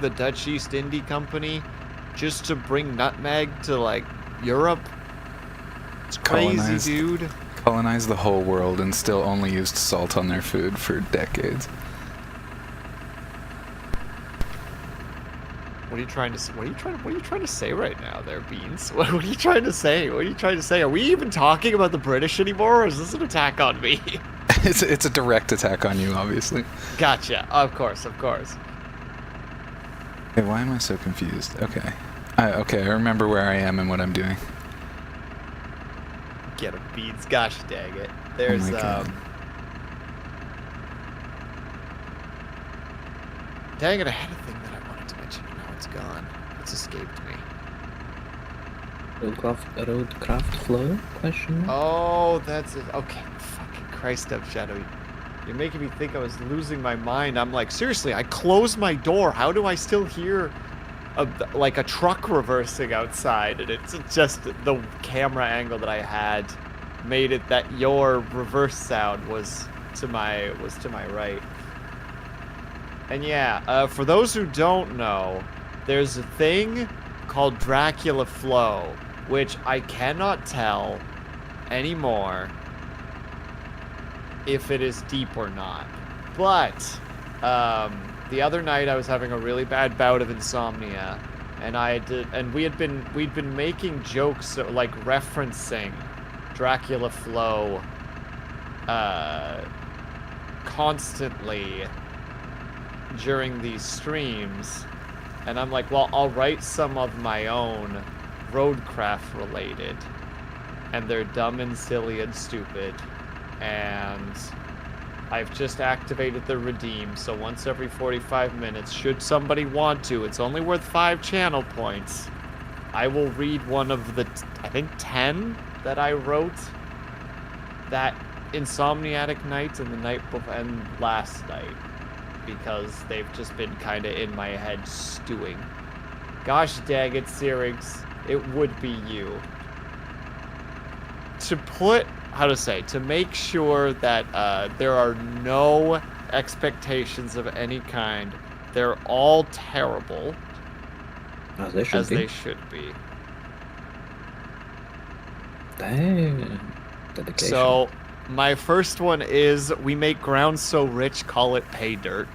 the Dutch East India Company just to bring nutmeg to, like, Europe? It's crazy, dude. Colonized the whole world and still only used salt on their food for decades. What are you trying to say right now there, Beans? What are you trying to say? What are you trying to say? Are we even talking about the British anymore, or is this an attack on me? It's a direct attack on you, obviously. Gotcha. Of course, of course. Okay, why am I so confused? Okay. Okay, I remember where I am and what I'm doing. Get him, Beans. Gosh dang it. There's, oh my God. Dang it, I had a thing that I wanted to mention, but now it's gone. It's escaped me. ROADCRAFT flow? Question mark? Oh, that's it. Okay, fucking Christ up, Shadow. You're making me think I was losing my mind. I'm like, seriously, I closed my door. How do I still hear like a truck reversing outside? And it's just the camera angle that I had made it that your reverse sound was to my right. And yeah, for those who don't know, there's a thing called Dracula Flow, which I cannot tell anymore if it is deep or not. But the other night I was having a really bad bout of insomnia, and we'd been making jokes like referencing Dracula Flow constantly during these streams, and I'm like, well, I'll write some of my own ROADCRAFT related, and they're dumb and silly and stupid, and I've just activated the redeem, so once every 45 minutes, should somebody want to, it's only worth 5 channel points, I will read one of the, I think 10 that I wrote that insomniatic night and the night before, and last night, because they've just been kind of in my head stewing. Gosh dang it, Syrinx, it would be you. To make sure that there are no expectations of any kind. They're all terrible. As they should be. Dang. Dedication. So, my first one is, we make ground so rich, call it pay dirt.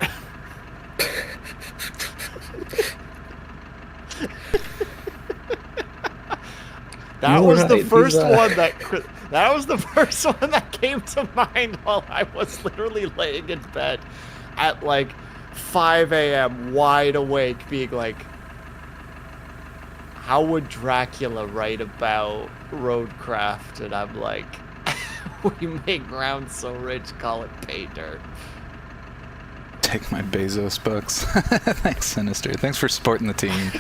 That was the first one that came to mind while I was literally laying in bed at like 5 a.m. wide awake, being like, how would Dracula write about ROADCRAFT? And I'm like, we make ground so rich, call it pay dirt. Take my Bezos bucks. Thanks, Sinister. Thanks for supporting the team.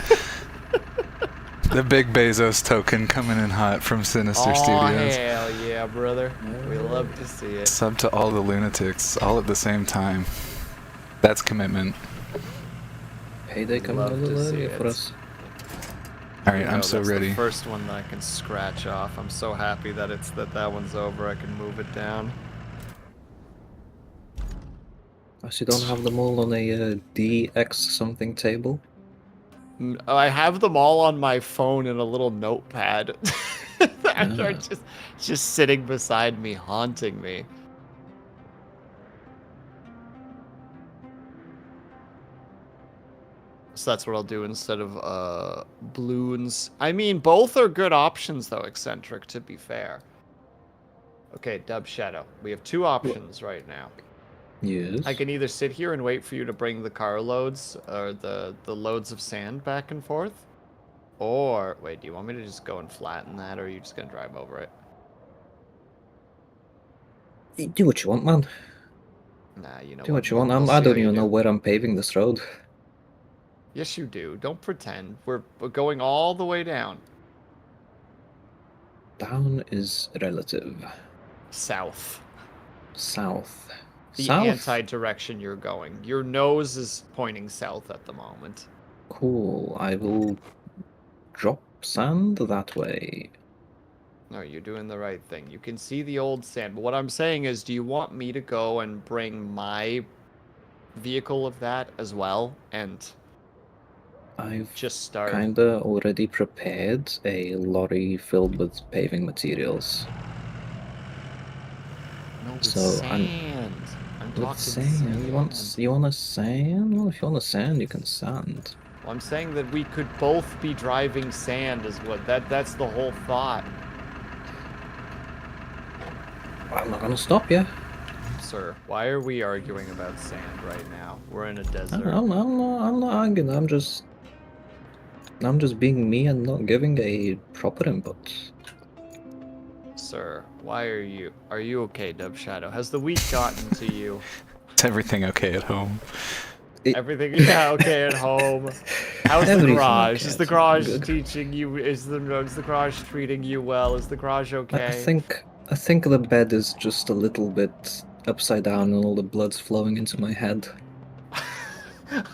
The big Bezos token coming in hot from Sinister Studios. Hell yeah, brother. We love to see it. Sub to all the lunatics, all at the same time. That's commitment. Payday coming a little early for us. Alright, I'm so ready. The first one that I can scratch off. I'm so happy that that one's over. I can move it down. I see, don't have them all on a DX something table. I have them all on my phone in a little notepad. They're just sitting beside me, haunting me. So that's what I'll do instead of balloons. I mean, both are good options though, Eccentric, to be fair. Okay, Dub Shadow. We have 2 options right now. Yes. I can either sit here and wait for you to bring the car loads, or the loads of sand back and forth. Or, wait, do you want me to just go and flatten that, or are you just going to drive over it? Do what you want, man. Nah, you know Do what you want. I don't even know where I'm paving this road. Yes, you do. Don't pretend. We're going all the way down. Down is relative. South. South. The anti-direction you're going. Your nose is pointing south at the moment. Cool. I will drop sand that way. No, you're doing the right thing. You can see the old sand. But what I'm saying is, do you want me to go and bring my vehicle of that as well? And I've Just start. kinda already prepared a lorry filled with paving materials. No, with So sand. I'm with talking sand. You want sand? Well, if you want sand, you can sand. Well, I'm saying that we could both be driving sand is what that's the whole thought. I'm not gonna stop you. Sir, why are we arguing about sand right now? We're in a desert. I'm not arguing. I'm just being me and not giving a proper input. Sir, why are you okay, Dub Shadow? Has the week gotten to you? Is everything okay at home? Everything yeah, okay at home. How's the Everything garage? okay Is the at garage home. teaching you is the garage treating you well? Is the garage okay? I think the bed is just a little bit upside down and all the blood's flowing into my head.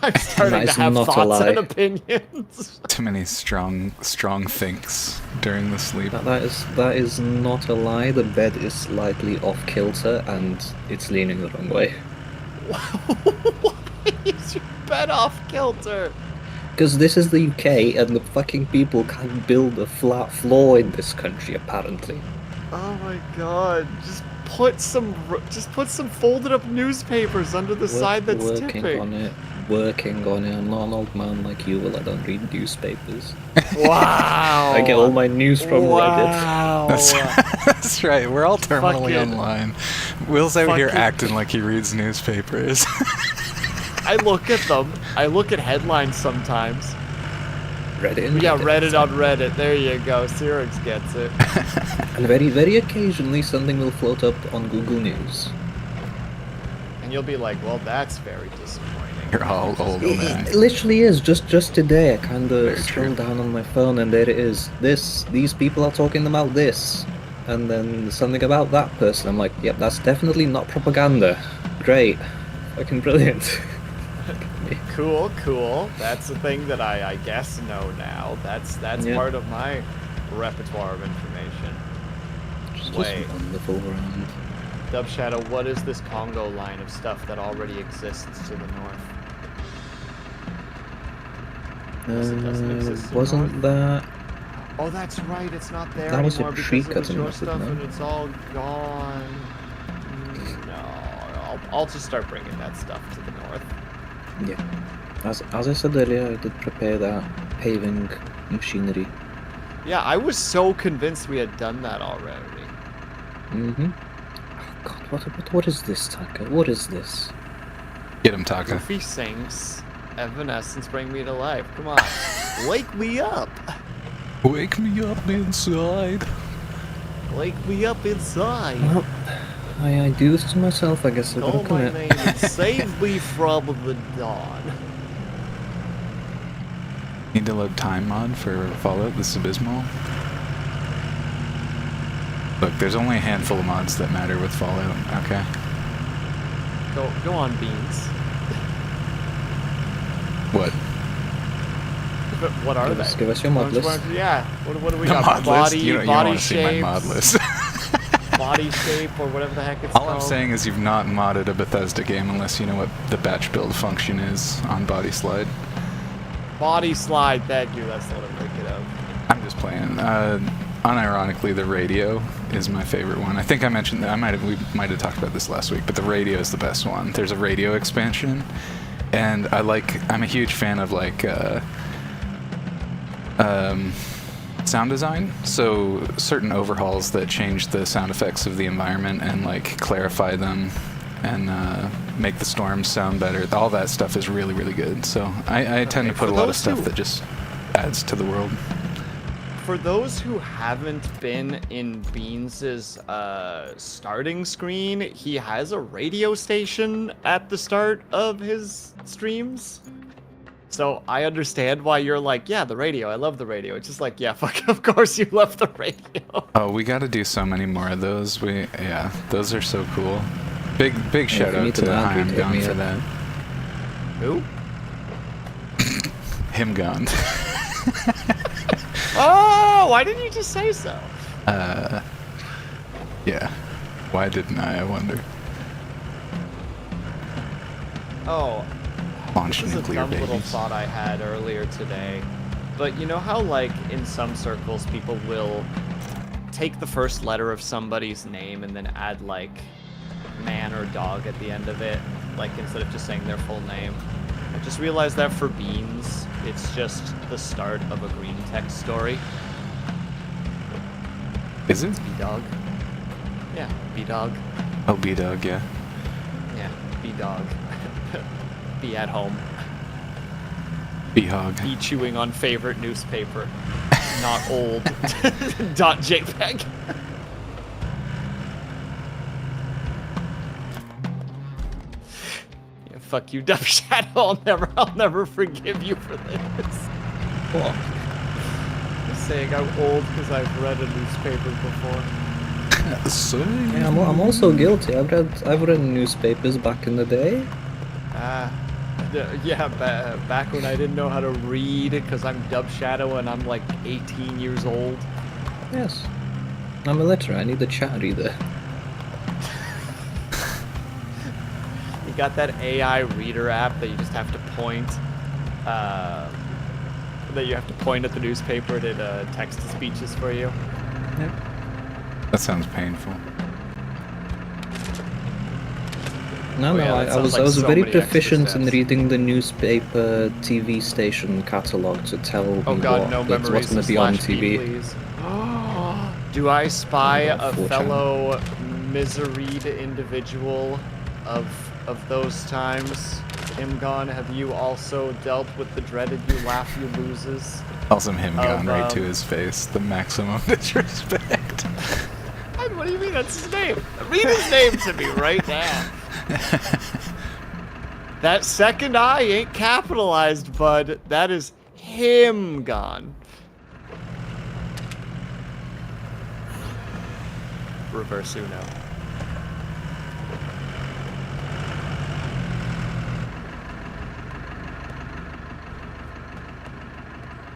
I'm starting to is have not a thoughts lie. and opinions. Too many strong thinks during the sleep. That is not a lie. The bed is slightly off kilter and it's leaning the wrong way. Why is your bed off kilter? Because this is the UK and the fucking people can't build a flat floor in this country, apparently. Oh my god, just put some folded up newspapers under the side that's tipping. Working on it. I'm not an old man like you, well, I don't read newspapers. Wow. I get all my news from Reddit. That's right, we're all terminally Fucking- online. Will's out here fucking- acting like he reads newspapers. I look at them. I look at headlines sometimes. Reddit and Yeah, Reddit. Reddit on Reddit. There you go. Cyrix gets it. And very, very occasionally something will float up on Google News. And you'll be like, well, that's very disappointing. You're all old man. It literally is. Just today, I kind Very of true. scrolled down on my phone, and there it is. These people are talking about this, and then something about that person. I'm like, yep, that's definitely not propaganda. Great, fucking brilliant. Cool, cool. That's the thing that I guess know now. That's Yeah. part of my repertoire of information. Just Wait. wonderful round. Dub Shadow, what is this Congo line of stuff that already exists to the north? Yes, it doesn't exist to the Wasn't north. that? Oh, that's right. It's not there That was a anymore because tree it was cutting your method, stuff no? and it's all gone. No, I'll just start bringing that stuff to the north. Yeah. As I said earlier, I did prepare that paving machinery. Yeah, I was so convinced we had done that already. Mm-hmm. Oh God, what is this, Taka? What is this? Get him, Taka. Goofy sinks. Evanescence, bring me to life. Come on. Wake me up. Wake me up inside. Wake me up inside. Well, I do this to myself. I guess I've got Call to my commit. name and save me from the dawn. Need to load time mod for Fallout. This is abysmal. Look, there's only a handful of mods that matter with Fallout. Okay. Go on, Beans. What? But what are they? Give us your mod list. Yeah. What do we The got? mod list? Body, You don't body want to see my shapes, mod list. body shape, or whatever the heck it's All called. I'm saying is you've not modded a Bethesda game unless you know what the batch build function is on Body Slide. Body slide. Thank you. That's what I'm thinking of. I'm just playing. Unironically, the radio is my favorite one. I think I mentioned that. We might have talked about this last week, but the radio is the best one. There's a radio expansion, and I'm a huge fan of sound design. So certain overhauls that change the sound effects of the environment and clarify them and make the storms sound better. All that stuff is really, really good. So I tend to put a lot of stuff that just adds to the world. For those who haven't been in Beans's starting screen, he has a radio station at the start of his streams. So I understand why you're like, yeah, the radio. I love the radio. It's just like, yeah, fuck, of course you love the radio. Oh, we got to do so many more of those. Yeah, those are so cool. Big shout out to Chaim Gone for that. Who? Him Gone. Oh, why didn't you just say so? Yeah. Why didn't I wonder? Oh. launch This is a nuclear dumb little babies. thought I had earlier today. But you know how, like, in some circles, people will take the first letter of somebody's name and then add, like, man or dog at the end of it, like, instead of just saying their full name. I just realized that for beans, it's just the start of a green text story. Is it? B-dog. Yeah, B-dog. Oh, B-Dog, yeah. Yeah, B-dog. Be at home. B-Hog. Be chewing on favorite newspaper. Not old. Dot JPEG. Yeah, fuck you, Dub Shadow. I'll never forgive you for this. What? Just saying I'm old because I've read a newspaper before. So, Yeah, I'm also guilty. I've read newspapers back in the day. Yeah, back when I didn't know how to read because I'm Dub Shadow and I'm like 18 years old. Yes. I'm illiterate. I need the chat reader. You got that AI reader app that you just have to point, that you have to point at the newspaper and it text to speeches for you. Yep. that sounds painful. No, Oh, no, yeah, that I sounds was like so very many extra proficient in steps. reading the newspaper TV station catalogue to tell me Oh god, no what's memories going of to be on slash P, TV. please. Do I spy Oh, a 4chan. fellow miseried individual of those times? Imgon, have you also dealt with the dreaded you laugh you loses? Also him gone right to um, his face. The maximum disrespect. What do you mean that's his name? Read his name to me right now. That second I ain't capitalized, bud. That is him gone. Reverse Uno.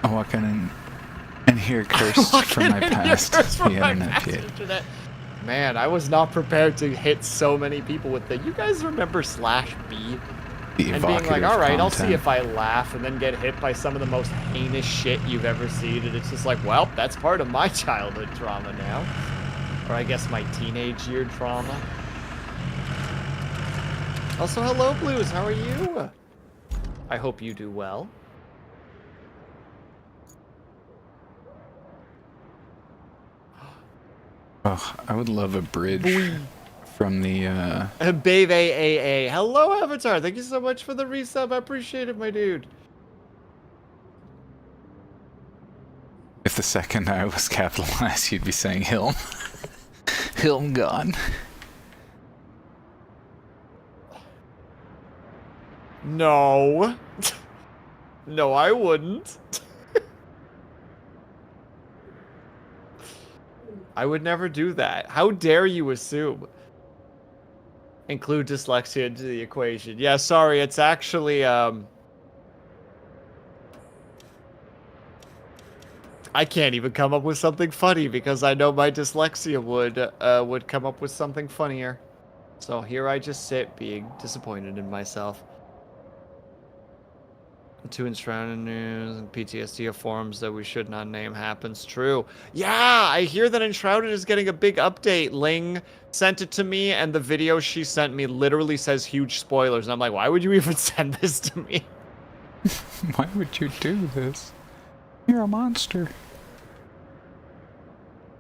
I'm walking in and hear cursed from my past the internet feed. Man, I was not prepared to hit so many people with the. You guys remember slash B? The And being like, evocative alright, I'll see content. if I laugh, and then get hit by some of the most heinous shit you've ever seen, and it's just like, well, that's part of my childhood trauma now. Or I guess my teenage year trauma. Also, hello, Blues, how are you? I hope you do well. Oh, I would love a bridge from the Babe AAA. Hello, Avatar. Thank you so much for the resub. I appreciate it, my dude. if the second I was capitalized, you'd be saying Hilm. Hilm gone. No. No, I wouldn't. I would never do that. How dare you assume? Include dyslexia into the equation. Yeah, sorry, it's actually, I can't even come up with something funny because I know my dyslexia would come up with something funnier. So here I just sit being disappointed in myself. Two Enshrouded news and PTSD of forms that we should not name happens. True. Yeah, I hear that Enshrouded is getting a big update. Ling sent it to me, and the video she sent me literally says huge spoilers. And I'm like, why would you even send this to me? Why would you do this? You're a monster.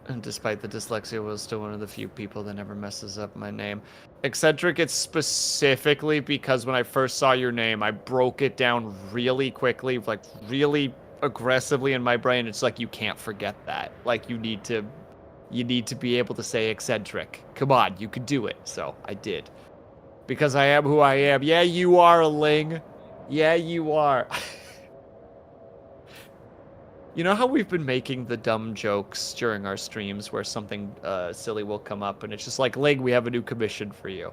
And despite the dyslexia, was still one of the few people that never messes up my name. Eccentric, it's specifically because when I first saw your name, I broke it down really quickly, like really aggressively in my brain. It's like, you can't forget that. Like, you need to be able to say eccentric. Come on, you can do it. So I did. Because I am who I am. Yeah, you are, Ling. Yeah, you are. You know how we've been making the dumb jokes during our streams where something silly will come up and it's just like, Ling, we have a new commission for you.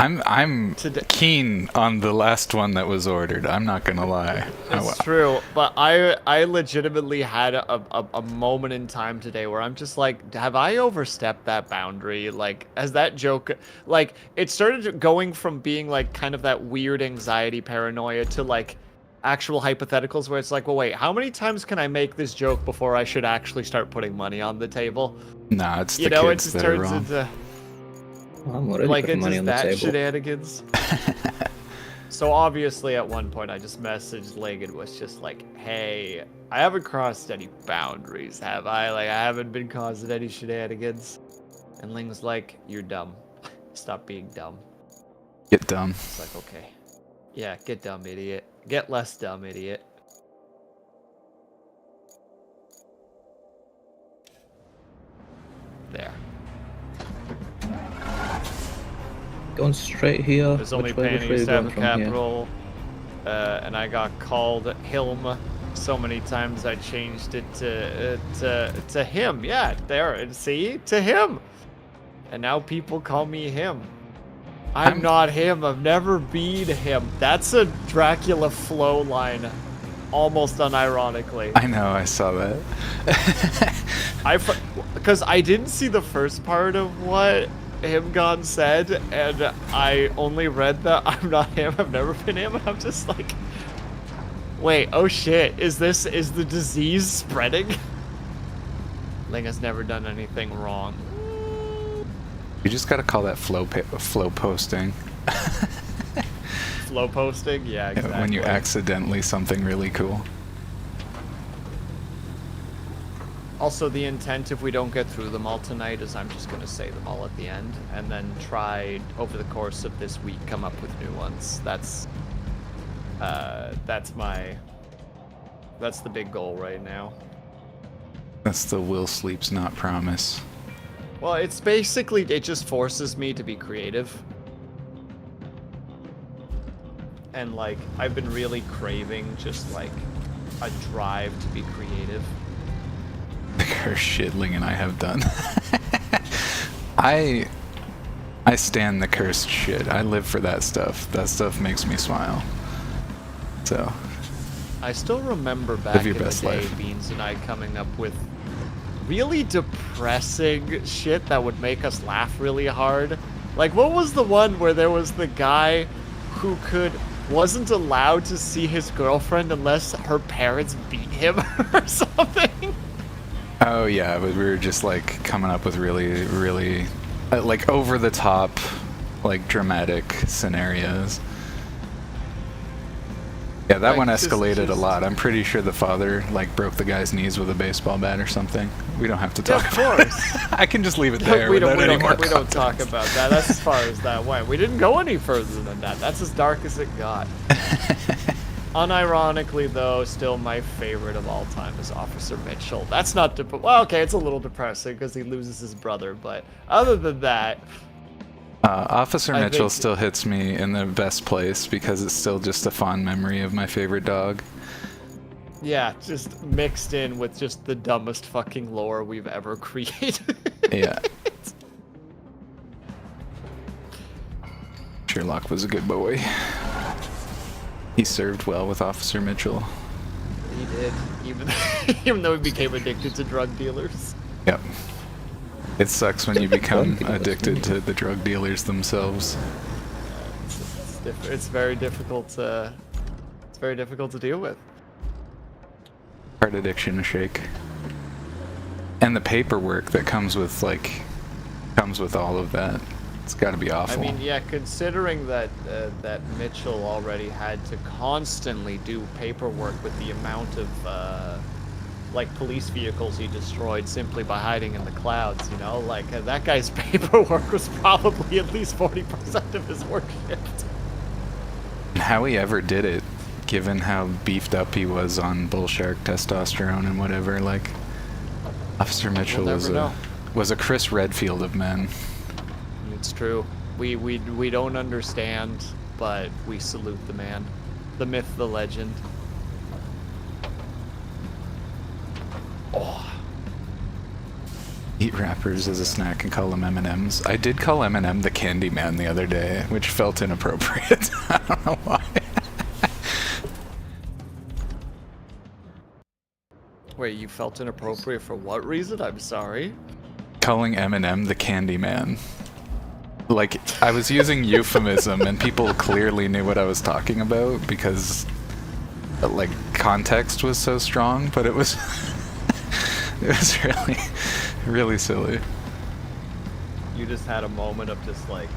I'm Today- keen on the last one that was ordered. I'm not gonna lie. It's true, but I legitimately had a moment in time today where I'm just like, have I overstepped that boundary? Like, has that joke, like, it started going from being like kind of that weird anxiety paranoia to like actual hypotheticals where it's like, well, wait, how many times can I make this joke before I should actually start putting money on the table? Nah, it's the You know, it kids just that are turns wrong. into I'm already like putting it's money just on the that table. shenanigans. So obviously at one point I just messaged Ling and was just like, hey, I haven't crossed any boundaries, have I? Like, I haven't been causing any shenanigans. And Ling was like, you're dumb. Stop being dumb. Get dumb. It's like, okay. Yeah, get dumb, idiot. Get less dumb, idiot. There. Going straight here. There's only Which way Pan are used to have going a from here? capital, and I got called Hilm so many times I changed it to him. Yeah, there, and see, to him. And now people call me him. I'm not him. I've never been him. That's a Dracula flow line, almost unironically. I know, I saw that. Because I didn't see the first part of what Himgon said, and I only read that I'm not him, I've never been him, and I'm just like, wait, oh shit, is the disease spreading? Ling has never done anything wrong. You just gotta call that flow posting. Flow posting? Yeah, exactly. When you accidentally something really cool. Also, the intent, if we don't get through them all tonight, is I'm just going to say them all at the end, and then try, over the course of this week, come up with new ones. That's the big goal right now. That's the will sleeps not promise. Well, it's basically, it just forces me to be creative. And, like, I've been really craving just, like, a drive to be creative. The curse shit Ling and I have done. I stand the cursed shit. I live for that stuff. That stuff makes me smile. So I still remember back your in the best day, life. Beans and I coming up with really depressing shit that would make us laugh really hard. Like, what was the one where there was the guy who wasn't allowed to see his girlfriend unless her parents beat him or something? Oh yeah, but we were just like coming up with really, really like over the top, like dramatic scenarios. Yeah, that Like, one just- escalated a lot. I'm pretty sure the father like broke the guy's knees with a baseball bat or something. We don't have to talk Of about it. course. I can just leave it there we don't without any more talk context. about that. That's as far as that went. We didn't go any further than that. That's as dark as it got. Unironically, though, still my favorite of all time is Officer Mitchell. That's not well, okay, it's a little depressing because he loses his brother, but other than that, Officer I Mitchell think- still hits me in the best place because it's still just a fond memory of my favorite dog. yeah, just mixed in with just the dumbest fucking lore we've ever created. Yeah. Sherlock was a good boy. He served well with Officer Mitchell. He did, even though he became addicted to drug dealers. Yep. It sucks when you become Drug dealers, addicted to the drug dealers themselves. It's very difficult to deal with. Hard addiction to shake. And the paperwork that comes with all of that. It's got to be awful. I mean, yeah, considering that that Mitchell already had to constantly do paperwork with the amount of like police vehicles he destroyed simply by hiding in the clouds, you know, like that guy's paperwork was probably at least 40% of his work shift. How he ever did it, given how beefed up he was on bull shark testosterone and whatever, like Officer Mitchell We'll never was a Chris Redfield of men. It's true. We don't understand, but we salute the man, the myth, the legend. Oh. Eat wrappers as a snack and call them M&Ms. I did call M&M the Candy Man the other day, which felt inappropriate. I don't know why. Wait, you felt inappropriate for what reason? I'm sorry. Calling M&M the Candy Man. Like, I was using euphemism, and people clearly knew what I was talking about because, like, context was so strong, but it was... it was really, really silly. You just had a moment of just like,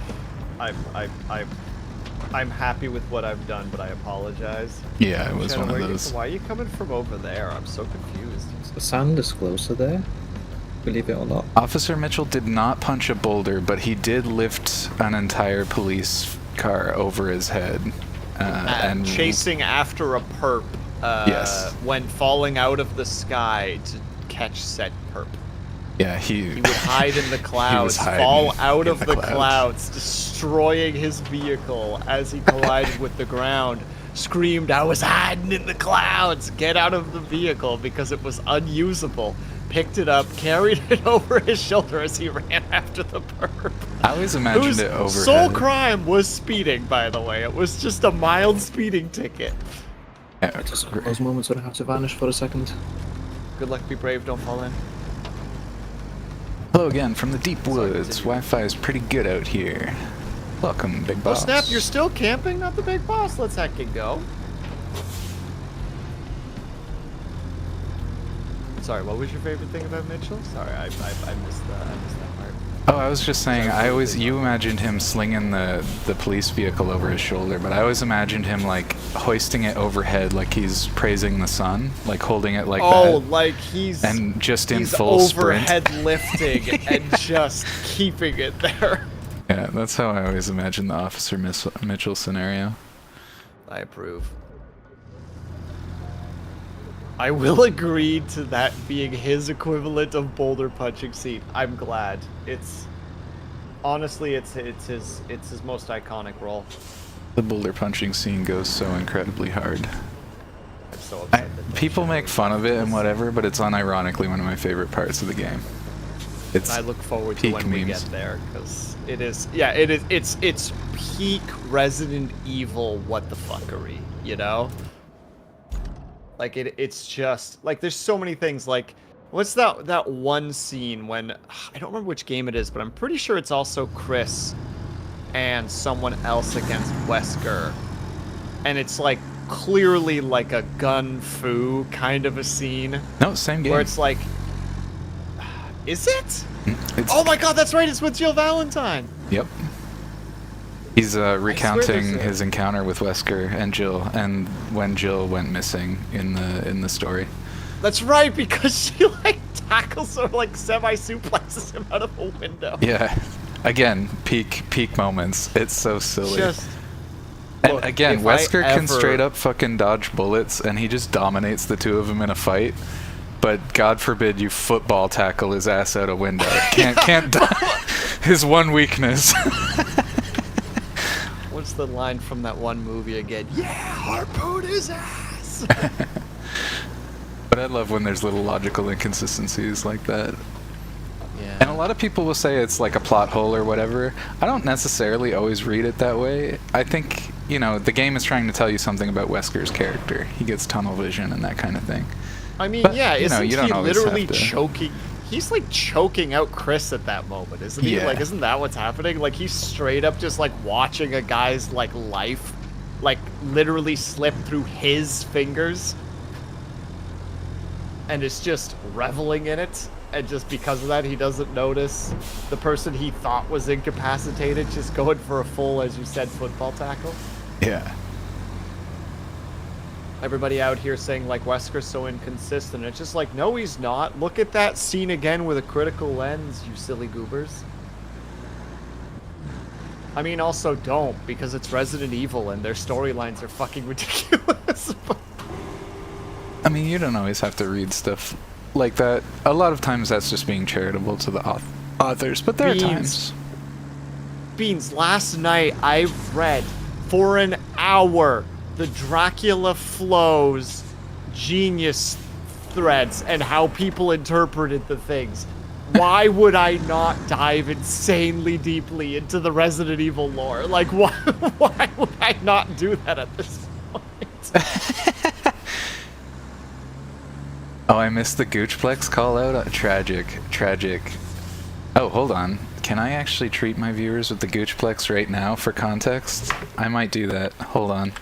I'm happy with what I've done, but I apologize. Yeah, it was one of those. Why are you coming from over there? I'm so confused. The sand is closer there, believe it or not. Officer Mitchell did not punch a boulder, but he did lift an entire police car over his head. And chasing after a perp yes. when falling out of the sky to catch said perp. Yeah, he would hide in the clouds, fall out of the clouds, destroying his vehicle as he collided with the ground, screamed, "I was hiding in the clouds! Get out of the vehicle," because it was unusable. Picked it up, carried it over his shoulder as he ran after the perp. I always imagined it overhead. Sole crime was speeding, by the way. It was just a mild speeding ticket. Yeah, those moments when I have to vanish for a second. Good luck, be brave, don't fall in. Hello again from the deep woods. Wi-Fi is pretty good out here. Welcome, Big Boss. Oh snap, you're still camping? Not the Big Boss. Let's heckin' go. Sorry, what was your favorite thing about Mitchell? Sorry, I missed that part. Oh, I was just saying, you imagined him slinging the police vehicle over his shoulder, but I always imagined him, like, hoisting it overhead like he's praising the sun, like holding it like that. Oh, like he's... And just in full sprint. overhead lifting and just keeping it there. Yeah, that's how I always imagine the Officer Mitchell scenario. I approve. I will agree to that being his equivalent of boulder punching scene. I'm glad. It's honestly it's his most iconic role. The boulder punching scene goes so incredibly hard. I'm so upset that people make fun of it and whatever, but it's unironically one of my favorite parts of the game. I look forward to when we get there, because it is, yeah, it's peak Resident Evil what the fuckery, you know? Like it's just like there's so many things. Like what's that one scene when I don't remember which game it is, but I'm pretty sure it's also Chris and someone else against Wesker, and it's like clearly like a gun fu kind of a scene. No, same game. Where it's like, is it? Oh my god, that's right. It's with Jill Valentine. Yep. He's recounting his encounter with Wesker and Jill, and when Jill went missing in the story. That's right, because she like tackles or like semi-suplexes him out of a window. Yeah, again, peak moments. It's so silly. And Look, again, Wesker can straight up fucking dodge bullets, and he just dominates the two of them in a fight. But God forbid you football tackle his ass out a window. Can't his one weakness. What's the line from that one movie again? Yeah, harpoon his ass! But I love when there's little logical inconsistencies like that. Yeah. And a lot of people will say it's like a plot hole or whatever. I don't necessarily always read it that way. I think, you know, the game is trying to tell you something about Wesker's character. He gets tunnel vision and that kind of thing. I mean, but, yeah, isn't you don't he always literally have to... choking? He's like choking out Chris at that moment, isn't he? Yeah. Like, isn't that what's happening? Like, he's straight up just like watching a guy's like life, like literally slip through his fingers, and is just reveling in it. And just because of that, he doesn't notice the person he thought was incapacitated just going for a full, as you said, football tackle. Yeah. Everybody out here saying like Wesker's so inconsistent. It's just like, no, he's not. Look at that scene again with a critical lens, you silly goobers. I mean, also don't, because it's Resident Evil and their storylines are fucking ridiculous. I mean, you don't always have to read stuff like that. A lot of times that's just being charitable to the authors, but there are times. Beans, last night I read for an hour the Dracula Flows genius threads and how people interpreted the things. why would I not dive insanely deeply into the Resident Evil lore? Like, why would I not do that at this point? Oh, I missed the Goochplex call out. Tragic. Oh, hold on. Can I actually treat my viewers with the Goochplex right now for context? I might do that. Hold on.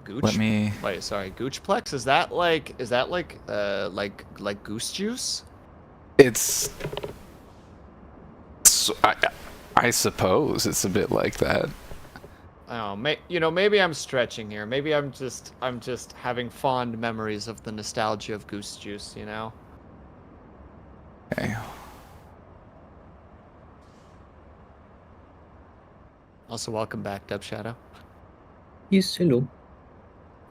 Gooch? Let me. Wait, sorry. Goochplex? Is that like goose juice? It's. I suppose it's a bit like that. Oh, maybe I'm stretching here. Maybe I'm just having fond memories of the nostalgia of goose juice, you know? Okay. Also, welcome back, Dub Shadow. Yes, hello.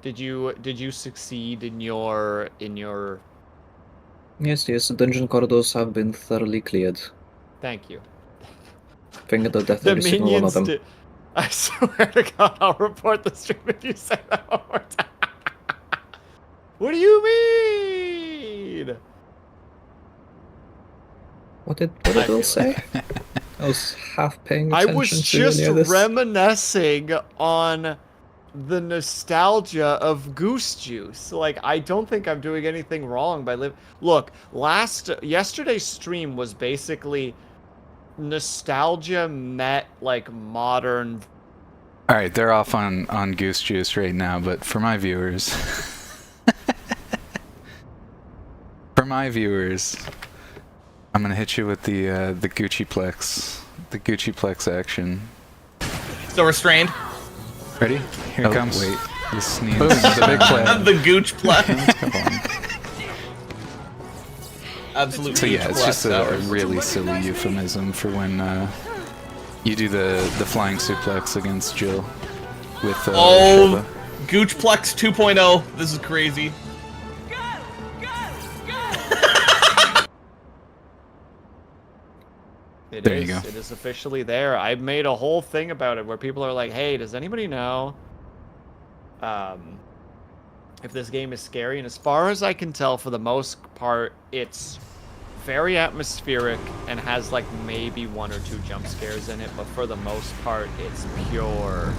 Did you succeed in your Yes, the dungeon corridors have been thoroughly cleared. Thank you. Finger the death The every single one of minions them. did. I swear to God, I'll report the stream if you say that one more time. What do you mean? What did Will say? I was half paying I attention was to just any of this. reminiscing on the nostalgia of goose juice. Like, I don't think I'm doing anything wrong by Look, yesterday's stream was basically nostalgia met like modern. All right, they're off on Goose Juice right now, but for my viewers, I'm gonna hit you with the Gucci-plex action. Still restrained. Ready? Here it comes. Wait. The sneeze. Boom, the big plan. The gooch plus. Come on. Absolute So yeah, gooch it's plus just a hours. really silly euphemism for when you do the flying suplex against Jill with Oh, Shiva. Goochplex 2.0. This is crazy. There you go. It is officially there. I made a whole thing about it where people are like, "Hey, does anybody know if this game is scary?" And as far as I can tell, for the most part, it's very atmospheric and has like maybe 1 or 2 jump scares in it, but for the most part, it's pure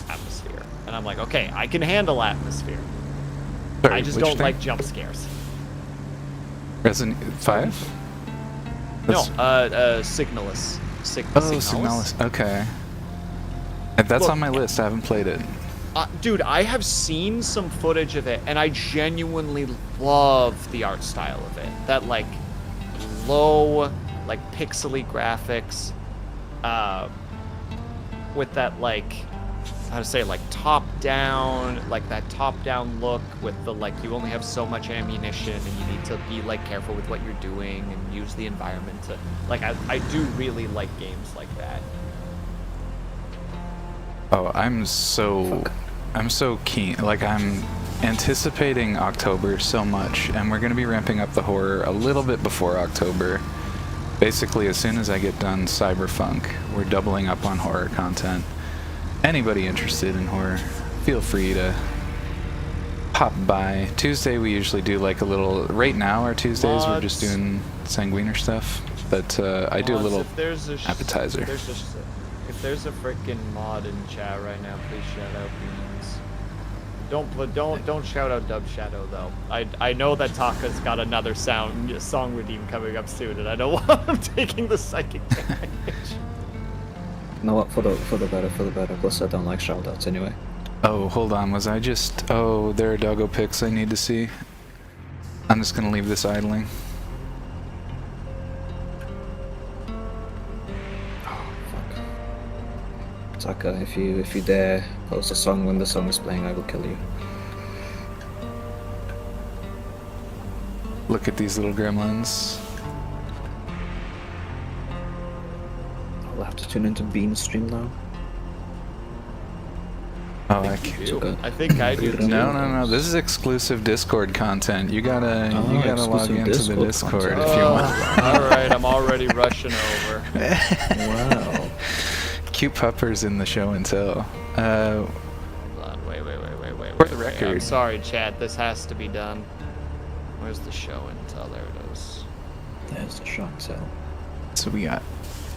atmosphere. And I'm like, okay, I can handle atmosphere. Sorry, I just which don't thing? like jump scares. Resident 5? No, Signalis. Oh, Signalis. Okay. That's Look, on my list. I haven't played it. Dude, I have seen some footage of it, and I genuinely love the art style of it. That, like, low, like, pixely graphics, with that, like, how to say, like, top-down, like, that top-down look with the, like, you only have so much ammunition, and you need to be, like, careful with what you're doing, and use the environment to, like, I do really like games like that. Oh, I'm so keen. Like, I'm anticipating October so much, and we're going to be ramping up the horror a little bit before October. Basically, as soon as I get done Cyberpunk, we're doubling up on horror content. Anybody interested in horror, feel free to pop by. Tuesday, we usually do like a little... Right now, our Tuesdays, we're just doing Sanguiner stuff, but I do a little appetizer. If there's a freaking mod in chat right now, please shout out beans. Don't shout out Dub Shadow though. I know that Taka's got another song redeem coming up soon, and I don't want him taking the psychic damage. No, what, for the better. Plus, I don't like shoutouts anyway. Oh, hold on. Was I just... Oh, there are doggo pics I need to see. I'm just gonna leave this idling. Taka, if you dare post a song when the song is playing, I will kill you. Look at these little gremlins. I'll have to tune into Bean's stream now. Oh, I can't. Ew, I think I do too. No. This is exclusive Discord content. You gotta log into the Discord content. if you want. Alright, I'm already rushing over. Wow. Cute puppers in the show and tell. Hold on, wait. For the record. I'm sorry, chat. This has to be done. Where's the show and tell? There it is. There's the shark tail. So we got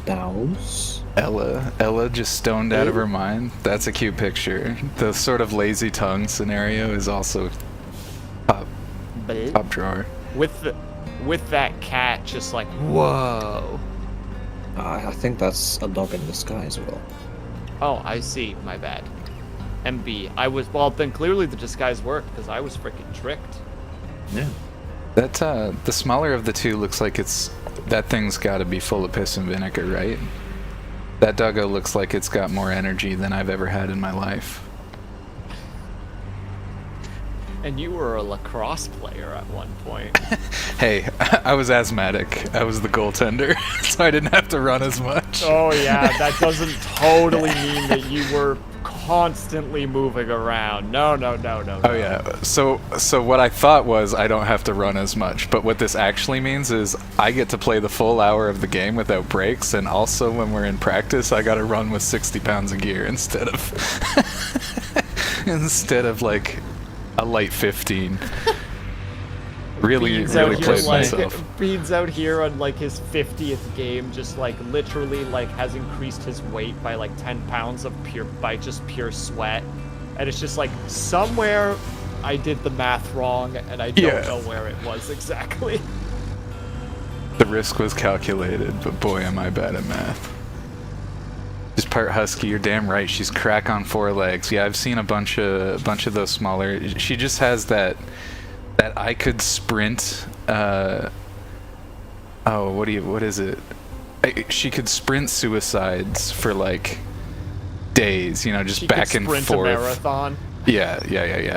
Dows. Ella just stoned out of her mind. That's a cute picture. The sort of lazy tongue scenario is also top drawer. With that cat just like, whoa. I think that's a dog in disguise, Will. Oh, I see. My bad. MB. Well, then clearly the disguise worked because I was freaking tricked. Yeah. That the smaller of the two looks like that thing's got to be full of piss and vinegar, right? That doggo looks like it's got more energy than I've ever had in my life. And you were a lacrosse player at one point. Hey, I was asthmatic. I was the goaltender, so I didn't have to run as much. Oh yeah, that doesn't totally mean that you were constantly moving around. No. Oh yeah. So what I thought was I don't have to run as much, but what this actually means is I get to play the full hour of the game without breaks, and also when we're in practice, I got to run with 60 pounds of gear instead of like a light 15. Really played myself. Bean's out here on like his 50th game, just like literally like has increased his weight by like 10 pounds by just pure sweat. And it's just like somewhere I did the math wrong and I don't know where it was exactly. The risk was calculated, but boy am I bad at math. She's part husky, you're damn right. She's crack on 4 legs. Yeah, I've seen a bunch of those smaller. She just has that I could sprint. What is it? She could sprint suicides for like days. You know, just back and forth. She could sprint a marathon. Yeah,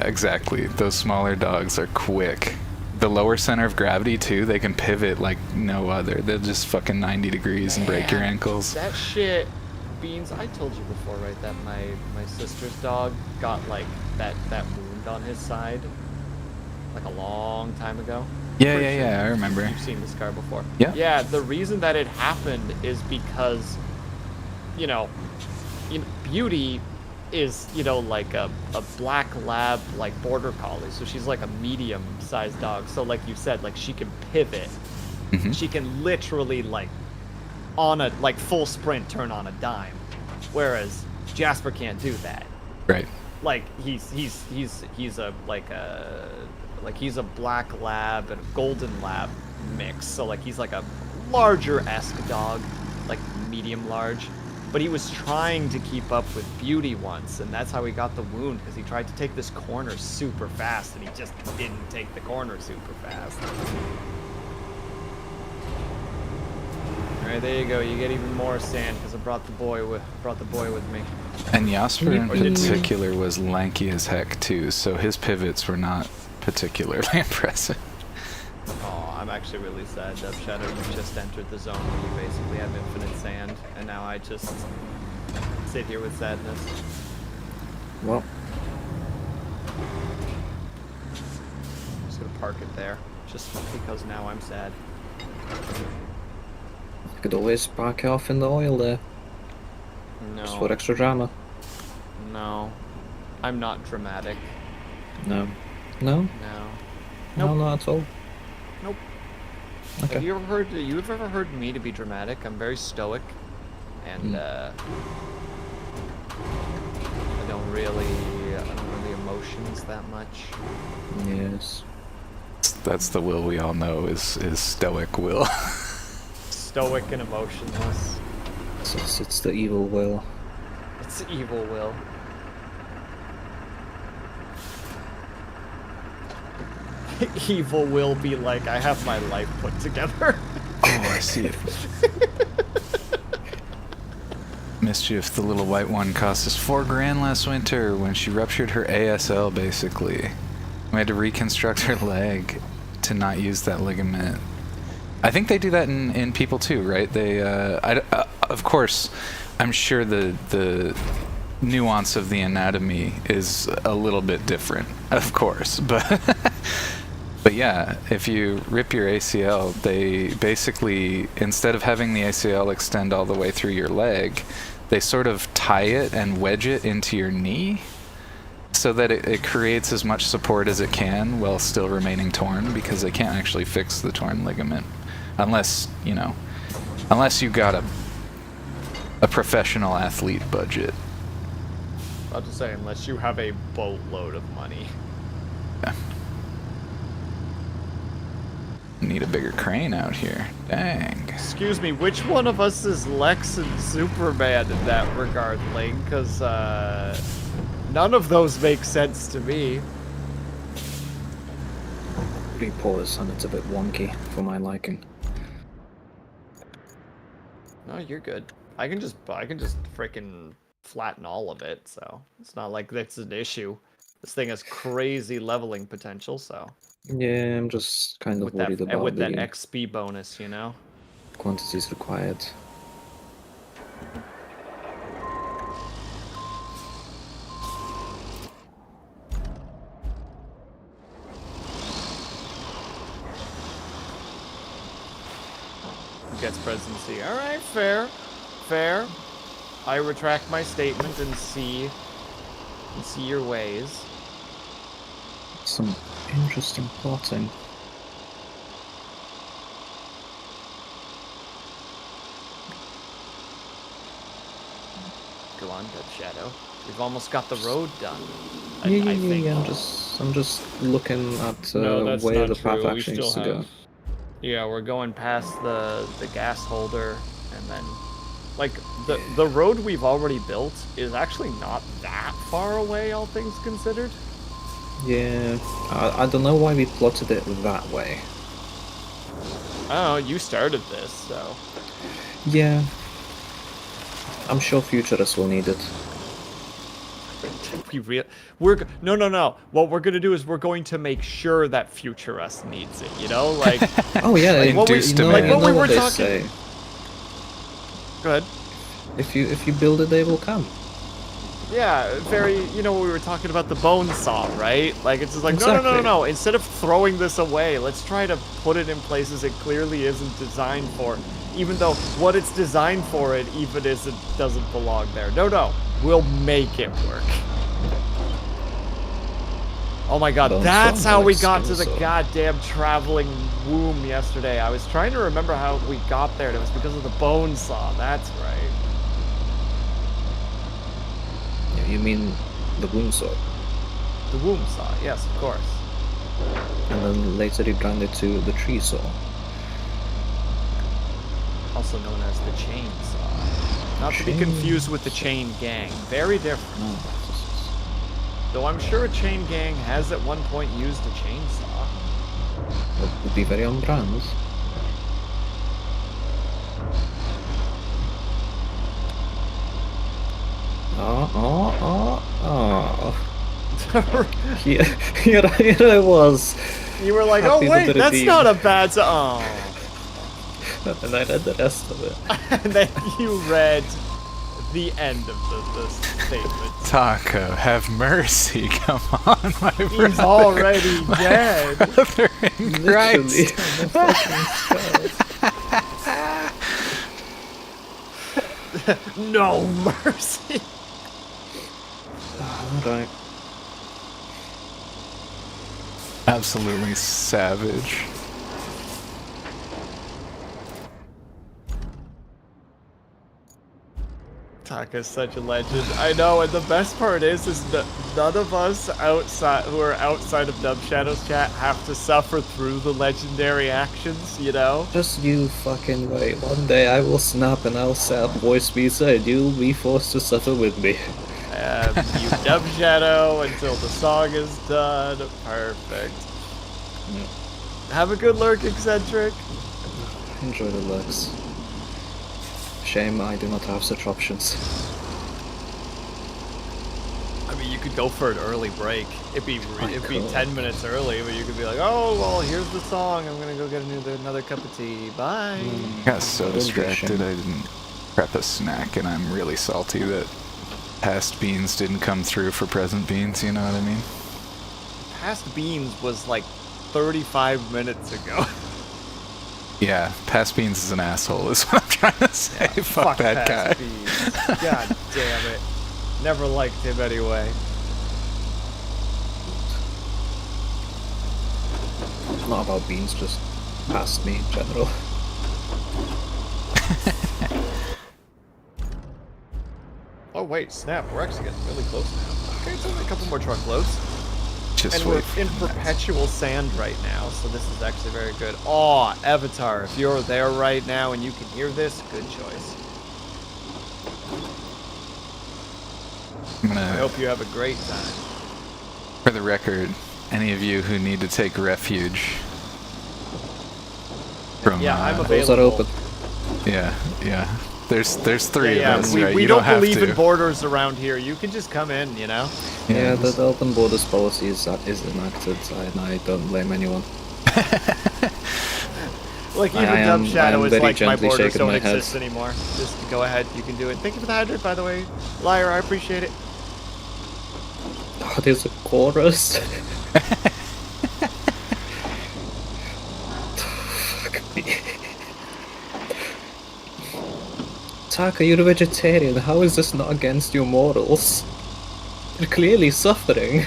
exactly. Those smaller dogs are quick. The lower center of gravity too. They can pivot like no other. They'll just fucking 90 degrees and break your ankles. That shit. Beans, I told you before, right, that my sister's dog got like that wound on his side like a long time ago. Yeah, I remember. You've seen the scar before. Yeah. Yeah, the reason that it happened is because, you know, Beauty is, like a black lab, like border collie, so she's like a medium-sized dog. So like you said, like she can pivot. Mm-hmm. She can literally like on a like full sprint turn on a dime, whereas Jasper can't do that. Right. Like he's a he's a black lab and a golden lab mix, so like he's like a larger-esque dog, like medium large, but he was trying to keep up with Beauty once, and that's how he got the wound, because he tried to take this corner super fast and he just didn't take the corner super fast. Alright, there you go. You get even more sand because I brought the boy with me. And Jasper in particular was lanky as heck too, so his pivots were not particularly impressive. Oh, I'm actually really sad, Dub Shadow. You just entered the zone where you basically have infinite sand, and now I just sit here with sadness. Well, I'm just gonna park it there, just because now I'm sad. I could always park it off in the oil there. No. Just for extra drama. No. I'm not dramatic. No. No? No. No, Nope. not at all. Nope. Okay. Have you ever heard me to be dramatic? I'm very stoic, and I don't really emotions that much. Yes. That's the Will we all know is stoic Will. Stoic and emotionless. It's the evil Will. It's evil Will. Evil Will be like, I have my life put together. Oh, I see it. Mischief, the little white one, cost us $4 grand last winter when she ruptured her ASL, basically. We had to reconstruct her leg to not use that ligament. I think they do that in people too, right? They, of course, I'm sure the nuance of the anatomy is a little bit different, of course, but but yeah, if you rip your ACL, they basically, instead of having the ACL extend all the way through your leg, they sort of tie it and wedge it into your knee so that it creates as much support as it can while still remaining torn, because they can't actually fix the torn ligament unless you got a professional athlete budget. I'll just say, unless you have a boatload of money. Yeah. Need a bigger crane out here. Dang. Excuse me, which one of us is Lex and Superman in that regard, Link? Because, none of those make sense to me. Pretty pause, and it's a bit wonky for my liking. No, you're good. I can just freaking flatten all of it, so it's not like that's an issue. This thing has crazy leveling potential, so Yeah, I'm just kind of with worried that about with the that XP bonus, you know. quantities required. Who gets presidency? All right, fair, fair. I retract my statement and see your ways. Some interesting plotting. Go on, good Shadow. We've almost got the road done. I Yeah, think. I'm just looking at No, that's where not the path true. We actually still needs to go. have. Yeah, we're going past the gas holder, and then, like, the road we've already built is actually not that far away, all things considered. Yeah, I don't know why we plotted it that way. Oh, you started this, so. Yeah, I'm sure futurists will need it. No. What we're gonna do is we're going to make sure that Futurist needs it. You know, like. Oh yeah, Like, you induce know, demand. you know What we what were they talking- say. Go ahead. If you build it, they will come. Yeah, very, you know, we were talking about the bone saw, right? Like, it's just like, Exactly. no. Instead of throwing this away, let's try to put it in places it clearly isn't designed for. Even though what it's designed for, it even doesn't belong there. No. We'll make it work. Oh my god, Bone that's saw, how like we got to skin the saw. goddamn traveling womb yesterday. I was trying to remember how we got there, and it was because of the bone saw. That's right. Yeah, you mean the womb saw, The womb saw, yes, of course. and then later rebranded to the tree saw. Also known as the chainsaw. Not to be confused with the chain gang. Very different. No, Though I'm sure a chain gang has at one point used a chainsaw. that would be very on brand. Here I was. You were like, Happy oh to wait, be that's redeemed." not a bad song. And I read the rest of it. And then you read the end of the statement. Taco, have mercy. Come on, my brother. He's already dead. Brother in Literally. Christ. No mercy. Alright. Absolutely savage. Taka's such a legend. I know, and the best part is that none of us who are outside of Dub Shadow's chat have to suffer through the legendary actions, you know? Just you fucking wait. One day I will snap and I'll set up voice pizza and you'll be forced to suffer with me. You Dub Shadow until the song is done. Perfect. Yeah. Have a good lurk, Eccentric. Enjoy the looks. Shame I do not have such options. I mean, you could go for an early break. It'd be I could. 10 minutes early, but you could be like, oh, well, here's the song. I'm gonna go get another cup of tea. Bye. I got so That would be a distracted shame. I didn't prep a snack, and I'm really salty that past beans didn't come through for present beans, you know what I mean? Past Beans was like 35 minutes ago. Yeah, past beans is an asshole is what I'm trying to say. Fuck that guy. Past Beans. God damn it. Never liked him anyway. Not about beans, just past me in general. wait, snap. We're actually getting really close now. Okay, it's only a couple more truckloads. Just And we're wait for in the next. perpetual sand right now, so this is actually very good. Oh, Avatar, if you're there right now and you can hear this, good choice. I'm gonna, I hope you have a great time. for the record, any of you who need to take refuge from Yeah, I'm Doors are available. open. yeah. There's three Yeah, of us, we, right? we You don't have believe to. in borders around here. You can just come in, you know? Yeah, the just- open borders policy is enacted, and I don't blame anyone. Like, even I Dumb am- Shadow I am is very like, my gently borders shaking don't my head. exist anymore. Just go ahead, you can do it. Thank you for the hydrant, by the way. Liar, I appreciate it. Oh, there's a chorus. Fuck me. Taka, you're a vegetarian. How is this not against your morals? You're clearly suffering.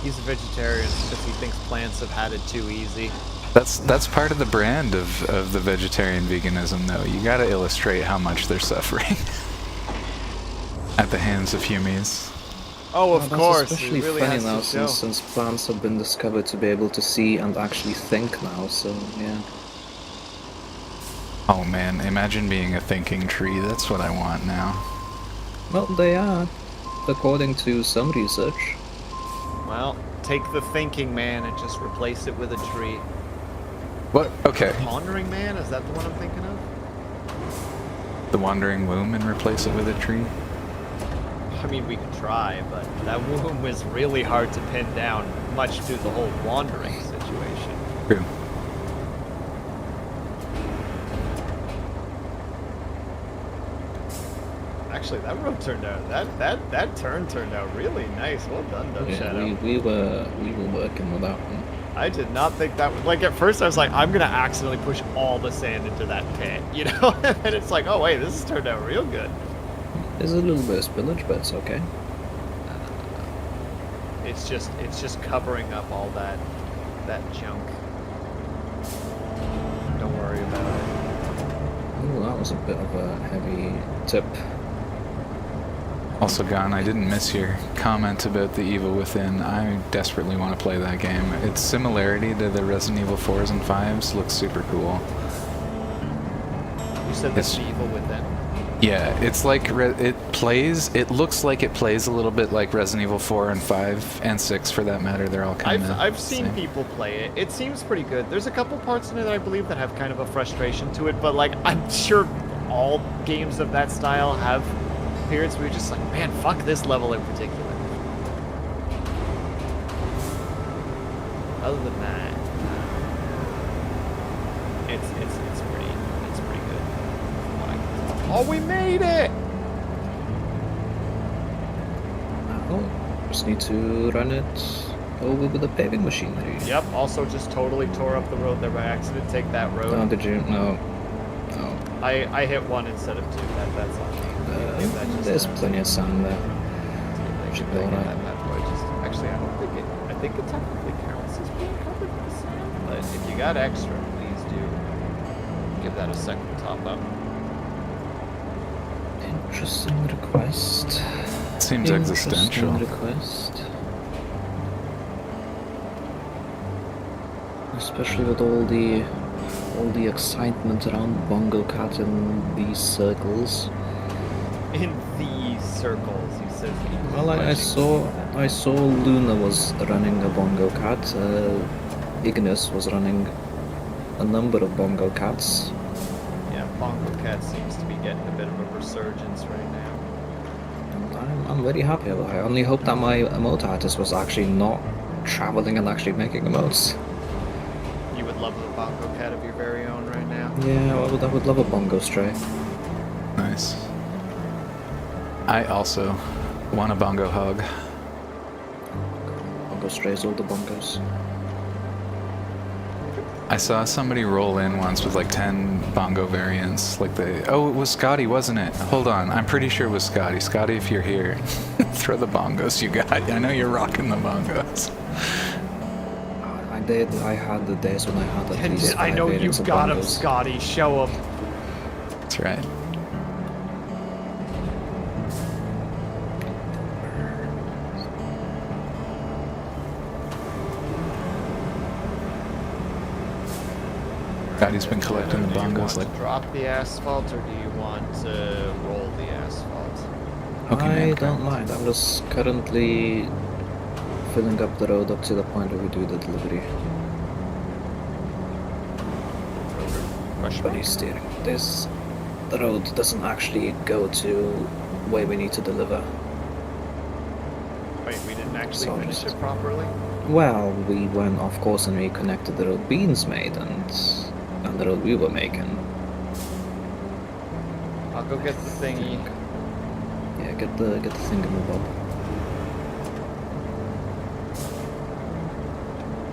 He's a vegetarian because he thinks plants have had it too easy. That's part of the brand of the vegetarian veganism, though. You gotta illustrate how much they're suffering at the hands of humans. Oh, of That's course. especially it really funny has now to show. since plants have been discovered to be able to see and actually think now, so yeah. Oh man, imagine being a thinking tree. That's what I want now. Well, they are, according to some research. Well, take the thinking man and just replace it with a tree. What? Okay. Pondering man? Is that the one I'm thinking of? The wandering womb and replace it with a tree? I mean, we could try, but that womb is really hard to pin down, much to the whole wandering situation. True. Actually, that road turned out, that turn turned out really nice. Well done, Dumb Yeah, Shadow. we were working with that one. I did not think that would, like, at first I was like, I'm gonna accidentally push all the sand into that pit, you know? And it's like, oh wait, this has turned out real good. There's a little bit of spillage, but it's okay. It's just covering up all that junk. Don't worry about it. Ooh, that was a bit of a heavy tip. Also, Gon, I didn't miss your comment about the Evil Within. I desperately want to play that game. Its similarity to the Resident Evil 4s and 5s looks super cool. You said this It's- Evil Within? Yeah, it's like it looks like it plays a little bit like Resident Evil 4 and 5 and 6 for that matter. They're all kind of I've seen people play it. It seems pretty good. There's a couple parts in it I believe that have kind of a frustration to it, but like I'm sure all games of that style have periods where you're just like, man, fuck this level in particular. Other than that, it's pretty good. from what I can tell. Oh, we made it! Oh, just need to run it over with the paving machinery. Yep. Also, just totally tore up the road there by accident. Take that road. Oh, did you? No. No. I hit one instead of two. That's on me. Give that just There's a- plenty of sand there. Give Should that- be give alright. that bad boy just- Actually, I think it technically counts as being covered with sand. But if you got extra, please do give that a second top up. Interesting request. seems existential. Interesting request. Especially with all the excitement around Bongo Cat in these circles. In these circles, he says. he Well, I saw Luna was running a Bongo Cat. Ignis was running a number of Bongo Cats. Yeah, Bongo Cat seems to be getting a bit of a resurgence right now. I'm very happy about it. I only hope that my emote artist was actually not traveling and actually making emotes. You would love the Bongo Cat of your very own right now. Yeah, I would love a Bongo Stray. Nice. I also want a bongo hog. Bongo Strays, all the bongos. I saw somebody roll in once with like 10 bongo variants. Like oh, it was Scotty, wasn't it? Hold on, I'm pretty sure it was Scotty. Scotty, if you're here, throw the bongos you got. I know you're rocking the bongos. I did. I had the days when I had at And least I five know variants you've of got him, bongos. Scotty. Show him. That's right. God, he's been collecting the Do you want bongos to like drop the asphalt, or do you want to roll the asphalt? I don't mind. I'm just currently filling up the road up to the point where we do the delivery. Rush But he's steering. The road doesn't actually go to where we need to deliver. Wait, we didn't actually So finish just- it properly? Well, we went off course and we connected the road Beans made and the road we were making. I'll go get the thingy. Yeah, get the thingamabob.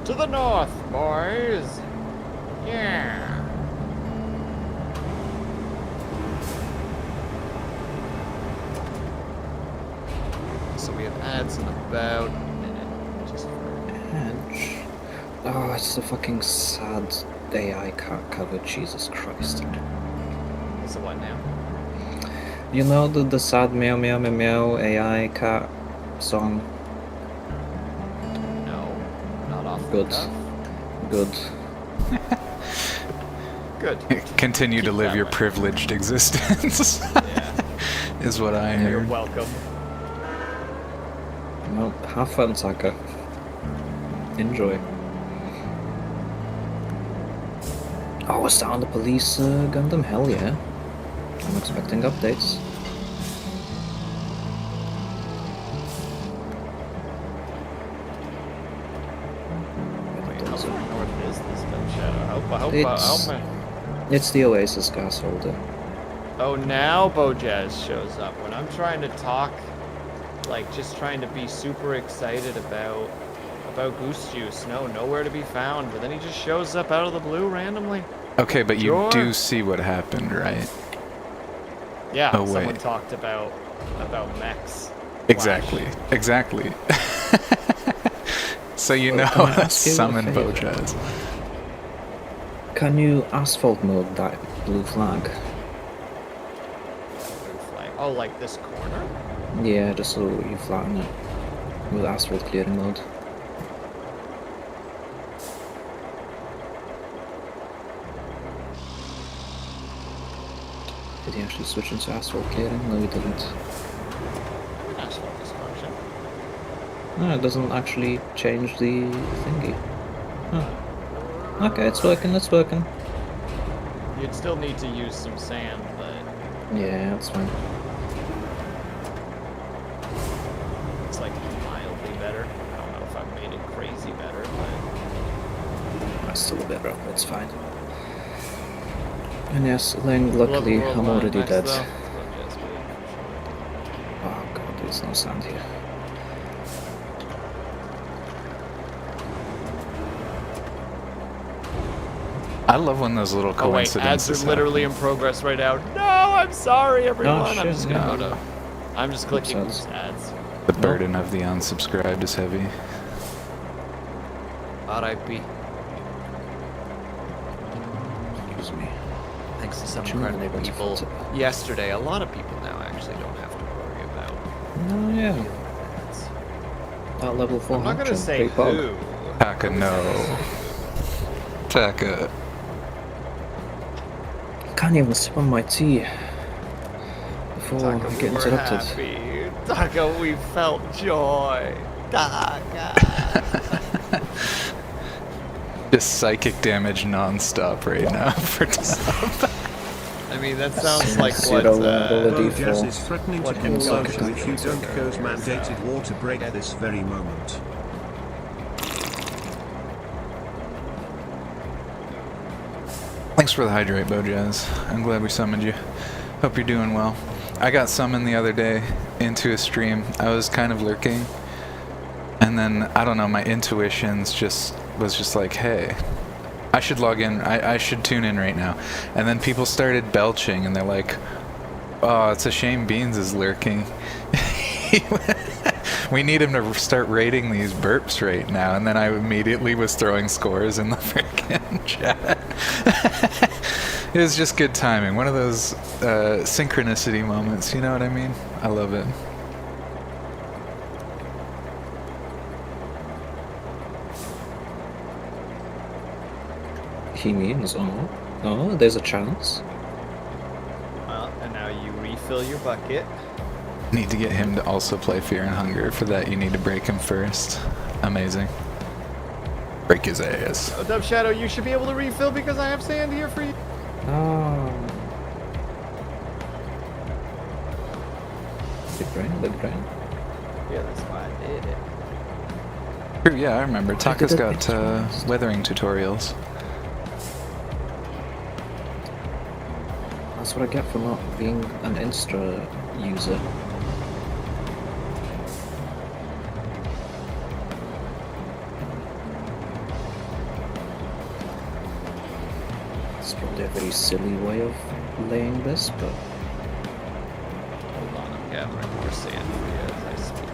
To the north, boys! Yeah! So we have ads in about a minute. Just for... Edge. Oh, it's the fucking sad AI cat cover. Jesus Christ. So what now? You know the sad meow meow meow meow AI cat song? No, not off the Good. cuff. Good. Good. continue to Keep live that your way. privileged existence. Yeah. Is what I You're heard. welcome. Well, have fun, Taka. Enjoy. Oh, is that on the police Gundam? Hell yeah. I'm expecting updates. Wait, how far north is this dumb shadow? I hope It's- It's the Oasis gas holder. Oh, now Bojaz shows up. When I'm trying to talk, like, just trying to be super excited about Goose Juice. No, nowhere to be found. But then he just shows up out of the blue randomly. Okay, but you Sure. do see what happened, right? Yeah, Oh, someone wait. talked about mechs. Exactly. Exactly. So you Well, know can I ask you a summon favor? Bojaz. Can you asphalt mode that blue flag? Blue flag. Oh, like this corner? Yeah, just so you flatten it with asphalt clearing mode. Did he actually switch into asphalt clearing? No, he didn't. Asphalt dysfunction. No, it doesn't actually change the thingy. Huh. Okay, it's working, it's working. You'd still need to use some sand, but Yeah, that's fine. it's like mildly better. I don't know if I've made it crazy better, but That's still a bit rough, it's fine. And yes, Ling, luckily Love I'm world already next, dead. though. Bojaz being for sure. Oh god, there's no sand here. I love when those little Oh wait, ads coincidences are literally in happen. progress right now. No, I'm sorry everyone. I'm shit, just gonna yeah. go to. I'm just clicking Oops, oops ads. The burden of the unsubscribed is heavy. R.I.P. Excuse me. Thanks to some Shouldn't have incredible been able to people filter. yesterday. A lot of people now actually don't have to worry about Oh yeah, ads. that level 4 I'm not gonna action, say big bug. who. Taka, no. Taka. Can't even sip on my tea before Taka, I we get were interrupted. happy. Taka, we felt joy. Taka. Just psychic damage non-stop right now for Taka. I mean, that sounds like what. Zero level Bojaz D4. is threatening to What consult can you if you Bojaz don't do? cause mandated water break this very moment. Thanks for the hydrate, Bojaz. I'm glad we summoned you. Hope you're doing well. I got summoned the other day into a stream. I was kind of lurking, and then I don't know. My intuitions was just like, hey, I should log in. I should tune in right now. And then people started belching, and they're like, oh, it's a shame Beans is lurking. We need him to start rating these burps right now. And then I immediately was throwing scores in the freaking chat. It was just good timing. One of those synchronicity moments, you know what I mean? I love it. He means, oh, there's a chance. Well, and now you refill your bucket. Need to get him to also play Fear and Hunger. For that, you need to break him first. Amazing. Break his ass. Oh, Dove Shadow, you should be able to refill because I have sand here for you. Oh. Big brain. Yeah, that's why I did it. True, yeah, I remember. Taka's got weathering tutorials. That's what I get for not being an Insta user. It's probably a very silly way of laying this, but Hold on, I'm gathering more sand for you as I speak.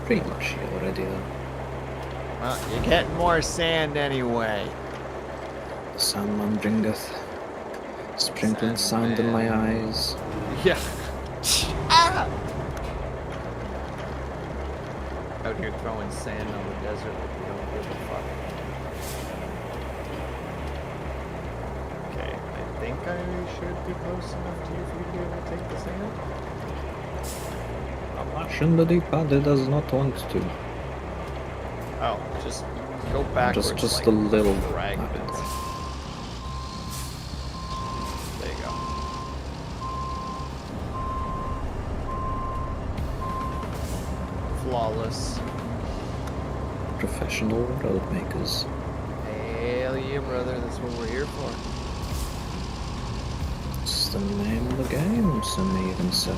pretty much here already though. Well, you're getting more sand anyway. The Sandman bringeth, sprinkling sand in my eyes. Yeah. Ah! Out here throwing sand on the desert like we don't give a fuck. Okay, I think I should be close enough to you for you to be able to take the sand. Shouldn't the deep it does not want to. Oh, just go backwards. Just like a little fragments. There you go. Flawless. Professional road makers. Hell yeah, brother. That's what we're here for. It's the name of the game, some may even say. No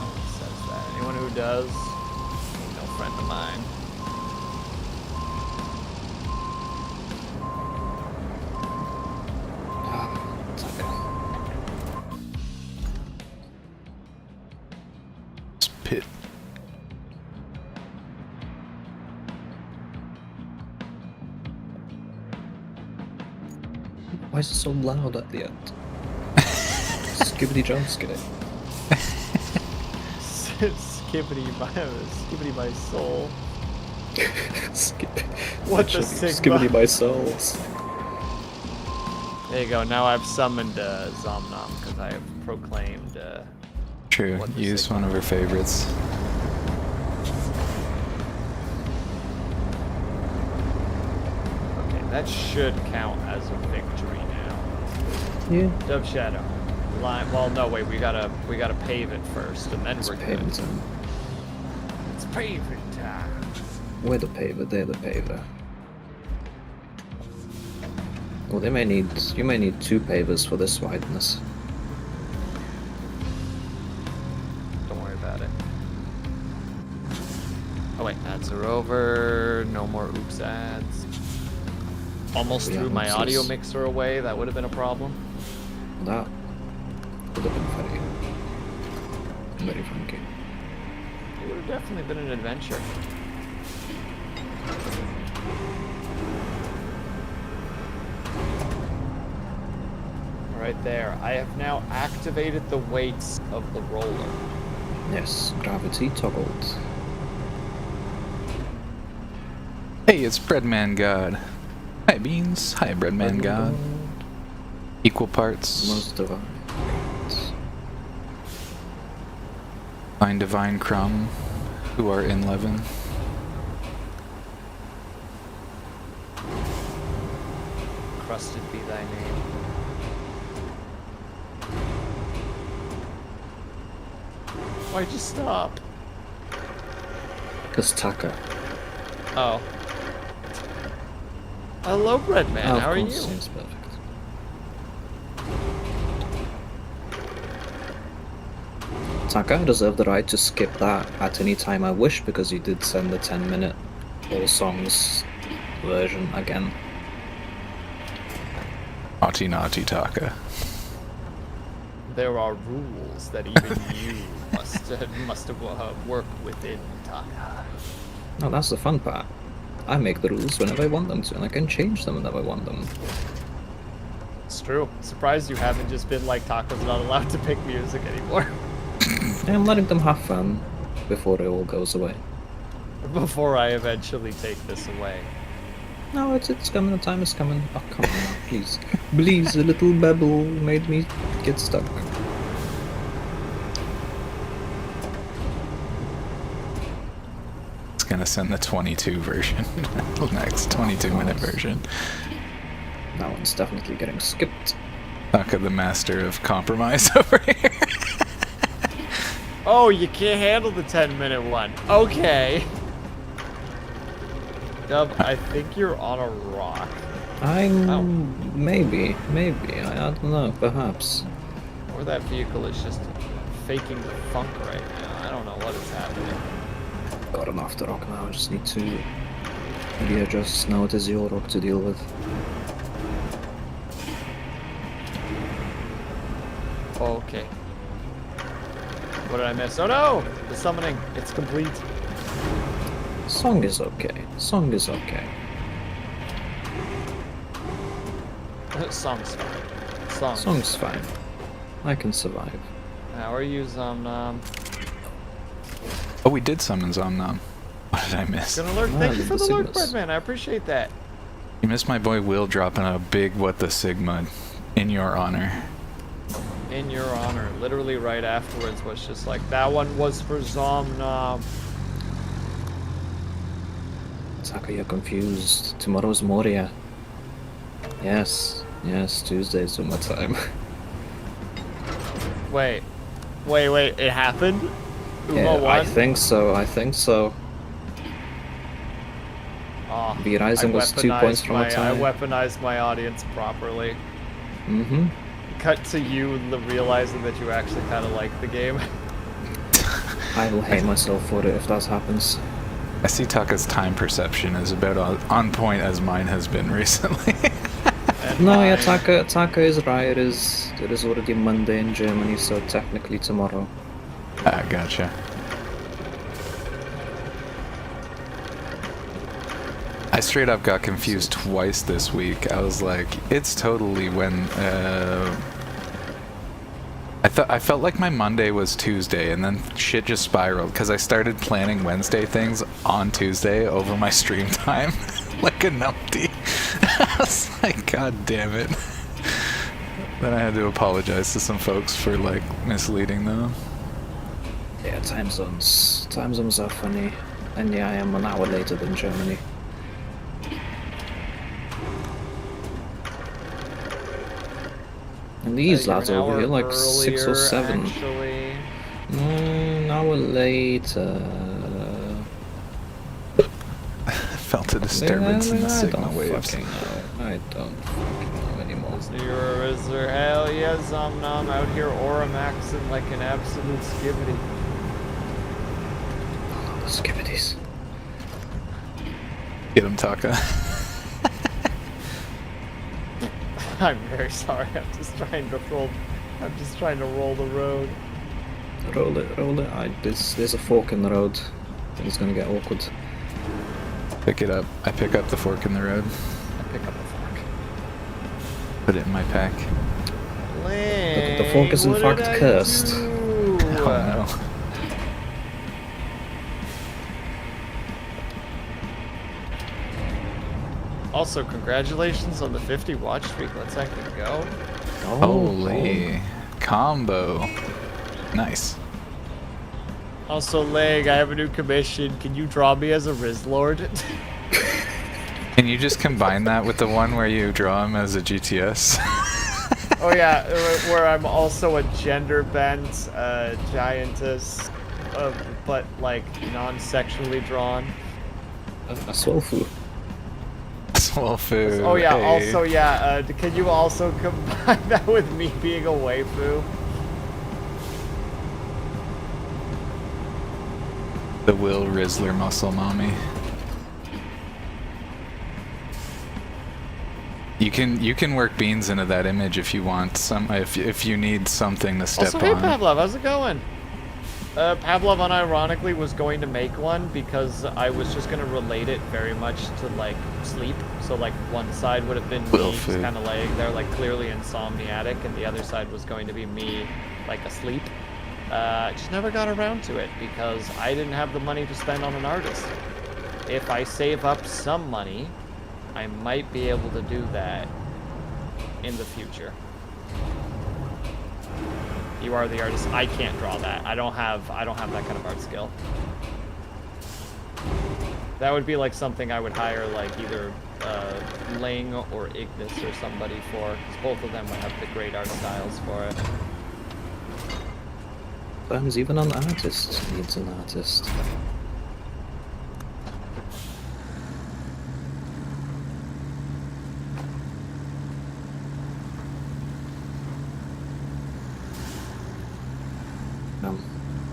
one says that. Anyone who does, ain't no friend of mine. Pit. Why is it so loud at the end? Skibbity jump skid. Skibbity my soul. Skip. What the Actually, Sigma? Skibbity my souls. There you go. Now I've summoned Zomnom because I have proclaimed. True, What the use Sigma? one of her favorites. Okay, that should count as a victory now. Yeah. Dove Shadow. Line. Well, no, wait. We gotta pave it first, and then It's we're good. paving time. It's paving time. We're the paver, they're the paver. Well, you may need 2 pavers for this wideness. Don't worry about it. Oh wait, ads are over. No more oops ads. Almost Yeah, threw my oopsies. audio mixer away. That would have been a problem. That would have been very funky. It would have definitely been an adventure. Right there. I have now activated the weights of the roller. Yes, gravity toggled. Hey, it's Breadman God. Hi, Beans. Hi, Breadman God. Equal parts. Most divine. Fine Divine Crumb, who are in leaven. Crusted be thy name. Why'd you stop? Because Taka. Oh. Hello, Breadman. Oh, of How are you? course, seems perfect. Taka, I deserve the right to skip that at any time I wish because you did send the 10-minute all songs version again. Naughty Taka. There are rules that even you must work within, Taka. No, that's the fun part. I make the rules whenever I want them to, and I can change them whenever I want them. It's true. Surprised you haven't just been like Taco's not allowed to pick music anymore. I'm letting them have fun before it all goes away. Before I eventually take this away. No, it's coming. The time is coming. Oh, come on, now, please. Please, a little babble made me get stuck. It's gonna send the 22 version. Next 22-minute version. That one's definitely getting skipped. Taka, the master of compromise over here. Oh, you can't handle the 10-minute one. Okay. Dub, I think you're on a rock. Maybe, I don't know, perhaps. Or that vehicle is just faking the funk right now. I don't know what is happening. Got an after rock now, I just need to readjust. Now it is your rock to deal with. Okay. What did I miss? Oh no! The summoning. It's complete. Song is okay. Song is okay. Song's fine. Song's fine. I can survive. How are you, Zomnom? Oh, we did summon Zomnom. What did I miss? Gonna lurk. Ah, Thank you for the the lurk, Sigmas. man. I appreciate that. You missed my boy Will dropping a big what the Sigma in your honor. In your honor. Literally right afterwards was just like, that one was for Zomnom. Taka, you're confused. Tomorrow's Moria. Yes, Tuesday's summertime. Wait. It happened? Uma Yeah, won? I think so. Oh, The Rising was 2 points from a I tie. weaponized my audience properly. Mm-hmm. Cut to you realizing that you actually kind of like the game. I will hate myself for it if that happens. I see Taka's time perception is about on point as mine has been recently. And No, yeah, mine- Taka is right. It is already Monday in Germany, so technically tomorrow. Ah, gotcha. I straight up got confused twice this week. I was like, it's totally when I felt like my Monday was Tuesday, and then shit just spiraled because I started planning Wednesday things on Tuesday over my stream time, like a numpty. I was like, God damn it. Then I had to apologize to some folks for like misleading them. Yeah, time zones are funny, and yeah, I am an hour later than Germany. And these you're lads an over hour here, like 6 or earlier, 7. Actually. An hour later. I felt a disturbance in the Sigma waves. I don't fucking know anymore. Is there hell yeah, Zomnom out here Oramaxing like an absolute skibbity. Oh, the skibbities. Get him, Taka. I'm very sorry. I'm just trying to roll the road. Roll it. There's a fork in the road. I think it's gonna get awkward. Pick it up. I pick up the fork in the road. I pick up a fork. Put it in my pack. Link, The fork is in what fact did I cursed. do? Oh no. Also, congratulations on the 50 watch streak. Let's actually go. Holy combo. Nice. Also, Leg, I have a new commission. Can you draw me as a Riz Lord? Can you just combine that with the one where you draw him as a GTS? Oh yeah, where I'm also a gender bent giantess, but like non-sexually drawn. A swolfu. Swolfu. Oh yeah, hey. also yeah. Can you also combine that with me being a waifu? The Will Rizzler muscle mommy. You can work beans into that image if you want. If you need something to step Also, hey on. Pavlov, how's it going? Pavlov unironically was going to make one because I was just going to relate it very much to, like, sleep. So, like, one side would have been me just kind of laying there, like, clearly insomniatic, and the other side was going to be me, like, asleep. Just never got around to it because I didn't have the money to spend on an artist. If I save up some money, I might be able to do that in the future. You are the artist. I can't draw that. I don't have that kind of art skill. That would be like something I would hire like either Ling or Ignis or somebody for, because both of them would have the great art styles for it. Sometimes even an artist needs an artist.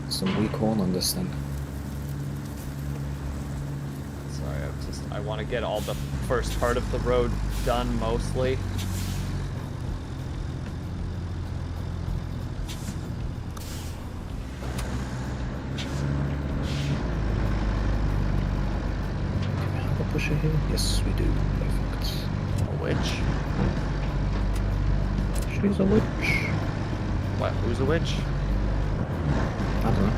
Some weak horn on this thing. Sorry, I want to get all the first part of the road done mostly. Have a pusher here? Yes, we do. Perfect. A witch? She's a witch. What? Who's a witch? I don't know.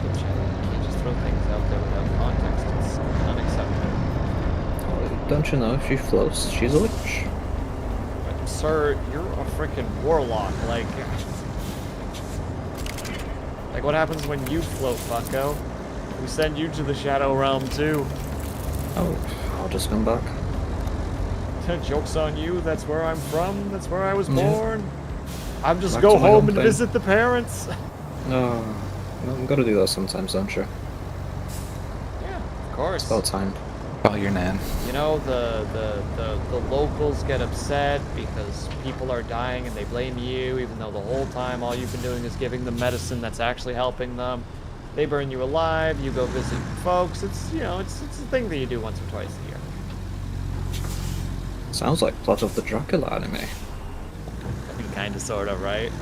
You can't just throw things out there without context. It's unacceptable. Oh, don't you know if she floats, she's a witch? But, sir, you're a freaking warlock. Like what happens when you float, bucko? We send you to the Shadow Realm too. Oh, I'll just come back. Joke's on you. That's where I'm from. That's where I was Yeah. born. I'm just Back go to my home own and thing. visit the parents. No, I'm gotta do that sometimes, don't you? Yeah, of course. It's about time. Call your nan. You know, the locals get upset because people are dying and they blame you, even though the whole time all you've been doing is giving them medicine that's actually helping them. They burn you alive, you go visit folks. It's, you know, it's a thing that you do once or twice a year. Sounds like plot of the Dracula anime. Kinda, sorta, right?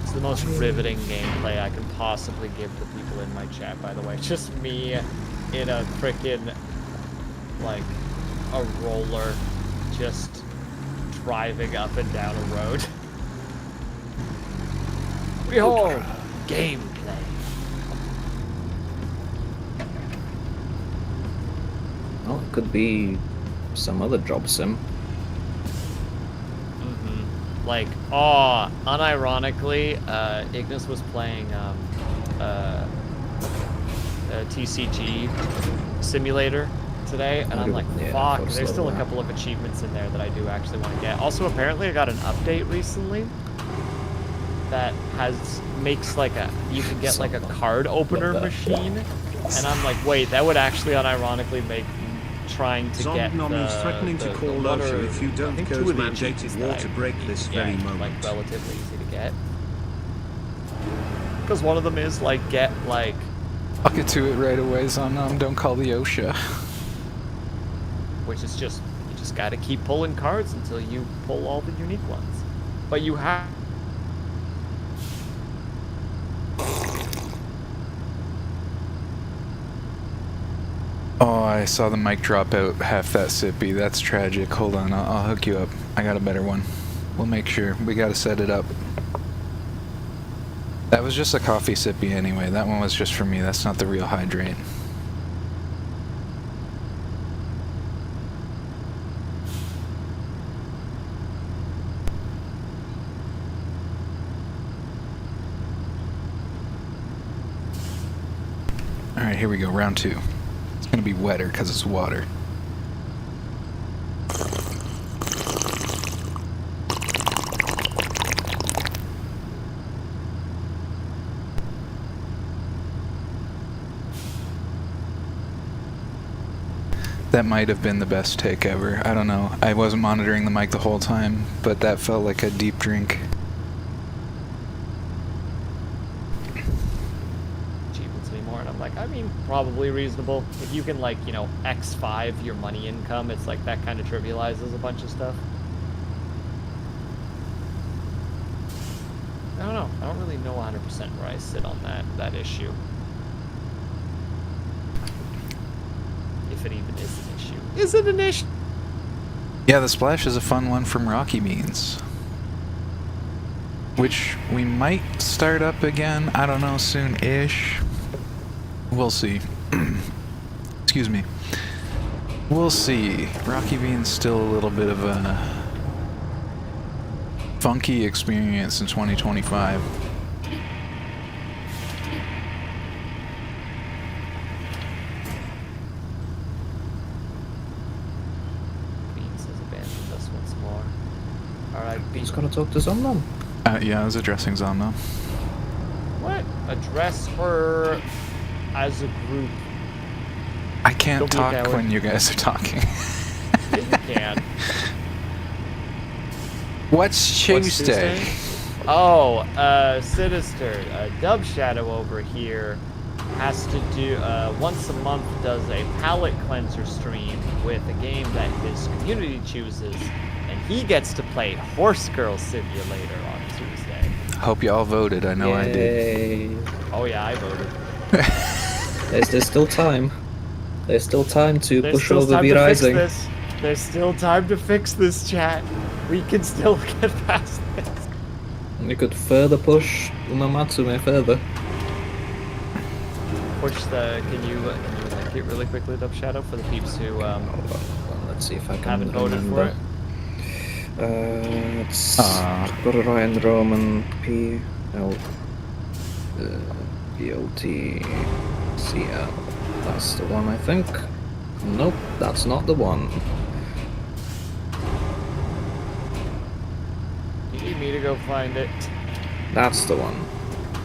It's the most riveting gameplay I can possibly give to people in my chat, by the way. Just me in a frickin', like, a roller, just driving up and down a road. Behold, gameplay. Well, it could be some other job sim. Like, unironically, Ignis was playing TCG Simulator today, and I'm like, Yeah, fuck, of there's still a course, couple of achievements in there that I do actually want to get. Also, apparently I got an update recently that makes like you can get like a card opener machine, and I'm like, wait, that would actually unironically make trying to get Zomnomies threatening to call one Osha or- if you I don't think close two of the mandated achievements that war to I break need this to very get, moment. like relatively easy to get. Because one of them is like I'll get to it right away, Zomnom. Don't call the OSHA. which is just you just got to keep pulling cards until you pull all the unique ones. But you have. Oh, I saw the mic drop out half that sippy. That's tragic. Hold on, I'll hook you up. I got a better one. We'll make sure. We gotta set it up. That was just a coffee sippy anyway. That one was just for me. That's not the real hydrate. Alright, here we go. Round 2. It's gonna be wetter because it's water. That might have been the best take ever. I don't know. I wasn't monitoring the mic the whole time, but that felt like a deep drink. Achievements anymore, and I'm like, I mean, probably reasonable. If you can, like, you know, X5 your money income, it's like that kind of trivializes a bunch of stuff. I don't know. I don't really know 100% where I sit on that issue. If it even is an issue. Is it an issue? Yeah, the splash is a fun one from Rocky Beans, which we might start up again. I don't know, soon-ish. We'll see. Excuse me. We'll see. Rocky Beans still a little bit of a funky experience in 2025. Beans has abandoned us once more. Alright, Beans. Just gotta talk to Zomnom. Yeah, I was addressing Zomno. What? Address her as a group. I can't Don't be a talk coward. when you guys are talking. Yeah, you can. What's Tuesday? Oh, Sinister. Dub Shadow over here has to do, once a month does a palate cleanser stream with a game that his community chooses, and he gets to play Horse Girl Simulator on Tuesday. Hope y'all voted. I know I did. Yay. Oh yeah, I voted. There's still time. There's still time to There's push still over time V to fix Rising. this. There's still time to fix this, chat. We can still get past this. We could further push Umamatsume further. Push the. Can you link it really quickly, Dub Shadow, for the peeps who Hold on, let's see if I can haven't voted remember. for it? It's got a Ryan Roman P L B O T C L. That's the one, I think. Nope, that's not the one. You need me to go find it. That's the one.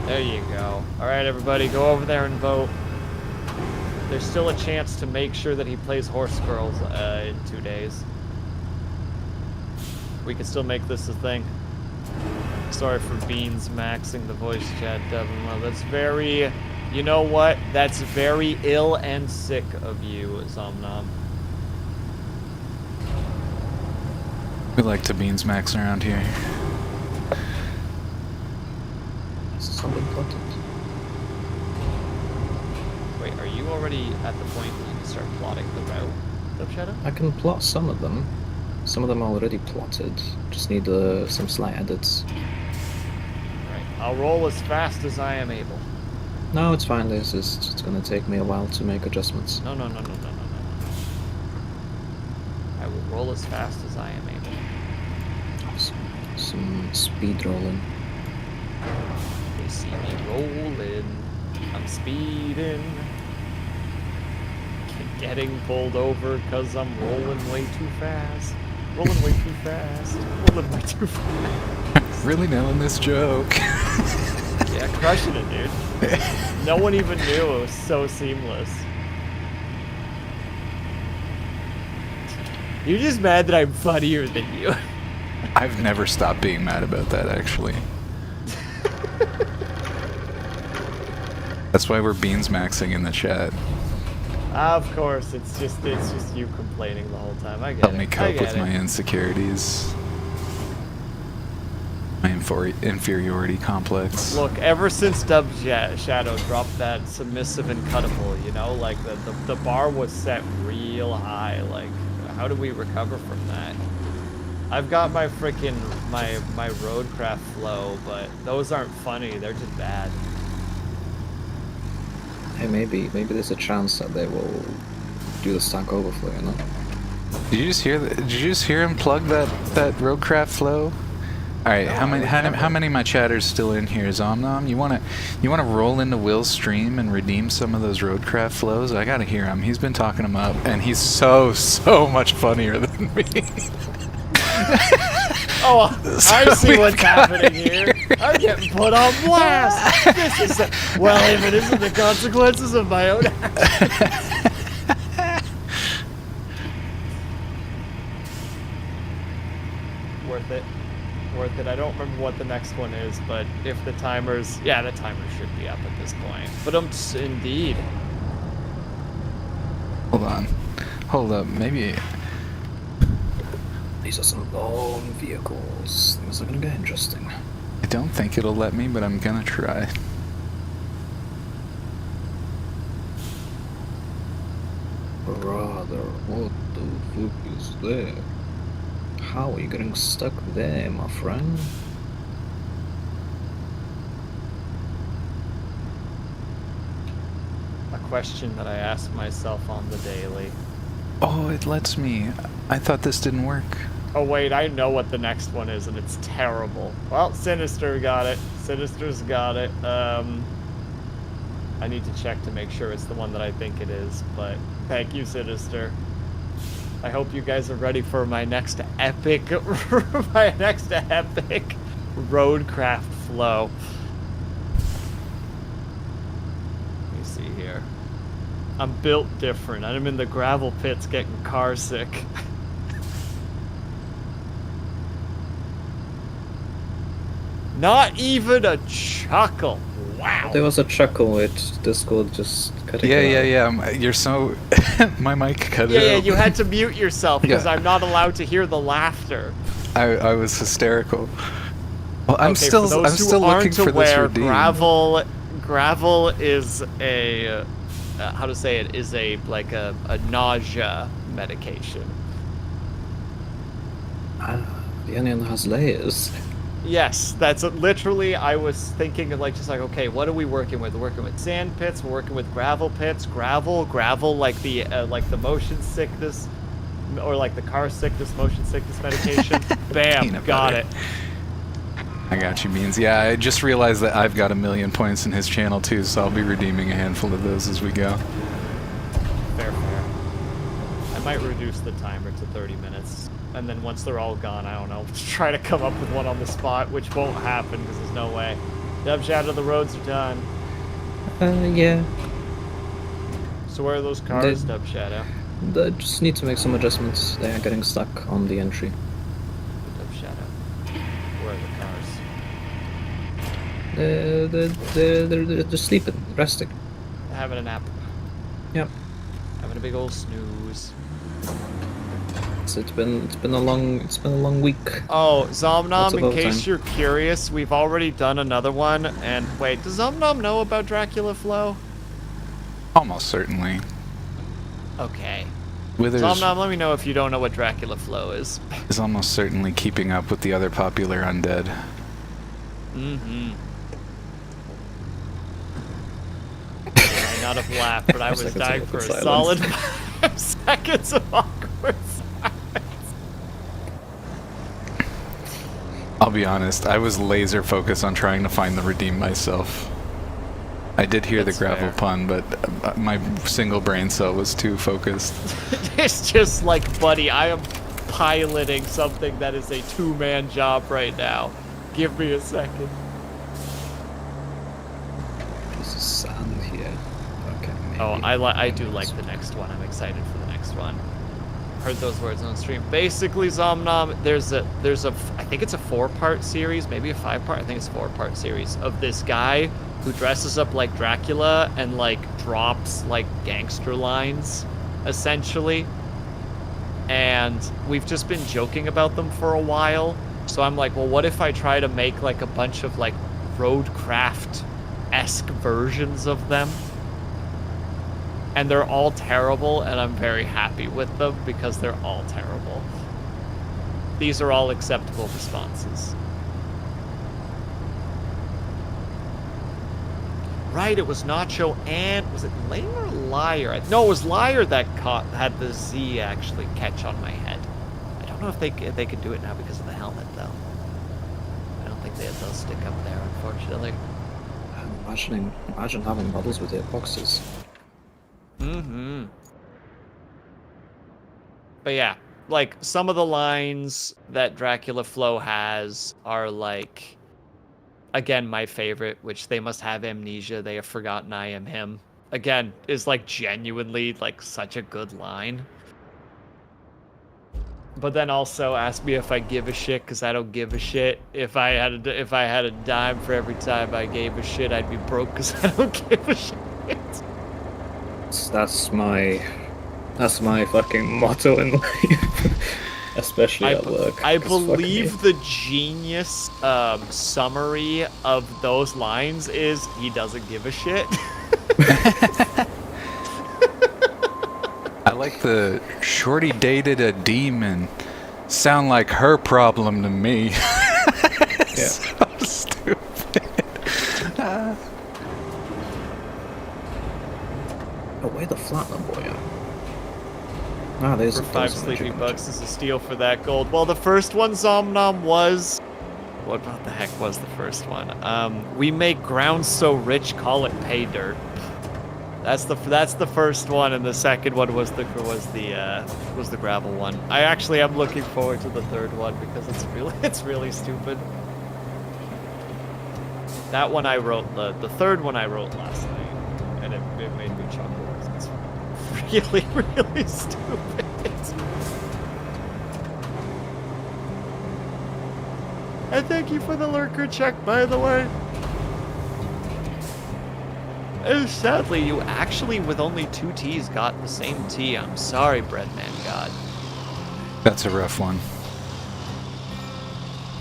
There you go. All right, everybody, go over there and vote. There's still a chance to make sure that he plays Horse Girls in 2 days. We can still make this a thing. Sorry for Beans maxing the voice chat, Devin. Well, that's very... You know what? That's very ill and sick of you, Zomnom. We like to beans max around here. Something plotted. Wait, are you already at the point where you can start plotting the route, Dub Shadow? I can plot some of them. Some of them are already plotted. Just need some slight edits. Right. I'll roll as fast as I am able. No, it's fine. This is just gonna take me a while to make adjustments. No. I will roll as fast as I am able. Some speed rolling. They see me rolling. I'm speeding. Getting pulled over because I'm rolling way too fast. Rolling way too fast. Rolling way too fast. Really nailing this joke. Yeah, crushing it, dude. No one even knew. It was so seamless. You're just mad that I'm funnier than you. I've never stopped being mad about that, actually. That's why we're beans maxing in the chat. Of course, it's just you complaining the whole time. I get Help it. me I cope get with it. my insecurities. My inferiority complex. Look, ever since Dub Shadow dropped that submissive and cuttable, you know, like the bar was set real high. Like, how do we recover from that? I've got my freaking my ROADCRAFT flow, but those aren't funny. They're just bad. Hey, maybe there's a chance that they will do the Stack Overflow, you know? Did you just hear that? Did you just hear him plug that ROADCRAFT flow? All right, how many of my chatters still in here? Zomnom, you wanna roll into Will's stream and redeem some of those ROADCRAFT flows? I gotta hear him. He's been talking them up, and he's so much funnier than me. Oh, I see we've what's got happening here. I'm getting put on blast. This is well, if it isn't the consequences of my own actions. Worth it. Worth it. I don't remember what the next one is, but if the timers... Yeah, the timer should be up at this point. But indeed. Hold on. Hold up. Maybe. These are some long vehicles. Things are gonna get interesting. I don't think it'll let me, but I'm gonna try. Brother, what the fuck is there? How are you getting stuck there, my friend? A question that I ask myself on the daily. Oh, it lets me. I thought this didn't work. Oh wait, I know what the next one is, and it's terrible. Well, Sinister got it. Sinister's got it. I need to check to make sure it's the one that I think it is, but thank you, Sinister. I hope you guys are ready for my next epic, ROADCRAFT flow. Let me see here. I'm built different. I'm in the gravel pits getting car sick. Not even a chuckle. Wow. There was a chuckle at Discord just cutting Yeah, it yeah, out. yeah. You're so. My mic cut Yeah, it yeah, out. you had to mute yourself because Yeah. I'm not allowed to hear the laughter. I was hysterical. Well, I'm Okay, still for those I'm who still looking aren't for this aware, redeem. gravel is a how to say it is a like a nausea medication. Ah, the onion has layers. Yes, that's literally. I was thinking of like just like okay, what are we working with? We're working with sand pits. We're working with gravel pits. Gravel, like the motion sickness, or like the car sickness, motion sickness medication. Bam, Peanut got butter. it. I got you, Beans. Yeah, I just realized that I've got 1,000,000 points in his channel too, so I'll be redeeming a handful of those as we go. Fair. I might reduce the timer to 30 minutes, and then once they're all gone, I don't know, try to come up with one on the spot, which won't happen because there's no way. Dub Shadow, the roads are done. Yeah. So where are those cars, Dub Shadow? I just need to make some adjustments. They are getting stuck on the entry. Dub Shadow. Where are the cars? They're just sleeping, resting. Having a nap. Yep. Having a big old snooze. So it's been a long week. Oh, Lots Zomnom, of in case overtime. you're curious, we've already done another one, and wait, does Zomnom know about Dracula Flow? Almost certainly. Okay. Withers Zomnom, let me know if you don't know what Dracula Flow is. is almost certainly keeping up with the other popular undead. Mm-hmm. I might not have laughed, but I was 5 seconds dying of for a silence. solid 5 seconds of awkward silence. I'll be honest, I was laser focused on trying to find the redeem myself. I did hear That's the gravel fair. pun, but my single brain cell was too focused. It's just like, buddy, I am piloting something that is a two-man job right now. Give me a second. There's sand here. Okay. Maybe. Oh, I do like the next one. I'm excited for the next one. Heard those words on stream. Basically, Zomnom, there's a I think it's a 4-part series, maybe a 5-part. I think it's a 4-part series of this guy who dresses up like Dracula and like drops like gangster lines, essentially. And we've just been joking about them for a while. So I'm like, well, what if I try to make like a bunch of like ROADCRAFT-esque versions of them? And they're all terrible, and I'm very happy with them because they're all terrible. These are all acceptable responses. Right, it was Nacho and... was it Lame or Liar? No, it was Liar that had the Z actually catch on my head. I don't know if they could do it now because of the helmet, though. I don't think they'll stick up there, unfortunately. Imagine having models with hitboxes. Mm-hmm. But yeah, like, some of the lines that Dracula Flow has are, like, again, my favorite, which they must have amnesia, they have forgotten I am him. Again, is, like, genuinely, like, such a good line. But then also ask me if I give a shit, because I don't give a shit. If I had a dime for every time I gave a shit, I'd be broke, because I don't give a shit. That's my That's my fucking motto in life. Especially at work. I 'cause fuck believe me. the genius summary of those lines is he doesn't give a shit. I like the shorty dated a demon. Sound like her problem to me. Yeah. So stupid. Oh, where the flattener boy at? Ah, there's For 5 there's sleepy chicken bucks is a steal for that gold. Well, the first one, Zomnom, was... What the heck was the first one? We make ground so rich, call it pay dirt. That's the first one, and the second one was the gravel one. I actually am looking forward to the third one because it's really stupid. That one I wrote the third one I wrote last night, and it made me chuckle. It's really stupid. And thank you for the lurker check, by the way. Sadly, you actually, with only 2 T's, got the same T. I'm sorry, Breadman God. That's a rough one.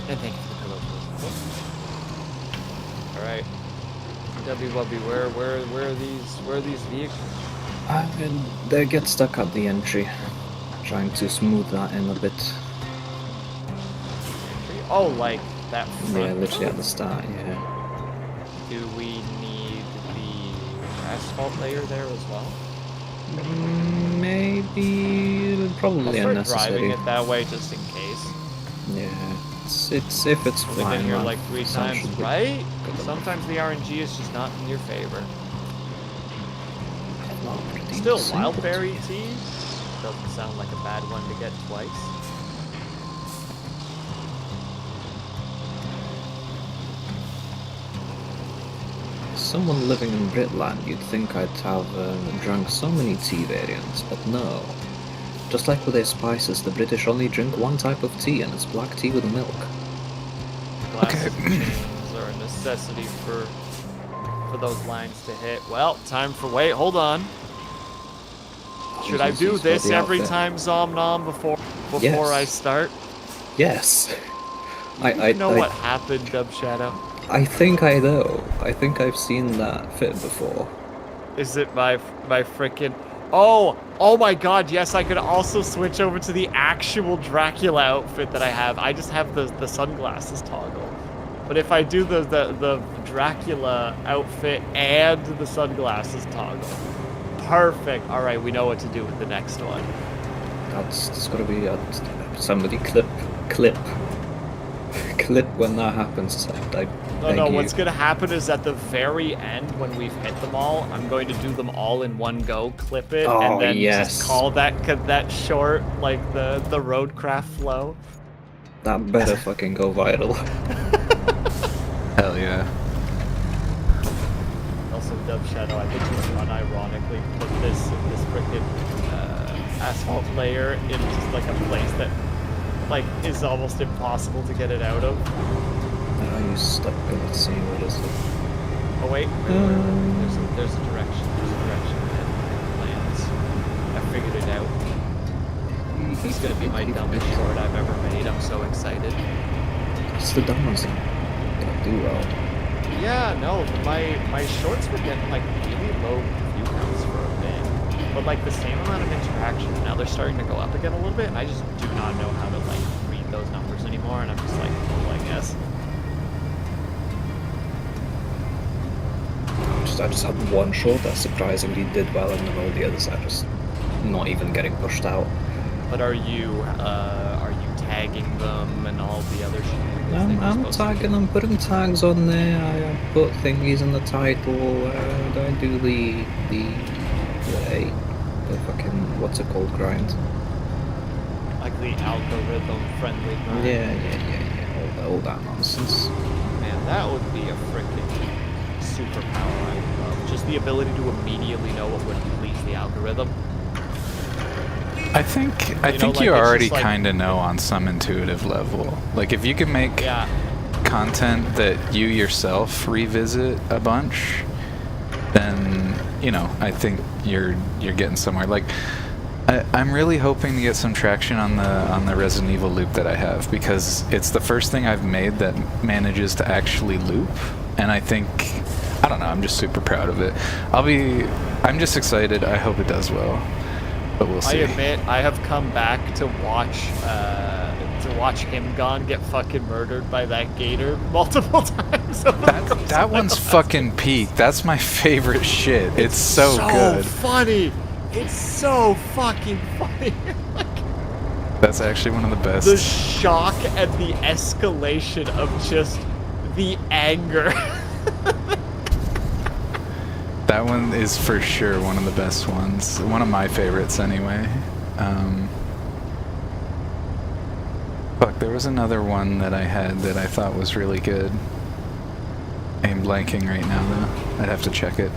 And thank you for the pillow. Alright. WW, where are these vehicles? They get stuck at the entry. Trying to smooth that in a bit. Oh, like that front. Yeah, literally at the start, yeah. Do we need the asphalt layer there as well? Maybe, probably I'll start driving unnecessary. it that way just in case. Yeah, it's if it's We've fine. been here man, like 3 some times, should be right? good enough. Sometimes the RNG is just not in your favor. Not pretty Still, simple. wildberry tea doesn't sound like a bad one to get twice. Someone living in Britland, you'd think I'd have drunk so many tea variants, but no. Just like with their spices, the British only drink one type of tea, and it's black tea with milk. Glasses and chains are a necessity for those lines to hit. Well, time for wait. Hold on. Should I do He's got this the every outfit. time, Zomnom, before Yes. I start? Yes. I know what happened, Dub Shadow. I think I know. I think I've seen that fit before. Is it my frickin'... Oh my god, yes, I could also switch over to the actual Dracula outfit that I have. I just have the sunglasses toggle. But if I do the Dracula outfit and the sunglasses toggle, perfect. All right, we know what to do with the next one. That's gotta be somebody clip when that happens. No, what's gonna happen is at the very end, when we've hit them all, I'm going to do them all in one go, clip it, Oh, and then yes. just call that short, like the ROADCRAFT flow. That better fucking go viral. Hell yeah. Also, Dub Shadow, I think you unironically put this frickin' asphalt layer in just like a place that like is almost impossible to get it out of. Now you stuck. Let's see, what is it? Oh wait, there's a direction. There's a direction that lands. I figured it out. This is gonna be my dumbest short I've ever made. I'm so excited. It's the dumbest thing. Gonna do well. Yeah, no, my shorts were getting like really low view counts for a bit, but like the same amount of interaction. Now they're starting to go up again a little bit, and I just do not know how to like read those numbers anymore. And I'm just like, well, I guess. I just had one short that surprisingly did well, and then all the others are just not even getting pushed out. But are you tagging them and all the other shit? I'm tagging them, putting tags on there. I put thingies in the title. I do the fucking what's it called grind. Like the algorithm friendly grind. Yeah. All that nonsense. Man, that would be a freaking superpower I would love. Just the ability to immediately know what would please the algorithm. I think like, you it's already just like- kind of know on some intuitive level. Like if you can make Yeah. content that you yourself revisit a bunch, then I think you're getting somewhere. Like I'm really hoping to get some traction on the Resident Evil loop that I have, because it's the first thing I've made that manages to actually loop, and I think, I don't know, I'm just super proud of it. I'm just excited. I hope it does well, but we'll see. I admit, I have come back to watch Himgon get fucking murdered by that gator multiple times. That one's fucking peak. That's my favorite shit. It's so good. Funny. It's so fucking funny. That's actually one of the best. The shock and the escalation of just the anger. That one is for sure one of the best ones. One of my favorites, anyway. Fuck, there was another one that I had that I thought was really good. I'm blanking right now, though. I'd have to check it.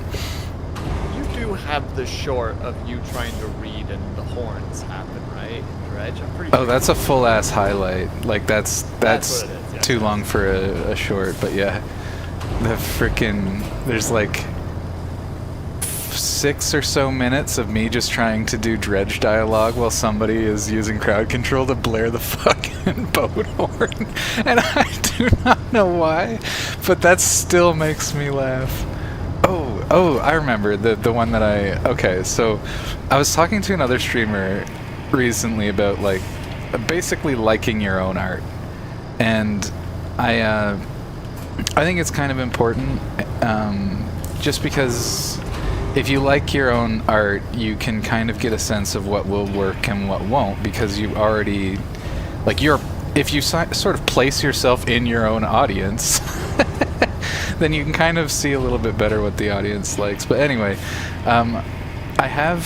You do have the short of you trying to read and the horns happen, right? Dredge? I'm pretty Oh, sure. that's a full-ass highlight. Like, that's what it is, yeah. too long for a short, but yeah. The frickin'... There's like 6 or so minutes of me just trying to do dredge dialogue while somebody is using crowd control to blare the fucking boat horn. And I do not know why, but that still makes me laugh. Oh, I remember the one that okay, so I was talking to another streamer recently about, like, basically liking your own art. And I think it's kind of important, just because if you like your own art, you can kind of get a sense of what will work and what won't, because you already, like, if you sort of place yourself in your own audience, then you can kind of see a little bit better what the audience likes. But anyway, I have,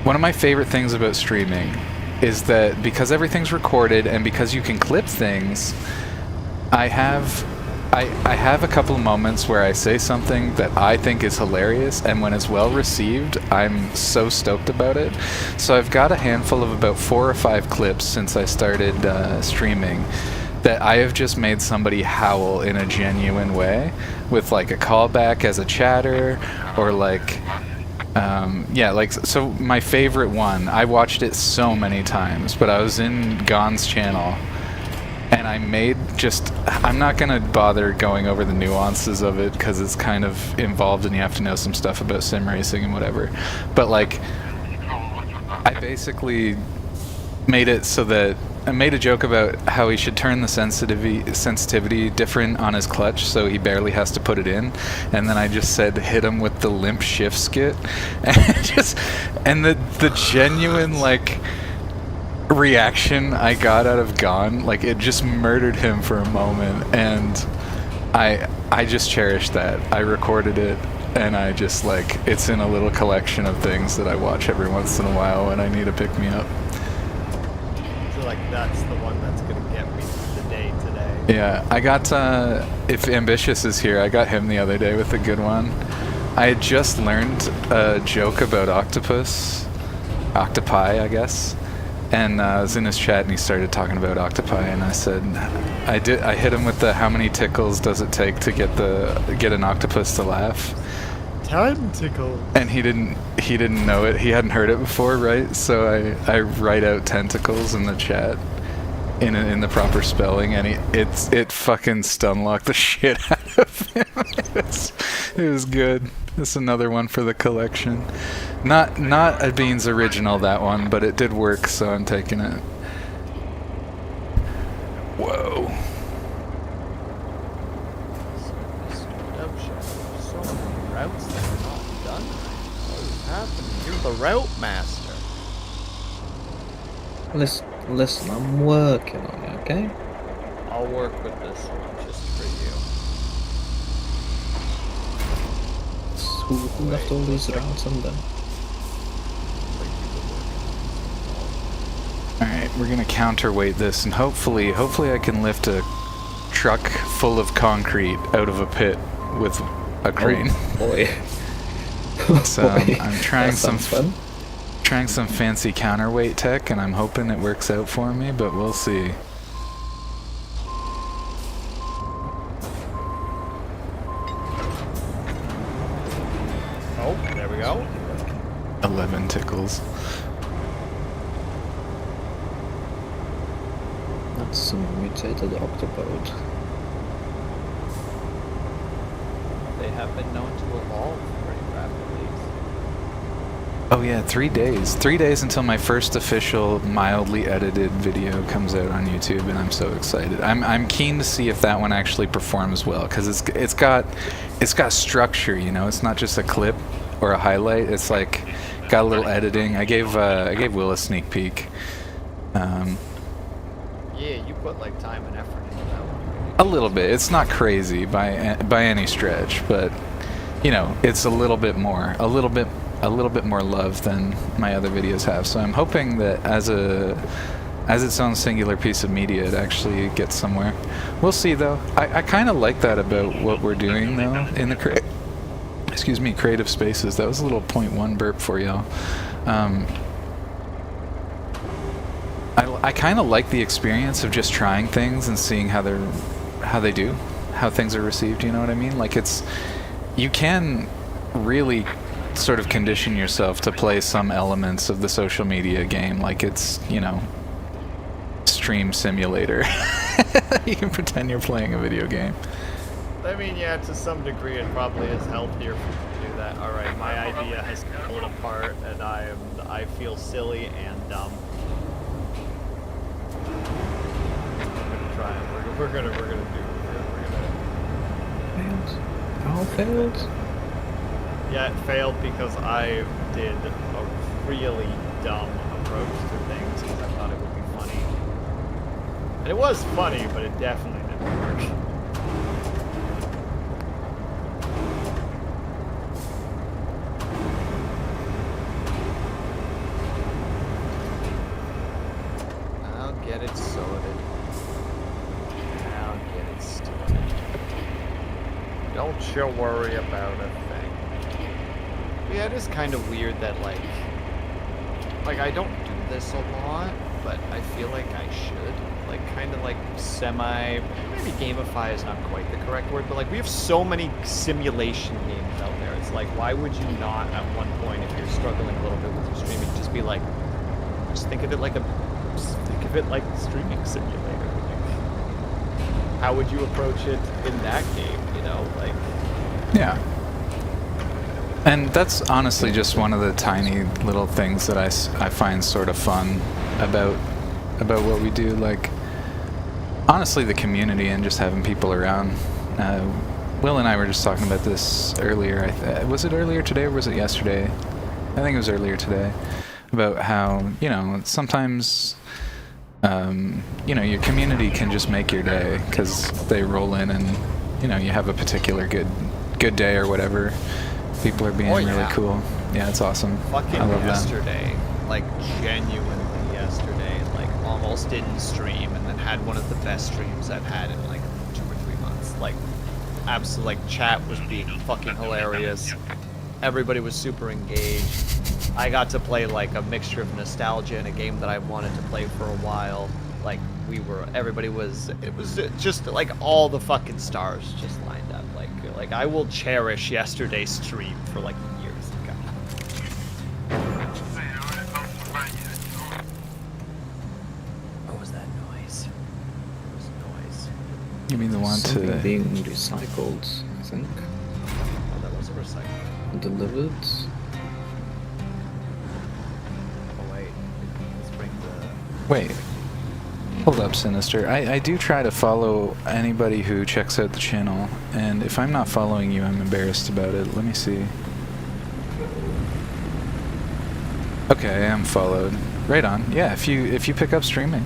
one of my favorite things about streaming is that because everything's recorded and because you can clip things, I have a couple of moments where I say something that I think is hilarious, and when it's well received, I'm so stoked about it. So I've got a handful of about 4 or 5 clips since I started streaming that I have just made somebody howl in a genuine way, with like a callback as a chatter, or like, yeah, like, so my favorite one, I watched it so many times, but I was in Gon's channel, and I made I'm not going to bother going over the nuances of it because it's kind of involved and you have to know some stuff about sim racing and whatever. But, like, I basically made it so that I made a joke about how he should turn the sensitivity different on his clutch so he barely has to put it in. And then I just said, hit him with the limp shift skit. And the genuine, like, reaction I got out of Gon, like, it just murdered him for a moment, and I just cherished that. I recorded it, and I just, like, it's in a little collection of things that I watch every once in a while when I need to pick me up. So, like, that's the one that's gonna get me through the day today. Yeah, I got, if Ambitious is here, I got him the other day with a good one. I had just learned a joke about octopi, I guess. And I was in his chat and he started talking about octopi, and I said, I hit him with the how many tickles does it take to get an octopus to laugh? Tentacle. And he didn't know it. He hadn't heard it before, right? So I write out tentacles in the chat in the proper spelling, and it fucking stun-locked the shit out of him. It was good. It's another one for the collection. Not a Beans original, that one, but it did work, so I'm taking it. Whoa. So many routes that are not done. What is happening? You're the route master. Listen, I'm working on it, okay? I'll work with this one just for you. Who left all these routes undone? Alright, we're gonna counterweight this, and hopefully I can lift a truck full of concrete out of a pit with a crane. Oh, boy. So Boy, I'm trying that some sounds fun. trying some fancy counterweight tech, and I'm hoping it works out for me, but we'll see. Oh, there we go. 11 tickles. Some mutated octopode. They have been known to evolve pretty rapidly. Oh yeah, 3 days. 3 days until my first official, mildly edited video comes out on YouTube, and I'm so excited. I'm keen to see if that one actually performs well, because it's got structure. You know, it's not just a clip or a highlight. It's like got a little editing. I gave Will a sneak peek. Yeah, you put like time and effort into that one. A little bit. It's not crazy by any stretch, but you know, it's a little bit more love than my other videos have. So I'm hoping that as its own singular piece of media, it actually gets somewhere. We'll see though. I kind of like that about what we're doing though in the creative spaces. That was a little 0.1 burp for y'all. I kind of like the experience of just trying things and seeing how things are received. You know what I mean? Like you can really sort of condition yourself to play some elements of the social media game, like it's, you know, stream simulator. You can pretend you're playing a video game. I mean, yeah, to some degree it probably is healthier for you to do that. Alright, my idea has fallen apart and I feel silly and dumb. I'm gonna try it. We're gonna Failed. All failed. Yeah, it failed because I did a really dumb approach to things because I thought it would be funny. And it was funny, but it definitely didn't work. I'll get it sorted. I'll get it sorted. Don't you worry about a thing. Yeah, it is kind of weird that like I don't do this a lot, but I feel like I should. Like kind of like maybe gamify is not quite the correct word, but like we have so many simulation games out there. It's like, why would you not at one point, if you're struggling a little bit with your streaming, just be like, just think of it like a streaming simulator. Like, how would you approach it in that game? You know, like. Yeah. And that's honestly just one of the tiny little things that I find sort of fun about what we do. Like, honestly, the community and just having people around. Will and I were just talking about this earlier. Was it earlier today or was it yesterday? I think it was earlier today. About how, you know, sometimes, you know, your community can just make your day because they roll in and, you know, you have a particular good day or whatever. People are being really cool. Yeah, it's awesome. Fucking I love yesterday, like genuinely yesterday, like almost didn't stream and then had one of the best streams I've had in like 2 or 3 months. Like, absolutely, like chat was being fucking hilarious. Everybody was super engaged. I got to play like a mixture of nostalgia and a game that I wanted to play for a while. Like it was just like all the fucking stars just lined up. Like I will cherish yesterday's stream for like years to come. What was that noise? What was the noise? You mean the one Something to being recycled, I think. Oh, that was a recycle. Delivered. Oh wait, let's bring the. Wait. Hold up, Sinister. I do try to follow anybody who checks out the channel, and if I'm not following you, I'm embarrassed about it. Let me see. Okay, I am followed. Right on. Yeah, if you pick up streaming,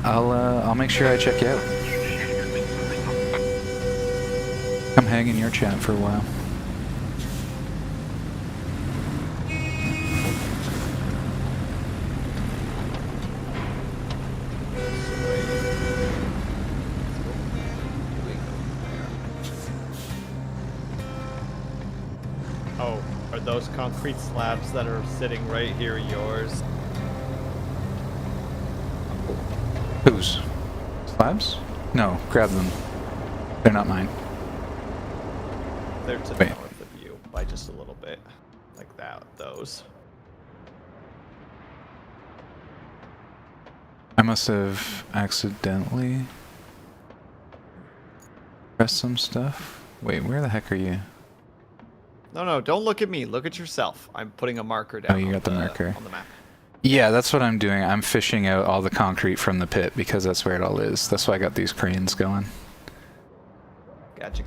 I'll make sure I check you out. Come hang in your chat for a while. Those concrete slabs that are sitting right here yours? Whose? Slabs? No, grab them. They're not mine. They're to the north of you by just a little bit. Like that, those. I must have accidentally pressed some stuff. Wait, where the heck are you? No, don't look at me. Look at yourself. I'm putting a marker down. Oh, you got the marker. On the map. Yeah, that's what I'm doing. I'm fishing out all the concrete from the pit because that's where it all is. That's why I got these cranes going. Gotcha.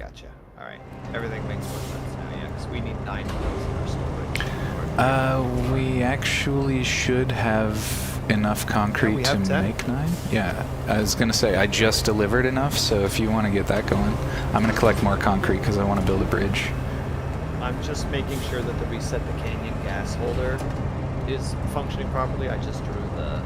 All right. Everything makes more sense now, yeah, because we need 9 of those in our storage. We actually should have enough concrete we to have 10? make 9. Yeah, I was gonna say I just delivered enough, so if you want to get that going, I'm gonna collect more concrete because I want to build a bridge. I'm just making sure that the reset the canyon gas holder is functioning properly. I just drew the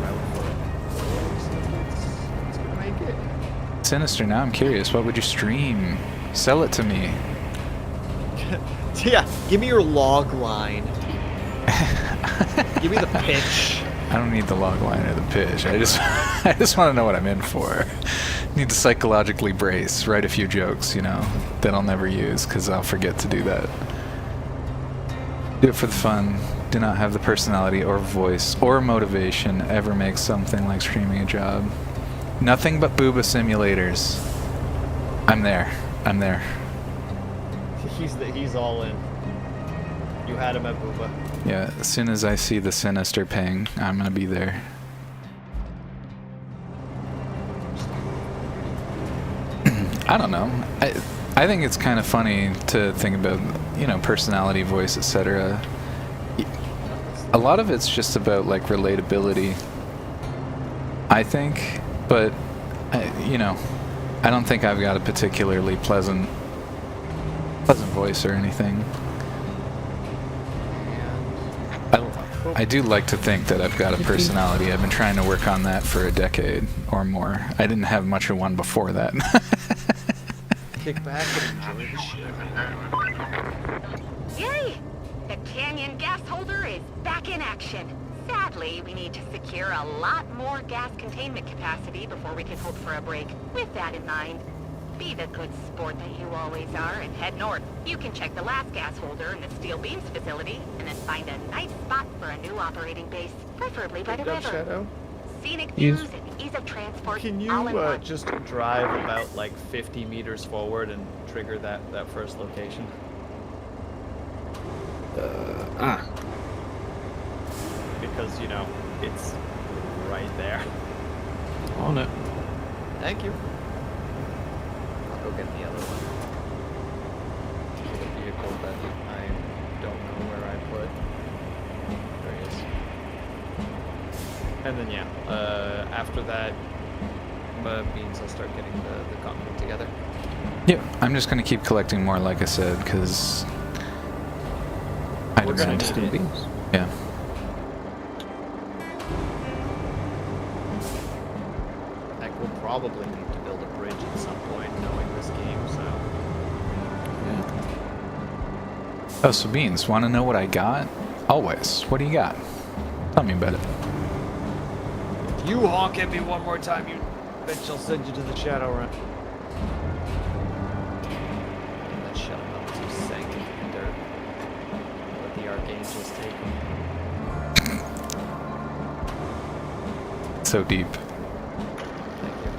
route for it. So it's gonna make it. Sinister, now I'm curious, what would you stream? Sell it to me. Yeah, give me your log line. Give me the pitch. I don't need the log line or the pitch. I just want to know what I'm in for. Need to psychologically brace, write a few jokes, you know, that I'll never use because I'll forget to do that. Do it for the fun. Do not have the personality or voice or motivation ever make something like streaming a job. Nothing but booba simulators. I'm there. He's all in. You had him at Booba. Yeah, as soon as I see the sinister ping, I'm gonna be there. I don't know. I think it's kind of funny to think about, you know, personality, voice, etc. A lot of it's just about like relatability, I think, but you know, I don't think I've got a particularly pleasant voice or anything. I do like to think that I've got a personality. I've been trying to work on that for a decade or more. I didn't have much of one before that. Kick back and enjoy the show. Yay! The canyon gas holder is back in action. Sadly, we need to secure a lot more gas containment capacity before we can hope for a break. With that in mind, be the good sport that you always are and head north. You can check the last gas holder in the steel beams facility and then find a nice spot for a new operating base, preferably by the Picked up river. Shadow. Scenic views and ease of transport Can all in you one. just drive about like 50 meters forward and trigger that first location? Because, you know, it's right there. On it. Thank you. I'll go get the other one. The vehicle that I don't know where I put. There he is. And then, yeah, after that means I'll start getting the concrete together. Yeah, I'm just gonna keep collecting more, like I said, because We're gonna need Steel it. beams. Yeah. Heck, we'll probably need to build a bridge at some point, knowing this game, so... Yeah. Oh, so Beans, want to know what I got? Always. What do you got? Tell me about it. If you honk at me one more time, you bitch, I'll send you to the Shadow Run. Let's shut him up to sank into the dirt. Let the Archangels take him. So deep. Thank you.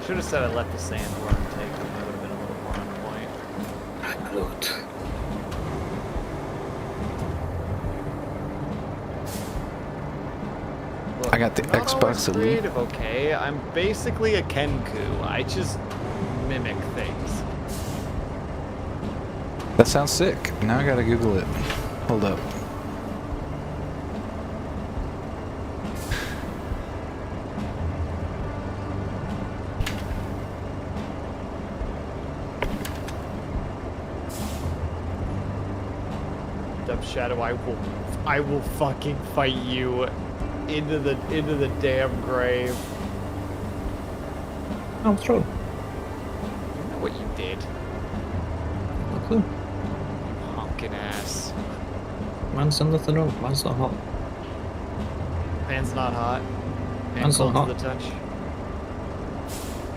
Should have said I let the Sandworm take him. That would have been a little more on point. Loot. Look, I got the I'm not Xbox always Elite. creative, okay? I'm basically a Kenku. I just mimic things. That sounds sick. Now I gotta Google it. Hold up. Dub Shadow, I will fucking fight you into the damn grave. Oh, throw. You know what you did, No clue. honking ass. Man's done nothing wrong. Man's not hot. Hand's not hot. Hand Hand's not cold to hot. the touch.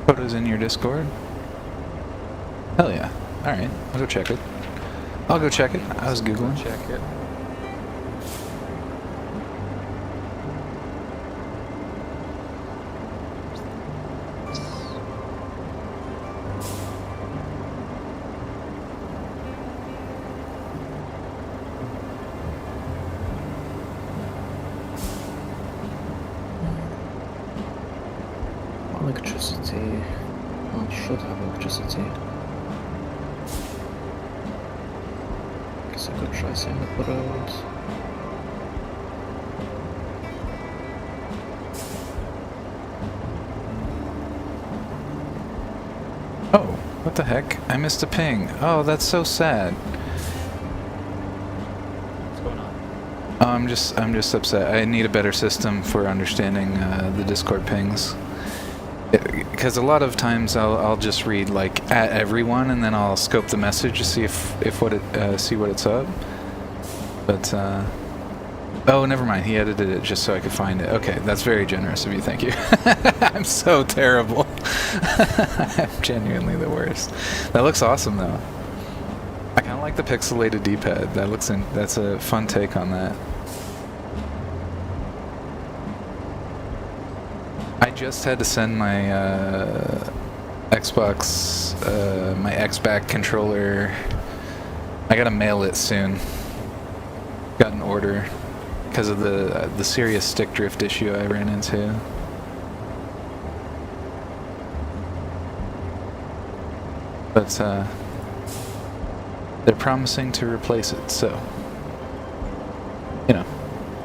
Photos in your Discord? Hell yeah. Alright, I'll go check it. I'll go check it. I was Googling. Check it. electricity. Well, it should have electricity. Guess I could try saying up the road. Oh, what the heck? I missed a ping. Oh, that's so sad. What's going on? Oh, I'm just upset. I need a better system for understanding the Discord pings. Because a lot of times I'll just read like at everyone and then I'll scope the message to see if what it see what it's up. But oh, never mind. He edited it just so I could find it. Okay, that's very generous of you. Thank you. I'm so terrible. I'm genuinely the worst. That looks awesome though. I kind of like the pixelated D-pad. That's a fun take on that. I just had to send my Xbox, my X-Back controller. I gotta mail it soon. Got an order because of the serious stick drift issue I ran into. But they're promising to replace it, so you know.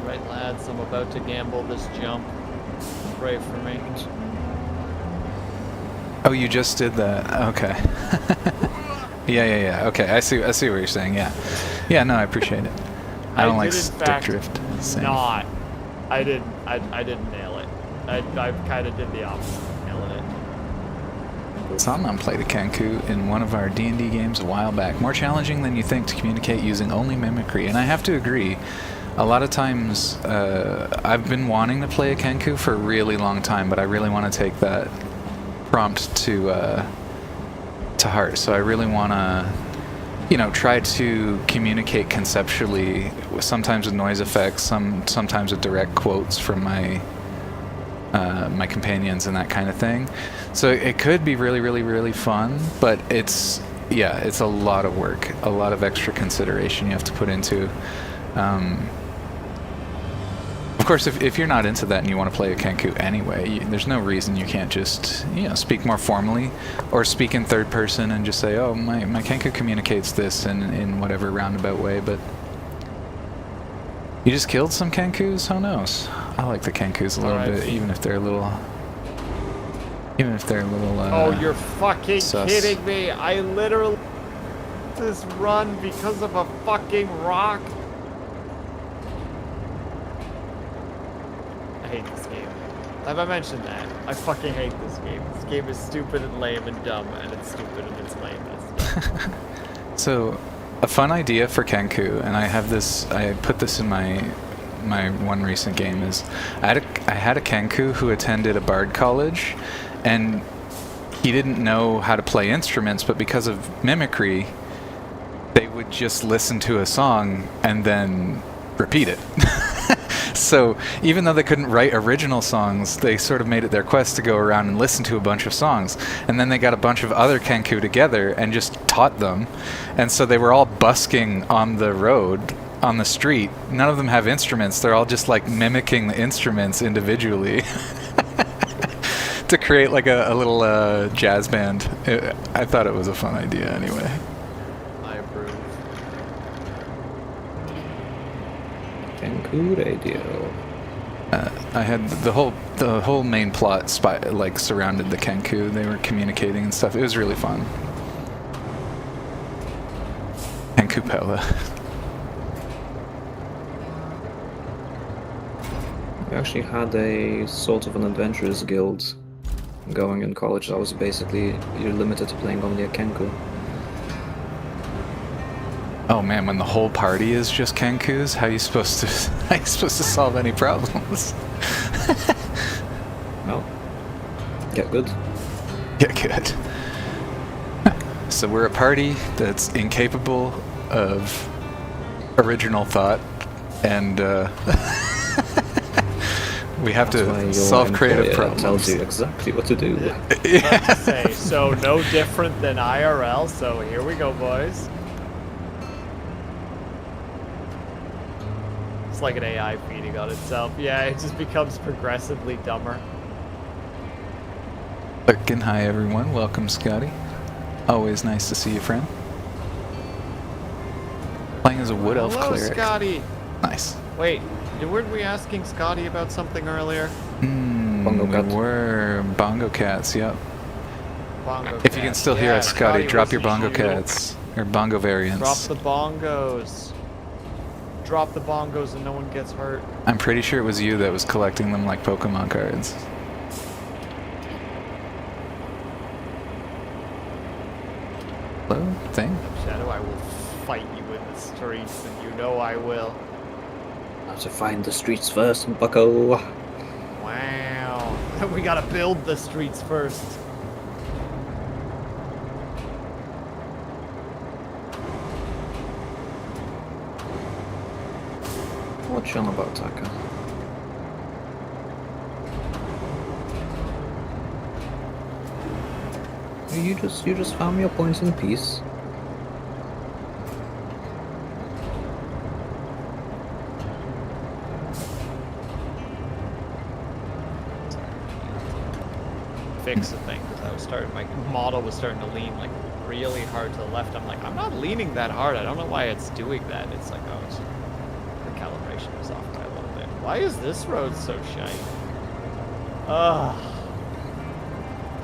Right, lads, I'm about to gamble this jump. Pray for me. Oh, you just did that. Okay. Yeah. Okay, I see what you're saying. Yeah. No, I appreciate it. I don't like stick drift. Same. Not. I didn't nail it. I kind of did the opposite of nailing it. Salman played a Kenku in one of our D&D games a while back. More challenging than you think to communicate using only mimicry, and I have to agree. A lot of times, I've been wanting to play a Kenku for a really long time, but I really want to take that prompt to heart. So I really want to, try to communicate conceptually, sometimes with noise effects, sometimes with direct quotes from my my companions and that kind of thing. So it could be really, really, really fun, but it's a lot of work, a lot of extra consideration you have to put into. Of course, if you're not into that and you want to play a Kenku anyway, there's no reason you can't just, speak more formally or speak in third person and just say, oh, my Kenku communicates this in whatever roundabout way, but you just killed some Kenkus? Who knows? I like the Kenkus a little bit, even if they're a little... oh, you're fucking sus. kidding me. I literally this run because of a fucking rock. I hate this game. Have I mentioned that? I fucking hate this game. This game is stupid and lame and dumb, and it's stupid and it's lame and it's dumb. So, a fun idea for Kenku, and I put this in my one recent game, is I had a Kenku who attended a bard college, and he didn't know how to play instruments, but because of mimicry, they would just listen to a song and then repeat it. So even though they couldn't write original songs, they sort of made it their quest to go around and listen to a bunch of songs. And then they got a bunch of other Kenku together and just taught them. And so they were all busking on the road, on the street. None of them have instruments. They're all just like mimicking the instruments individually to create like a little jazz band. I thought it was a fun idea anyway. I approve. Kenku Radio. I had the whole main plot surrounded the Kenku. They were communicating and stuff. It was really fun. Kenku Pella. We actually had a sort of an adventurers guild going in college. That was basically, you're limited to playing only a Kenku. Oh man, when the whole party is just Kenkus, how are you supposed to solve any problems? Well, get good. Get good. So we're a party that's incapable of original thought, and we have That's why to your solve creative employer problems. tells you exactly what to do. About to say, so no different than IRL, so here we go, boys. It's like an AI feeding on itself. Yeah, it just becomes progressively dumber. Lurkin, hi everyone. Welcome, Scotty. Always nice to see you, friend. Playing as a wood elf Hello, cleric. Scotty. Nice. Wait, weren't we asking Scotty about something earlier? Bongo cat. We're bongo cats, yep. Bongo If you can cats. still hear Yeah, us, Scotty, drop your wasn't bongo you. cats. Or bongo variants. Drop the bongos. Drop the bongos and no one gets hurt. I'm pretty sure it was you that was collecting them like Pokemon cards. Hello, thing? Shadow, I will fight you in the streets, and you know I will. Have to find the streets first, bucko. Wow. We gotta build the streets first. What you on about, Taka? You just found your points in peace. Fix the thing, because my model was starting to lean like really hard to the left. I'm like, I'm not leaning that hard. I don't know why it's doing that. It's like, oh, the calibration was off by a little bit. Why is this road so shiny? Ugh.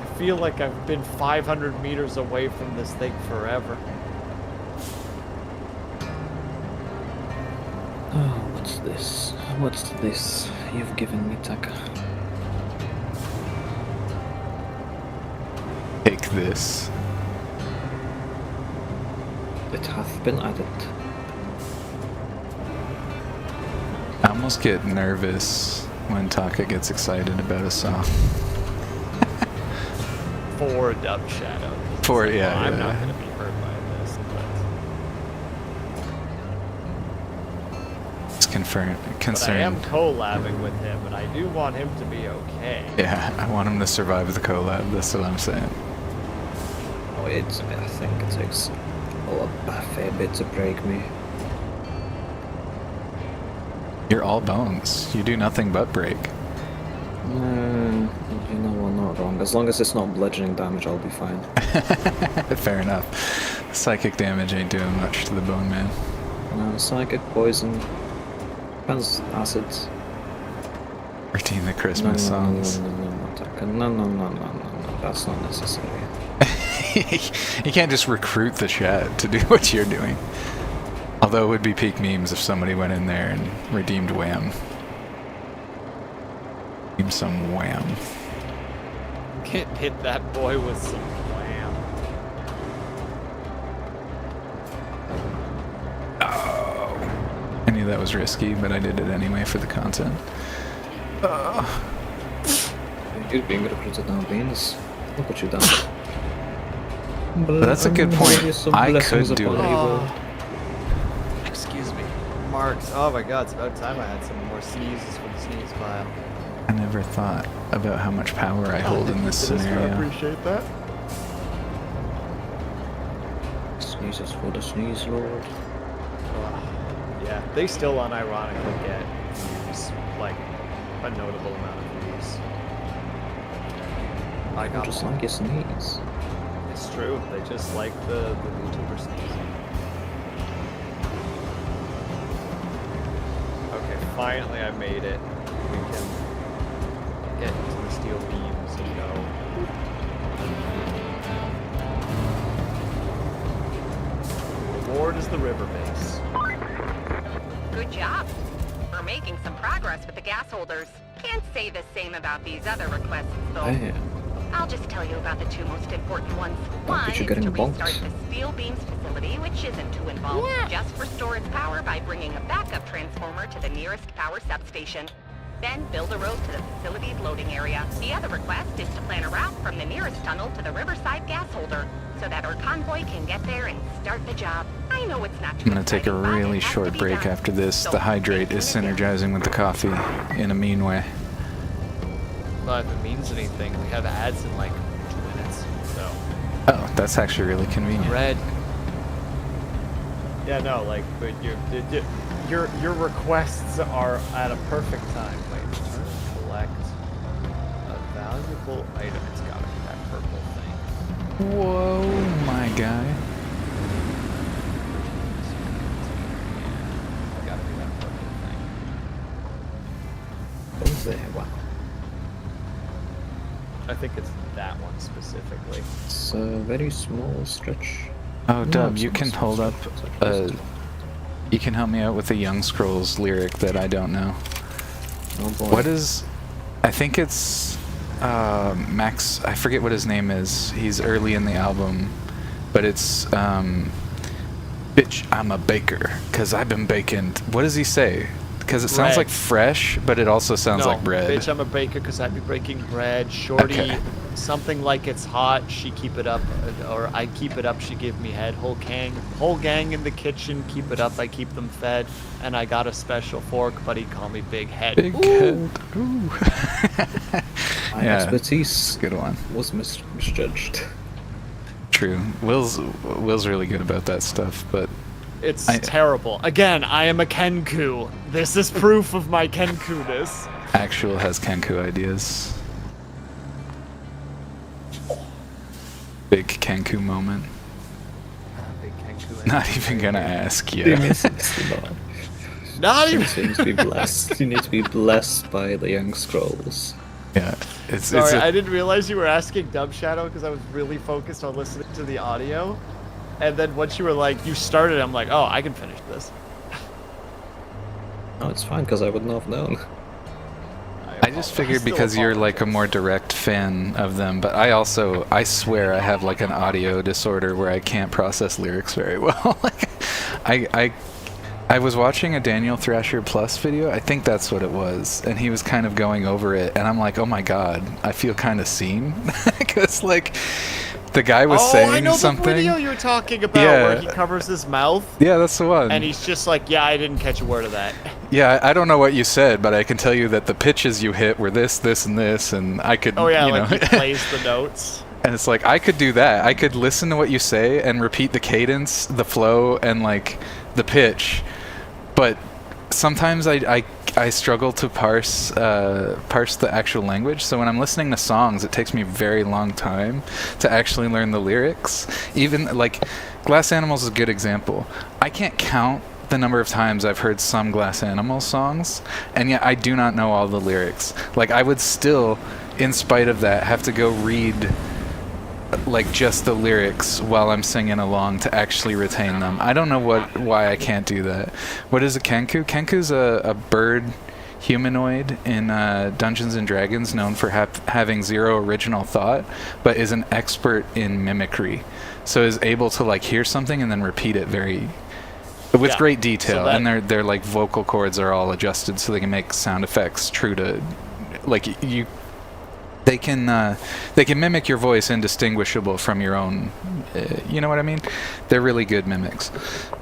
I feel like I've been 500 meters away from this thing forever. Oh, what's this? What's this you've given me, Taka? Take this. It hath been added. I almost get nervous when Taka gets excited about a song. For Dub Shadow. For, Well, yeah, I'm yeah. not going to be hurt by this, but... It's But I am concerned. collabing with him, and I do want him to be okay. Yeah, I want him to survive the collab, that's what I'm saying. Oh, I think it takes a fair bit to break me. You're all bones. You do nothing but break. You know what, not wrong. As long as it's not bludgeoning damage, I'll be fine. Fair enough. Psychic damage ain't doing much to the bone man. Psychic, poison, depends, acids. Redeem the Christmas songs. No, that's not necessary. You can't just recruit the chat to do what you're doing. Although it would be peak memes if somebody went in there and redeemed Wham. Redeem some Wham. Can't hit that boy with some wham. Oh. I knew that was risky, but I did it anyway for the content. You're being recruited now, Beans. Look what you've done. But that's a good point. I could do it. Excuse me. Marks. Oh my god, it's about time I had some more sneezes for the sneeze pile. I never thought about how much power I hold in this I scenario. appreciate that. Sneezes for the sneeze lord. Yeah, they still unironically get views, like a notable amount of views. I got Just one. like your sneeze. It's true. They just like the YouTuber sneezing. Okay, finally I made it. We can get into the steel beams and go. The reward is the river base. Good job. We're making some progress with the gas holders. Can't say the same about these other requests, though. Hey, I'll just tell you about the two most important ones. Don't One get you is getting to bonked. restart the steel beams facility, which isn't too involved. Just restore its power by bringing a backup transformer to the nearest power substation. Then build a road to the facility's loading area. The other request is to plan a route from the nearest tunnel to the riverside gas holder, so that our convoy can get there and start the job. I know it's not too I'm gonna take a exciting, but really it has to short be break done. after this. So The hydrate stay is tuned again. synergizing with the coffee in a mean way. Well, if it means anything, we have ads in like 2 minutes, so. Oh, that's actually really convenient. Red. Yeah, no, like, but your requests are at a perfect time. Wait, return, collect a valuable item. It's gotta be that purple thing. Whoa, my guy. Yeah, gotta be that purple thing. Oh, there, wow. I think it's that one specifically. It's a very small stretch. Oh, No, Dub, it's you not can small hold up. stretch, it's actually You can help me out with the Young Scrolls lyric that I don't know. oh boy. What is? I think it's Max. I forget what his name is. He's early in the album, but it's "Bitch, I'm a baker, 'cause I've been baking." What does he say? Because it sounds Bread. like fresh, but it also sounds No, like bread. bitch, I'm a baker because I be breaking bread. Shorty, Okay. something like it's hot. She keep it up, or I keep it up. She give me head. Whole gang in the kitchen. Keep it up. I keep them fed. And I got a special fork, but he call me Big Head. Big Ooh. head. Ooh. My Yeah, expertise good one. was misjudged. True. Will's really good about that stuff, but It's I- terrible. Again, I am a Kenku. This is proof of my Kenku-ness. Actual has Kenku ideas. Big Kenku moment. Big Kenku. Not even gonna ask You you. miss it, Simon. Not You even. need to be blessed. You need to be blessed by the Young Scrolls. Yeah, it's Sorry, a- I didn't realize you were asking Dub Shadow because I was really focused on listening to the audio. And then once you were like, you started, I'm like, oh, I can finish this. No, it's fine because I wouldn't have known. I just figured because you're like a more direct fan of them, but I swear I have like an audio disorder where I can't process lyrics very well. Like, I was watching a Daniel Thrasher Plus video, I think that's what it was, and he was kind of going over it, and I'm like, oh my god, I feel kind of seen, because like the guy was saying I know something. the video you're talking about Yeah. where he covers his mouth Yeah, that's the one. and he's just like, yeah, I didn't catch a word of that. Yeah, I don't know what you said, but I can tell you that the pitches you hit were this, this, and this, and I could, Oh yeah, you like know. he plays the notes. And it's like, I could do that. I could listen to what you say and repeat the cadence, the flow, and like the pitch. But sometimes I struggle to parse the actual language. So when I'm listening to songs, it takes me a very long time to actually learn the lyrics. Even like Glass Animals is a good example. I can't count the number of times I've heard some Glass Animals songs, and yet I do not know all the lyrics. Like I would still, in spite of that, have to go read like just the lyrics while I'm singing along to actually retain them. I don't know why I can't do that. What is a Kenku? Kenku's a bird humanoid in Dungeons and Dragons known for having zero original thought, but is an expert in mimicry. So is able to like hear something and then repeat it with Yeah. great detail, So that- and their like vocal cords are all adjusted so they can make sound effects true to like you. They can mimic your voice indistinguishable from your own. You know what I mean? They're really good mimics.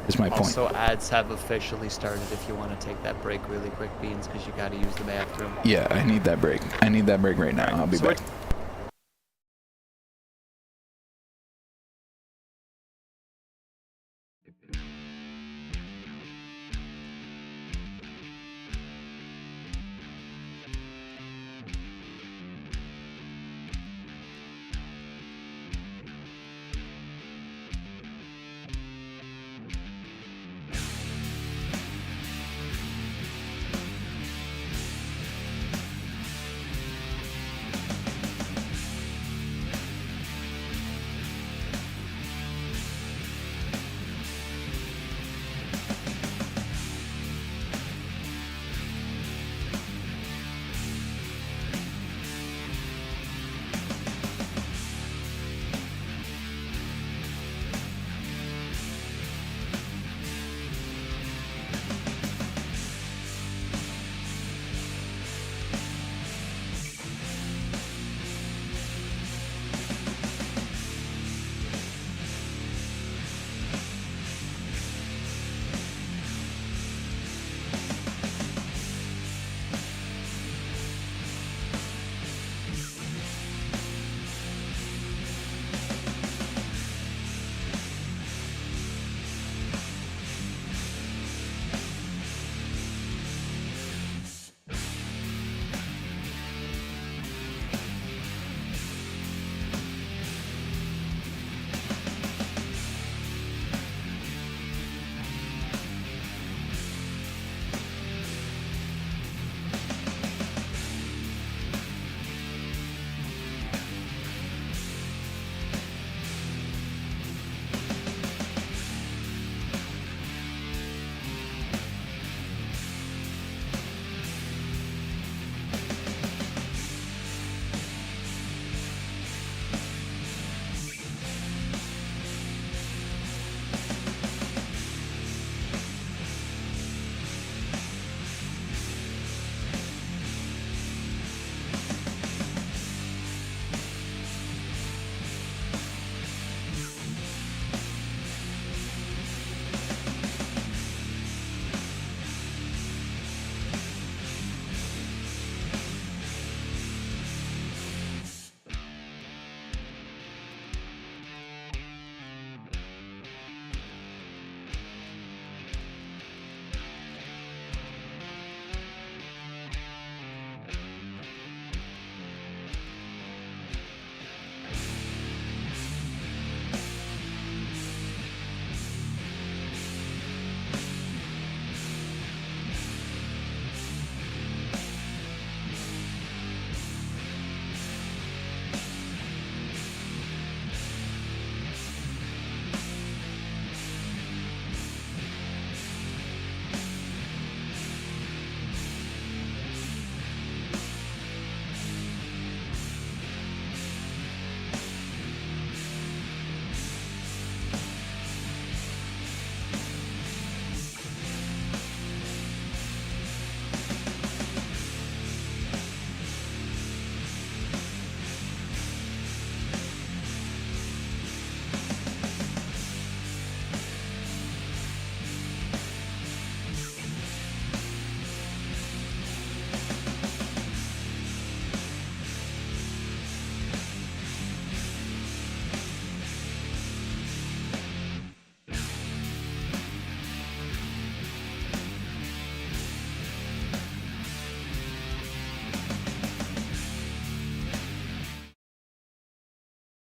Is my point. Also, ads have officially started if you want to take that break really quick, Beans, because you got to use the bathroom. Yeah, I need that break. I need that break right now. I'll be So back.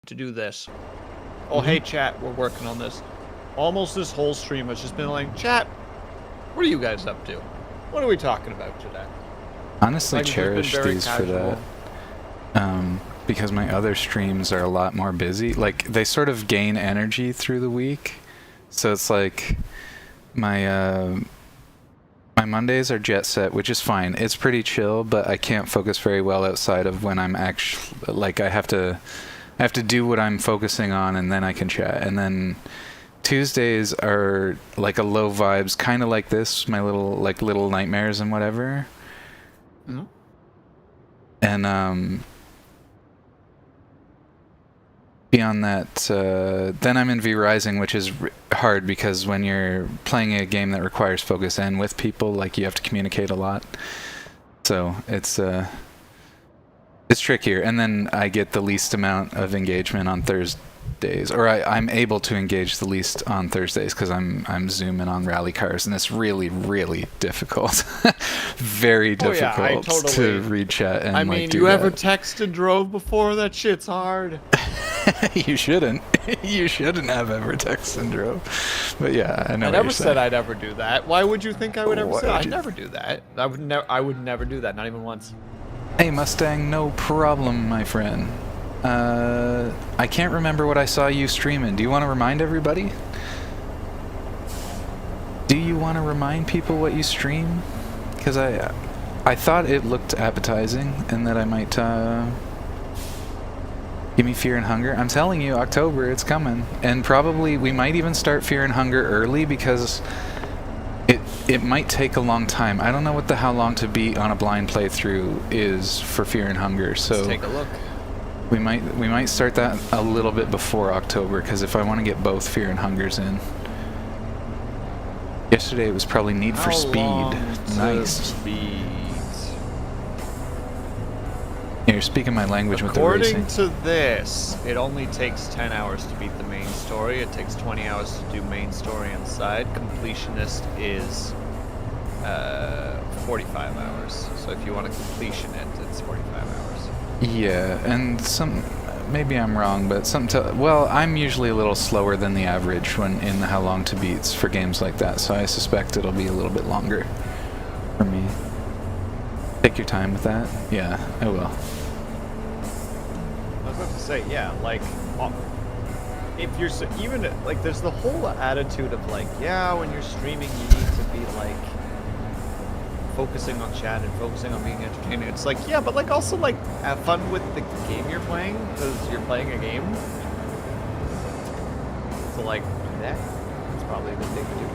to do this. Oh, hey, chat, we're working on this. Almost this whole stream has just been like, chat, what are you guys up to? What are we talking about today? Honestly, Like, it's just been cherish very these for that. Because my other streams are a lot more busy. Like, they sort of gain energy through the week. So it's like my my Mondays are jet set, which is fine. It's pretty chill, but I can't focus very well outside of when I'm actually, like, I have to do what I'm focusing on, and then I can chat. And then Tuesdays are like a low vibes, kind of like this, my little nightmares and whatever. Mm-hmm. And beyond that, then I'm in V Rising, which is hard because when you're playing a game that requires focus and with people, like, you have to communicate a lot. So it's trickier. And then I get the least amount of engagement on Thursdays, or I'm able to engage the least on Thursdays because I'm zooming on rally cars, and it's really, really difficult. Very difficult to read chat and, I mean, like, do you ever that. text and drove before? That shit's hard. You shouldn't. You shouldn't have ever texted and drove. But yeah, I know. I what never you're said saying. I'd ever do that. Why would you think I would ever Why say? would I'd you- never do that. I would never do that. Not even once. Hey Mustang, no problem, my friend. I can't remember what I saw you streaming. Do you want to remind everybody? Do you want to remind people what you stream? Because I thought it looked appetizing, and that I might give me Fear and Hunger. I'm telling you, October, it's coming, and probably we might even start Fear and Hunger early because it might take a long time. I don't know what the how long to beat on a blind playthrough is for Fear and Hunger, so Let's take a look. we might start that a little bit before October, because if I want to get both Fear and Hungers in. Yesterday it was probably Need for Speed. Nice. Speed. You're speaking my language with the According racing. to this, it only takes 10 hours to beat the main story. It takes 20 hours to do main story and side. Completionist is 45 hours. So if you want to completion it, it's 45 hours. Yeah, and maybe I'm wrong, but well, I'm usually a little slower than the average when in the how long to beats for games like that, so I suspect it'll be a little bit longer for me. Take your time with that. Yeah, I will. I was about to say, yeah, like, if you're even like, there's the whole attitude of like, yeah, when you're streaming, you need to be like focusing on chat and focusing on being entertaining. It's like, yeah, but like also like have fun with the game you're playing because you're playing a game. So like, that's probably a good thing to do.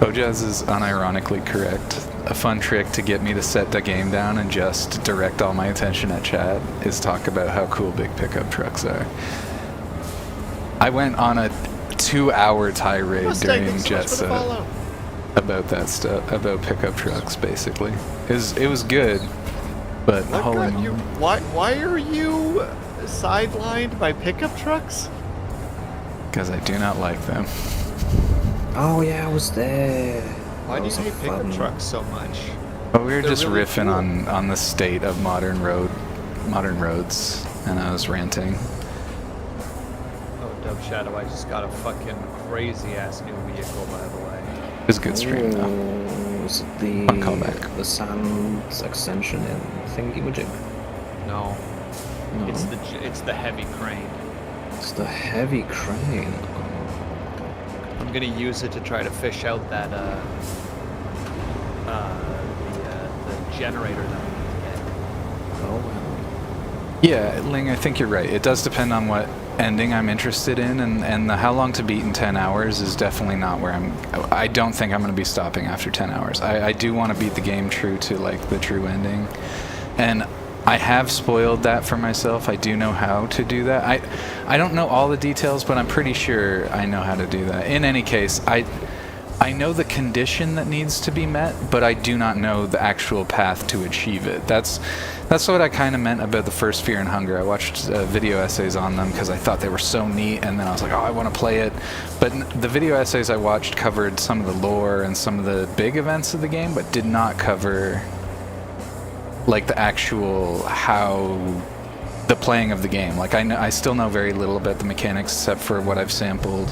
Ojaz is unironically correct. A fun trick to get me to set the game down and just direct all my attention at chat is talk about how cool big pickup trucks are. I went on a 2-hour tirade during Jet Set about that stuff, about pickup trucks, basically. It was good, but holy moly. Why are you sidelined by pickup trucks? Because I do not like them. Oh yeah, I was there. Why do you That was hate pickup fun. trucks so much? But we were They're just really riffing cool. on the state of modern roads, and I was ranting. Oh, Dove Shadow, I just got a fucking crazy ass new vehicle, by the way. It was a good stream, though. Oh, is it the Fun callback. the sand extension in Thingy-Majig? No, No, it's the heavy crane. it's the heavy crane. I'm gonna use it to try to fish out that the generator that we need to get. Oh well. Yeah, Ling, I think you're right. It does depend on what ending I'm interested in, and the how long to beat in 10 hours is definitely not where I don't think I'm going to be stopping after 10 hours. I do want to beat the game true to, like, the true ending. And I have spoiled that for myself. I do know how to do that. I don't know all the details, but I'm pretty sure I know how to do that. In any case, I know the condition that needs to be met, but I do not know the actual path to achieve it. That's what I kind of meant about the first Fear and Hunger. I watched video essays on them because I thought they were so neat, and then I was like, oh, I want to play it. But the video essays I watched covered some of the lore and some of the big events of the game, but did not cover, like, the actual how the playing of the game. Like I still know very little about the mechanics except for what I've sampled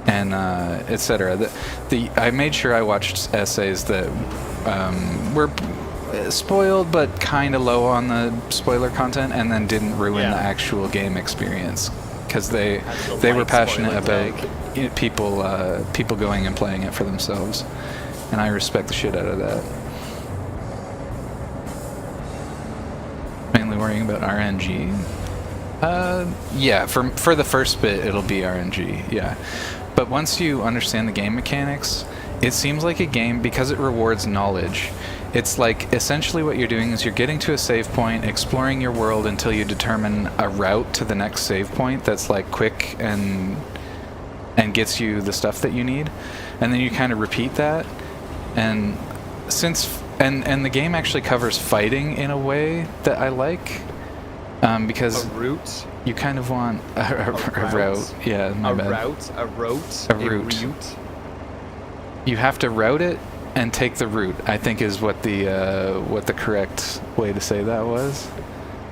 and etc. I made sure I watched essays that were spoiled but kind of low on the spoiler content, and then didn't ruin the actual game experience, because they were passionate about people going and playing it for themselves, and I respect the shit out of that. Mainly worrying about RNG. Yeah, for the first bit it'll be RNG, yeah. But once you understand the game mechanics, it seems like a game, because it rewards knowledge. It's like essentially what you're doing is you're getting to a save point, exploring your world until you determine a route to the next save point that's like quick and gets you the stuff that you need, and then you kind of repeat that. And the game actually covers fighting in a way that I like, because A route? you kind of want a route. Yeah, my bad. A route. You have to route it and take the route, I think, is what the correct way to say that was.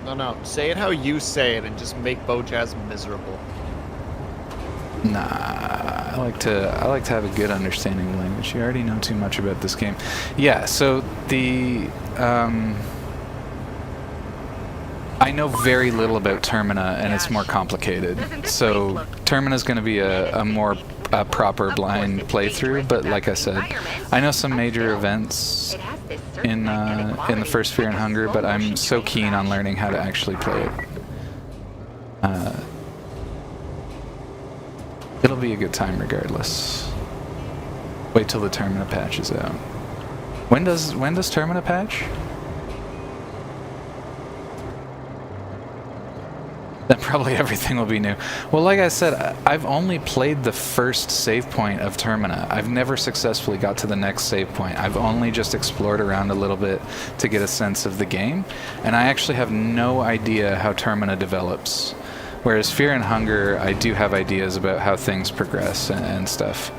No. Say it how you say it and just make Bojaz miserable. Nah, I like to have a good understanding of language. You already know too much about this game. Yeah, so I know very little about Termina, and it's more complicated. So Termina's going to be a more proper blind playthrough, but like I said, I know some major events in the first Fear and Hunger, but I'm so keen on learning how to actually play it. It'll be a good time regardless. Wait till the Termina patch is out. When does Termina patch? Then probably everything will be new. Well, like I said, I've only played the first save point of Termina. I've never successfully got to the next save point. I've only just explored around a little bit to get a sense of the game, and I actually have no idea how Termina develops. Whereas Fear and Hunger, I do have ideas about how things progress and stuff.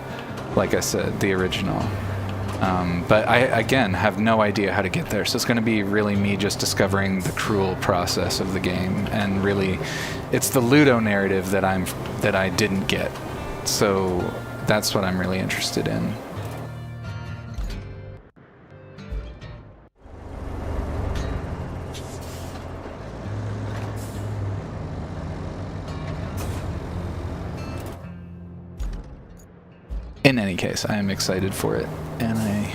Like I said, the original. But I, again, have no idea how to get there, so it's going to be really me just discovering the cruel process of the game, and really, it's the Ludo narrative that I didn't get. So that's what I'm really interested in. In any case, I am excited for it, and I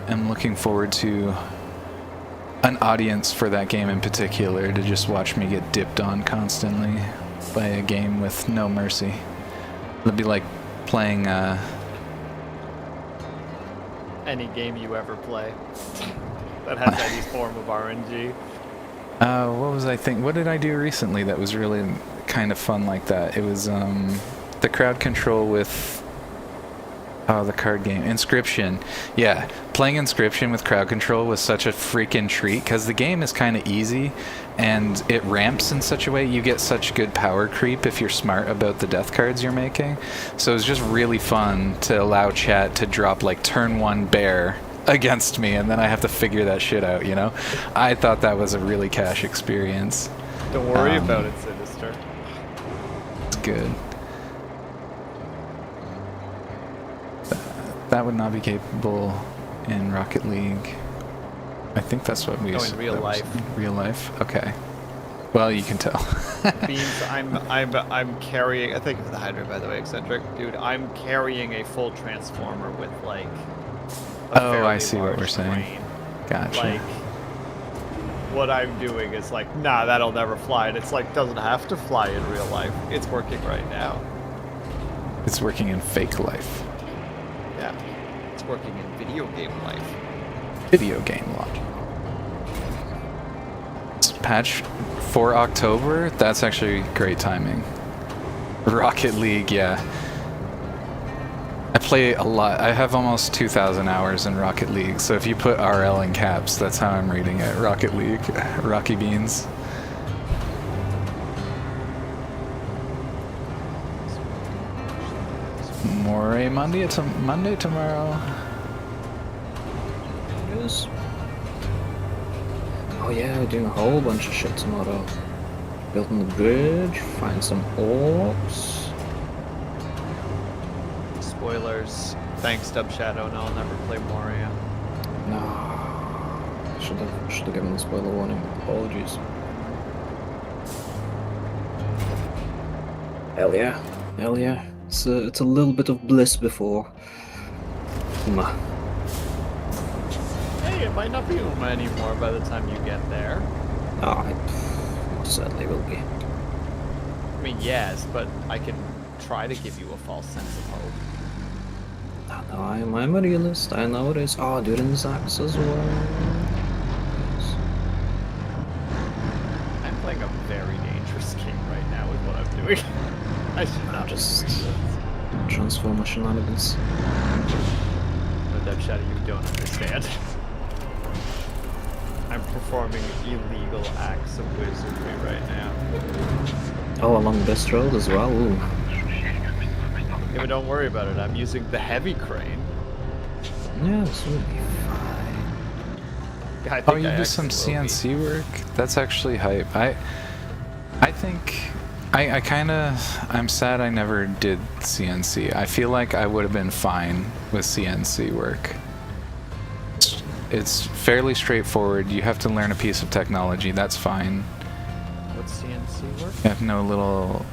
am looking forward to an audience for that game in particular to just watch me get dipped on constantly by a game with no mercy. It'll be like playing Any game you ever play that has any form of RNG. what was I thinking? What did I do recently that was really kind of fun like that? It was the crowd control with the card game. Inscription. Yeah, playing Inscription with crowd control was such a freaking treat, because the game is kind of easy, and it ramps in such a way you get such good power creep if you're smart about the death cards you're making. So it was just really fun to allow chat to drop like turn 1 bear against me, and then I have to figure that shit out, you know? I thought that was a really cash experience. Don't worry about it, Sinister. It's good. That would not be capable in Rocket League. I think that's what we... Oh, in real life. Real life? Okay. Well, you can tell. Beans, I'm carrying... Thank you for the hydrate, by the way, Eccentric. Dude, I'm carrying a full transformer with, like... I see what we're saying. Gotcha. Like, what I'm doing is like, nah, that'll never fly. And it's like, doesn't have to fly in real life. It's working right now. It's working in fake life. Yeah. It's working in video game life. Video game logic. Patch for October? That's actually great timing. Rocket League, yeah. I play a lot. I have almost 2,000 hours in Rocket League, so if you put RL in caps, that's how I'm reading it. Rocket League. Rocky Beans. More Monday tomorrow. Yes. Oh yeah, we're doing a whole bunch of shit tomorrow. Building the bridge, find some orcs. Spoilers. Thanks, Dub Shadow. No, I'll never play Moria. No, should have given the spoiler warning. Apologies. Hell yeah, hell yeah. It's a little bit of bliss before. Uma. Hey, it might not be Uma anymore by the time you get there. Oh, it most certainly will be. I mean, yes, but I can try to give you a false sense of hope. No, I'm a realist. I know it is. Oh, during Zax as well. Yes. I'm playing a very dangerous game right now with what I'm doing. I should I'll not just just transformer shenanigans. No, Dub Shadow, you don't understand. I'm performing illegal acts of wizardry right now. Oh, along this road as well. Ooh. Yeah, but don't worry about it. I'm using the heavy crane. Yeah, this will be fine. Yeah, I Oh, think you I do some actually will be. CNC work? That's actually hype. I think I'm sad I never did CNC. I feel like I would have been fine with CNC work. It's fairly straightforward. You have to learn a piece of technology. That's fine. What's CNC work? You have to know a little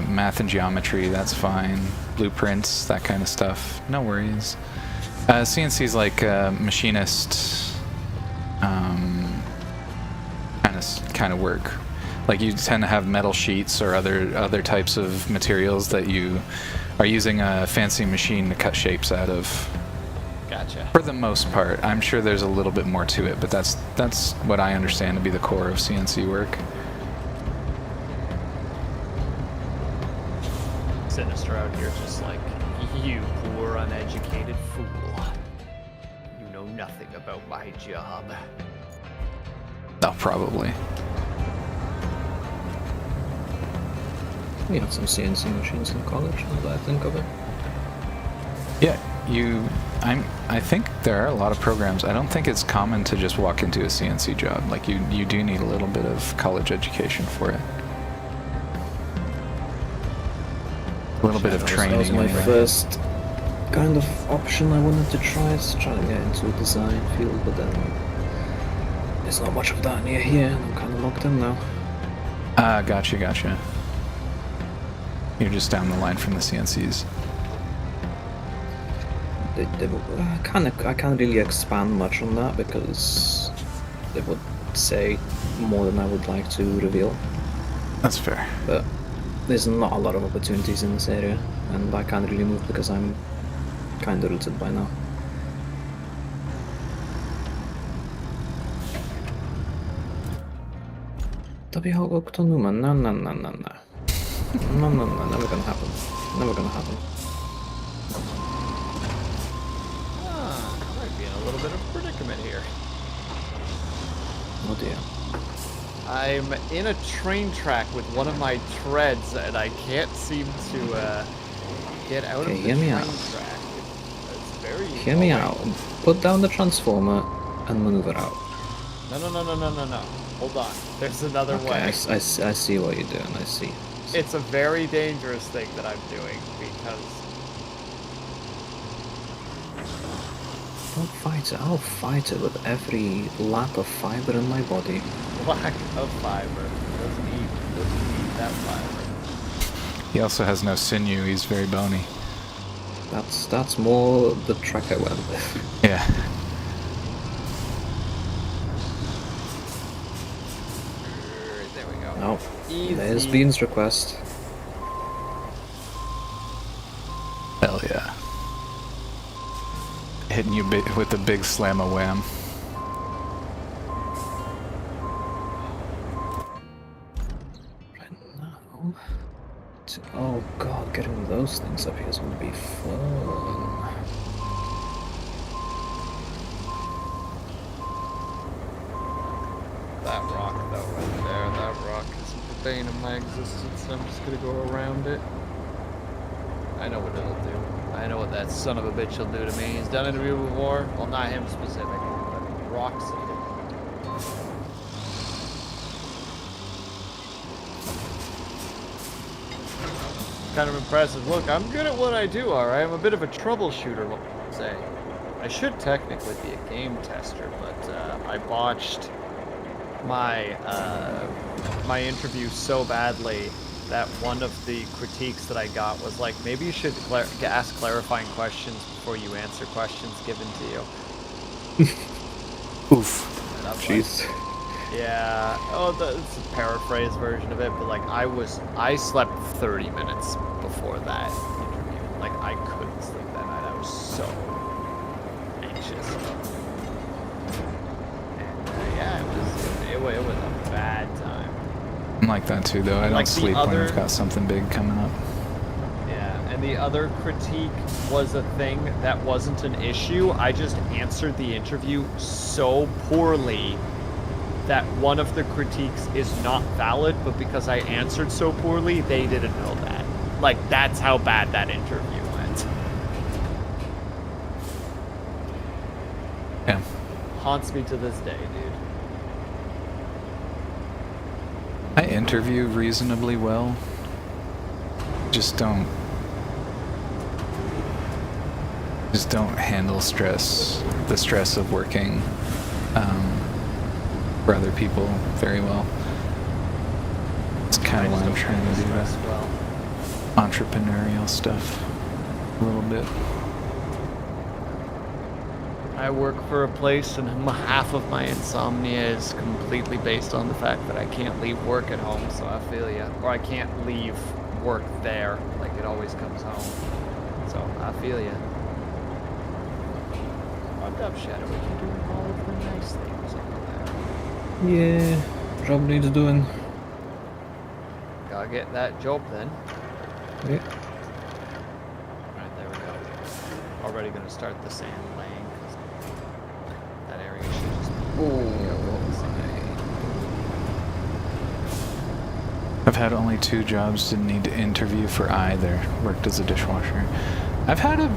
math and geometry. That's fine. Blueprints, that kind of stuff. No worries. CNC is like machinist kind of work. Like you tend to have metal sheets or other types of materials that you are using a fancy machine to cut shapes out of. Gotcha. For the most part, I'm sure there's a little bit more to it, but that's what I understand to be the core of CNC work. Sinister out here just like, you poor uneducated fool. You know nothing about my job. Oh, probably. We had some CNC machines in college, now that I think of it. Yeah, I think there are a lot of programs. I don't think it's common to just walk into a CNC job. Like you do need a little bit of college education for it. A little bit of training. That was my anyway. first kind of option I wanted to try, is try to get into a design field, but then there's not much of that near here, and I'm kind of locked in now. Gotcha. You're just down the line from the CNCs. I can't really expand much on that because they would say more than I would like to reveal. That's fair. But there's not a lot of opportunities in this area, and I can't really move because I'm kind of rooted by now. Tabi ho kto numa? No. No, never gonna happen. Never gonna happen. Might be in a little bit of a predicament here. Oh dear. I'm in a train track with one of my treads, and I can't seem to get out Okay, of the hear me train out. track. It's very Hear me out. Put down the transformer and maneuver out. No. Hold on. There's another Okay, way. I see what you're doing. I see. It's a very dangerous thing that I'm doing because Don't fight it. I'll fight it with every lack of fiber in my body. lack of fiber. Doesn't need that fiber. He also has no sinew. He's very bony. That's more the track I went with. Yeah. There we go. No. Easy. There's Bean's request. Hell yeah. Hitting you with a big slam a wham. Right now. Oh god, getting those things up here is gonna be fun. That rock, though, right there, that rock is the bane of my existence, and I'm just gonna go around it. I know what it'll do. I know what that son of a bitch will do to me. He's done it to me before. Well, not him specifically, but rocks. kind of impressive. Look, I'm good at what I do, alright? I'm a bit of a troubleshooter, what would you say. I should technically be a game tester, but I botched my my interview so badly that one of the critiques that I got was like, maybe you should ask clarifying questions before you answer questions given to you. Oof. And I'm Jeez. like, yeah. Oh, it's a paraphrase version of it, but like I slept 30 minutes before that interview. Like I couldn't sleep that night. I was so anxious. And yeah, it was a bad time. I'm like that too, though. I don't Like sleep when other- I've got something big coming up. Yeah, and the other critique was a thing that wasn't an issue. I just answered the interview so poorly that one of the critiques is not valid, but because I answered so poorly, they didn't know that. Like, that's how bad that interview went. Yeah. Haunts me to this day, dude. I interview reasonably well. Just don't handle stress, the stress of working for other people very well. It's kind of why I'm trying to do that well. entrepreneurial stuff a little bit. I work for a place and half of my insomnia is completely based on the fact that I can't leave work at home, so I feel ya. Or I can't leave work there, like it always comes home. So I feel ya. Fucked up, Shadow, you're doing all of the nice things over there. Yeah, job needs doing. Gotta get that job then. Yeah. Alright, there we go. Already gonna start the sand laying. That area should just be I've had only 2 jobs, didn't need to interview for either. Worked as a dishwasher. I've had a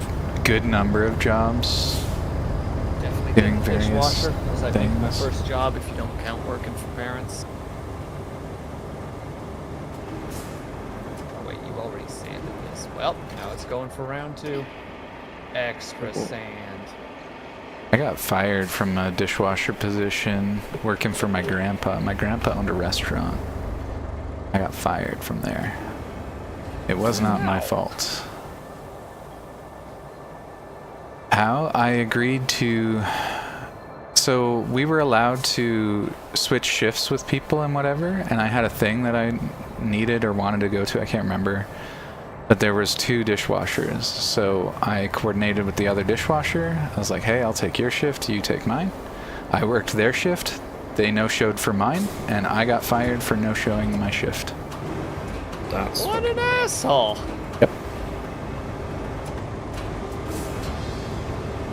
good number of jobs. definitely doing did various dishwasher. That was, I think, my things. first job if you don't count working for parents. Oh wait, you already sanded this. Well, now it's going for round 2. Extra sand. I got fired from a dishwasher position working for my grandpa. My grandpa owned a restaurant. I got fired from there. It was not my fault. How? I agreed to... So we were allowed to switch shifts with people and whatever, and I had a thing that I needed or wanted to go to, I can't remember. But there was 2 dishwashers, so I coordinated with the other dishwasher. I was like, hey, I'll take your shift, you take mine. I worked their shift, they no-showed for mine, and I got fired for no-showing my shift. That's What an asshole! Yep.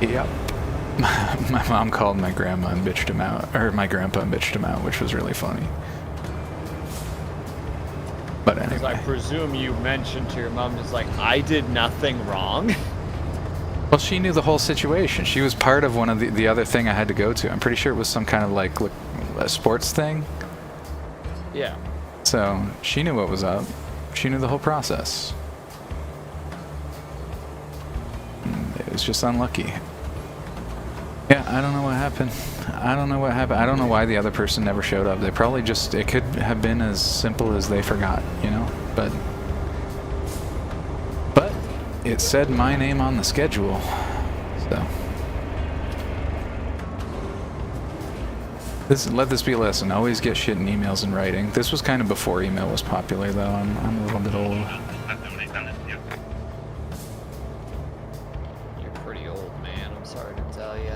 Yep. My mom called my grandma and bitched him out, or my grandpa and bitched him out, which was really funny. But Because I anyway. presume you mentioned to your mom, just like, I did nothing wrong. Well, she knew the whole situation. She was part of one of the other thing I had to go to. I'm pretty sure it was some kind of like a sports thing. Yeah. So she knew what was up. She knew the whole process. And it was just unlucky. Yeah, I don't know what happened. I don't know what happened. I don't know why the other person never showed up. They probably just, it could have been as simple as they forgot, you know? But it said my name on the schedule, so. Let this be a lesson. Always get shit in emails in writing. This was kind of before email was popular, though. I'm a little bit old. You're pretty old, man. I'm sorry to tell you.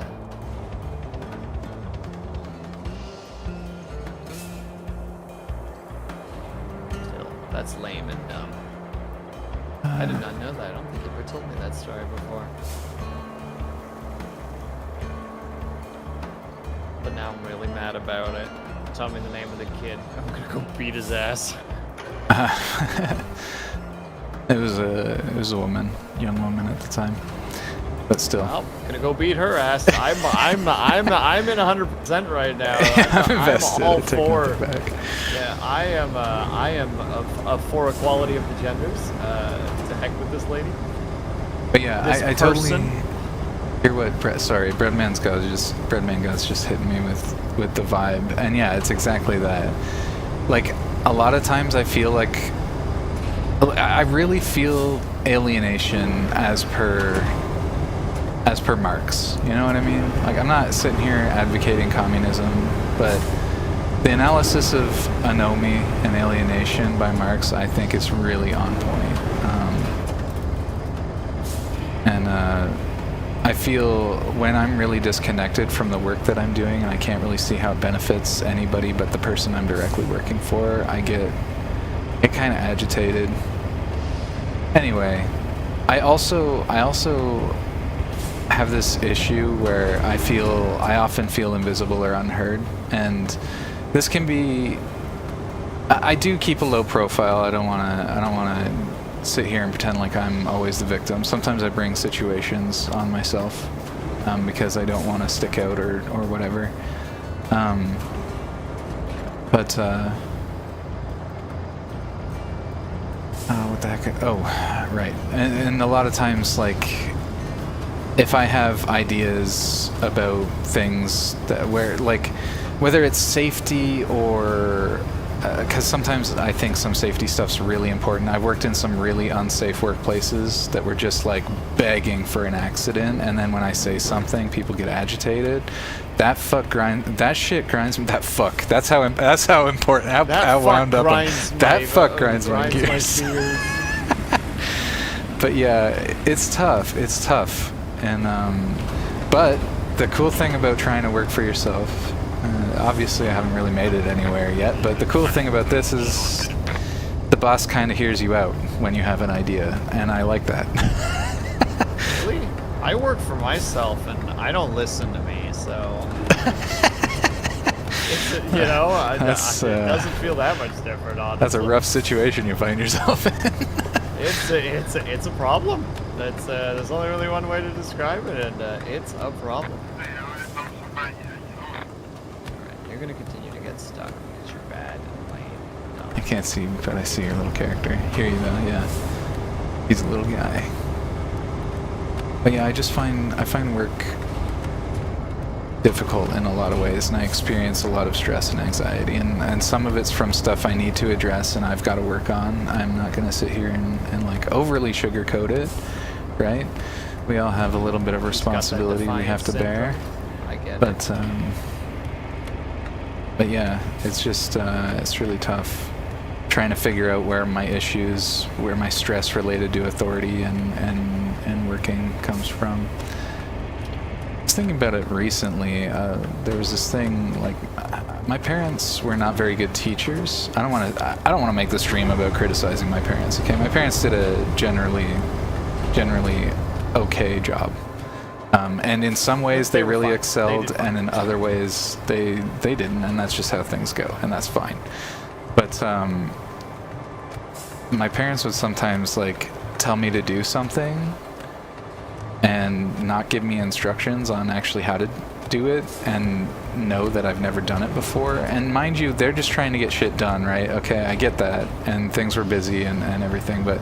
Still, that's lame and dumb. I did not know that. I don't think you ever told me that story before. But now I'm really mad about it. Tell me the name of the kid. I'm gonna go beat his ass. It was a woman, young woman at the time. but still. Well, gonna go beat her ass. I'm in 100% right now. I'm invested. all I take for. nothing back. Yeah, I am for equality of the genders. To heck with this lady. But yeah, This I totally person- hear what Breadman God's just hitting me with the vibe, and yeah, it's exactly that. Like a lot of times, I feel like I really feel alienation as per Marx. You know what I mean? Like I'm not sitting here advocating communism, but the analysis of anomie and alienation by Marx, I think, is really on point. I feel when I'm really disconnected from the work that I'm doing and I can't really see how it benefits anybody but the person I'm directly working for, I get kind of agitated. Anyway, I also have this issue where I often feel invisible or unheard, and this can be. I do keep a low profile. I don't want to sit here and pretend like I'm always the victim. Sometimes I bring situations on myself because I don't want to stick out or whatever. What the heck? Oh, right. And a lot of times, like, if I have ideas about things whether it's safety or because sometimes I think some safety stuff's really important. I've worked in some really unsafe workplaces that were just like begging for an accident, and then when I say something, people get agitated. That shit grinds me. That's how important. How wound up. That fuck grinds my gears. But yeah, it's tough. And but the cool thing about trying to work for yourself. Obviously, I haven't really made it anywhere yet, but the cool thing about this is the boss kind of hears you out when you have an idea, and I like that. Really? I work for myself, and I don't listen to me, so it's, it doesn't feel that much different. Honestly, That's a rough situation you find yourself in. It's a problem. There's only really one way to describe it, and it's a problem. You're gonna continue to get stuck because you're bad and lame. No. I can't see, but I see your little character. Hear you though, yeah. He's a little guy. But yeah, I find work difficult in a lot of ways, and I experience a lot of stress and anxiety, and some of it's from stuff I need to address and I've got to work on. I'm not gonna sit here and like overly sugarcoat it, right? We all have a little bit of responsibility we have to bear. I get But yeah, it's just it's really tough trying to figure out where my stress related to authority and working comes from. I was thinking about it recently. There was this thing, like, my parents were not very good teachers. I don't want to make this stream about criticizing my parents. Okay, my parents did a generally okay job. And in some ways they really fine. excelled, and in other ways they didn't, and that's just how things go, and that's fine. But my parents would sometimes like tell me to do something and not give me instructions on actually how to do it, and know that I've never done it before. And mind you, they're just trying to get shit done, right? Okay, I get that, and things were busy and everything, but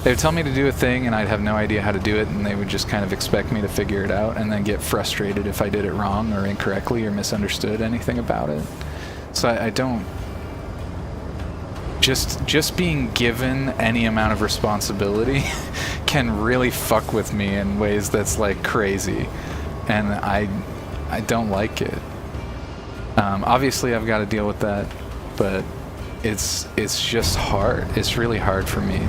they would tell me to do a thing and I'd have no idea how to do it, and they would just kind of expect me to figure it out and then get frustrated if I did it wrong or incorrectly or misunderstood anything about it. So I don't... Just being given any amount of responsibility can really fuck with me in ways that's like crazy, and I don't like it. Obviously I've got to deal with that, but it's just hard. It's really hard for me.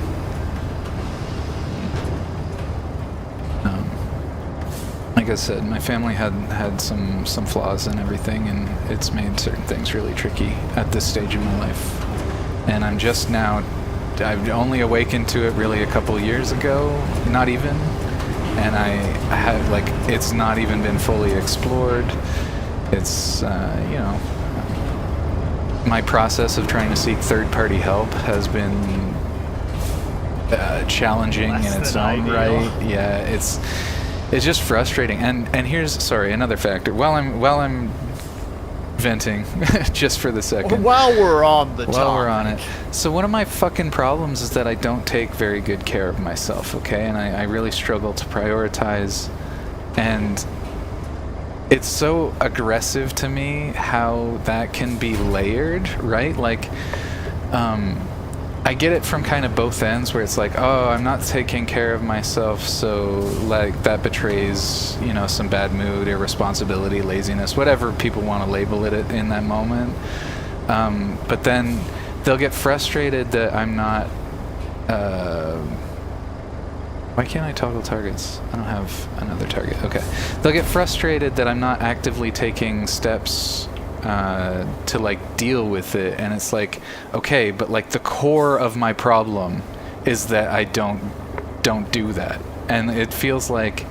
Like I said, my family had some flaws and everything, and it's made certain things really tricky at this stage of my life. And I've only awakened to it really a couple years ago, not even. And I have, like, it's not even been fully explored. It's, my process of trying to seek third-party help has been challenging in its own right. Yeah, it's just frustrating. And here's, sorry, another factor. While I'm venting, just for the second. While we're on the While we're on topic. it. So one of my fucking problems is that I don't take very good care of myself, okay? And I really struggle to prioritize. And it's so aggressive to me how that can be layered, right? Like, I get it from kind of both ends where it's like, oh, I'm not taking care of myself, so like that betrays, you know, some bad mood, irresponsibility, laziness, whatever people want to label it in that moment. But then they'll get frustrated that I'm not, why can't I toggle targets? I don't have another target. Okay. They'll get frustrated that I'm not actively taking steps to like deal with it, and it's like, okay, but like the core of my problem is that I don't do that. And it feels like,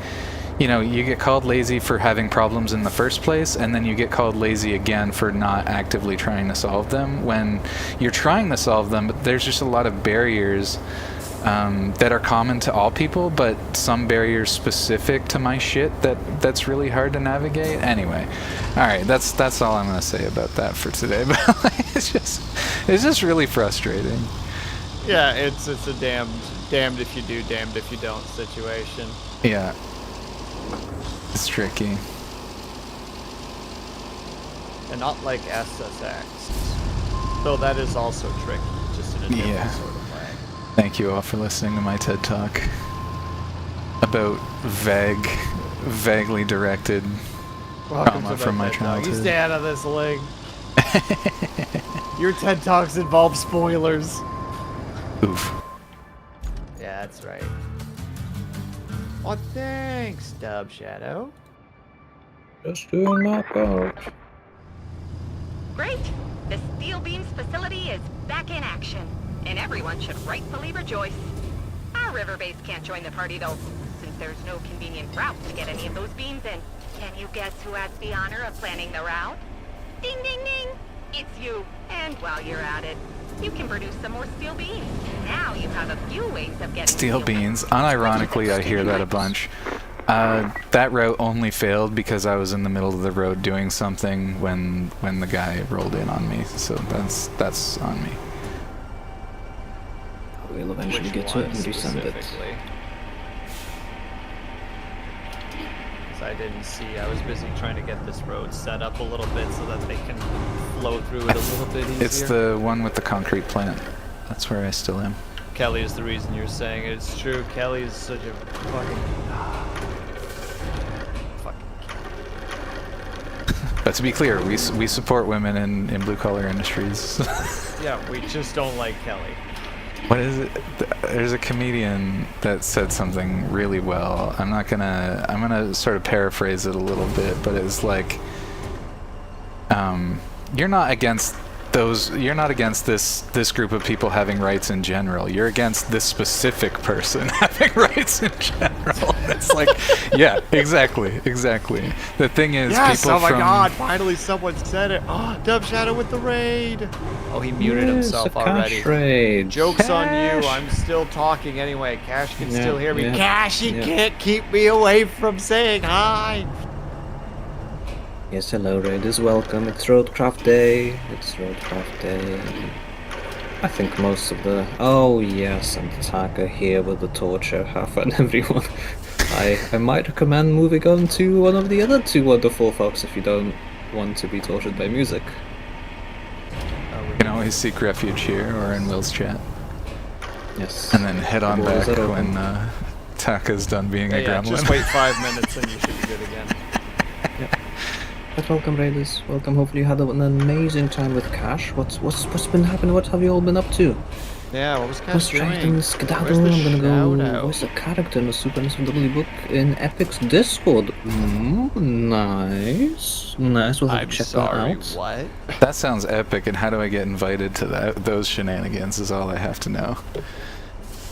you know, you get called lazy for having problems in the first place, and then you get called lazy again for not actively trying to solve them when you're trying to solve them, but there's just a lot of barriers that are common to all people, but some barriers specific to my shit that's really hard to navigate. Anyway, all right, that's all I'm gonna say about that for today. But like, it's just really frustrating. Yeah, it's a damned if you do, damned if you don't situation. Yeah, it's tricky. And not like SSX. Though that is also tricky, just in a different Yeah. sort of way. Thank you all for listening to my TED Talk about vaguely directed Welcome trauma to from my TED Talk. You childhood. stay out of this, Ling. Your TED Talks involve spoilers. Oof. Yeah, that's right. Oh, thanks, Dub Shadow. Just doing my part. Great! The Steel Beams facility is back in action, and everyone should rightfully rejoice. Our river base can't join the party though, since there's no convenient route to get any of those beams in. Can you guess who has the honor of planning the route? Ding ding ding! It's you. And while you're at it, you can produce some more steel beams. Now you have a few ways of getting Steel beans. Unironically, I hear that a bunch. That route only failed because I was in the middle of the road doing something when the guy rolled in on me. So that's on me. We'll eventually Which get to it one and resend it. specifically? 'Cause I didn't see. I was busy trying to get this road set up a little bit so that they can flow through it a little bit easier. It's the one with the concrete plant. That's where I still am. Kelly is the reason you're saying it. It's true. Kelly is such a fucking... But to be clear, we support women in blue collar industries. Yeah, we just don't like Kelly. What is it? There's a comedian that said something really well. I'm gonna sort of paraphrase it a little bit, but it's like, you're not against this group of people having rights in general. You're against this specific person having rights in general. It's like, yeah, exactly. The thing is, Yes! people Oh my from god! Finally, someone said it. Oh, Dub Shadow with the raid. Oh, he muted himself a already. cash raid. Joke's on you. Cash. I'm still talking anyway. Cash can Yeah, still hear me. yeah, Cash, you yeah. can't keep me away from saying hi. Yes, hello, Raiders. Welcome. It's ROADCRAFT Day. I think most of the... Oh, yes, and Taka here with the torture. Have fun, everyone. I might recommend moving on to one of the other two wonderful folks if you don't want to be tortured by music. You can always seek refuge here or in Will's chat, Yes. and then head on The doors back are when open. Taka's done being a Yeah, gremlin. just wait 5 minutes and you should be good again. But welcome, Raiders. Welcome. Hopefully you had an amazing time with Cash. What's been happening? What have you all been up to? Yeah, what was Cash Let's doing? try and skedaddle. Where's the I'm gonna go shout-out? voice a character in the Super NSFW book in Epic's Discord. Nice. Nice, we'll have I'm to check sorry, that out. what? That sounds epic, and how do I get invited to those shenanigans is all I have to know.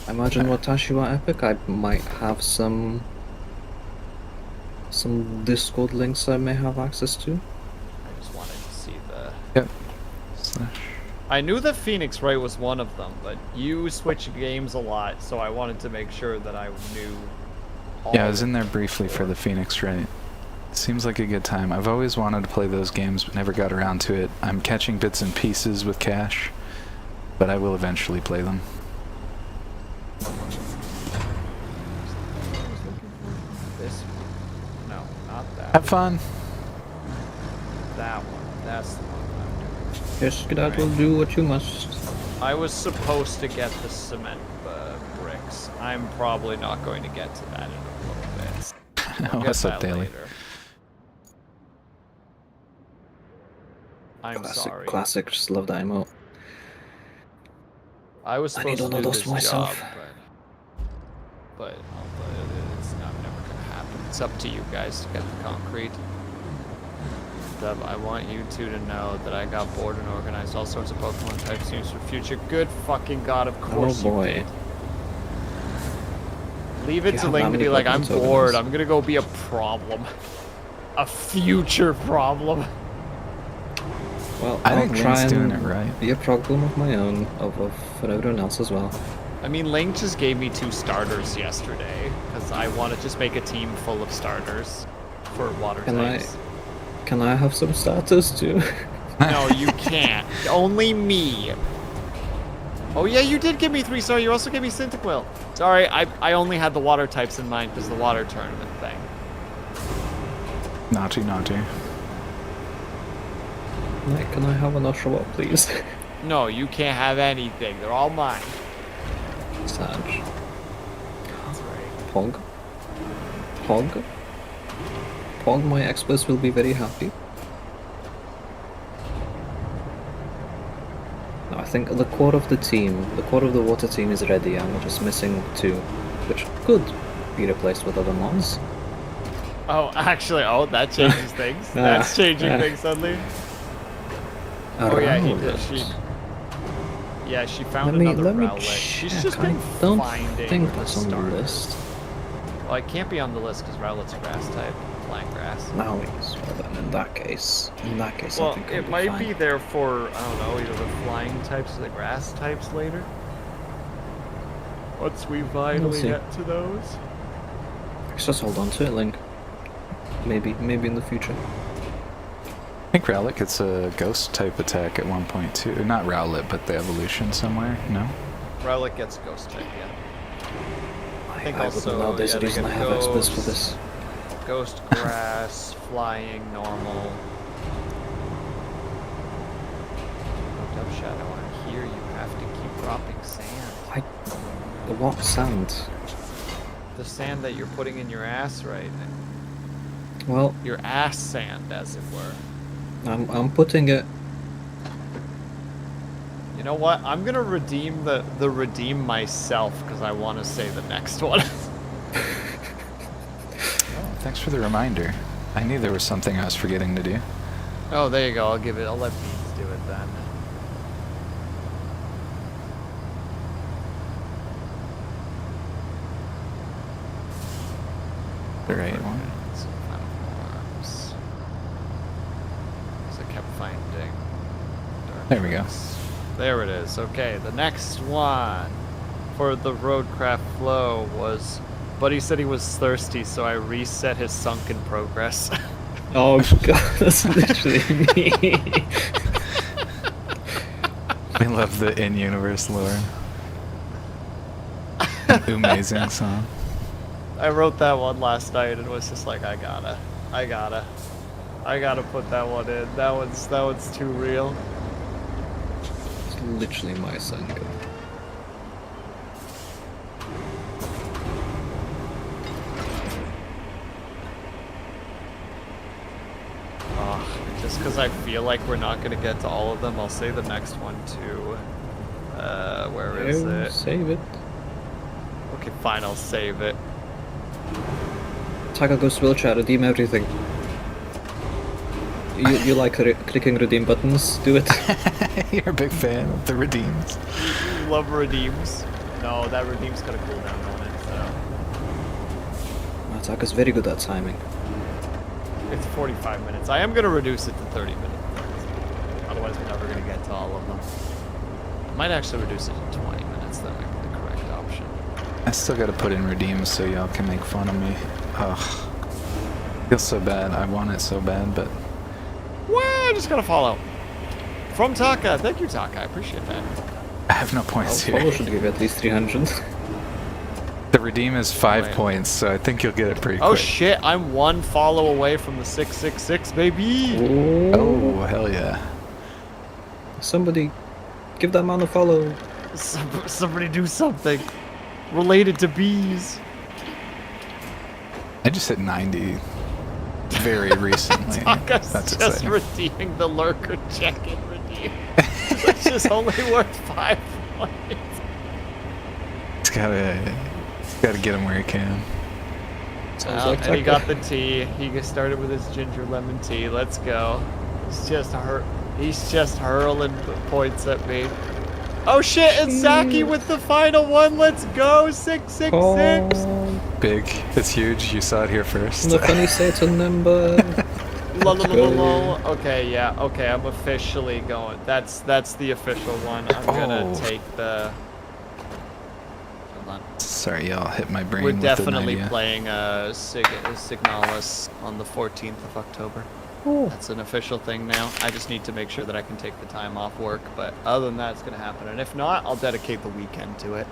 I imagine Watashiwa Epic, I might have some Discord links I may have access to. I just wanted to see the... Yep. I knew that Phoenix Wright was one of them, but you switch games a lot, so I wanted to make sure that I knew Yeah, I was in there briefly for the Phoenix Wright. Seems like a good time. I've always wanted to play those games, but never got around to it. I'm catching bits and pieces with Cash, but I will eventually play them. This one. No, not that. Have fun! That one. That's the one I'm doing. Yes, that will do what you must. I was supposed to get the cement bricks. I'm probably not going to get to that in a little bit. I'll get What's up, that Daily? later. I'm Classic, sorry. classic. Just love that emote. I was I need supposed to all of do those this for myself. job, but it's not never gonna happen. It's up to you guys to get the concrete. Dub, I want you two to know that I got bored and organized all sorts of Pokemon type teams for future. Good fucking god, of course boy. you did. Leave it You to have Ling how to many be like, I'm Pokemon bored. tokens? I'm gonna go be a problem. A future problem. Well, I I'll think try Link's doing and it right. be a problem of my own, for everyone else as well. I mean, Ling just gave me 2 starters yesterday, because I want to just make a team full of starters for water types. Can I have some starters too? No, you can't. Only me. Oh yeah, you did give me 3 stars. You also gave me Cyndaquil. Sorry, I only had the water types in mind because the water tournament thing. Naughty, naughty. Like, can I have an Oshawott, please? No, you can't have anything. They're all mine. Sag. That's right. Pog. Pog. Pog, my experts will be very happy. No, I think the core of the team, the core of the water team is ready, and we're just missing 2, which could be replaced with other mons. Oh, actually, that changes things. That's changing things suddenly. Oh yeah, he did. Yeah, she found another Rowlet. She's just been don't finding think the that's on the starters. list. Well, it can't be on the list because Rowlet's grass type, flying grass. Now it's well then. In that case, I Well, think it might be there for, I don't know, either the flying types or the grass types later. Once we finally see. get to those. Let's just hold on to it, Link. Maybe in the future. I think Rowlet gets a ghost type attack at 1.2. Not Rowlet, but the evolution somewhere, no? Rowlet gets ghost type, yeah. I think wouldn't also, know. There's yeah, a they reason get I have experts for ghost. this. Ghost grass, flying, normal. Looked up Shadow, and here you have to keep dropping sand. What sand? The sand that you're putting in your ass right now. Well, Your ass sand, as it were. I'm putting it. You know what? I'm gonna redeem the redeem myself because I want to say the next one. Oh, thanks for the reminder. I knew there was something I was forgetting to do. Oh, there you go. I'll let Beans do it then. The right one. I kept finding. There we go. There it is. Okay, the next one for the ROADCRAFT flow was. Buddy said he was thirsty, so I reset his sunken progress. Oh god, that's literally me. I love the in-universe lore. Amazing song. I wrote that one last night and was just like, I gotta put that one in. That one's too real. It's literally my Senka. Just because I feel like we're not gonna get to all of them, I'll say the next one too. Where is it? Save it. Okay, fine, I'll save it. Tiger Ghost wheelchair, redeem everything. You like clicking redeem buttons? Do it. You're a big fan of the redeems. You love redeems. No, that redeem's got a cooldown on it, so. Tiger's very good at timing. It's 45 minutes. I am gonna reduce it to 30 minutes. Otherwise, we're never gonna get to all of them. I might actually reduce it to 20 minutes. That might be the correct option. I still gotta put in redeems so y'all can make fun of me. Ugh. Feels so bad. I want it so bad, but... Well, I just gotta follow. From Taka. Thank you, Taka. I appreciate that. I have no points Follow here. should give you at least 300. The redeem is 5 Wait. points, so I think you'll get it pretty Oh quick. shit, I'm one follow away from the 666, baby! Oh, hell yeah. Somebody give that man a follow. Somebody do something related to bees. I just hit 90 very recently. Taka's That's just exciting. redeeming the lurker check-in redeem. Which is only worth 5 points. It's gotta get him where he can. Sounds like And he Taka. got the tea. He started with his ginger lemon tea. Let's go. He's just hurling points at me. Oh shit, it's Saki with the final one. Let's go. 666. Oh, Big. It's huge. You saw it here first. the funny Satan number. Lol. Okay, yeah. Okay, I'm officially going. That's the official one. I'm gonna Oh. take the. Hold on. Sorry, y'all hit my brain We're with definitely the 90. playing Signalis on the 14th of October. Oh, That's an official thing now. I just need to make sure that I can take the time off work, but other than that, it's gonna happen. And if not, I'll dedicate the weekend to it.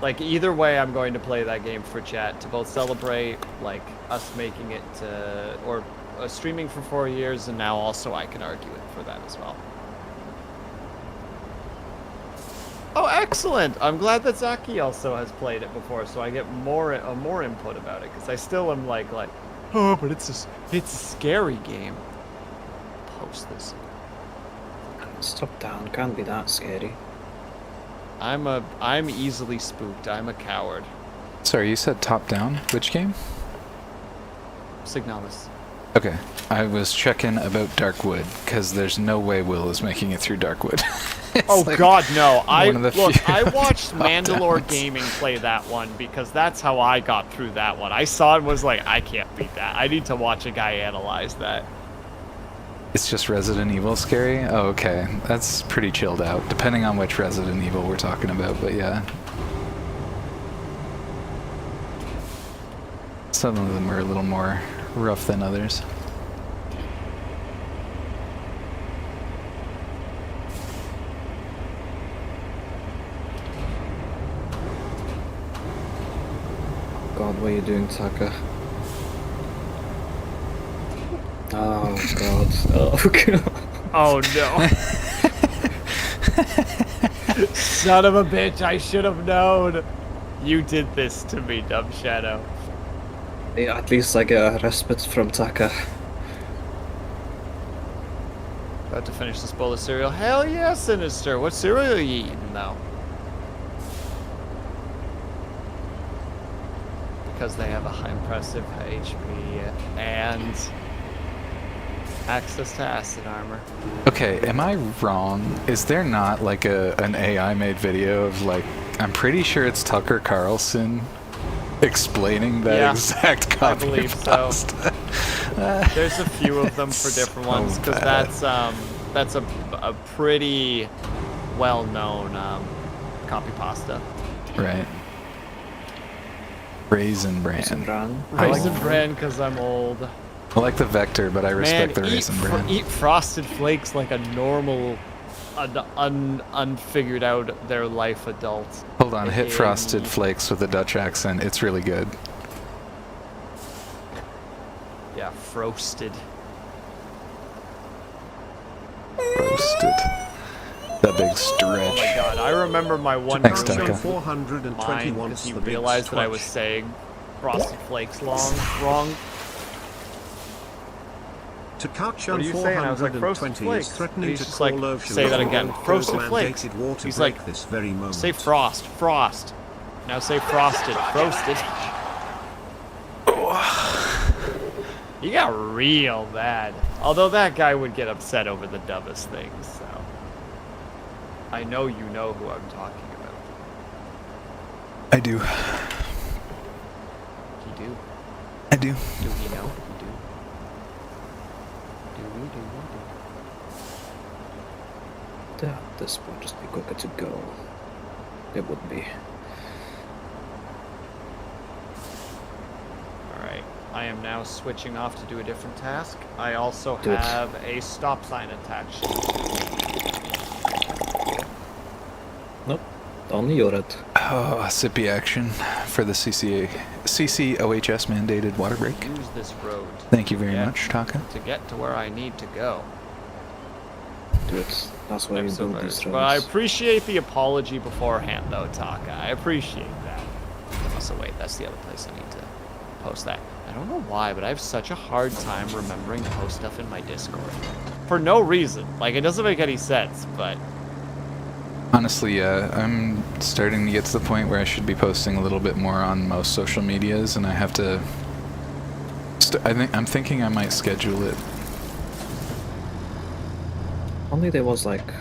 Like, either way, I'm going to play that game for chat to both celebrate, like, us making it to, or streaming for 4 years, and now also I can argue it for that as well. Oh, excellent! I'm glad that Zaki also has played it before, so I get more input about it, because I still am like, oh, but it's a scary game. Post this. stop down. Can't be that scary. I'm easily spooked. I'm a coward. Sorry, you said top down? Which game? Signalis. Okay. I was checking about Darkwood, because there's no way Will is making it through Darkwood. It's Oh like God, no! one of the few I watched top Mandalore downs. Gaming play that one because that's how I got through that one. I saw it and was like, I can't beat that. I need to watch a guy analyze that. It's just Resident Evil scary? Oh, okay. That's pretty chilled out, depending on which Resident Evil we're talking about, but yeah. Some of them are a little more rough than others. God, what are you doing, Taka? Oh God. Oh God. Oh no! Son of a bitch! I should have known. You did this to me, Dumb Shadow. Yeah, at least I get a respite from Taka. About to finish this bowl of cereal. Hell yeah, Sinister! What cereal are you eating though? Because they have a high impressive HP and access to acid armor. Okay, am I wrong? Is there not like an AI made video of like, I'm pretty sure it's Tucker Carlson explaining that Yeah, exact copy I believe and so. paste? There's a few of them for different So ones because bad. that's a pretty well-known copy pasta. Right. Raisin Raisin Bran. Bran. Raisin Bran because I'm old. I like the Vector, but I respect the Raisin Bran. Eat Frosted Flakes like a normal, unfigured out their life adult. Hold on, hit in- Frosted Flakes with a Dutch accent. It's really good. Yeah, frosted. Roasted. That big Oh my stretch. god, I remember my one Thanks, roommate Taka. mine 420 because wants he the big realized that I was squash. saying Frosted Flakes wrong. To couch What on are you saying? I was like, Frosted 420 Flakes. is threatening He's to just call like, Ocean say that again. Frosted Flakes. mandated water He's break like, this very moment. Say frost. Now say frosted. Frosted. You got real bad. Although that guy would get upset over the dumbest things, so. I know you know who I'm talking about. I do. You do. I do. Do we know? You do. Do we? At this point, just be quicker to go. It would be. Alright, I am now switching off to do a different task. I also Do it. have a stop sign attached. Nope. Only your red. Oh, sippy action for the CCOHS mandated water break. Use this road Thank you very Yeah. much, Taka. to get to where I need to go. Do it. That's why you So build these but I roads. appreciate the apology beforehand, though, Taka. I appreciate that. Also, wait, that's the other place I need to post that. I don't know why, but I have such a hard time remembering to post stuff in my Discord. For no reason. Like, it doesn't make any sense, but... Honestly, yeah, I'm starting to get to the point where I should be posting a little bit more on most social medias, and I have to. I'm thinking I might schedule it. Only there was like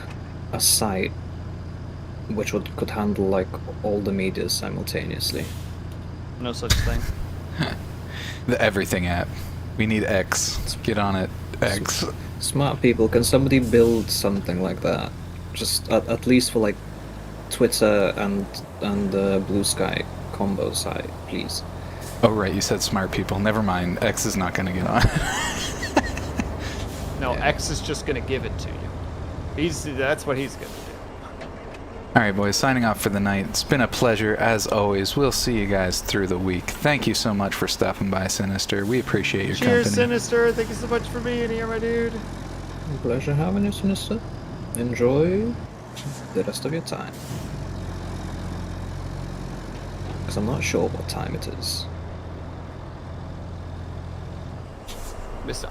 a site which could handle like all the medias simultaneously. No such thing. The everything app. We need X. Get on it, X. Smart people, can somebody build something like that? Just at least for like Twitter and Blue Sky combo site, please. Oh right, you said smart people. Never mind. X is not gonna get on. No, Yeah. X is just gonna give it to you. That's what he's gonna do. All right, boys. Signing off for the night. It's been a pleasure as always. We'll see you guys through the week. Thank you so much for stopping by, Sinister. We appreciate your Cheers, company. Sinister. Thank you so much for being here, my dude. Pleasure having you, Sinister. Enjoy the rest of your time. Because I'm not sure what time it is.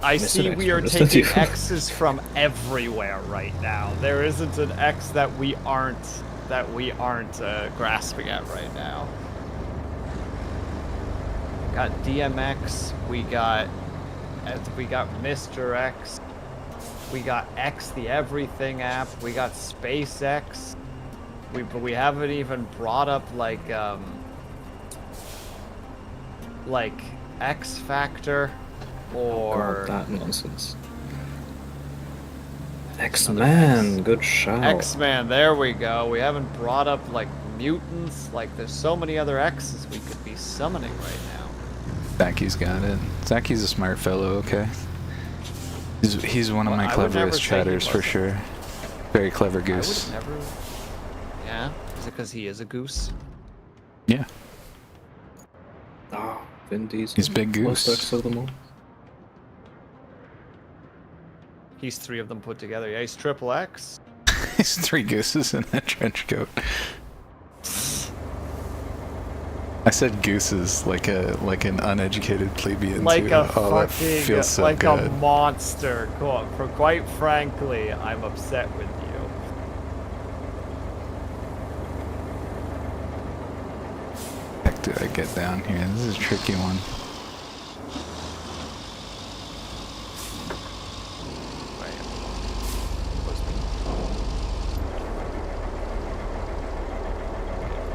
I Mr. see X we are from taking Resident Evil. X's from everywhere right now. There isn't an X that we aren't grasping at right now. We got DMX, we got Mr. X, we got X the Everything app, we got SpaceX. But we haven't even brought up like X Factor. Or God, that nonsense. X-Man, good shout. X-Man, there we go. We haven't brought up like mutants. Like there's so many other X's we could be summoning right now. Zaki's got it. Zaki's a smart fellow, okay? He's one of Well, my I would never cleverest say he chatters for wasn't. sure. Very clever I goose. would never. Yeah, is it because he is a goose? Yeah, Oh, Vin Diesel. he's Big Most Goose. X of them all. He's three of them put together. Yeah, he's triple X. He's three gooses in a trench coat. I said gooses like an uneducated plebeian. Like too. a Oh, that fucking, feels so like good. a monster. For quite frankly, I'm upset with you. Heck, do I get down here? This is a tricky one.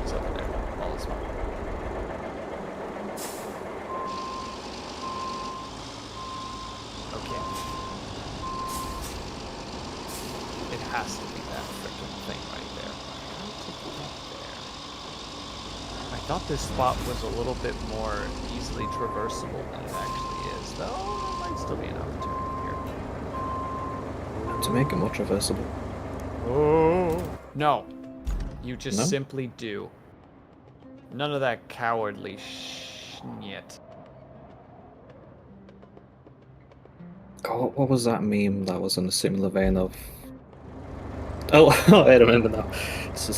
It's over there. All is well. Okay. It has to be that freaking thing right there. How to get there? I thought this spot was a little bit more easily traversable than it actually is, though. There might still be an opportunity here. To make it more traversable. Oh no! You just No? simply do. None of that cowardly shit. God, what was that meme that was in a similar vein of? Oh, I remember now. It's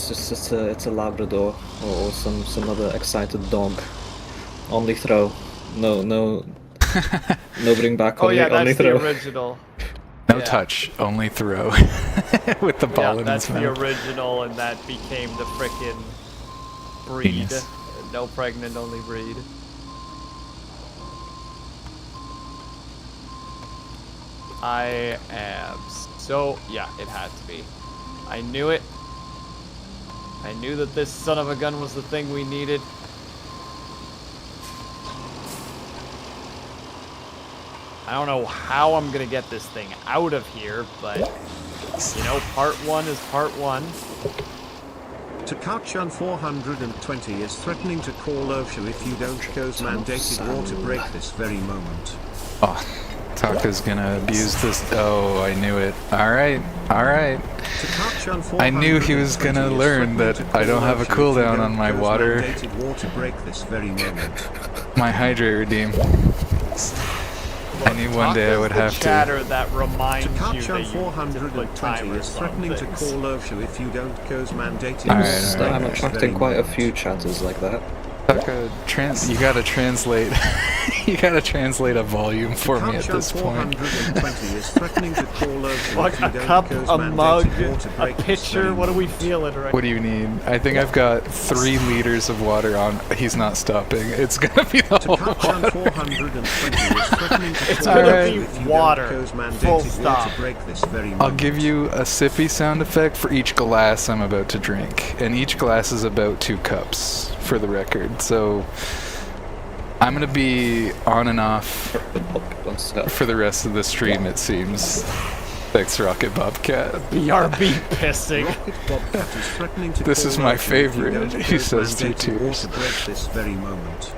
a Labrador or some other excited dog. Only throw. No, no bring back. Oh Only, yeah, only that's throw. the original. No Yeah. touch, only throw. With the ball Yeah, in that's his the mouth. original, and that became the frickin' breed. Genius. No pregnant, only breed. I am so... Yeah, it had to be. I knew it. I knew that this son of a gun was the thing we needed. I don't know how I'm gonna get this thing out of here, but... You know, part one is part one. Takachan 420 is threatening to call OSHA if you don't goes mandated water break this very moment. Oh, Taka's gonna abuse this. Oh, I knew it. Alright, alright. Takachan I knew he was 420 gonna is learn threatening that to I don't call have a OSHA if cooldown you on my don't goes water. mandated water break this very moment. My hydrate redeem. I knew one day I would have to. Chatter that reminds you that Takachan you 420 put is timers threatening on to things. call OSHA if you don't goes mandated Alright, water alright. break I'm this attracting very quite a moment. few chatters like that. Taka, you gotta translate. You gotta translate a volume for me at this point. 420 is threatening to call OSHA Like if you a don't cup, goes a mug, mandated water a break this pitcher. very What are we moment. feeling right What do you need? I think I've got 3 liters of water on. He's not stopping. It's gonna be the whole Takachan water. 420 is threatening to It's call gonna OSHA be if you water, don't goes full mandated stop. water break this very moment. I'll give you a sippy sound effect for each glass I'm about to drink. And each glass is about 2 cups, for the record. So I'm gonna be on and off for the rest of the stream, it seems. Thanks, Rocket Bobcat. BRB pissing. Rocket Bobcat is threatening to This call is my OSHA if you favorite. don't He goes says 2 mandated tears. water break this very moment.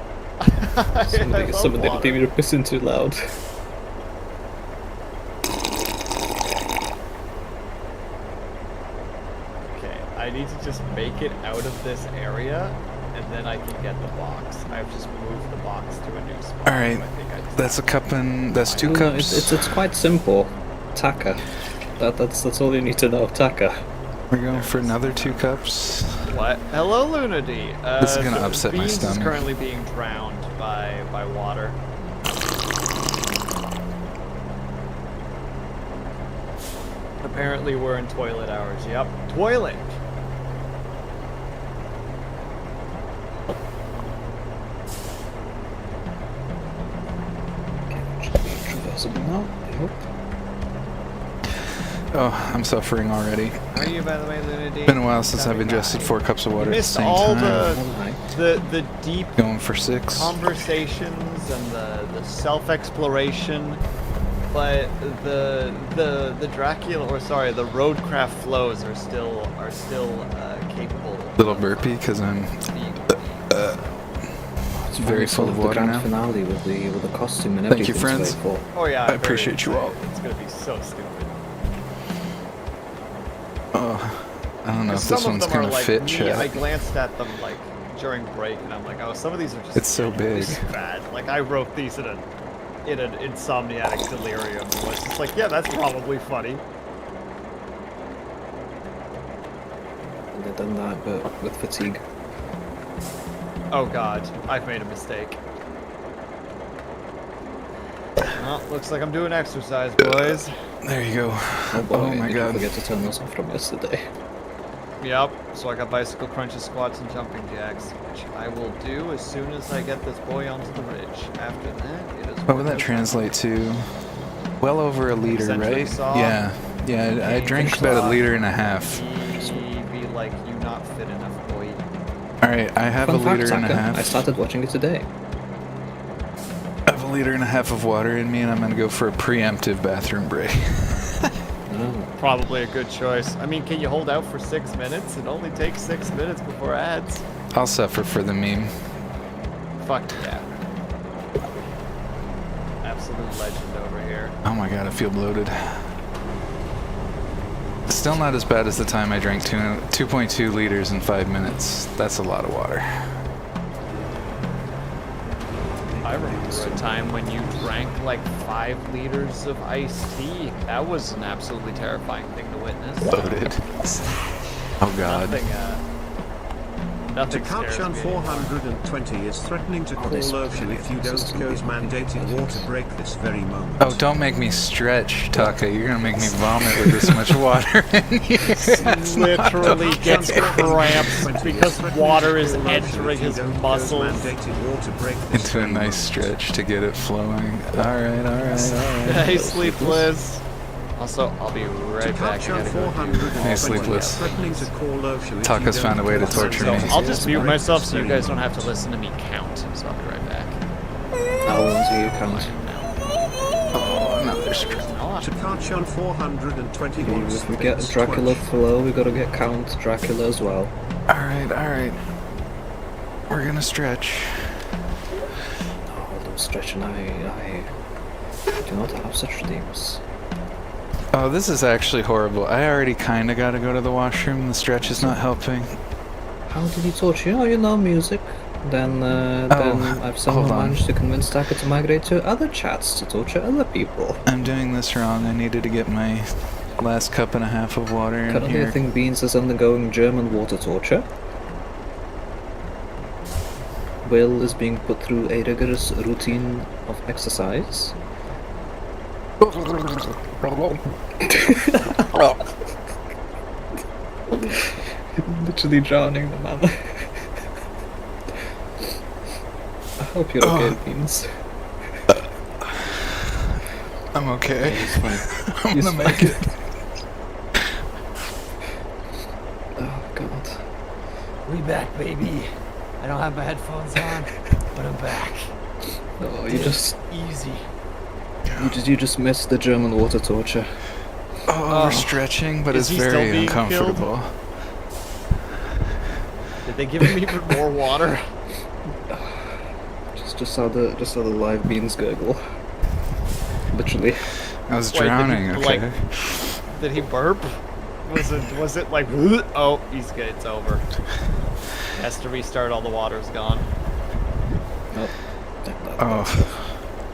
Someone didn't give me the pissing too loud. Okay, I need to just make it out of this area, and then I can get the box. I've just moved the box to a new spot. Alright, so I think I just that's a cup and that's 2 No, cups. it's quite simple. Taka. That's all you need to know. Taka. We're going for another 2 cups. What? Hello, Lunady. This is gonna the upset my Beans stomach. is currently being drowned by water. Apparently we're in toilet hours. Yep. Toilet! Should be traversable now, I hope. Oh, I'm suffering already. How are you, by the way, Lunady? Been a while since I've ingested 4 cups of water at the Missed same all time. the deep Going for 6. conversations and the self-exploration, but the Dracula, or sorry, the roadcraft flows are still capable. Little burpee because I'm of being It's very full of the water grand now. finale with the costume and Thank you, everything. to friends. wait for. Oh yeah, I I'm very appreciate you all. excited. It's gonna be so stupid. Oh, I don't know if Some this of one's them are gonna like fit, me. I chat. glanced at them like during break, and I'm like, oh, some of these are just It's so genuinely big. bad. Like I wrote these in an insomniatic delirium. And was just like, yeah, that's probably funny. And they've done that, but with fatigue. Oh god, I've made a mistake. Well, looks like I'm doing exercise, boys. There you go. Oh boy, Oh my did god. you forget to turn those off from yesterday. Yep, so I got bicycle crunches, squats, and jumping jacks, which I will do as soon as I get this boy onto the ridge. After that, it is... What would that translate to? Well over a liter, Eccentric right? saw. Yeah. Yeah, I drank about a liter and a half. Be like, you not fit enough, boy. Alright, I have a Fun fact, liter and a Taka, half. I started watching it today. I have a liter and a half of water in me, and I'm gonna go for a preemptive bathroom break. Oh. Probably a good choice. I mean, can you hold out for 6 minutes? It only takes 6 minutes before ads. I'll suffer for the meme. Fuck yeah. Absolute legend over here. Oh my god, I feel bloated. Still not as bad as the time I drank 2.2 liters in 5 minutes. That's a lot of water. I remember a time when you drank like 5 liters of iced tea. That was an absolutely terrifying thing to witness. Bloated. Oh god. Nothing scares Takachan me. 420 is threatening to call OSHA if you don't goes mandated water break this very moment. Oh, don't make me stretch, Taka. You're gonna make me vomit with this much water in here. Literally gets cramps because water is entering his muscles. Into a nice stretch to get it flowing. Alright, alright, alright. Hey, Sleepless. Also, I'll be right back. I gotta go do Hey, Sleepless. Taka's Taka's found a way to torture So me. I'll just mute myself so you guys don't have to listen to me count. So I'll be right back. How long do you count? Oh, another stretch. No, on. Takachon 420 wants If the we get bits Dracula 20. flow, we gotta get Count Dracula as well. Alright. We're gonna stretch. Although stretching, I do not have such dreams. Oh, this is actually horrible. I already kinda gotta go to the washroom. The stretch is not helping. How did he torture you? Oh, you know music. Then I've somehow hold on. managed to convince Taka to migrate to other chats to torture other people. I'm doing this wrong. I needed to get my last cup and a half of water in Currently, I here. think Beans is undergoing German water torture. Will is being put through a rigorous routine of exercise. Literally drowning the man. I hope you're okay, Beans. I'm okay. He's fine. I'm He's gonna make it. Oh god. We back, baby. I don't have my headphones on, but I'm back. Oh, you just Easy. you just missed the German water torture. Oh, we're stretching, but Is it's he still very being uncomfortable. Did they give him even more water? Just how the live beans gurgle. Literally. I was Wait, did he, drowning, okay? like, did he burp? Was it like, oh, he's good, it's over. Has to restart, all the water's gone.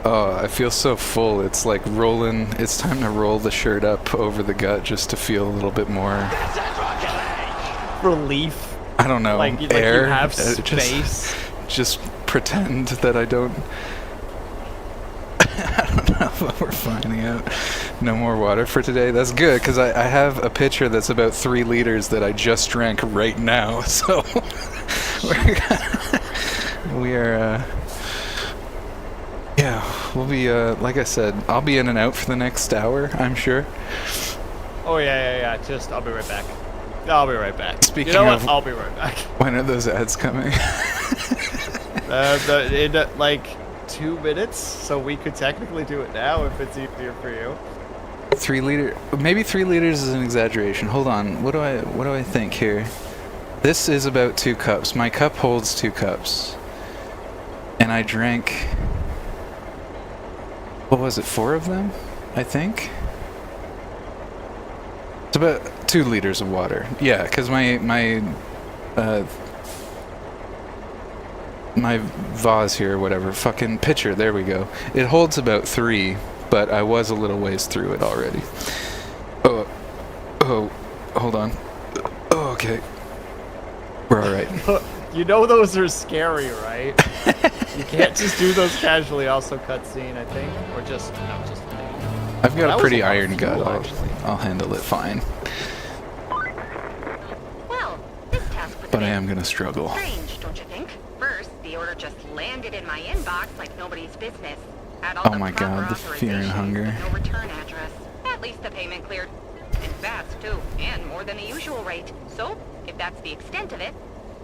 Oh, I feel so full. It's like rolling. It's time to roll the shirt up over the gut just to feel a little bit more. Relief. I don't know. Like you air. have Just space. pretend that I don't. I don't know, but we're finding out. No more water for today. That's good, because I have a pitcher that's about 3 liters that I just drank right now. So we are. Yeah, we'll be. Like I said, I'll be in and out for the next hour, I'm sure. Oh yeah. Just, I'll be right back. I'll be right back. Speaking you know of- what? I'll be right back. When are those ads coming? In like 2 minutes, so we could technically do it now if it's easier for you. 3 liter. Maybe 3 liters is an exaggeration. Hold on. What do I think here? This is about 2 cups. My cup holds 2 cups, and I drank. What was it? 4 of them, I think. It's about 2 liters of water. Yeah, because my vase here, whatever, fucking pitcher. There we go. It holds about 3, but I was a little ways through it already. Oh, hold on. Oh, okay. We're all right. You know those are scary, right? You can't just do those casually. Also cutscene, I think, or just I've got That a pretty was a lot of iron gut. fuel, actually. I'll handle it fine. Well, this task was a But I bit am gonna struggle. strange, don't you think? First, the order just landed in my inbox like nobody's business. Had all Oh the my proper God, the fear and authorizations, hunger. but no return address. At least the payment cleared. And fast, too. And more than the usual rate. So, if that's the extent of it,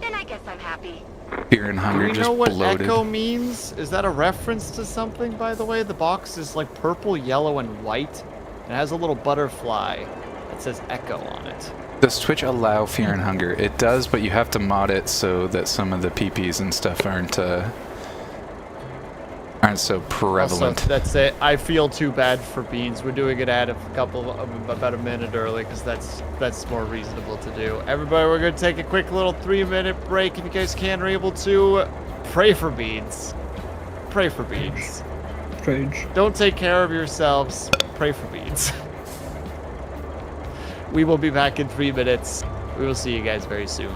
then I guess I'm happy. Fear and Do hunger you just know what bloated. echo means? Is that a reference to something, by the way? The box is like purple, yellow, and white. And it has a little butterfly that says echo on it. Does Twitch allow fear and hunger? It does, but you have to mod it so that some of the PPs and stuff aren't so prevalent. Also, that's it. I feel too bad for Beans. We're doing it at about a minute early because that's more reasonable to do. Everybody, we're gonna take a quick little 3-minute break. If you guys can, are able to pray for Beans. Pray for Beans. Strange. Don't take care of yourselves. Pray for Beans. We will be back in 3 minutes. We will see you guys very soon.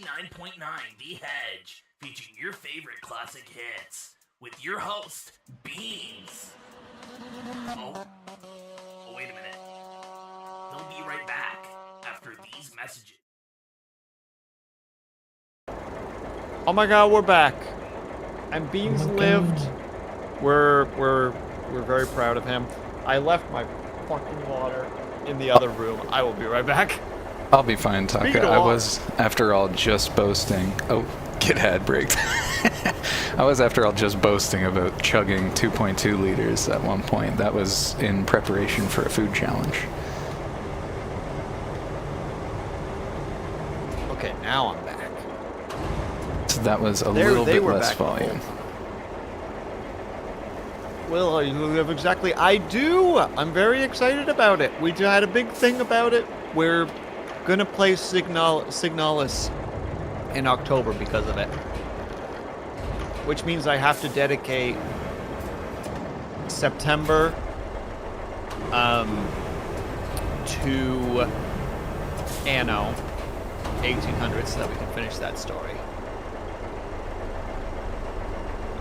99.9 The Hedge, featuring your favorite classic hits, with your host, Beans. Oh, wait a minute. He'll be right back after these messages. Oh my god, we're back. And Beans lived. We're very proud of him. I left my fucking water in the other room. I will be right back. I'll be fine, Taka. I was, after all, just boasting. Oh, get ad braked. I was, after all, just boasting about chugging 2.2 liters at one point. That was in preparation for a food challenge. Okay, now I'm back. So that was a little bit less back volume. Well, you have exactly. I do. I'm very excited about it. We had a big thing about it. We're gonna play Signalis in October because of it, which means I have to dedicate September to Anno 1800 so that we can finish that story.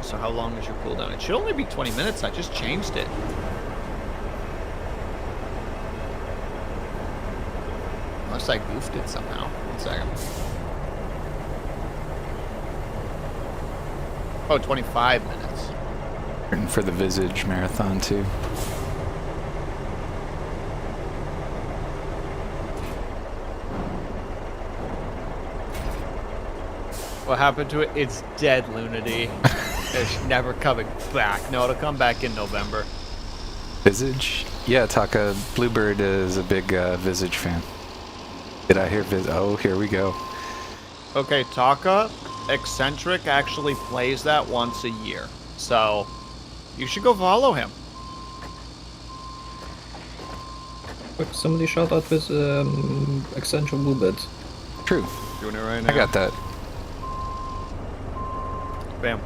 So how long is your cooldown? It should only be 20 minutes. I just changed it. Unless I goofed it somehow. 1 second. Oh, 25 minutes. And for the Visage Marathon, too. What happened to it? It's dead, Lunity. It's never coming back. No, it'll come back in November. Visage? Yeah, Taka. Bluebird is a big Visage fan. Did I hear Oh, here we go. Okay, Taka, Eccentric actually plays that once a year. So, you should go follow him. Quick, somebody shout out with Eccentric Bluebird. True. Doing it right now. I got that. Bam.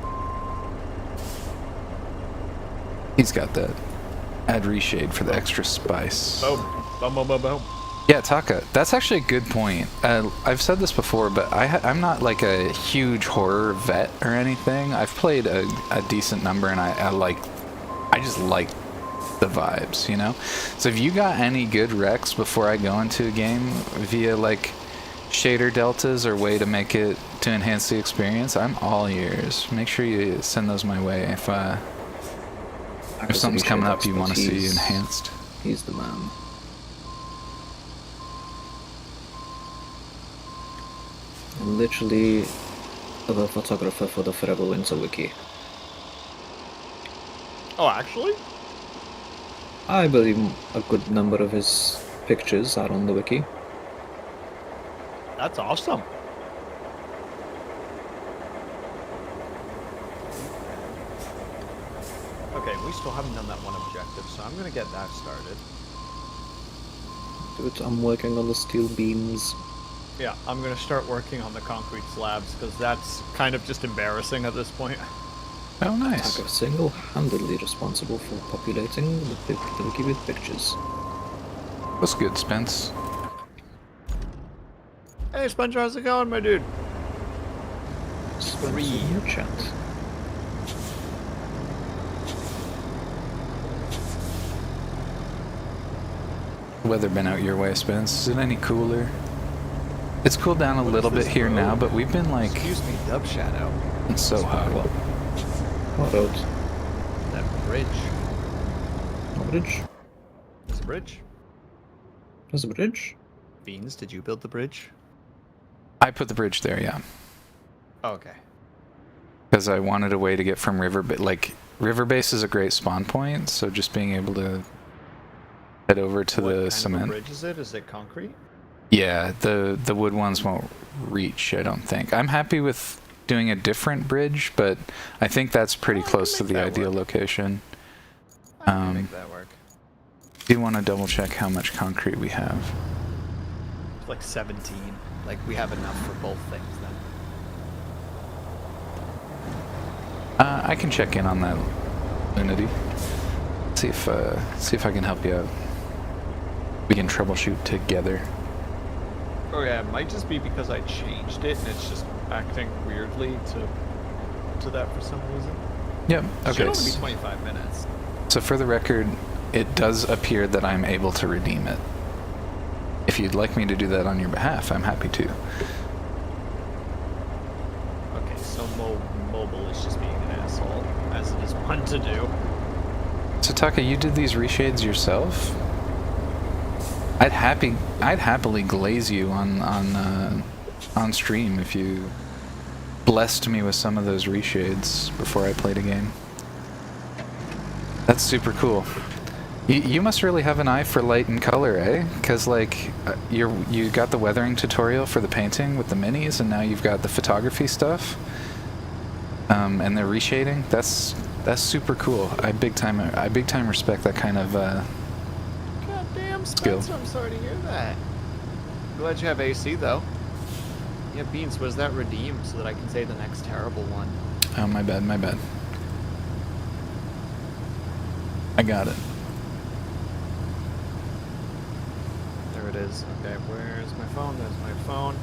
He's got that. Add reshade for the extra spice. Boom. Boom, boom, boom, boom. Yeah, Taka, that's actually a good point. I've said this before, but I'm not like a huge horror vet or anything. I've played a decent number, and I just like the vibes, you know? So if you got any good recs before I go into a game via like shader deltas or way to make it to enhance the experience, I'm all ears. Make sure you send those my way if something's coming up you want to see enhanced. He's the man. I'm literally the photographer for the Forever Winter wiki. Oh, actually? I believe a good number of his pictures are on the wiki. That's awesome. Okay, we still haven't done that one objective, so I'm gonna get that started. Dude, I'm working on the steel beams. Yeah, I'm gonna start working on the concrete slabs, because that's kind of just embarrassing at this point. Oh, nice. Taka single-handedly responsible for populating the wiki with pictures. That's good, Spence. Hey, Sponge, how's it going, my dude? Three in your chat. Weather been out your way, Spence? Is it any cooler? It's cooled down a little bit here now, but we've been like... Excuse me, Dub Shadow. It's so hot. What road? That bridge. A bridge? There's a bridge. There's a bridge? Beans, did you build the bridge? I put the bridge there, yeah. Oh, okay. Because I wanted a way to get from River Base. Like, River Base is a great spawn point, so just being able to head over to What the kind cement. of a bridge is it? Is it concrete? Yeah, the wood ones won't reach, I don't think. I'm happy with doing a different bridge, but I think that's pretty close to the ideal location. I can make that work. Do you want to double check how much concrete we have? It's like 17. Like, we have enough for both things then. I can check in on that, Unity. See if I can help you out. We can troubleshoot together. Oh yeah, it might just be because I changed it and it's just acting weirdly to that for some reason. Yep. It should Okay. only be 25 minutes. So for the record, it does appear that I'm able to redeem it. If you'd like me to do that on your behalf, I'm happy to. Okay, so mobile is just being an asshole, as it is one to do. So Taka, you did these reshades yourself? I'd happily glaze you on stream if you blessed me with some of those reshades before I played a game. That's super cool. You must really have an eye for light and color, eh? Because like you got the weathering tutorial for the painting with the minis, and now you've got the photography stuff, and the reshading. That's super cool. I big time respect that kind of Goddamn, skill. Spencer, I'm sorry to hear that. Glad you have AC though. Yeah, Beans, was that redeemed so that I can say the next terrible one? Oh, my bad. I got it. There it is. Okay, where's my phone? There's my phone.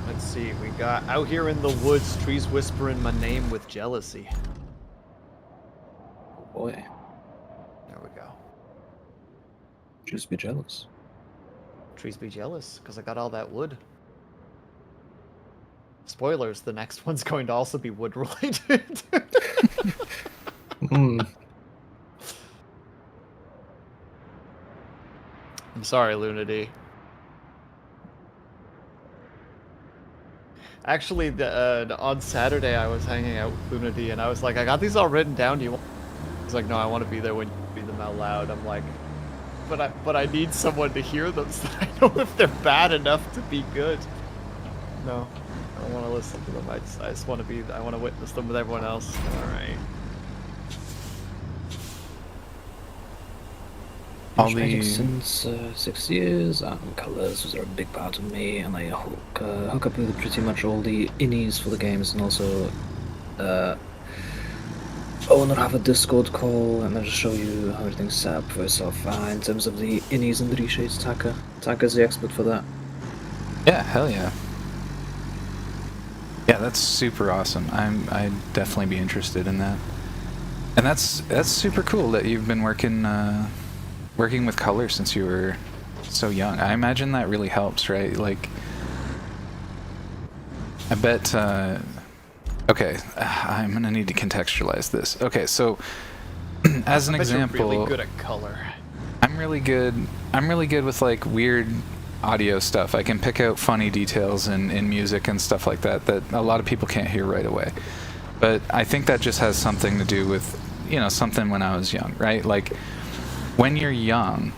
Let's see, we got out here in the woods, trees whispering my name with jealousy. Oh boy, There we go. just be jealous. Trees be jealous, because I got all that wood. Spoilers, the next one's going to also be wood related. I'm sorry, Lunity. Actually, on Saturday I was hanging out with Lunity and I was like, I got these all written down. Do you want? He's like, no, I want to be there when you read them out loud. I'm like, but I need someone to hear them so that I know if they're bad enough to be good. No, I don't want to listen to them. I just want to I want to witness them with everyone else. All right. I've been writing since 6 years, and colors are a big part of me, and I hook up with pretty much all the innies for the games, and also own or have a Discord call, and I'll just show you how everything's set up first off. In terms of the innies and the reshades, Taka's the expert for that. Yeah, hell yeah. Yeah, that's super awesome. I'd definitely be interested in that. And that's super cool that you've been working with color since you were so young. I imagine that really helps, right? Like, I bet. Okay, I'm gonna need to contextualize this. Okay, so as an example, you're really good at color. I'm really good with like weird audio stuff. I can pick out funny details in music and stuff like that a lot of people can't hear right away. But I think that just has something to do with, something when I was young, right? Like, when you're young,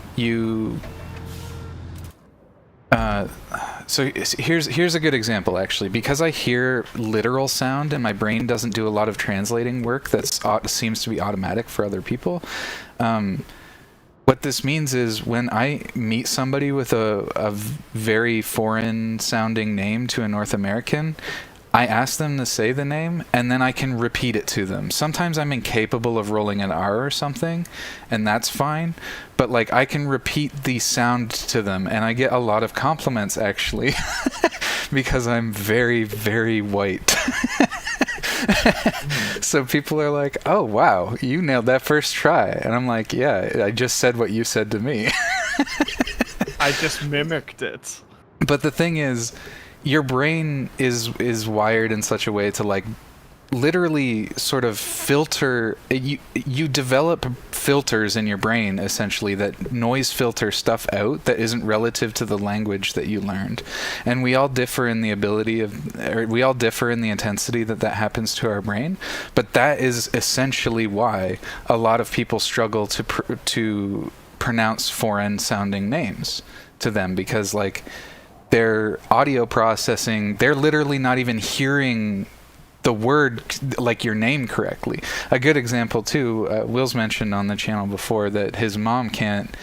so here's a good example, actually. Because I hear literal sound and my brain doesn't do a lot of translating work that seems to be automatic for other people. What this means is when I meet somebody with a very foreign sounding name to a North American, I ask them to say the name, and then I can repeat it to them. Sometimes I'm incapable of rolling an R or something, and that's fine. But like, I can repeat the sound to them, and I get a lot of compliments, actually, because I'm very, very white. So people are like, oh, wow, you nailed that first try. And I'm like, yeah, I just said what you said to me. I just mimicked it. But the thing is, your brain is wired in such a way to like literally sort of filter. You develop filters in your brain essentially that noise filter stuff out that isn't relative to the language that you learned, and we all differ in the we all differ in the intensity that happens to our brain. But that is essentially why a lot of people struggle to pronounce foreign sounding names to them, because like, their audio processing, they're literally not even hearing the word, like your name, correctly. A good example too, Will's mentioned on the channel before that his mom can't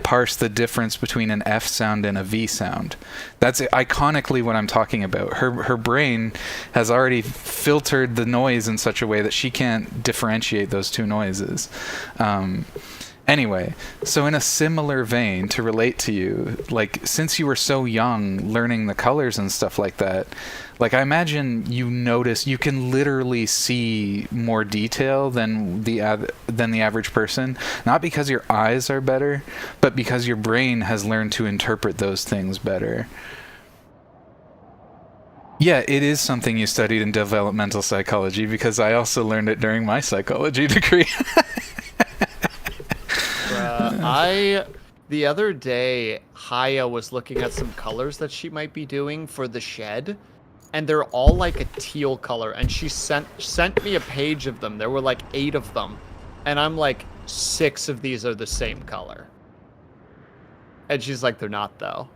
parse the difference between an F sound and a V sound. That's iconically what I'm talking about. Her brain has already filtered the noise in such a way that she can't differentiate those two noises. Anyway, so in a similar vein, to relate to you, like, since you were so young learning the colors and stuff like that, like, I imagine you can literally see more detail than the average person, not because your eyes are better, but because your brain has learned to interpret those things better. Yeah, it is something you studied in developmental psychology, because I also learned it during my psychology degree. The other day, Haya was looking at some colors that she might be doing for the shed, and they're all like a teal color, and she sent me a page of them. There were like 8 of them, and I'm like, 6 of these are the same color. And she's like, they're not though.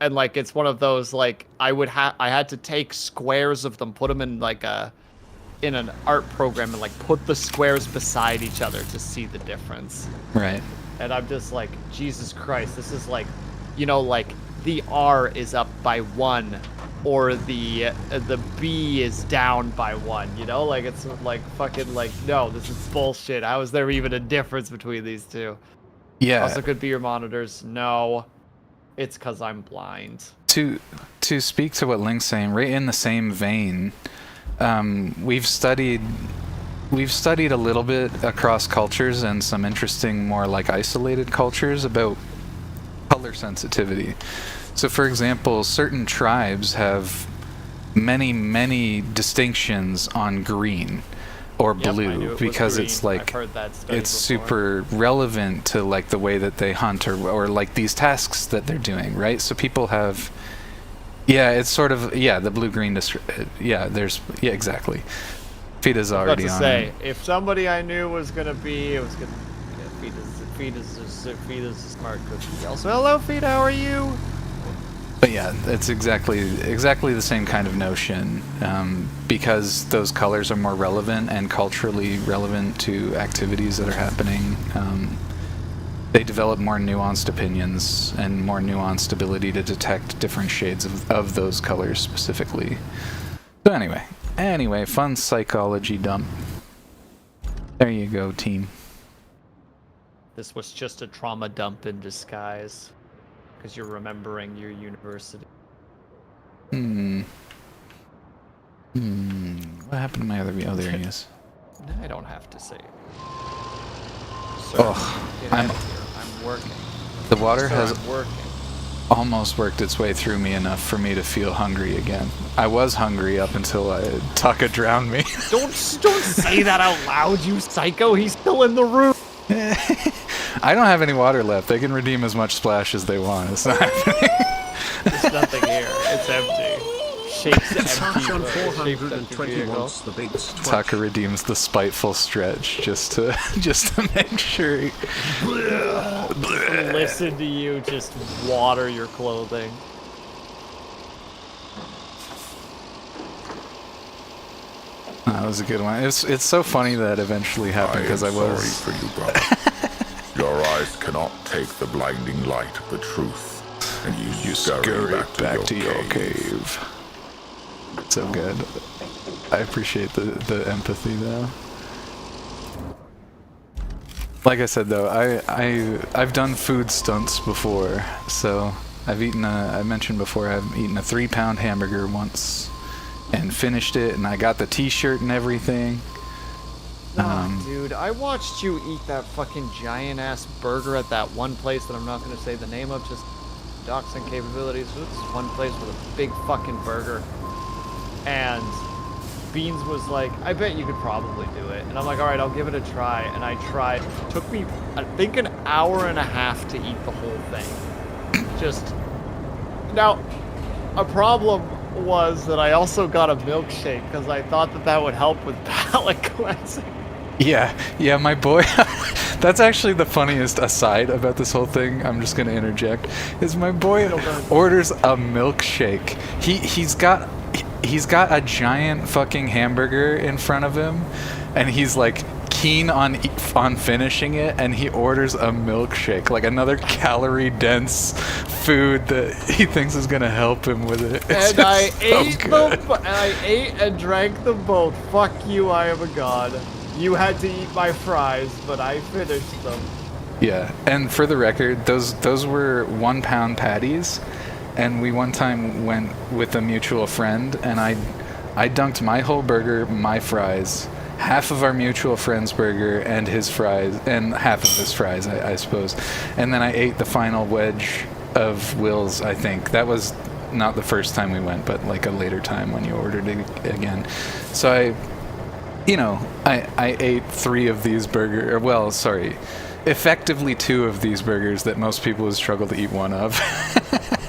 And like, it's one of those, like, I had to take squares of them, put them in like in an art program, and like put the squares beside each other to see the difference. Right. And I'm just like, Jesus Christ, this is like, you know, like the R is up by 1, or the B is down by 1, you know? Like, it's like fucking like, no, this is bullshit. How is there even a difference between these two? Yeah. Also could be your monitors. No, it's because I'm blind. To speak to what Link's saying, right in the same vein, we've studied a little bit across cultures and some interesting, more like isolated cultures about color sensitivity. So, for example, certain tribes have many distinctions on green or blue, because green. it's like, I've heard that study it's before. super relevant to like the way that they hunt, or like these tasks that they're doing, right? So people have, it's sort of, the blue-green, exactly. Fita's already on it. If somebody I knew was gonna be, it was gonna be Fita's a smart cookie. Also, hello Fita, how are you? But yeah, it's exactly the same kind of notion, because those colors are more relevant and culturally relevant to activities that are happening. They develop more nuanced opinions and more nuanced ability to detect different shades of those colors specifically. So anyway, fun psychology dump. There you go, team. This was just a trauma dump in disguise, because you're remembering your university. What happened to my other... Oh, there he is. I don't have to say. Sir, Oh, I'm working. The water Sir, has I'm working. almost worked its way through me enough for me to feel hungry again. I was hungry up until Taka drowned me. Don't say that out loud, you psycho. He's still in the room. I don't have any water left. They can redeem as much splash as they want. It's not happening. There's nothing here. It's empty. Shape's empty. Sasha Shape's 420 vehicle. wants the big twat. Taka redeems the spiteful stretch just to make sure. Listen to you just water your clothing. That was a good one. It's so funny that eventually happened, because I was... sorry for you, brother. Your eyes cannot take the blinding light of the truth, and you scurry back to your cave. So good. I appreciate the empathy though. Like I said though, I've done food stunts before, so I mentioned before I've eaten a 3-pound hamburger once and finished it, and I got the t-shirt and everything. Dude, I watched you eat that fucking giant ass burger at that one place that I'm not gonna say the name of, just doxing capabilities. It's one place with a big fucking burger. And Beans was like, I bet you could probably do it. And I'm like, alright, I'll give it a try. And I tried. It took me, I think, an hour and a half to eat the whole thing. Just... Now, a problem was that I also got a milkshake, because I thought that would help with palate cleansing. Yeah, my boy. That's actually the funniest aside about this whole thing. I'm just gonna interject. Is my boy orders a milkshake. He's got a giant fucking hamburger in front of him, and he's like keen on finishing it, and he orders a milkshake, like another calorie-dense food that he thinks is gonna help him with it. And I ate and drank them both. Fuck you, I am a god. You had to eat my fries, but I finished them. Yeah, and for the record, those were 1 pound patties, and we one time went with a mutual friend, and I dunked my whole burger, my fries, half of our mutual friend's burger, and his fries, and half of his fries, I suppose, and then I ate the final wedge of Will's. I think that was not the first time we went, but like a later time when you ordered it again. So I ate 3 of these burgers. Well, sorry. Effectively 2 of these burgers that most people would struggle to eat 1 of.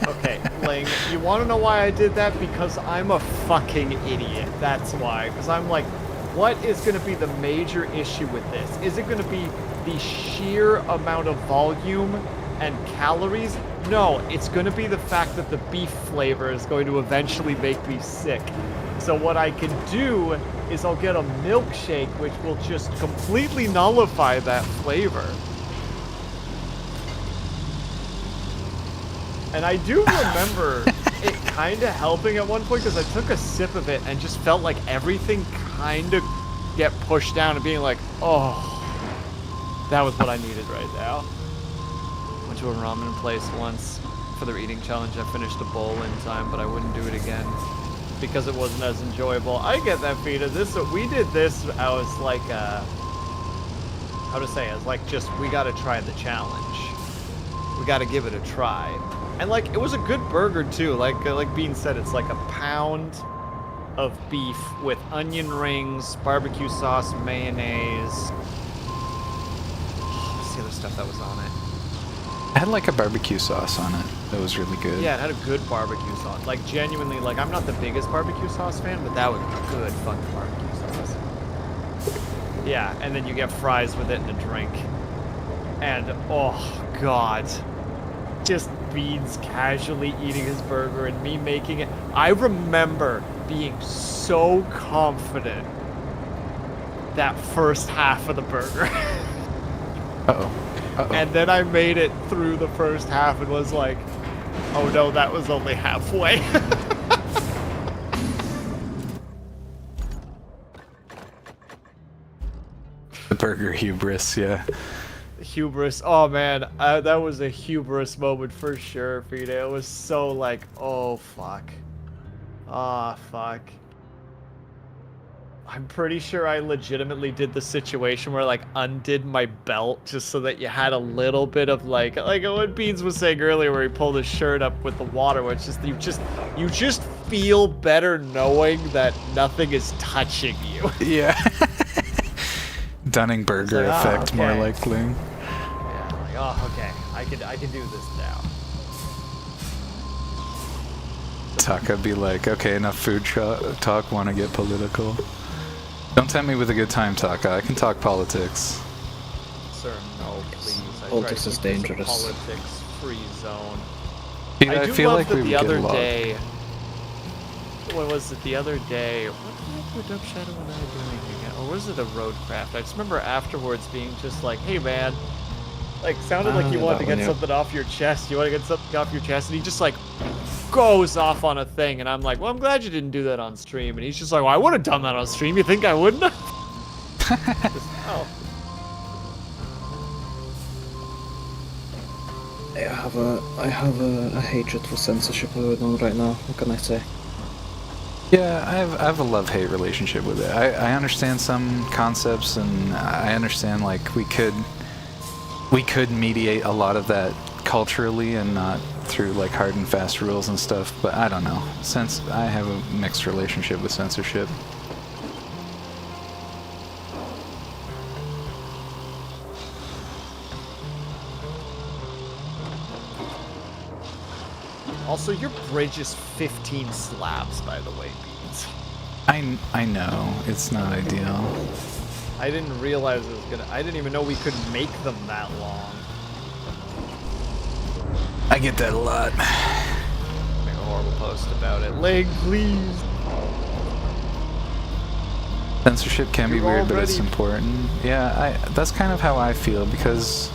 Okay, Ling, you want to know why I did that? Because I'm a fucking idiot. That's why. Because I'm like, what is going to be the major issue with this? Is it going to be the sheer amount of volume and calories? No, it's going to be the fact that the beef flavor is going to eventually make me sick. So what I can do is I'll get a milkshake, which will just completely nullify that flavor. And I do remember it kind of helping at one point, because I took a sip of it and just felt like everything kind of get pushed down and being like, oh, that was what I needed right now. Went to a ramen place once for their eating challenge. I finished a bowl in time, but I wouldn't do it again because it wasn't as enjoyable. I get that, Vita. We did this. I was like, how to say? I was like, just we got to try the challenge. We got to give it a try. And like, it was a good burger too. Like Bean said, it's like a pound of beef with onion rings, barbecue sauce, mayonnaise. What's the other stuff that was on it? It had like a barbecue sauce on it. That was really good. Yeah, it had a good barbecue sauce. Like, genuinely, like, I'm not the biggest barbecue sauce fan, but that was a good fucking barbecue sauce. Yeah, and then you get fries with it and a drink. And, oh, God. Just Beans casually eating his burger and me making it. I remember being so confident that first half of the burger. Uh-oh. And then I made it through the first half and was like, oh no, that was only halfway. The burger hubris, yeah. Hubris. Oh man, that was a hubris moment for sure, Fida. It was so like, oh fuck. Ah, fuck. I'm pretty sure I legitimately did the situation where, like, undid my belt just so that you had a little bit of, like what Beans was saying earlier, where he pulled his shirt up with the water, which is you just feel better knowing that nothing is touching you. Yeah. Dunning-Burger like, effect, okay. more likely. Yeah, like, oh, okay, I can do this now. Taka be like, okay, enough food talk, want to get political. Don't tempt me with a good time, Taka. I can talk politics. Sir, no, please. Politics is dangerous. Politics-free zone. Dude, I do feel love like that we the would get other along. day. What was it the other day? What the heck were Dub Shadow and I doing again? Or was it a ROADCRAFT? I just remember afterwards being just like, hey man, like sounded like you wanted to get something off your chest. You want to get something off your chest, and he just like goes off on a thing, and I'm like, well, I'm glad you didn't do that on stream. And he's just like, well, I would have done that on stream. You think I wouldn't have? Oh. I have a hatred for censorship going on right now. What can I say? Yeah, I have a love-hate relationship with it. I understand some concepts, and I understand like we could mediate a lot of that culturally and not through like hard and fast rules and stuff. But I don't know. Since I have a mixed relationship with censorship. Also, your bridge is 15 slabs, by the way, Beans. I know it's not ideal. I didn't realize it was gonna. I didn't even know we could make them that long. I get that a lot. Make a horrible post about it. Leg, please. Censorship can be You're weird, but it's already- important. Yeah, that's kind of how I feel, because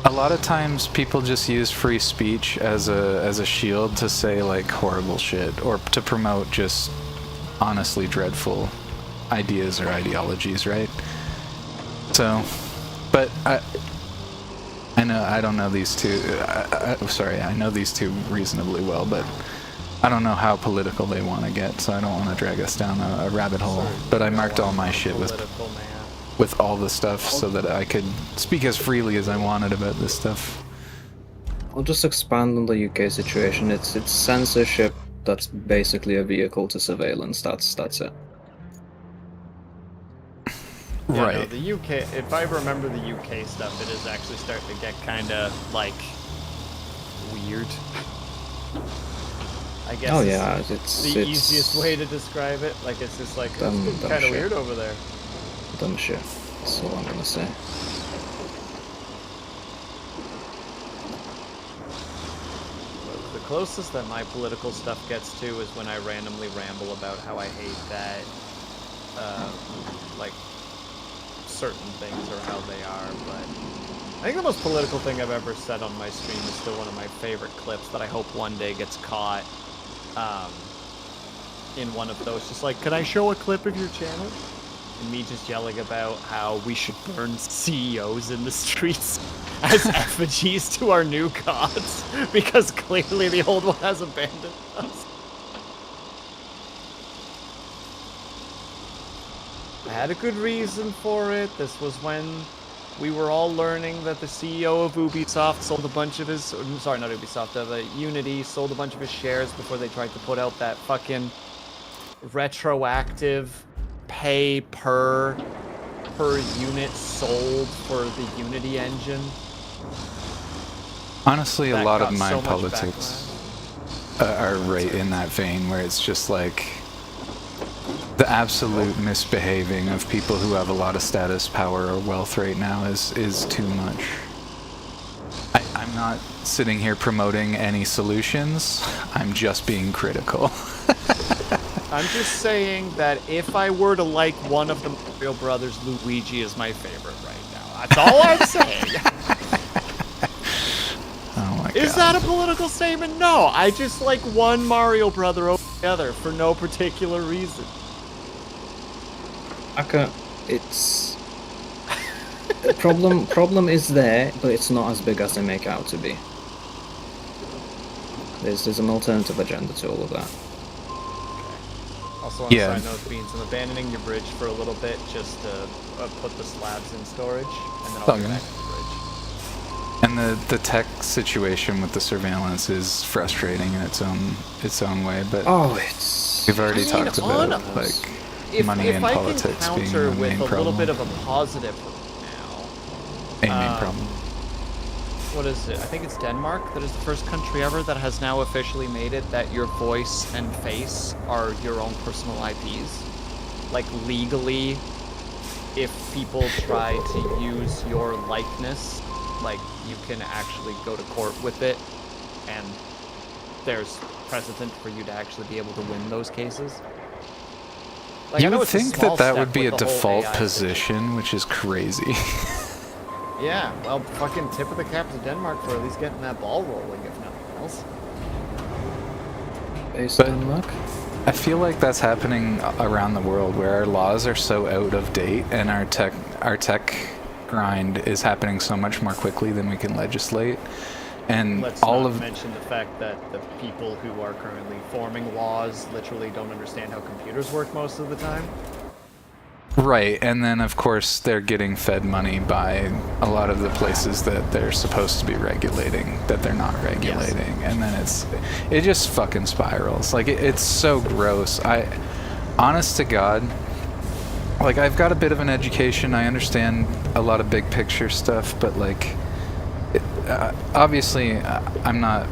a lot of times people just use free speech as a shield to say like horrible shit, or to promote just honestly dreadful ideas or ideologies, right? So, but I don't know these two. Sorry, I know these two reasonably well, but I don't know how political they want to get, so I don't want to drag us down a rabbit hole. But I marked all my shit with all the stuff so that I could speak as freely as I wanted about this stuff. I'll just expand on the UK situation. It's censorship that's basically a vehicle to surveillance. That's it. Yeah, Right. no, the UK, if I remember the UK stuff, it is actually starting to get kind of, like, weird. I guess Oh yeah, it's the easiest way to describe it. Like, it's just like, it's kind of weird over there. Dumb shit. That's all I'm gonna say. The closest that my political stuff gets to is when I randomly ramble about how I hate that, like, certain things or how they are, but I think the most political thing I've ever said on my stream is still one of my favorite clips that I hope one day gets caught in one of those. Just like, can I show a clip of your channel? And me just yelling about how we should burn CEOs in the streets as effigies to our new gods, because clearly the old one has abandoned us. I had a good reason for it. This was when we were all learning that the CEO of Ubisoft sold a bunch of his, sorry, not Ubisoft, Unity sold a bunch of his shares before they tried to put out that fucking retroactive pay per unit sold for the Unity engine. Honestly, a That lot of got my so much politics are right in that vein, where it's just like the absolute misbehaving of people who have a lot of status, power, or wealth right now is too much. I'm not sitting here promoting any solutions. I'm just being critical. I'm just saying that if I were to like one of the Mario Brothers, Luigi is my favorite right now. That's all I'm saying. Oh my god. Is that a political statement? No, I just like one Mario Brother over the other for no particular reason. Okay, it's the problem is there, but it's not as big as they make out to be. There's an alternative agenda to all of that. Also on a side note, Beans, I'm abandoning your bridge for a little bit just to put the slabs in storage, and then I'll get back to the bridge. And the tech situation with the surveillance is frustrating in its own way, but we've already talked about like money and politics being the main with a little problem. bit of a positive now. Main problem. What is it? I think it's Denmark that is the first country ever that has now officially made it that your voice and face are your own personal IPs. Like, legally, if people try to use your likeness, like, you can actually go to court with it, and there's precedent for you to actually be able to win those cases. Like, You I know would it's a think small that step would be a with the whole default AI position, which is crazy. Yeah, well, fucking tip of the cap to Denmark for at least getting that ball rolling, if nothing else. Based on luck? I feel like that's happening around the world, where our laws are so out of date and our tech grind is happening so much more quickly than we can legislate. And Let's all not of mention the fact that the people who are currently forming laws literally don't understand how computers work most of the time. Right, and then of course they're getting fed money by a lot of the places that they're supposed to be regulating that they're not regulating, and then it just fucking spirals. Like it's so gross. Honest to God, like I've got a bit of an education. I understand a lot of big picture stuff, but like obviously I'm not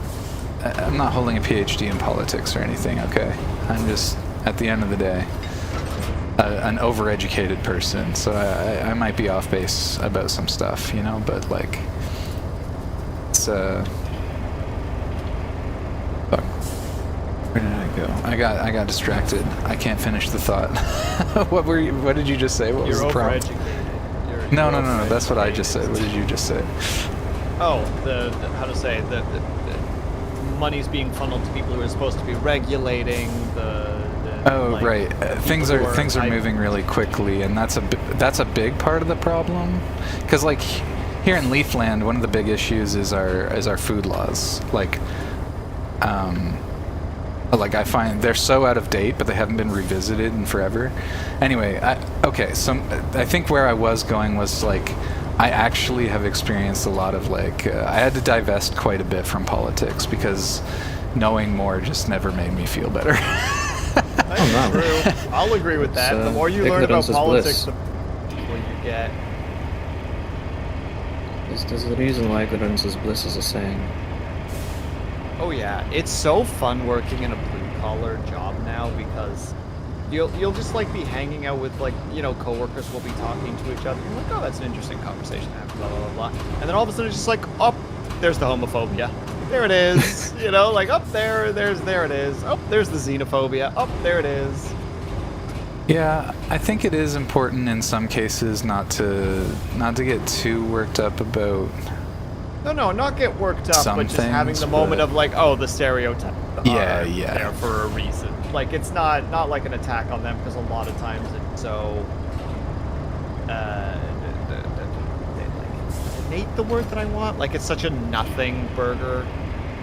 holding a PhD in politics or anything. Okay, I'm just at the end of the day an overeducated person, so I might be off base about some stuff, you know, but like it's fuck. Where did I go? I got distracted. I can't finish the thought. What did you just say? What was the prompt? Overeducated. No, that's what I just said. What did you just say? Oh, the how to say the money's being funneled to people who are supposed to be regulating like, right. Things are moving really quickly, and that's a big part of the problem. Because like here in Leafland, one of the big issues is our food laws. Like I find they're so out of date, but they haven't been revisited in forever. Anyway, I think where I was going was like, I actually have experienced a lot of like, I had to divest quite a bit from politics because knowing more just never made me feel better. I'll agree with that. The more you learn about politics, the more you get. There's a reason why ignorance is bliss is a saying. Oh yeah, it's so fun working in a blue-collar job now because you'll just like be hanging out with like, you know, coworkers will be talking to each other. You're like, oh, that's an interesting conversation to have, blah, blah, blah, blah. And then all of a sudden it's just like, oh, there's the homophobia. There it is. You know, like, oh, there it is. Oh, there's the xenophobia. Oh, there it is. Yeah, I think it is important in some cases not to get too worked up about. No, not get worked up, but just having the moment of like, oh, the stereotype. Yeah. There for a reason. Like, it's not like an attack on them, because a lot of times it's so. Innate the word that I want. Like, it's such a nothing burger.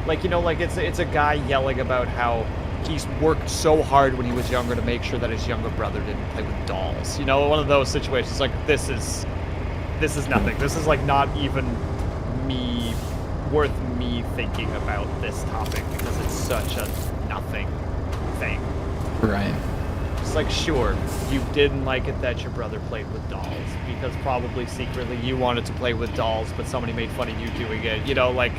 Like, you know, like it's a guy yelling about how he's worked so hard when he was younger to make sure that his younger brother didn't play with dolls. You know, one of those situations. Like, this is nothing. This is like not even worth me thinking about this topic because it's such a nothing thing. Right. It's like, sure, you didn't like it that your brother played with dolls because probably secretly you wanted to play with dolls, but somebody made fun of you doing it. You know, like,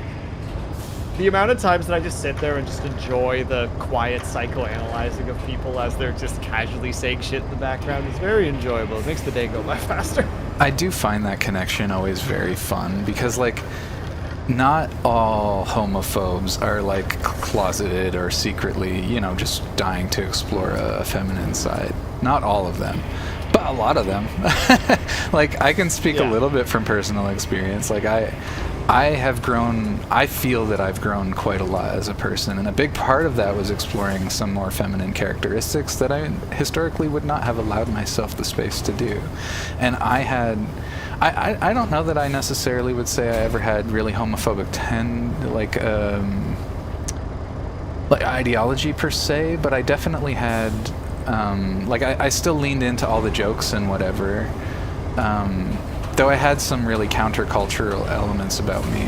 the amount of times that I just sit there and just enjoy the quiet psychoanalyzing of people as they're just casually saying shit in the background is very enjoyable. It makes the day go by faster. I do find that connection always very fun because, like, not all homophobes are like closeted or secretly, you know, just dying to explore a feminine side. Not all of them, but a lot of them. Like, I can speak a little bit from personal experience. Like, I feel that I've grown quite a lot as a person, and a big part of that was exploring some more feminine characteristics that I historically would not have allowed myself the space to do. And I don't know that I necessarily would say I ever had really homophobic ideology per se, but I definitely had, I still leaned into all the jokes and whatever, though I had some really countercultural elements about me.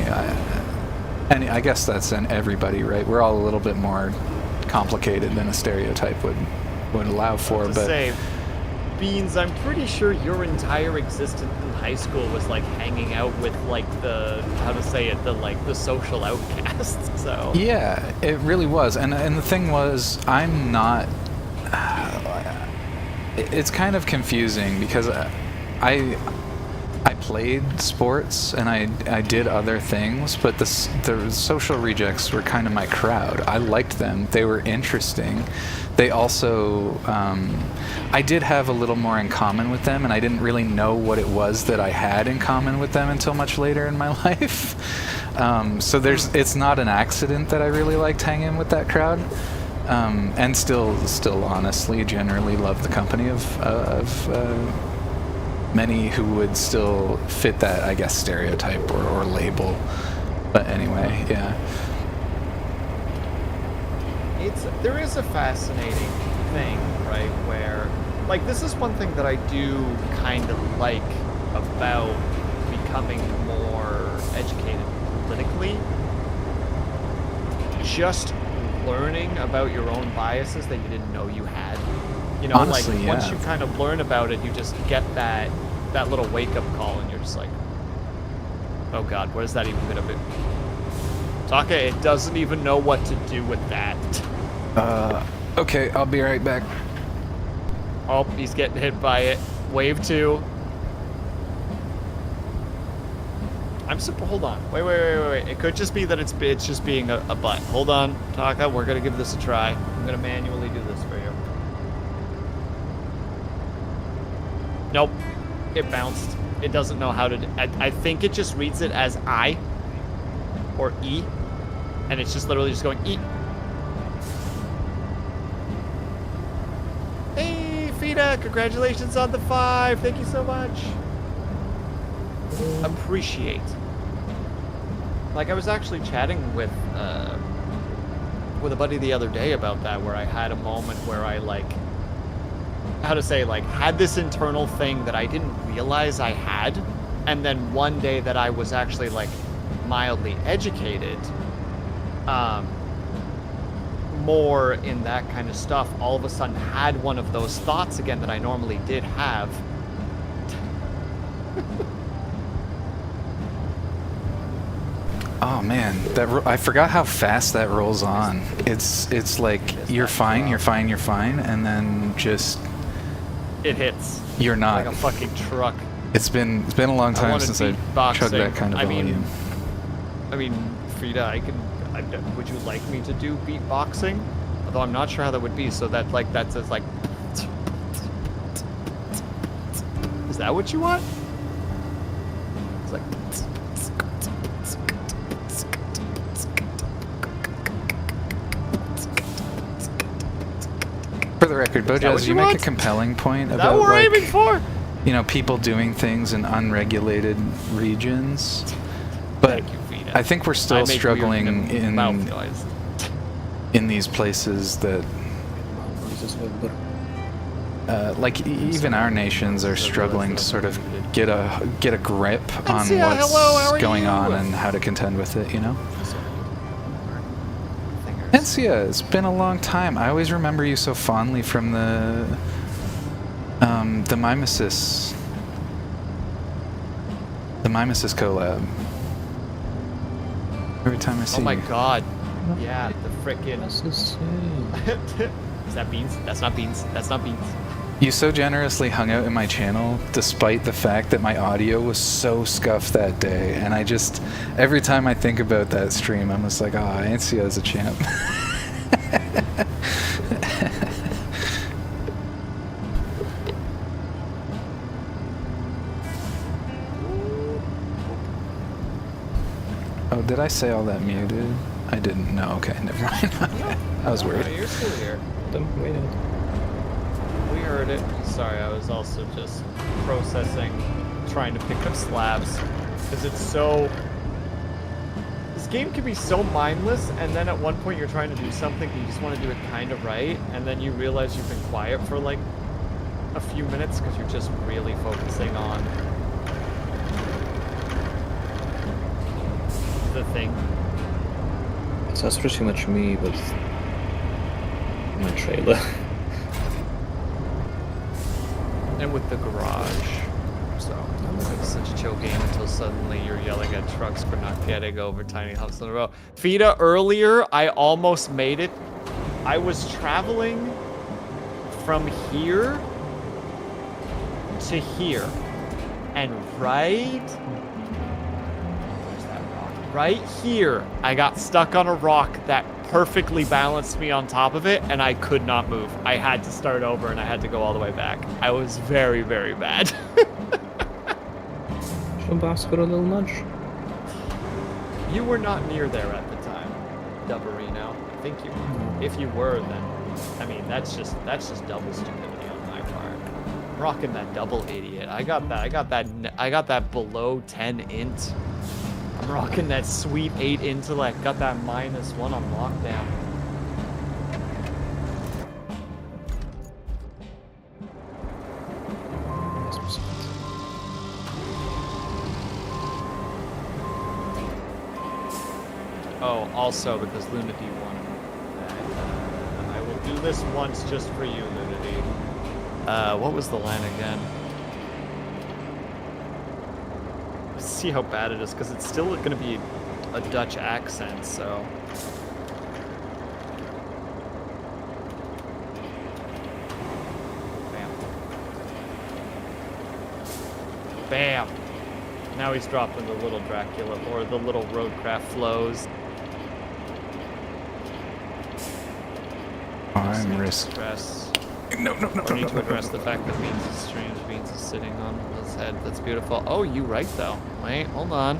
And I guess that's in everybody, right? We're all a little bit more complicated than a stereotype would allow for. But Beans, I'm pretty sure your entire existence in high school was like hanging out with like the social outcasts. So yeah, it really was. And the thing was, I'm not. It's kind of confusing because I played sports and I did other things, but the social rejects were kind of my crowd. I liked them. They were interesting. They also, I did have a little more in common with them, and I didn't really know what it was that I had in common with them until much later in my life. So it's not an accident that I really liked hanging with that crowd, and still honestly, generally love the company of many who would still fit that, I guess, stereotype or label. But anyway, yeah. There is a fascinating thing, right, where, like, this is one thing that I do kind of like about becoming more educated politically. Just learning about your own biases that you didn't know you had. You know, honestly, like, once you kind of learn about it, you just get that little wake-up call, and you're just like, oh god, what is that even gonna be? Taka, it doesn't even know what to do with that. Okay, I'll be right back. Oh, he's getting hit by it. Wave 2. Hold on. Wait. It could just be that it's just being a butt. Hold on, Taka, we're gonna give this a try. I'm gonna manually do this for you. Nope. It bounced. It doesn't know how to... I think it just reads it as I or E, and it's just literally just going E. Hey, Fida, congratulations on the 5. Thank you so much. appreciate. Like, I was actually chatting with a buddy the other day about that, where I had a moment where I, like, how to say, like, had this internal thing that I didn't realize I had, and then one day that I was actually, like, mildly educated, more in that kind of stuff, all of a sudden had one of those thoughts again that I normally did have. Oh man, I forgot how fast that rolls on. It's like you're fine, and then just it hits. You're not. Like a fucking truck. It's been a long time since I chugged that kind of volume. I mean, Frida, would you like me to do beatboxing? Although I'm not sure how that would be. So that that's like. Is that what you want? It's like. For the record, Bojaz, you make a compelling point about, what we're aiming for? You know, people doing things in unregulated regions. But I think we're still struggling in these places that, like, even our nations are struggling to sort of get a grip on what's going on and how to contend with it, you know? Encia, it's been a long time. I always remember you so fondly from the Mimesis collab. Every time I see you. Oh my god. Yeah, the frickin'... Is that beans? That's not beans. That's not beans. You so generously hung out in my channel despite the fact that my audio was so scuffed that day, and I just, every time I think about that stream, I'm just like, I ain't see you as a champ. Oh, did I say all that muted? I didn't. No, okay, never mind. I was worried. You're still here. We heard it. Sorry, I was also just processing, trying to pick up slabs. Because it's so... This game can be so mindless, and then at one point you're trying to do something, you just want to do it kind of right, and then you realize you've been quiet for like a few minutes because you're just really focusing on the thing. So that's pretty much me with my trailer. And with the garage. So, it's such a chill game until suddenly you're yelling at trucks for not getting over tiny humps in a row. Fida, earlier, I almost made it. I was traveling from here to here. And right here, I got stuck on a rock that perfectly balanced me on top of it, and I could not move. I had to start over, and I had to go all the way back. I was very, very bad. Should I ask for a little nudge? You were not near there at the time, Dubberino. I think you were. If you were, then I mean that's just double stupidity on my part. I'm rocking that double idiot. I got that below 10 int. I'm rocking that sweet 8 intellect. Got that -1 on lockdown. Oh, also because Lunity won. I will do this once just for you, Lunity. What was the line again? See how bad it is, because it's still going to be a Dutch accent, so... Bam. Bam! Now he's dropping the little Dracula, or the little ROADCRAFT flows. I'm risk. No. I need to address the fact that Beans is strange. Beans is sitting on his head. That's beautiful. Oh, you right though. Wait, hold on.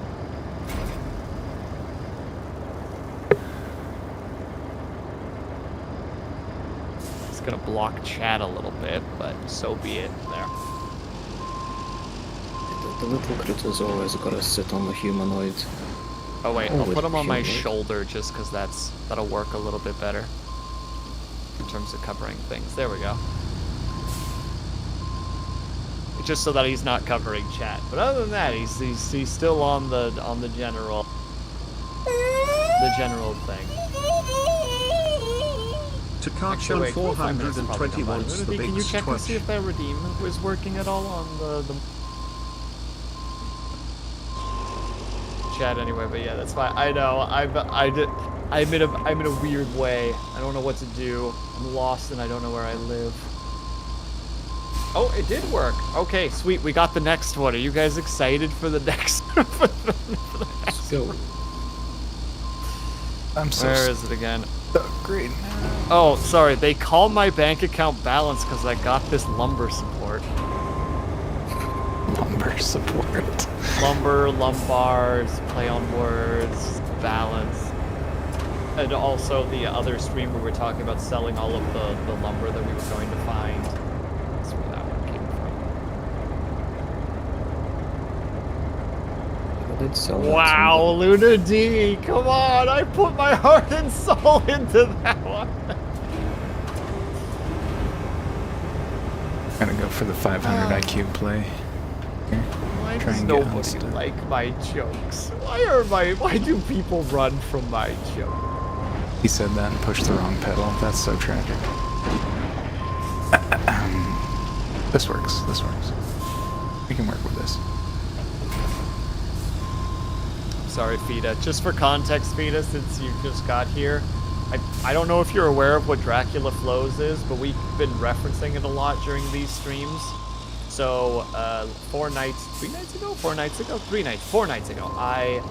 It's gonna block chat a little bit, but so be it. There. The little critter's always gotta sit on the humanoid. Oh wait, Oh, I'll with put him on my humanoid. shoulder just because that'll work a little bit better in terms of covering things. There we go. Just so that he's not covering chat. But other than that, he's still on the general thing. Takachan Wait, 420 wants the big Can you check and see twitch. if that redeem was working at all on the chat anyway? But yeah, that's fine. I know. I'm in a weird way. I don't know what to do. I'm lost and I don't know where I live. Oh, it did work. Okay, sweet. We got the next one. Are you guys excited for the next? for the Let's go. I'm so Where is it again? great. Oh, sorry. They call my bank account balance because I got this lumber support. Lumber support. Lumber, lumbars, play on words, balance. And also the other stream we were talking about selling all of the lumber that we were going to find. That's where that one came from. I did sell that Wow, to Luna D, come on! I put my heart and soul into that one. I'm gonna go for the 500 IQ play. Why Try does and get nobody unstuck. like my jokes? Why do people run from my joke? He said that and pushed the wrong pedal. That's so tragic. This works. This works. We can work with this. Sorry, Fida. Just for context, Fida, since you just got here, I don't know if you're aware of what Dracula Flows is, but we've been referencing it a lot during these streams. So, 4 nights ago, I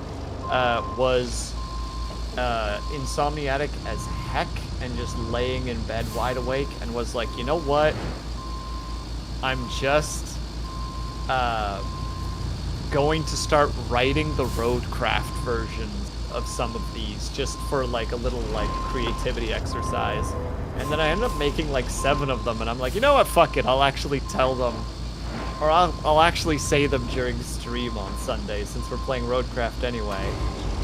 was insomniatic as heck and just laying in bed wide awake and was like, you know what? I'm just going to start writing the ROADCRAFT versions of some of these just for like a little like creativity exercise. And then I ended up making like 7 of them and I'm like, you know what, fuck it, I'll actually tell them, or I'll actually say them during stream on Sunday since we're playing ROADCRAFT anyway,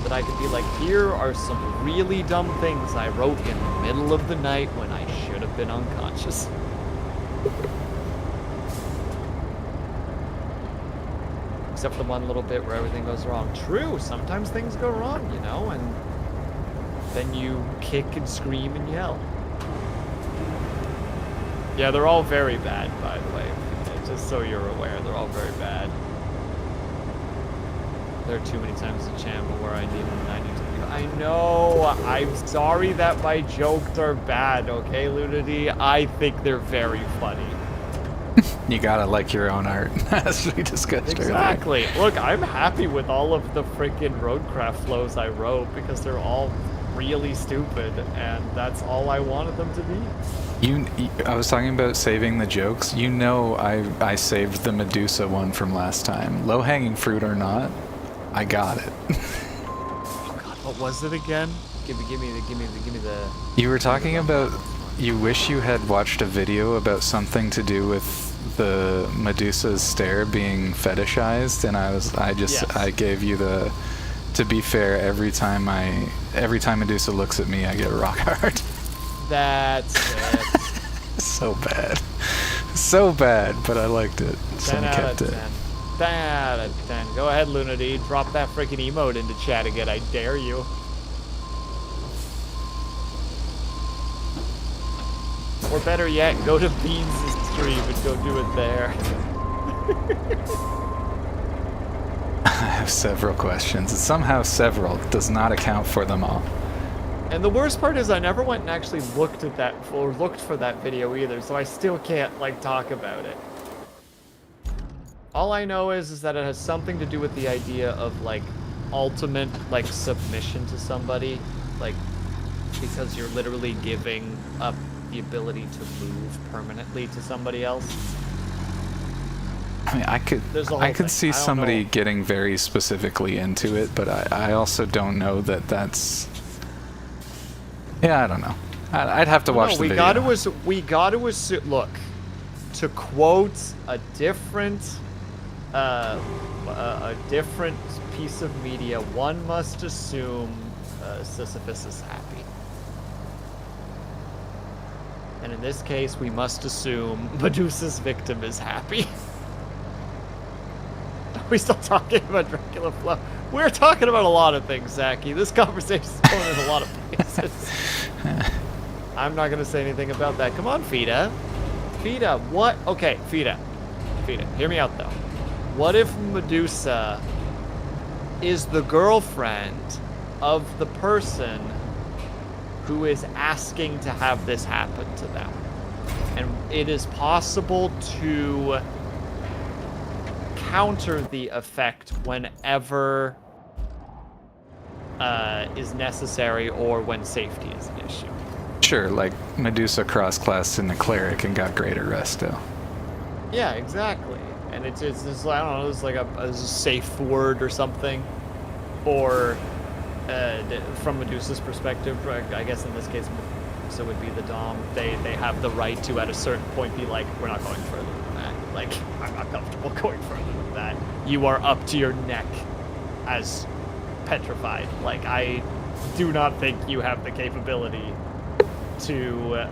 that I could be like, here are some really dumb things I wrote in the middle of the night when I should have been unconscious. Except for the one little bit where everything goes wrong. True, sometimes things go wrong, you know, and then you kick and scream and yell. Yeah, they're all very bad, by the way. Just so you're aware, they're all very bad. There are too many times in channel where I need them and I need to be. I know, I'm sorry that my jokes are bad, okay, Lunity? I think they're very funny. You gotta like your own art, as we discussed earlier. Exactly. Look, I'm happy with all of the freaking ROADCRAFT flows I wrote because they're all really stupid, and that's all I wanted them to be. I was talking about saving the jokes. You know, I saved the Medusa one from last time. Low-hanging fruit or not, I got it. Oh God, what was it again? Give me the. You were talking about. You wish you had watched a video about something to do with the Medusa's stare being fetishized, and I gave you the. To be fair, every time Medusa looks at me, I get rock hard. That's it. So bad, but I liked it, so 10 I out kept of it. 10. 10 out of 10. Go ahead, Lunity. Drop that freaking emote into chat again. I dare you. Or better yet, go to Beans' stream and go do it there. I have several questions, and somehow several does not account for them all. And the worst part is I never went and actually looked at that, or looked for that video either, so I still can't, like, talk about it. All I know is that it has something to do with the idea of, like, ultimate, like, submission to somebody. Like, because you're literally giving up the ability to move permanently to somebody else. I mean, I could see somebody getting very specifically into it, but I also don't know that that's. Yeah, I don't know. I'd have to watch the video. We got to assume. Look, to quote a different a different piece of media, one must assume Sisyphus is happy. And in this case, we must assume Medusa's victim is happy. Are we still talking about Dracula Flow? We're talking about a lot of things, Zachy. This conversation is going in a lot of places. I'm not going to say anything about that. Come on, Fida. Fida, what? Okay, Fida. Fida, hear me out, though. What if Medusa is the girlfriend of the person who is asking to have this happen to them? And it is possible to counter the effect whenever is necessary or when safety is an issue. Sure, like Medusa cross-classed in the cleric and got greater resto. Yeah, exactly. And it's just, I don't know, it's like a safe word or something. Or from Medusa's perspective, I guess in this case, Medusa would be the Dom. They have the right to, at a certain point, be like, we're not going further than that. Like, I'm not comfortable going further than that. You are up to your neck as petrified. Like, I do not think you have the capability to,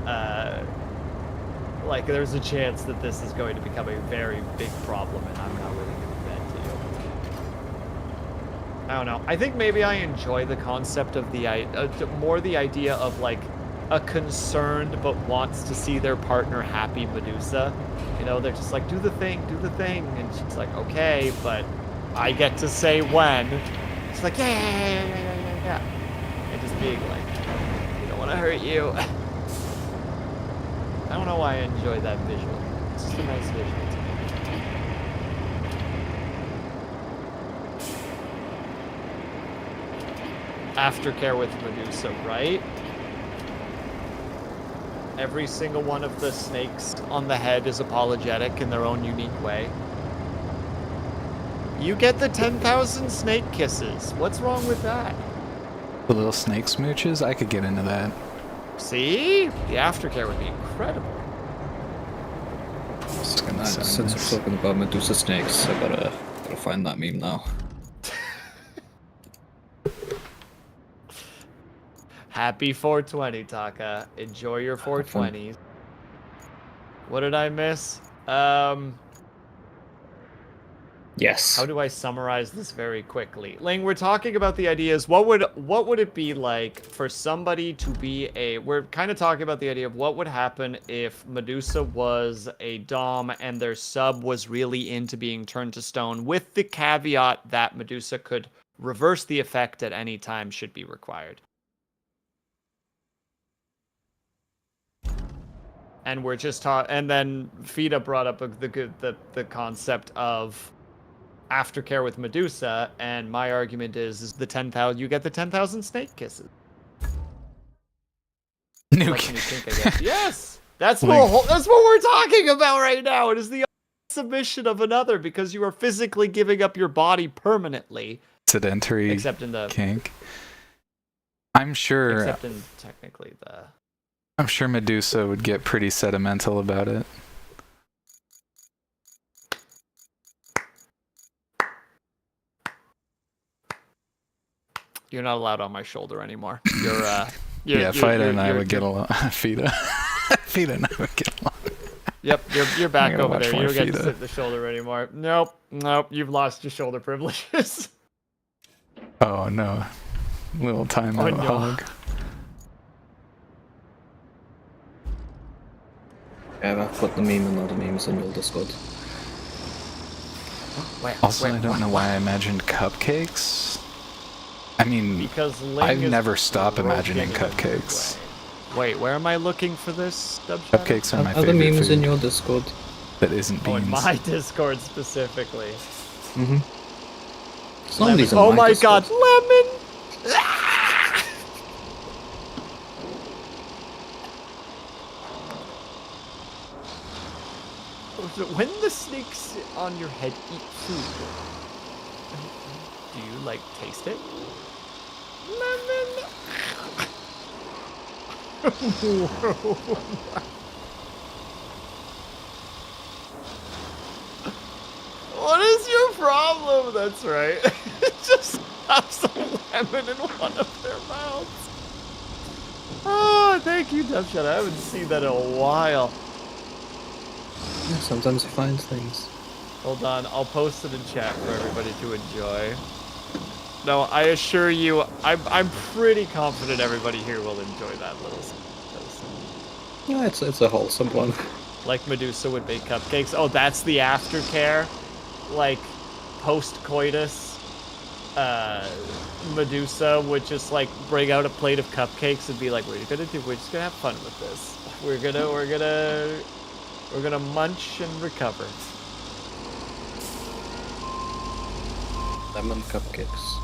like, there's a chance that this is going to become a very big problem, and I'm not really going to bet to you. I don't know. I think maybe I enjoy the concept of the more the idea of like a concerned but wants to see their partner happy Medusa. You know, they're just like, do the thing, and she's like, okay, but I get to say when. It's like, yeah. And just being like, we don't want to hurt you. I don't know why I enjoy that visual. It's just a nice visual to me. Aftercare with Medusa, right? Every single one of the snakes on the head is apologetic in their own unique way. You get the 10,000 snake kisses. What's wrong with that? The little snake smooches? I could get into that. See? The aftercare would be incredible. Since we're talking about Medusa snakes, I gotta find that meme now. Happy 420, Taka. Enjoy your 420s. What did I miss? Yes. How do I summarize this very quickly? Ling, we're talking about the ideas. What would it be like for somebody to be a... We're kind of talking about the idea of what would happen if Medusa was a Dom and their sub was really into being turned to stone, with the caveat that Medusa could reverse the effect at any time should be required. And we're just and then Fida brought up the concept of aftercare with Medusa, and my argument is the 10,000. You get the 10,000 snake kisses. What can you think, I guess? Yes, that's what we're talking about right now. It is the submission of another because you are physically giving up your body permanently. Sedentary except in the kink. I'm sure. Except in technically the. I'm sure Medusa would get pretty sentimental about it. You're not allowed on my shoulder anymore. Yeah, Fida and I would get along. Fida and I would get along. Yep, you're back over there. You don't get to Fida. sit the shoulder anymore. Nope, you've lost your shoulder privileges. Oh no, little timeout hog. Yeah, I've put the meme and all the memes in your Discord. Also, I don't know why I imagined cupcakes. I mean, because I've never stopped imagining cupcakes. Wait, where am I looking for this? Cupcakes are my favorite. Other memes in your Discord. That isn't beans. Oh, in my Discord specifically. Mm-hmm. Oh my god, lemon! When the snakes on your head eat food, do you, like, taste it? Lemon! What is problem. That's right. Just have some lemon in one of their mouths. Oh, thank you, Dubshot. I haven't seen that in a while. Yeah, sometimes you find things. Hold on, I'll post it in chat for everybody to enjoy. No, I assure you, I'm pretty confident everybody here will enjoy that little stuff. Yeah, it's a wholesome one. Like Medusa would bake cupcakes. Oh, that's the aftercare? Like, post-coitus, Medusa would just, like, bring out a plate of cupcakes and be like, what are you gonna do? We're just gonna have fun with this. We're gonna munch and recover. Lemon cupcakes.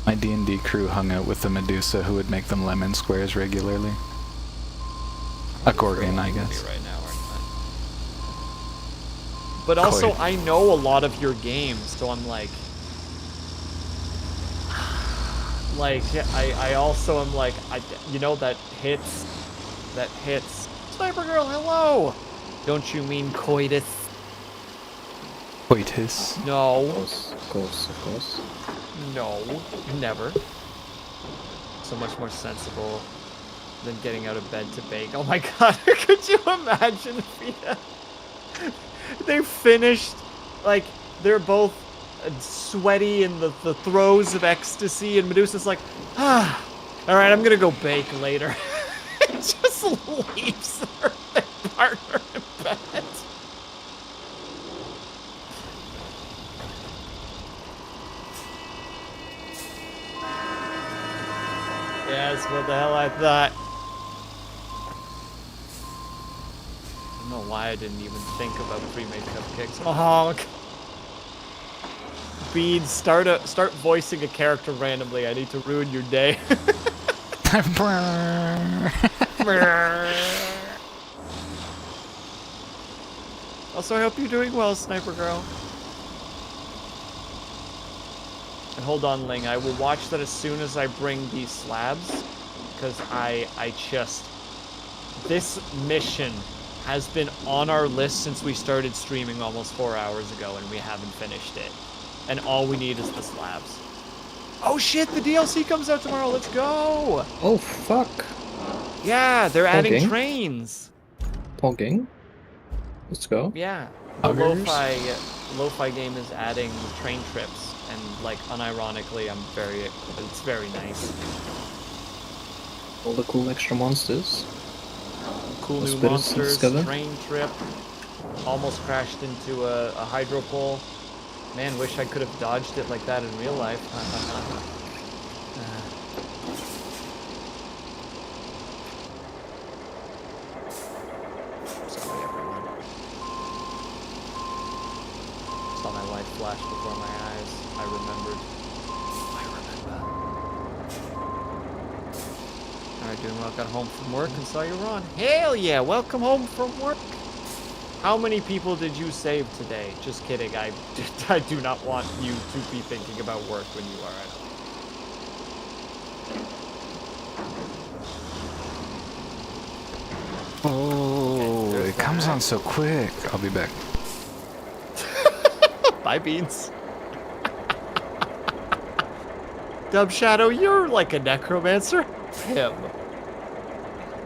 My D&D crew hung out with the Medusa who would make them lemon squares regularly. A Gorgon, I guess. Right now, aren't I? But also, I know a lot of your games, so I'm like... I also am like, you know, that hits. Sniper Girl, hello! Don't you mean coitus? Coitus? No. Of course. No, never. So much more sensible than getting out of bed to bake. Oh my god, could you imagine if they finished, like, they're both sweaty in the throes of ecstasy, and Medusa's like, alright, I'm gonna go bake later. Just leaves their partner in bed. Yes, what the hell I thought. I don't know why I didn't even think about pre-made cupcakes. Honk. Beans, start voicing a character randomly. I need to ruin your day. Also, I hope you're doing well, Sniper Girl. And hold on, Ling. I will watch that as soon as I bring these slabs, because I just... This mission has been on our list since we started streaming almost 4 hours ago, and we haven't finished it. And all we need is the slabs. Oh shit, the DLC comes out tomorrow, let's go! Oh fuck. Yeah, they're adding Pogging? trains. Pogging? Let's go. Yeah. The lo-fi game is adding train trips, and like unironically it's very nice. All the cool extra monsters. Cool The new spirits monsters, together. train trip, almost crashed into a hydro pole. Man, wish I could have dodged it like that in real life. Sorry, everyone. Saw my life flash before my eyes. I remembered. Alright, doing well. Got home from work and saw you were on. Hell yeah! Welcome home from work! How many people did you save today? Just kidding. I do not want you to be thinking about work when you are at home. Oh, it comes on so quick. I'll be back. Bye, Beans. Dub Shadow, you're like a necromancer. Him.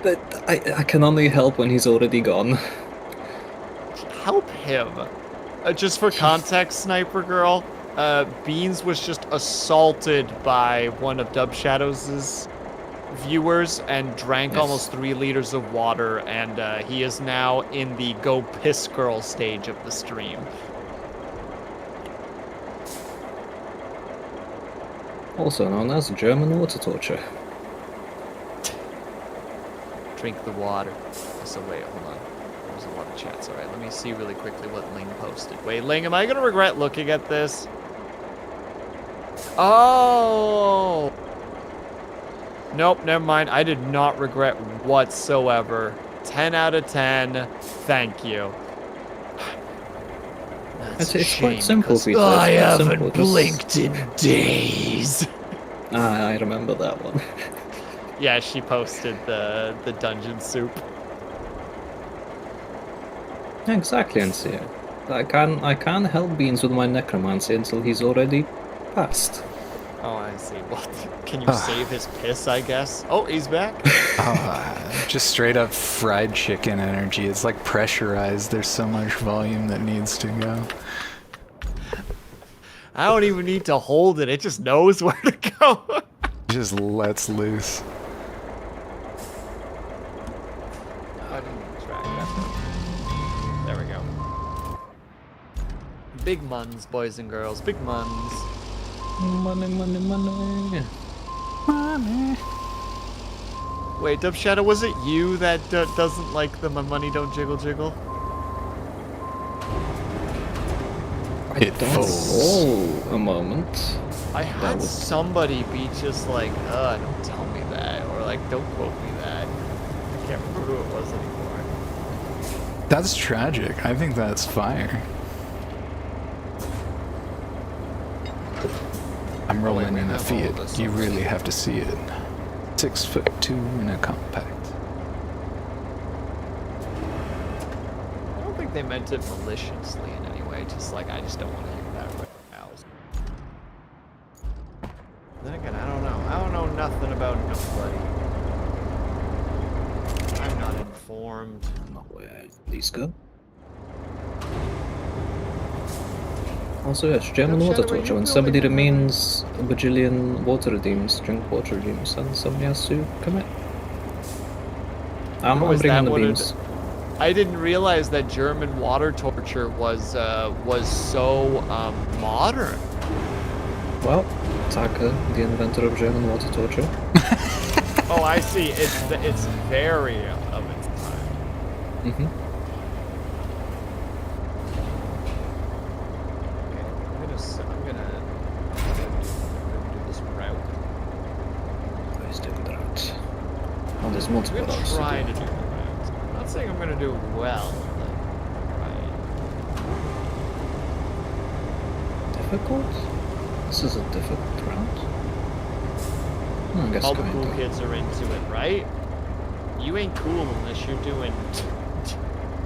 But I can only help when he's already gone. Help him. Just for context, Sniper Girl, Beans was just assaulted by one of Dub Shadow's viewers and drank almost 3 liters of water, and he is now in the Go Piss Girl stage of the stream. Also known as German water torture. Drink the water. So wait, hold on. There's a lot of chats. Alright, let me see really quickly what Ling posted. Wait, Ling, am I gonna regret looking at this? Oh! Nope, never mind. I did not regret whatsoever. 10 out of 10. Thank you. It's quite simple, Peter. I It's quite haven't simple, just- blinked in days. Ah, I remember that one. Yeah, she posted the dungeon soup. Exactly, NCO. I can't help Beans with my necromancy until he's already passed. Oh, I see. Well, can you save his piss, I guess? Oh, he's back. Just straight up fried chicken energy. It's like pressurized. There's so much volume that needs to go. I don't even need to hold it. It just knows where to go. Just lets loose. I didn't track that. There we go. Big muns, boys and girls. Big muns. Money, money, money. Money. Wait, Dub Shadow, was it you that doesn't like the my money don't jiggle jiggle? It falls. A moment. I had somebody be just like, don't tell me that, or like, don't quote me that. I can't remember who it was anymore. That's tragic. I think that's fire. I'm rolling in a Fiat. You really have to see it. 6'2" in a compact. I don't think they meant it maliciously in any way, just like, I just don't want to hear that right now. Then again, I don't know. I don't know nothing about nobody. I'm not informed. Not where these go. Also, yes, German Dub water Shadow, are you torture. When building somebody a- remains a bajillion water redeems, drink water redeems, and somebody has to commit. I'm Oh, is bringing that the what it- beams. I didn't realize that German water torture was so modern. Well, Taka, the inventor of German water torture. Oh, I see. It's very of its time. Mm-hmm. Okay, I'm gonna do this route. Please do the route. Oh, there's I'm multiple gonna routes try to to do. do the route. I'm not saying I'm gonna do well, but Difficult? This is a difficult route. I guess all the kinda. cool kids are into it, right? You ain't cool unless you're doing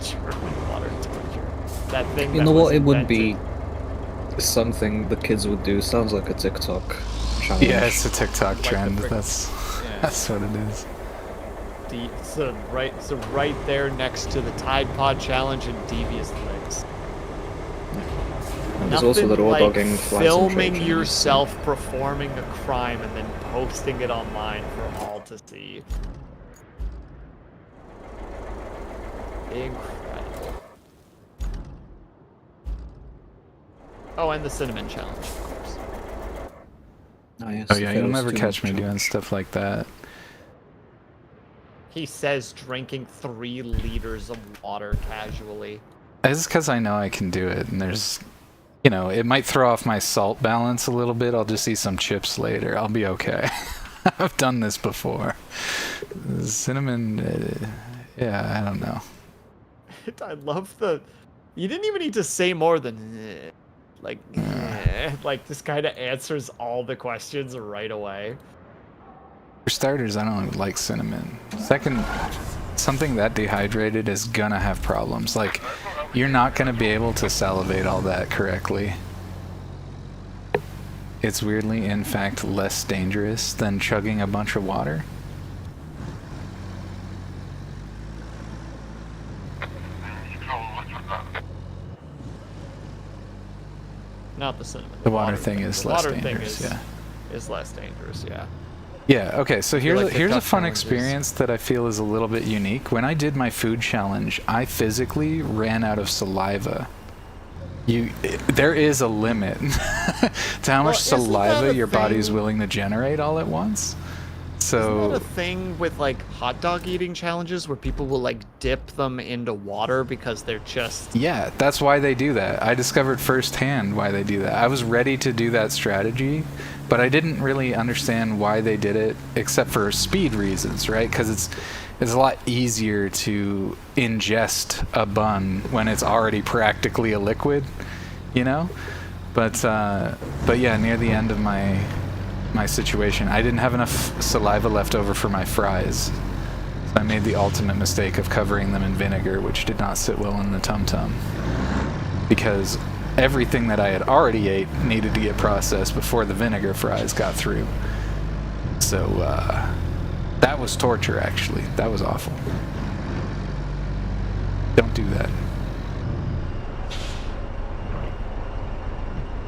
German water torture. That thing. You that know was what? It would be invented. something the kids would do. Sounds like a TikTok challenge. Yeah, it's a TikTok Like the trend. frick- That's what it is. So right there next to the Tide Pod challenge and Devious Legs. And there's also the raw like dogging flights and filming Trojans. yourself performing a crime and then posting it online for all to see. Incredible. Oh, and the cinnamon challenge, of course. Oh, yes, Oh yeah, you'll Pharaoh's never too catch much me doing challenge. stuff like that. He says drinking 3 liters of water casually. It's because I know I can do it, and there's, you know, it might throw off my salt balance a little bit. I'll just eat some chips later. I'll be okay. I've done this before. Cinnamon, yeah, I don't know. I love the... You didn't even need to say more than... Like, like, this kind of answers all the questions right away. For starters, I don't like cinnamon. Second, something that dehydrated is gonna have problems. Like, you're not gonna be able to salivate all that correctly. It's weirdly, in fact, less dangerous than chugging a bunch of water. Not the cinnamon. The water thing is less water dangerous, thing yeah. is less dangerous, yeah. Yeah, okay, so here's, like the here's a duck fun challenges. experience that I feel is a little bit unique. When I did my food challenge, I physically ran out of saliva. There is a limit to how much isn't that saliva a your body's thing- willing to generate all at once. Isn't So, that a thing with, like, hot dog eating challenges where people will, like, dip them into water because they're just... yeah, that's why they do that. I discovered firsthand why they do that. I was ready to do that strategy, but I didn't really understand why they did it, except for speed reasons, right? Because it's a lot easier to ingest a bun when it's already practically a liquid, you know? But yeah, near the end of my situation, I didn't have enough saliva left over for my fries. So I made the ultimate mistake of covering them in vinegar, which did not sit well in the tum-tum. because everything that I had already ate needed to get processed before the vinegar fries got through. So that was torture, actually. That was awful. Don't do that.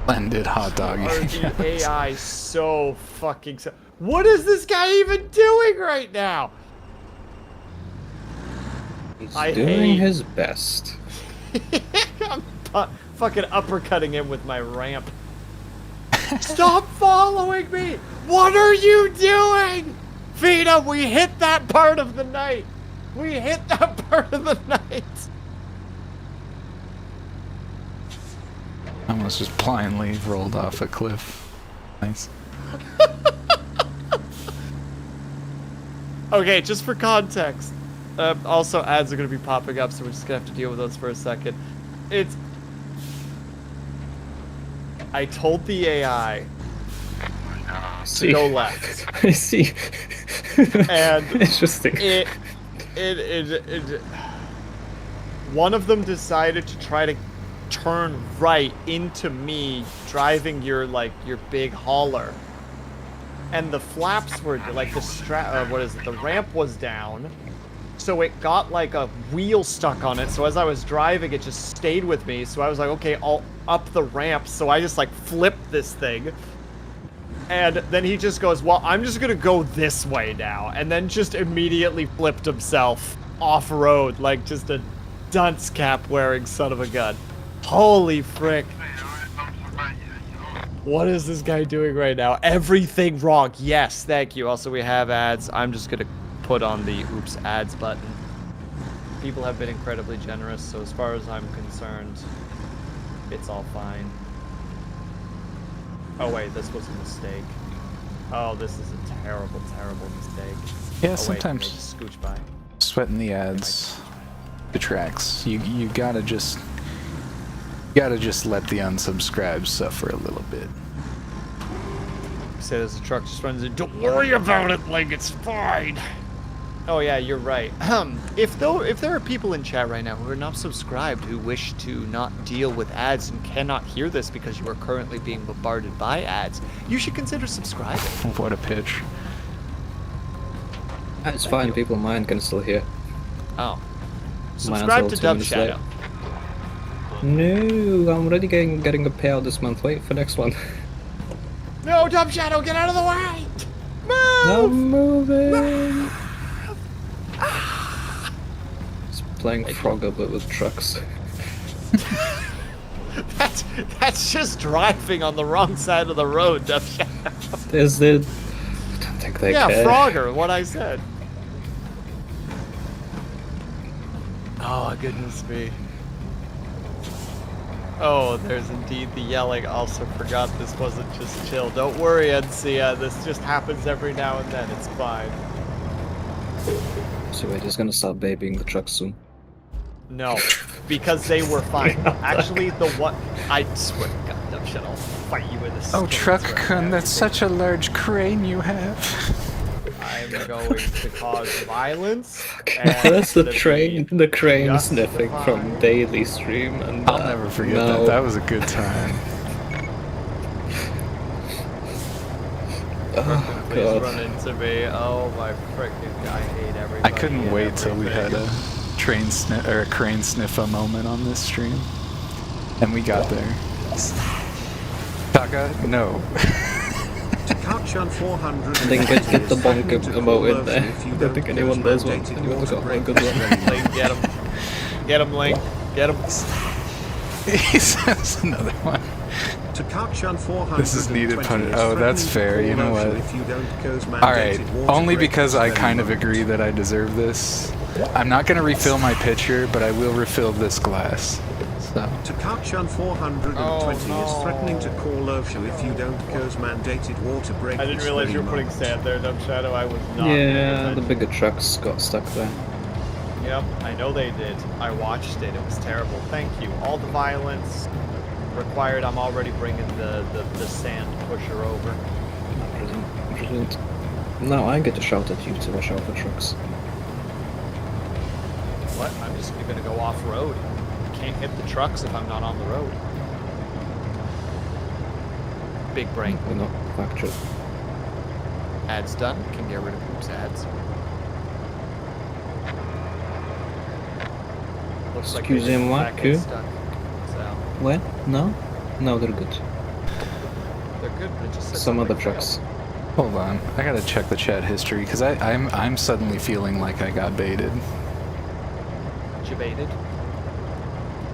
Blended hot dog. The AI so fucking... What is this guy even doing right now? He's I doing hate- his best. I'm fucking uppercutting him with my ramp. Stop following me! What are you doing? Vita, we hit that part of the night. We hit that part of the night. I almost just blindly rolled off a cliff. Nice. Okay, just for context. Also, ads are going to be popping up, so we're just going to have to deal with those for a second. I told the AI to go left. I see. And interesting. One of them decided to try to turn right into me driving your big hauler. And the flaps were like the ramp was down. So it got like a wheel stuck on it. So as I was driving, it just stayed with me. So I was like, okay, I'll up the ramp. So I just like flipped this thing. And then he just goes, well, I'm just going to go this way now. And then just immediately flipped himself off-road like just a dunce cap wearing son of a gun. Holy frick. What is this guy doing right now? Everything wrong. Yes, thank you. Also, we have ads. I'm just going to put on the oops ads button. People have been incredibly generous, so as far as I'm concerned, it's all fine. Oh wait, this was a mistake. Oh, this is a terrible, terrible mistake. Yeah, oh, sometimes wait, just scooch by. sweating the ads detracts. You gotta just let the unsubscribes suffer a little bit. Say as the truck just runs in. Don't worry about it, like it's fine. Oh yeah, you're right. If there are people in chat right now who are not subscribed who wish to not deal with ads and cannot hear this because you are currently being bombarded by ads, you should consider subscribing. What a pitch. It's fine, people mine can still hear. Oh. Mine's Subscribe all to 2 Dub minutes Shadow. No, I'm already getting a payout this month. Wait for next one. No, Dub Shadow, get out of the way! Move! I'm moving! It's playing Frogger but with trucks. That's just driving on the wrong side of the road, Dub Shadow. There's the... I don't think they care. Yeah, Frogger, what I said. Oh, goodness me. Oh, there's indeed the yelling. Also forgot this wasn't just chill. Don't worry, Encia. This just happens every now and then. It's fine. So we're just gonna start babying the trucks soon. No, because they were fine. Actually, the what I swear to God, Dub Shadow, I'll fight you with this. Oh, Truck-kun, that's such a large crane you have. I'm going to cause violence. That's the to train, be the crane sniffing justified. from Daily Stream, and I'll never forget that. That was a good time. Oh Please god. run into me. Oh my freaking! I hate everybody. I couldn't and wait till we had everything. a crane sniffer moment on this stream, and we got there. Taka, no. Kachan 400. Then get the bonk emote in there. I don't think anyone does one. Mandated Anyone's got water one break good one. Link, get him. Get him, Link. Get him. He says another one. To Kachan 400. This is needed pun. Oh, that's fair. You know what? If you don't cause All right. mandated water Only break because this I very kind of moment. agree that I deserve this. I'm not gonna refill my pitcher, but I will refill this glass. So. To Kachan 420 is threatening to call OSHA if you don't cause mandated water break I didn't this realize very you were putting moment. sand there, Dub Shadow. I was not. Yeah, the bigger trucks got stuck there. Yep, I know they did. I watched it. It was terrible. Thank you. All the violence required. I'm already bringing the sand pusher over. Brilliant, brilliant. Now I get to shout at you to watch out for trucks. What? I'm just gonna go off road. can't hit the trucks if I'm not on the road. Big brain. We're not factored. Ads done. Can get rid of oops ads. Looks like Excuse they me, back what? and stuck. So Where? No? No, they're good. they're good, but it just says Some other something trucks. failed. Hold on, I gotta check the chat history because I'm suddenly feeling like I got baited. Debated.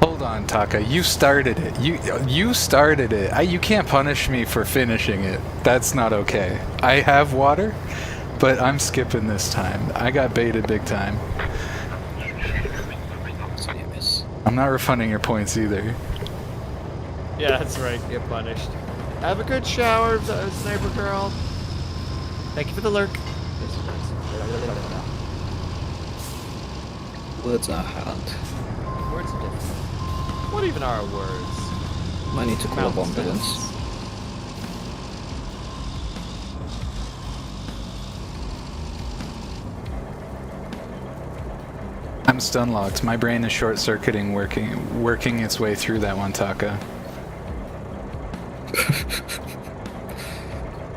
Hold on, Taka, you started it. You started it. You can't punish me for finishing it. That's not okay. I have water, but I'm skipping this time. I got baited big time. So you miss. I'm not refunding your points either. Yeah, that's right. Get punished. Have a good shower, sniper girl. Thank you for the lurk. Words are hard. Words are different. What even are words? I need to call up Mountain ambulance. sounds. I'm stun locked. My brain is short circuiting, working its way through that one, Taka.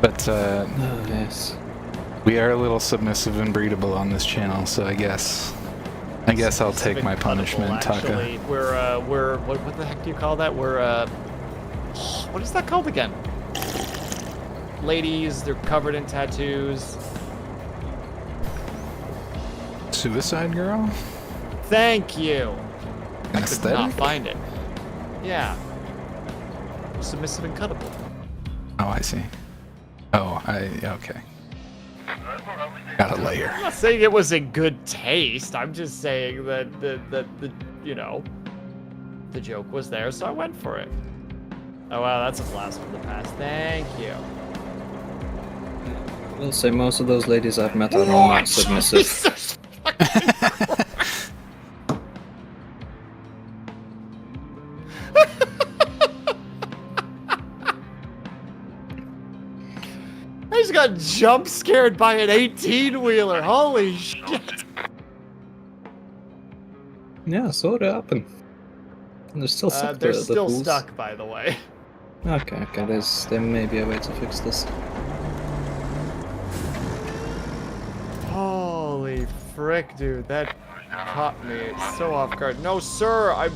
But Oh, yes. we are a little submissive and breedable on this channel, so I guess I'll take my punishment, Taka. Actually, we're what the heck do you call that? We're what is that called again? Ladies, they're covered in tattoos. Suicide girl? Thank you. I could Aesthetic? not find it. Yeah. Submissive and cuttable. Oh, I see. Oh, okay. Got a layer. I'm not saying it was in good taste. I'm just saying that the you know, the joke was there, so I went for it. Oh wow, that's a blast from the past. Thank you. I will say most of those ladies I've met are not submissive. Jesus fucking Christ. I just got jump scared by an 18-wheeler. Holy shit. Yeah, I saw it happen. And they're still stuck They're the still fools. stuck, by the way. Okay, there may be a way to fix this. Holy frick, dude. That caught me so off guard. No, sir, I'm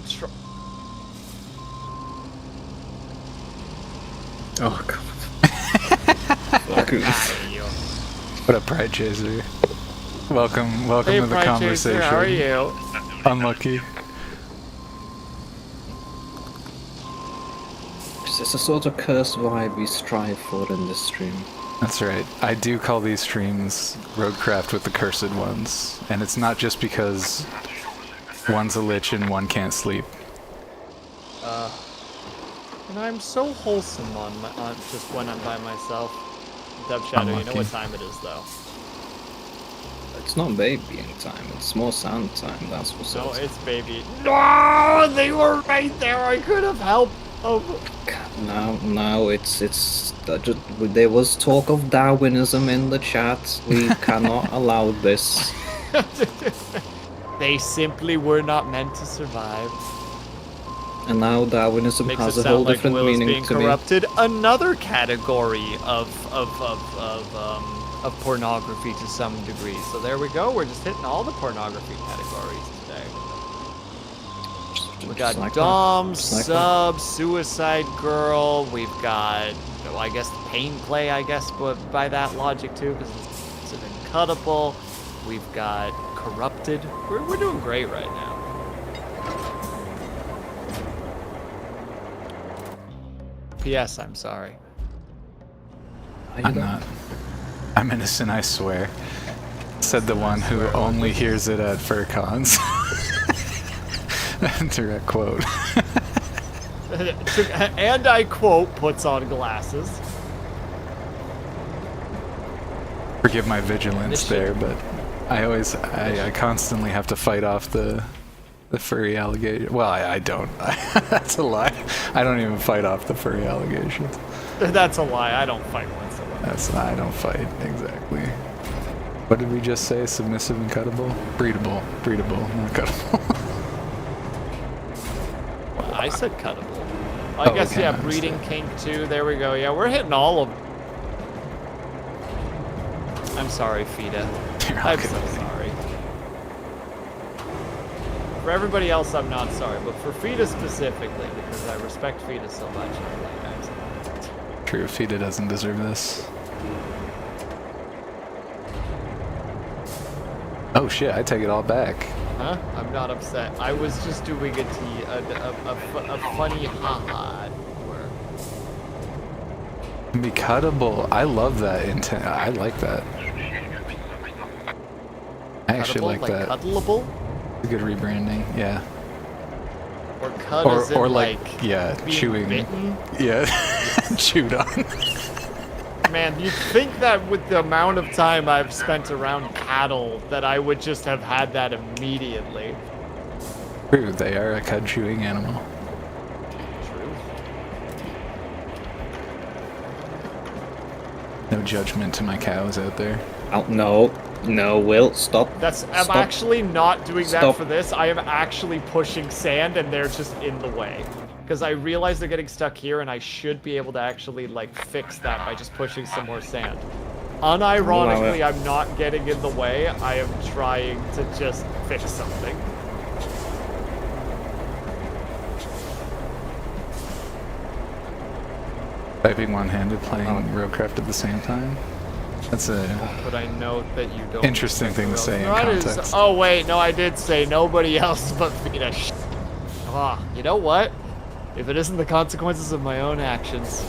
Oh god. Fuck you. What a pride chaser. Welcome Hey, to the Pride conversation. Chaser, how are you? Unlucky. It's a sort of cursed vibe we strive for in this stream. That's right. I do call these streams ROADCRAFT with the cursed ones. And it's not just because one's a lich and one can't sleep. And I'm so wholesome on just when I'm by myself. Dub Shadow, you know Unlucky. what time it is, though. It's not babying time, it's more sound time, that's what's No, up. it's baby. No, they were right there. I could have helped. Oh. No, it's there was talk of Darwinism in the chat. We cannot allow this. They simply were not meant to survive. And now Darwinism Makes has it a whole sound like different Willow's meaning being to me. corrupted. Another category of pornography to some degree. So there we go. We're just hitting all the pornography categories today. We got like Dom, that. Just like Sub, Suicide Girl. We've got, well, I guess, Pain Play, I guess, but by that logic too, because it's incuttable. We've got Corrupted. We're doing great right now. P.S. I'm sorry. I'm not. I'm innocent, I swear. Said the one who only hears it at FurCons. Direct quote. And I quote, puts on glasses. Forgive my vigilance there, but I constantly have to fight off the furry allegation. Well, I don't. That's a lie. I don't even fight off the furry allegations. That's a lie. I don't fight whatsoever. I don't fight, exactly. What did we just say? Submissive and cuttable? Breedable, not cuttable. I said cuttable. I guess, okay, yeah, my breeding mistake. kink too. There we go. Yeah, we're hitting all of them. I'm sorry, Fida. I'm okay. so sorry. For everybody else, I'm not sorry, but for Fida specifically, because I respect Fida so much. I'm like, True, Fida doesn't deserve this. Oh shit, I take it all back. huh? I'm not upset. I was just doing a funny haha. Be cuttable. I love that intent. I like that. I actually like that. Cuddleable? Good rebranding, yeah. Or cut as in or like yeah, being chewing. bitten? Yeah, chewed on. Man, you'd think that with the amount of time I've spent around cattle, that I would just have had that immediately. True, they are a cud chewing animal. True. No judgment to my cows out there. Oh, no. No, Will, stop. I'm Stop. actually not doing that Stop. for this. I am actually pushing sand and they're just in the way. Because I realize they're getting stuck here and I should be able to actually like fix that by just pushing some more sand. Unironically, I'm not getting in the way. I am trying to just fix something. Typing one-handed, playing ROADCRAFT at the same time. That's a But I note that you don't. interesting thing to say in That is- context. oh wait, no, I did say nobody else but Vita. Ah, you know what? If it isn't the consequences of my own actions,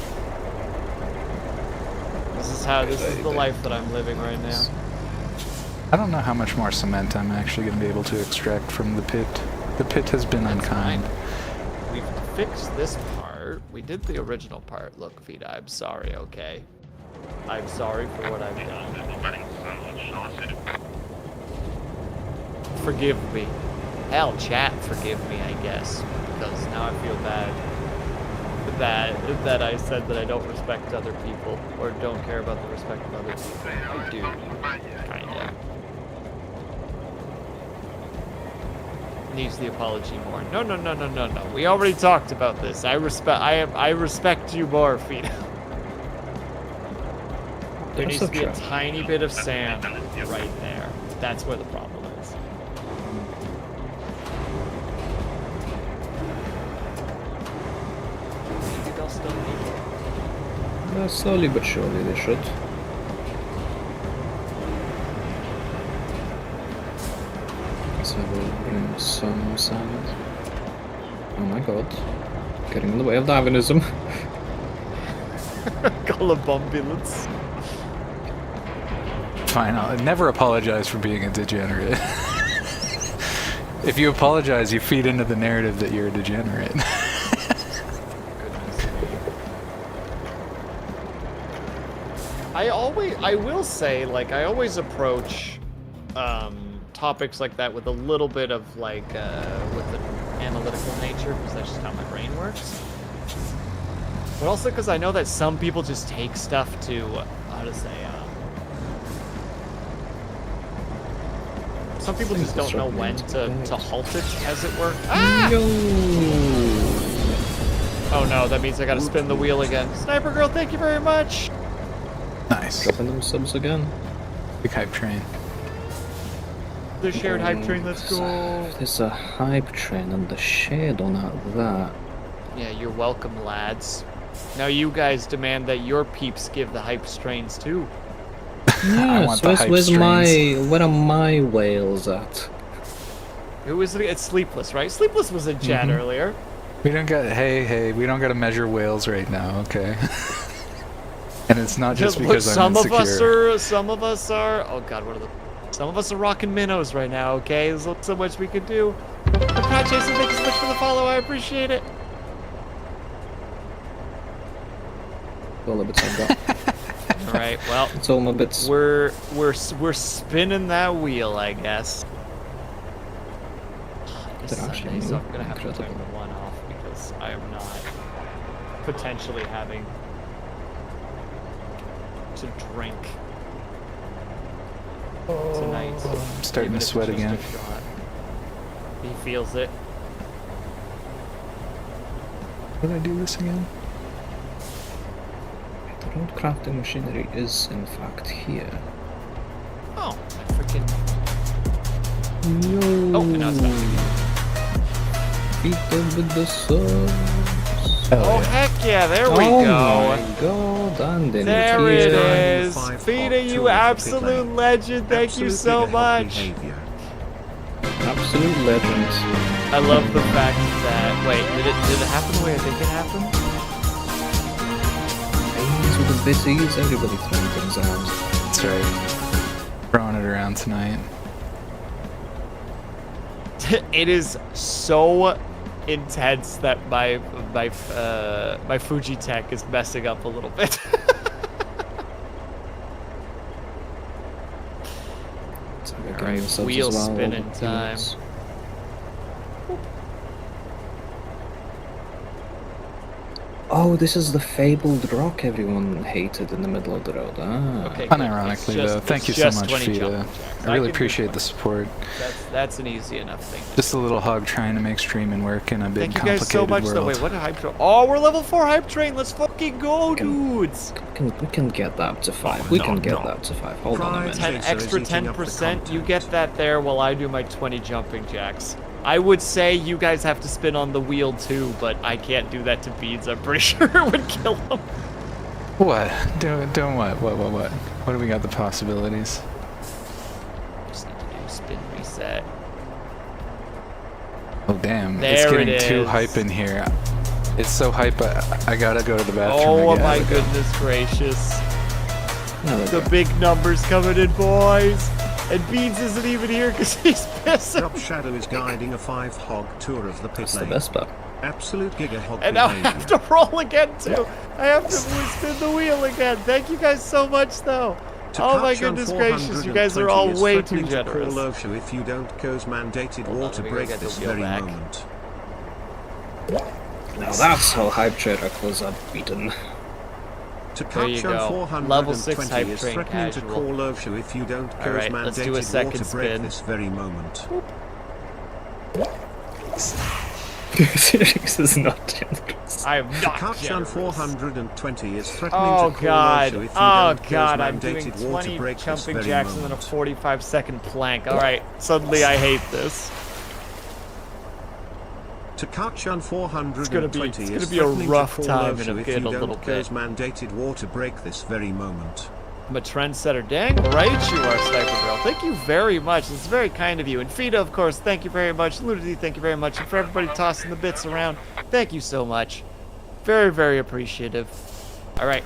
this is the life that I'm living right now. I don't know how much more cement I'm actually going to be able to extract from the pit. The pit has been unkind. We've fixed this part. We did the original part. Look, Vita, I'm sorry, okay? I'm sorry for what I've done. Forgive me. Hell, chat, forgive me, I guess. Because now I feel bad that I said that I don't respect other people or don't care about the respect of other people. I do, kinda. Needs the apology more. No. We already talked about this. I respect you more, Fina. There needs to be a tiny bit of sand right there. That's where the problem is. Maybe they'll still need it. Slowly but surely they should. So we'll bring some sand. Oh my god. Getting in the way of Darwinism. Call a ambulance. Fine, I'll never apologize for being a degenerate. If you apologize, you feed into the narrative that you're a degenerate. I will say, like, I always approach topics like that with a little bit of, like, with an analytical nature, because that's just how my brain works. But also because I know that some people just take stuff to, how to say, some people just don't know when to halt it, as it were. Ah! Oh no, that means I gotta spin the wheel again. Sniper Girl, thank you very much! Nice. Dropping them subs again. Big hype train. The shared hype train, let's go! There's a hype train and the shade on that. Yeah, you're welcome, lads. Now you guys demand that your peeps give the hype strains too. Yes, where are my whales at? Who is it? It's Sleepless, right? Sleepless was in chat earlier. We don't got, hey, we don't got to measure whales right now, okay? And it's not just because I'm insecure. Some of us are, oh god, what are the, some of us are rocking minnows right now, okay? There's so much we can do. Pat Jason, thank you so much for the follow, I appreciate it. All the bits I've got. Alright, well, It's all my bits. we're spinning that wheel, I guess. It's Sunday, so I'm gonna have to turn the one off because I am not potentially having to drink tonight. I'm starting even to if sweat it's just again. a shot. He feels it. How did I do this again? The road crafting machinery is in fact here. Oh, I freaking. No. Oh, and now it's back. Beat them with the sauce. Oh, heck yeah, there we Oh go. my god, and in There it here. is. Five Vita, hot you tours of absolute Pit legend. Thank you Absolute so giga hog much. behavior. Absolute legends. I love the fact that. Wait, did it happen the way I think it happened? Beans with the bitties, everybody throwing things out. That's right. Throwing it around tonight. It is so intense that my Fuji Tech is messing up a little bit. Alright, wheel spinning time. Oh, this is the fabled rock everyone hated in the middle of the road. Ah. Okay, good. Unironically, though, thank you so much, 20 Vita. jumping jacks. I I really can do appreciate 20. the support. That's an easy enough thing. Just a little hog trying to make streaming work in a big, Thank you guys complicated so much. world. Though, wait, what a hype train? Oh, we're level 4 hype train. Let's fucking go, dudes. We can get that to 5. We can get that to 5. Hold on a minute. 10 Jason is extra eating up the 10%. You content. get that there while I do my 20 jumping jacks. I would say you guys have to spin on the wheel too, but I can't do that to beads. I'm pretty sure it would kill them. What? Doing what? What? What do we got the possibilities? Just need to do spin reset. Oh, damn. There it's getting it too is. hype in here. It's so hype, I gotta go to the bathroom. Oh again. my goodness gracious. No, The big numbers coming in, boys. And Beans isn't even here because he's pissing. Drop Shadow is guiding a 5 hog tour of the pit That's the lane. best part. Absolute giga hog And now I behavior. have to roll again too. I have to spin the wheel again. Thank you guys so much though. Oh my goodness gracious, you guys are all way too generous. Call OSHA if you don't cause mandated Hold on, water let me go break get the this wheel very back. moment. Now that's how hype train records are beaten. To There you catch go. on Level 6 420 hype is train threatening to casual. call OSHA if you don't cause Alright, let's do a mandated second water break spin. this very moment. This is not generous. I am not Catch on generous. 420 is threatening Oh to call god. OSHA if you Oh don't god, cause I'm doing mandated water 20 break this jumping very jacks and then a moment. 45-second plank. Alright, suddenly I hate this. To catch on 420 It's gonna be is a threatening rough to call time OSHA in if a you little don't bit. cause mandated water break this very moment. I'm a trendsetter. Dang right you are, Sniper Girl. Thank you very much. It's very kind of you. And Fida, of course, thank you very much. Ludity, thank you very much. And for everybody tossing the bits around, thank you so much. Very, very appreciative. All right.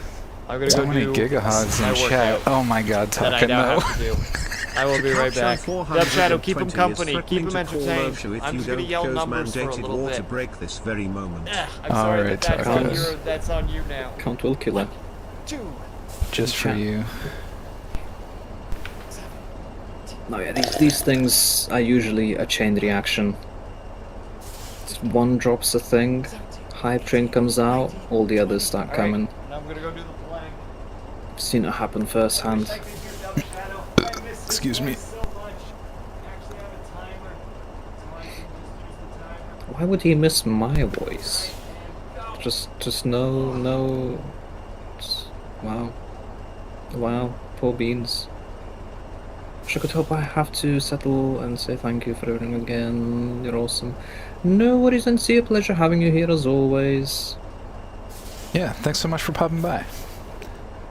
I'm going to So go many do giga hogs my in chat. workout Oh my god, that I Taka, now no. have to do. I will be right back. Dub Shadow, keep him company. Keep him entertained. I'm just going to yell numbers for a little water bit. break this very moment. I'm sorry Alright, that Taka. that's on you now. Count will kill her. 2. Just for you. No, yeah, these things are usually a chain reaction. One drops a thing, hype train comes out, all the others start coming. Now I'm going to go do the plank. I've seen it happen firsthand. Excuse me. Why would he miss my voice? Just no. Wow, poor Beans. Wish I could hope I have to settle and say thank you for everything again. You're awesome. No worries, and see a pleasure having you here as always. Yeah, thanks so much for popping by.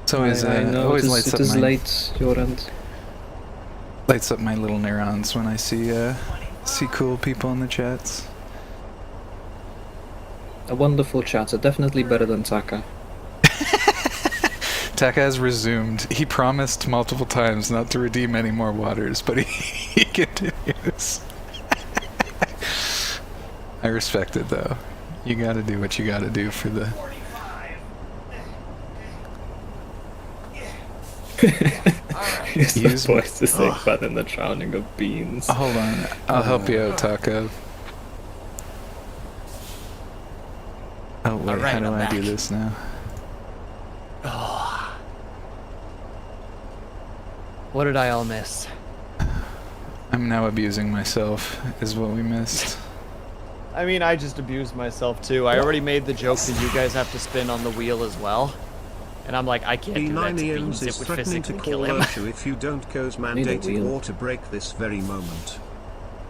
It's always, I know always it lights is up my late, your end. lights up my little neurons when I see cool people in the chats. A wonderful chatter, definitely better than Taka. Taka has resumed. He promised multiple times not to redeem any more waters, but he continues. I respect it though. You gotta do what you gotta do for the... Use the voice to say better than the drowning of beans. Hold on, I'll help you out, Taka. Oh wait, Alright, how do I'm I do back. this now? What did I all miss? I'm now abusing myself, is what we missed. I mean, I just abused myself too. I already made the joke that you guys have to spin on the wheel as well. And I'm like, I can't do that to Beans. It is would threatening to physically kill call him. OSHA if you don't cause mandated wheel. water break this very moment.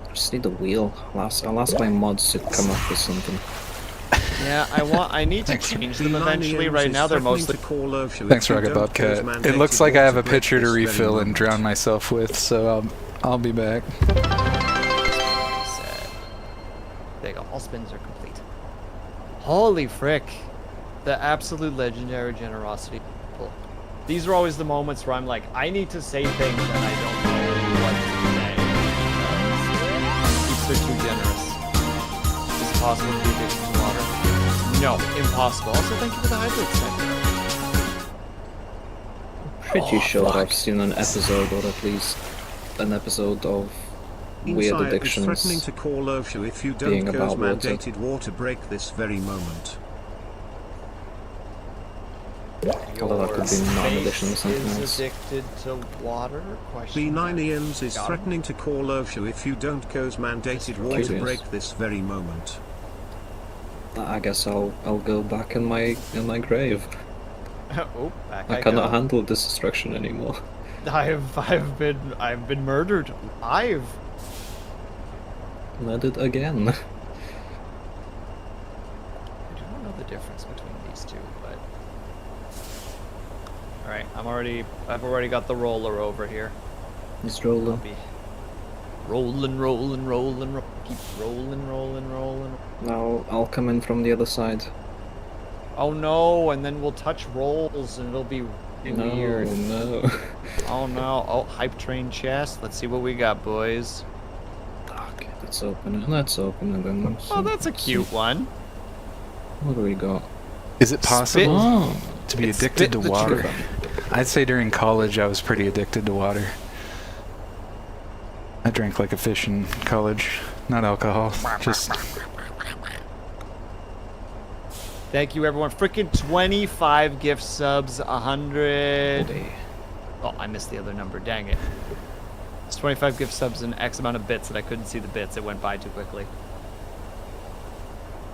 I just need a wheel. I'll ask my mods to come up with something. Yeah, I need to change them eventually. Right now they're mostly... Thanks, Rugged Bobcat. It looks like I have a pitcher to refill and drown myself with, so I'll be back. There you go. All spins are complete. Holy frick. The absolute legendary generosity. These are always the moments where I'm like, I need to say things and I don't know what to say. They're too generous. Is it possible to be addicted to water? No, impossible. Also, thank you for the hydrate sector. Pretty sure I've seen an episode, or at least an episode of weird addictions threatening to call OSHA if you don't cause mandated water break this very moment. Although that could be non-addiction or something is else. addicted to water? B9 Ians is threatening to call OSHA if you don't cause mandated water Curious. break this very moment. I guess I'll go back in my grave. Oh, back I cannot handle this destruction anymore. I've been murdered. Murdered again. I don't know the difference between these two, but all right, I've already got the roller over here. It's rolling. Rolling, keep rolling. Now I'll come in from the other side. Oh no, and then we'll touch rolls and it'll be weird. No. Oh no. Oh, hype train chest. Let's see what we got, boys. Okay, let's open it. Let's open it then. Oh, that's a cute one. What do we got? Is it possible Oh, to be addicted to water? I'd say during college I was pretty addicted to water. I drank like a fish in college. Not alcohol, just... Thank you, everyone. Freaking 25 gift subs, 100. Oh, I missed the other number. Dang it. It's 25 gift subs and X amount of bits that I couldn't see the bits. It went by too quickly.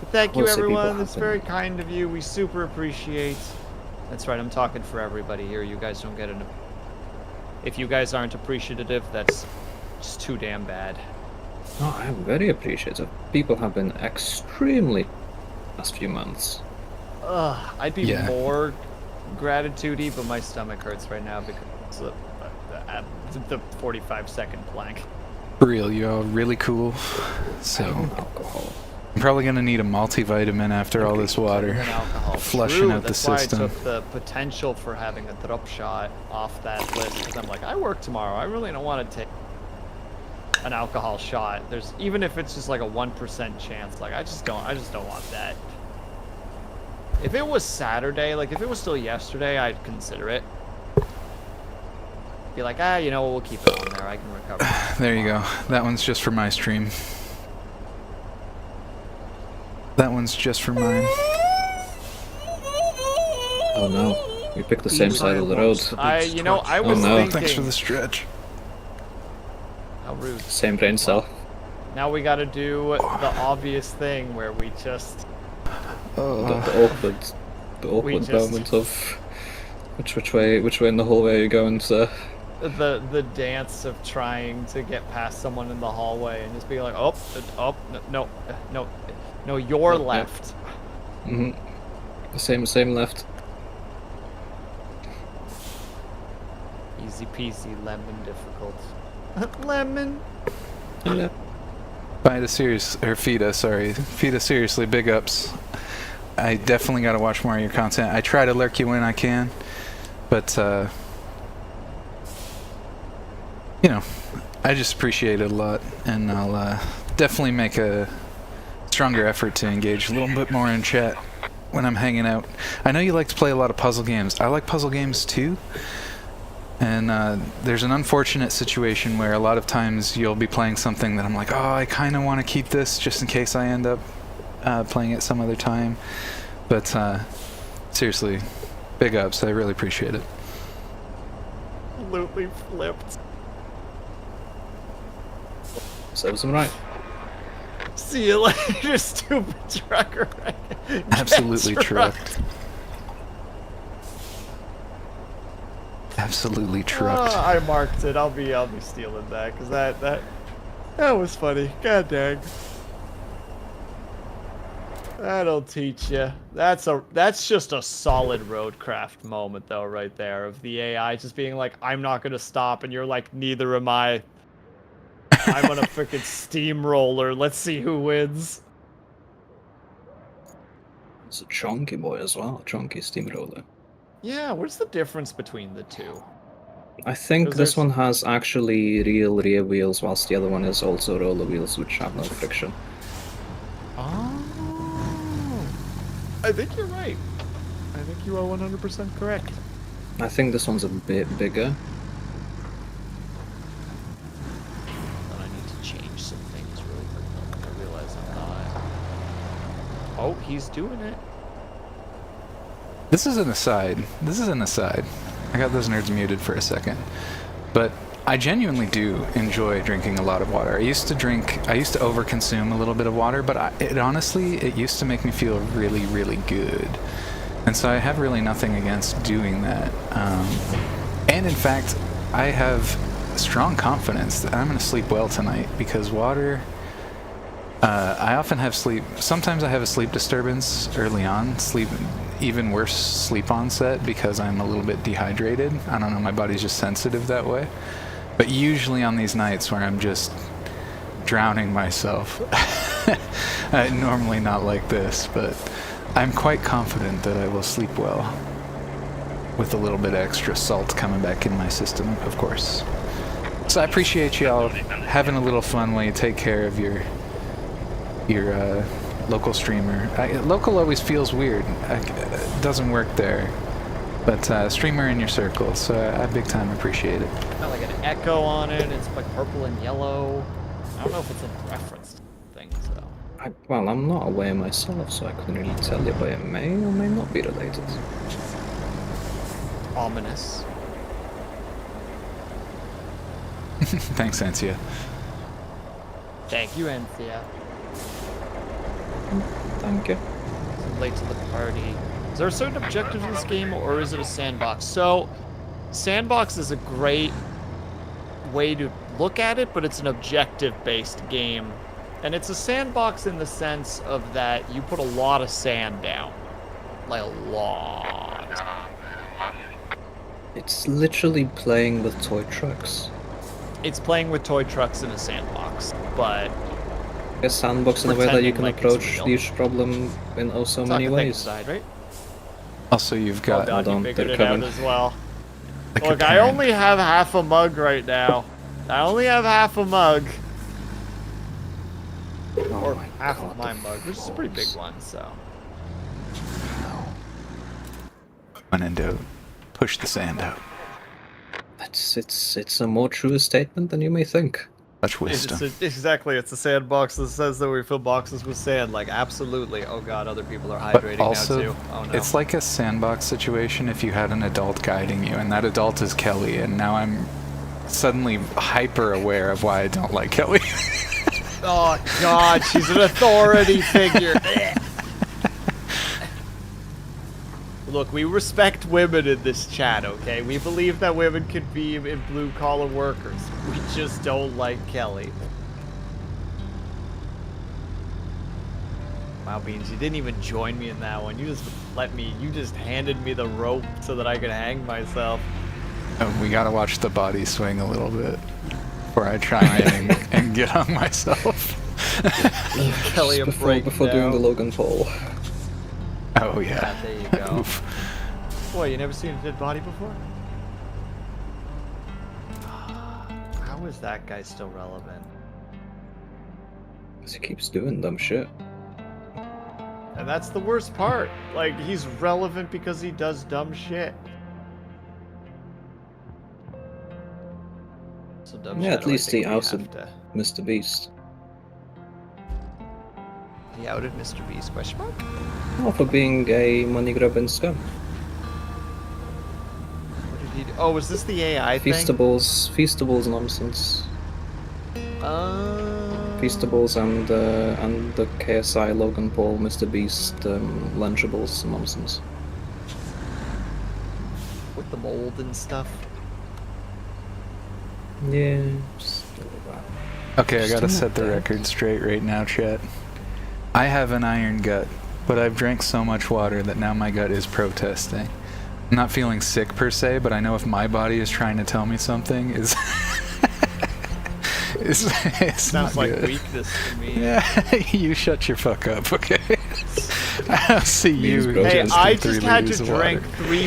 But thank you, everyone. That's very kind of you. We super appreciate. That's right. I'm talking for everybody here. You guys don't get it. If you guys aren't appreciative, that's just too damn bad. Oh, I am very appreciative. People have been extremely last few months. I'd be more gratitude-y, but my stomach hurts right now because of the 45-second plank. For real, you're all really cool. So, Alcohol. I'm probably gonna need a multivitamin after all this water. Flushing out the system. That's why I took the potential for having a drop shot off that list, because I'm like, I work tomorrow. I really don't want to take an alcohol shot. There's, even if it's just like a 1% chance, like I just don't want that. If it was Saturday, like if it was still yesterday, I'd consider it. Be like, you know, we'll keep it on there. I can recover. There you go. That one's just for my stream. That one's just for mine. Oh no, we picked the same side of the road. I was no. thinking. Thanks for the stretch. How rude. Same brain cell. Now we gotta do the obvious thing where we just... The awkward moment of which way in the hallway are you going, sir? The dance of trying to get past someone in the hallway and just be like, no, you're left. Mm-hmm. Same left. Easy peasy, lemon difficult. Lemon. Yeah. Fida seriously, big ups. I definitely gotta watch more of your content. I try to lurk you when I can, but you know, I just appreciate it a lot, and I'll definitely make a stronger effort to engage a little bit more in chat when I'm hanging out. I know you like to play a lot of puzzle games. I like puzzle games too. And there's an unfortunate situation where a lot of times you'll be playing something that I'm like, oh, I kind of want to keep this just in case I end up playing it some other time. But seriously, big ups. I really appreciate it. Absolutely flipped. Serves him right. See you later, stupid trucker. Absolutely Get trucked. Absolutely trucked. I marked it. I'll be stealing that because that was funny. God dang. That'll teach you. That's just a solid ROADCRAFT moment though, right there, of the AI just being like, I'm not gonna stop, and you're like, neither am I. I'm on a freaking steamroller. Let's see who wins. It's a chunky boy as well, a chunky steamroller. Yeah, what's the difference between the two? I think 'Cause this there's- one has actually real rear wheels, whilst the other one is also roller wheels, which have no friction. Oh. I think you're right. I think you are 100% correct. I think this one's a bit bigger. But I need to change some things really quick. I realize I'm not. Oh, he's doing it. This is an aside. I got those nerds muted for a second. But I genuinely do enjoy drinking a lot of water. I used to overconsume a little bit of water, but it used to make me feel really, really good. And so I have really nothing against doing that. And in fact, I have strong confidence that I'm going to sleep well tonight because water... I often have sometimes I have a sleep disturbance early on, even worse sleep onset because I'm a little bit dehydrated. I don't know, my body's just sensitive that way. But usually on these nights where I'm just drowning myself, normally not like this, but I'm quite confident that I will sleep well with a little bit extra salt coming back in my system, of course. So I appreciate y'all having a little fun while you take care of your local streamer. Local always feels weird. It doesn't work there. But streamer in your circle, so I big time appreciate it. Got like an echo on it. It's like purple and yellow. I don't know if it's a reference to things though. Well, I'm not aware myself, so I couldn't really tell you, but it may or may not be related. Ominous. Thanks, Ansia. Thank you, Anthea. Thank you. Late to the party. Is there a certain objective to this game, or is it a sandbox? So, sandbox is a great way to look at it, but it's an objective-based game. And it's a sandbox in the sense of that you put a lot of sand down. Like, a lot. It's literally playing with toy trucks. It's playing with toy trucks in a sandbox, but... A sandbox in a way that you can pretending like it's approach real. the problem in oh so many ways. Side, right? Also, you've got... Oh god, you figured it out as well. like Look, a I parent. only have half a mug right now. I only have half a mug. Or my half God, of my the mug, which is a pretty big force. one, so... One and out. Push the sand out. It's a more true statement than you may think. Much wisdom. Exactly, it's a sandbox that says that we fill boxes with sand. Like, absolutely. Oh god, other people are But hydrating also, now too. Oh no. it's like a sandbox situation if you had an adult guiding you, and that adult is Kelly, and now I'm suddenly hyper aware of why I don't like Kelly. Oh god, she's an authority figure. Look, we respect women in this chat, okay? We believe that women could be in blue-collar workers. We just don't like Kelly. Wow, Beans, you didn't even join me in that one. You just handed me the rope so that I could hang myself. We gotta watch the body swing a little bit before I try and get on myself. Kelly a break before doing the now. Logan Paul. Oh yeah. There you go. Oof. Boy, you never seen a dead body before? How is that guy still relevant? Because he keeps doing dumb shit. And that's the worst part. Like, he's relevant because he does dumb shit. So dumb Yeah, shit, at least he I think we ousted have to- Mr. Beast. He outed Mr. Beast, question mark? Well, for being a money-grubbing scum. What did he do? Oh, was this the AI thing? Feastables nonsense. Feastables and the KSI Logan Paul Mr. Beast Lunchables nonsense. With the mold and stuff. Yeah, just a little that. Okay, I gotta set the record straight right now, chat. I have an iron gut, but I've drank so much water that now my gut is protesting. I'm not feeling sick per se, but I know if my body is trying to tell me something, is it's Sounds not like good. weakness to me. Yeah, you shut your fuck up, okay? I don't see you. Hey, I drinking just had 3 liters to of water. drink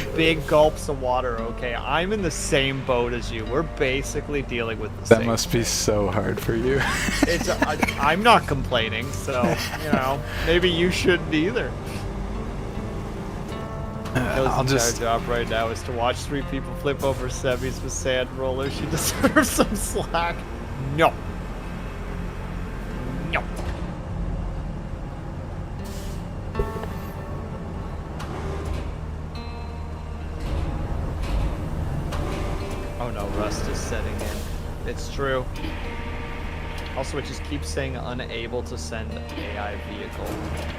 3 big gulps of water, okay? I'm in the same boat as you. We're basically dealing with the That same. must be so hard for you. It's, I'm not complaining, so, you know, maybe you shouldn't either. I'll Joe's just. entire job right now is to watch 3 people flip over semis with sand rollers. She deserves some slack. No. No. Oh no, rust is setting in. It's true. Also, it just keeps saying unable to send AI vehicle.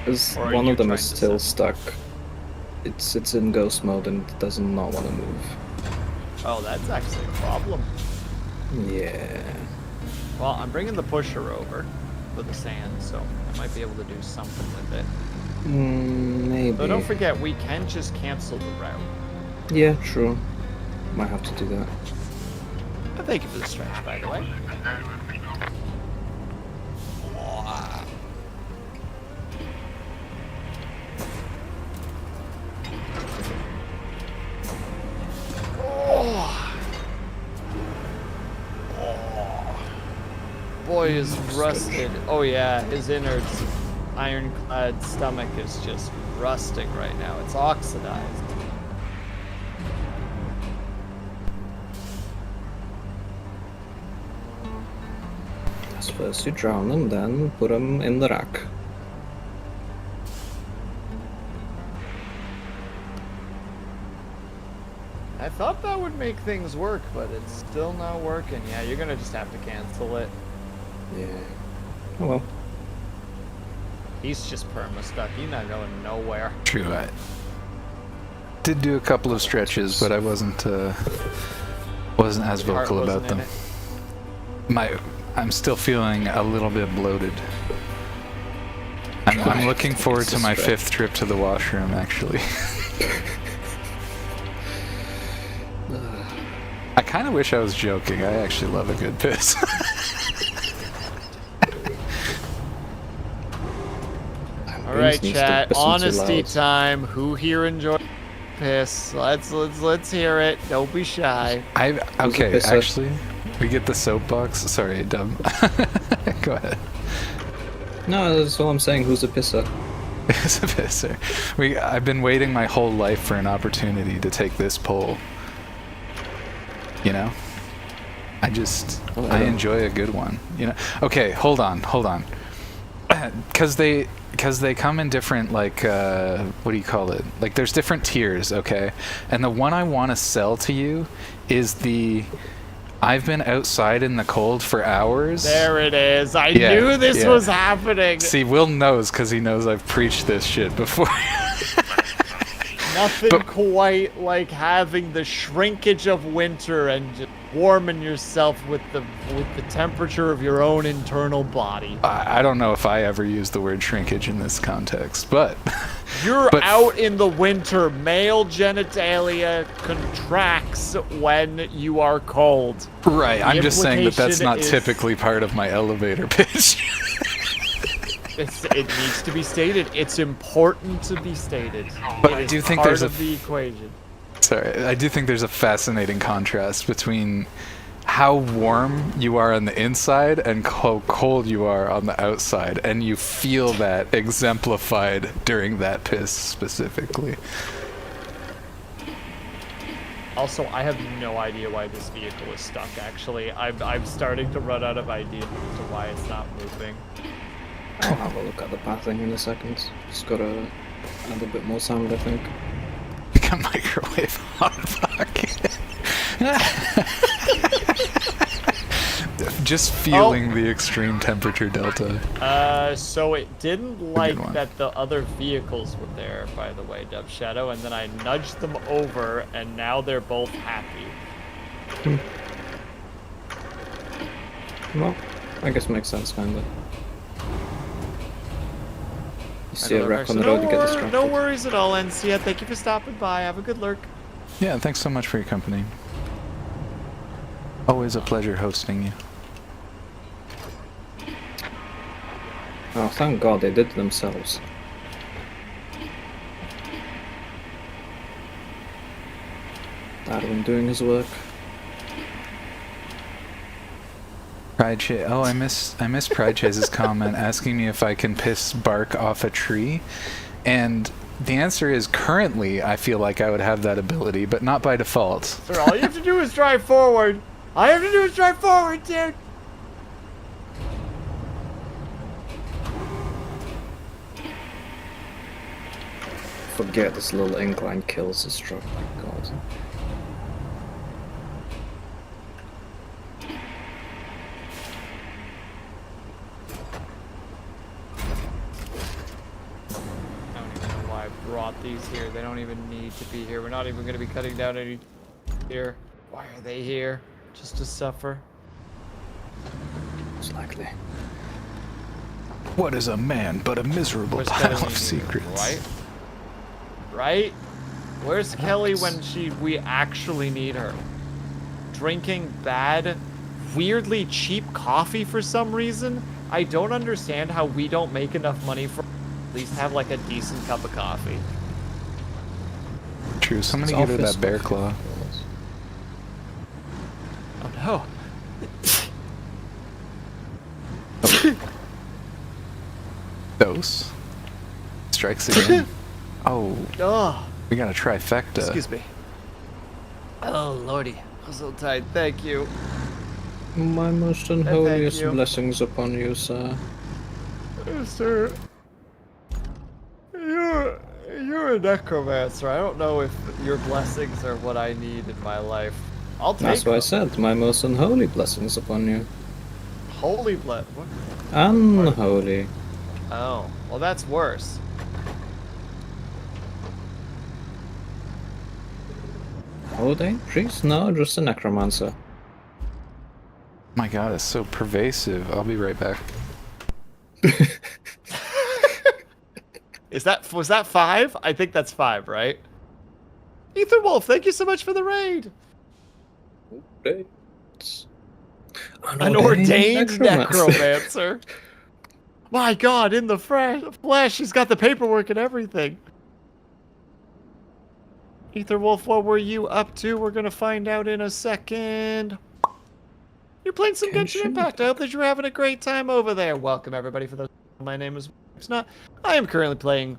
Because Or are one you of them trying is to still send- stuck. It's in ghost mode and it does not want to move. Oh, that's actually a problem. Yeah. Well, I'm bringing the pusher over for the sand, so I might be able to do something with it. Maybe. But don't forget, we can just cancel the route. Yeah, true. Might have to do that. But thank you for the stretch, by the way. Boy is rusted. Oh yeah, his innards, ironclad stomach is just rusting right now. It's oxidized. As first you drown them, then put them in the rack. I thought that would make things work, but it's still not working. Yeah, you're gonna just have to cancel it. Yeah. Oh well. He's just perma-stuck. He's not going nowhere. True. I did do a couple of stretches, but I wasn't as Your heart vocal about wasn't in them. it. I'm still feeling a little bit bloated. I'm looking forward It's to a my stretch. 5th trip to the washroom, actually. I kind of wish I was joking. I actually love a good piss. All right, needs to chat. listen too Honesty loud. time. Who here enjoyed piss? Let's hear it. Don't be shy. Okay, pisser? actually, we get the soapbox. Sorry, dumb. Go ahead. No, that's all I'm saying. Who's a pisser? It's a pisser. I've been waiting my whole life for an opportunity to take this poll. You know? I enjoy a good one. You know? Okay, hold on. Because they come in different, like, what do you call it? Like, there's different tiers, okay? And the one I want to sell to you is I've been outside in the cold for hours. There it is. I Yeah, knew this yeah. was happening. See, Will knows because he knows I've preached this shit before. Nothing quite like having the shrinkage of winter and just warming yourself with the temperature of your own internal body. I don't know if I ever use the word shrinkage in this context, but You're but- out in the winter. Male genitalia contracts when you are cold. right. I'm just saying that that's implication not is- typically part of my elevator pitch. It needs to be stated. It's important to be stated. But It I is do think part there's of a- the equation. Sorry, I do think there's a fascinating contrast between how warm you are on the inside and how cold you are on the outside, and you feel that exemplified during that piss specifically. Also, I have no idea why this vehicle is stuck. Actually, I'm starting to run out of ideas as to why it's not moving. I'll have a look at the pathing in a second. Just gotta add a bit more sound, I think. Like a microwave hot pocket. Just feeling the extreme temperature delta. So it didn't good like one. that the other vehicles were there, by the way, Dub Shadow, and then I nudged them over, and now they're both happy. Well, I guess makes sense, kinda. You see a wreck on the road, you get distracted. No worries at all, NCA. Thank you for stopping by. Have a good lurk. Yeah, thanks so much for your company. Always a pleasure hosting you. Oh, thank God they did it themselves. Darwin doing his work. Pride Chase. Oh, I miss Pride Chase's comment asking me if I can piss bark off a tree, and the answer is currently I feel like I would have that ability, but not by default. Sir, all you have to do is drive forward. All you have to do is drive forward, dude. Forget this little incline kills this truck, my God. I don't even know why I brought these here. They don't even need to be here. We're not even going to be cutting down any here. Why are they here? Just to suffer? Most likely. What is a man but a miserable Where's pile Kelly? of secrets? Right? Right? Where's Kelly when we actually need her? Drinking bad, weirdly cheap coffee for some reason? I don't understand how we don't make enough money for at least have like a decent cup of coffee. True, somebody It's give her office that bear coffee. claw. Oh no. Dose. Strikes again. Oh, Oh, we got a trifecta. excuse me. Oh lordy, I'm so tired. Thank you. My most unholiest you. blessings upon you, sir. Sir, you're a necromancer. I don't know if your blessings are what I need in my life. I'll take That's what I them. said, my most unholy blessings upon you. Holy blood. What? Unholy. Oh, well that's worse. Holiday? Priest? No, just a necromancer. My God, it's so pervasive. I'll be right back. Was that 5? I think that's 5, right? Ethan Wolf, thank you so much for the raid. An ordained necromancer. My God, in the flesh, he's got the paperwork and everything. Ether Wolf, what were you up to? We're gonna find out in a second. You're playing some Genshin Impact. I hope that you're having a great time over there. Welcome everybody for those. My name is Not. I am currently playing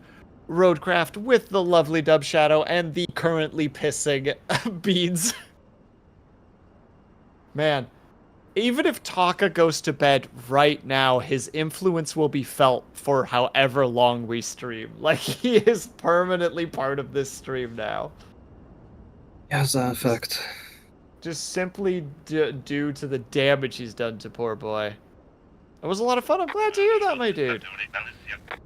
ROADCRAFT with the lovely Dub Shadow and the currently pissing Beans. Man, even if Taka goes to bed right now, his influence will be felt for however long we stream. Like, he is permanently part of this stream now. Yes, that effect. Just simply due to the damage he's done to poor boy. It was a lot of fun. I'm glad to hear that, my dude.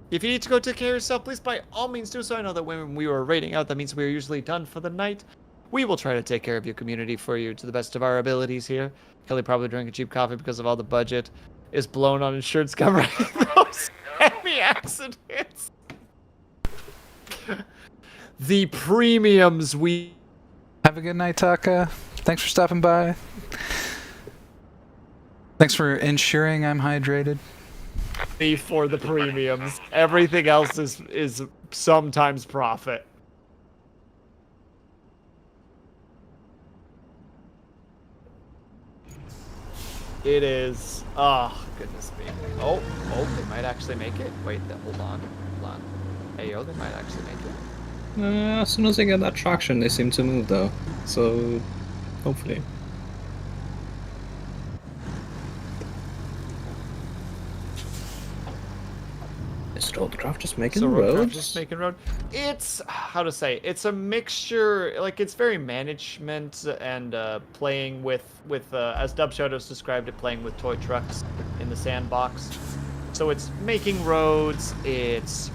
If you need to go take care of yourself, please by all means do so. I know that when we were raiding out, that means we are usually done for the night. We will try to take care of your community for you to the best of our abilities here. Kelly probably drank cheap coffee because of all the budget is blown on insurance covering those heavy accidents. The premiums we... Have a good night, Taka. Thanks for stopping by. Thanks for ensuring I'm hydrated. For the premiums. Everything else is sometimes profit. It is. Oh, goodness me. Oh, they might actually make it. Wait, hold on. Hey, they might actually make it. As soon as they get that traction, they seem to move, though. So, hopefully. Is ROADCRAFT just making So ROADCRAFT roads? just making road. It's how to say. It's a mixture. Like it's very management and playing with as Dub Shadows described it, playing with toy trucks in the sandbox. So it's making roads. It's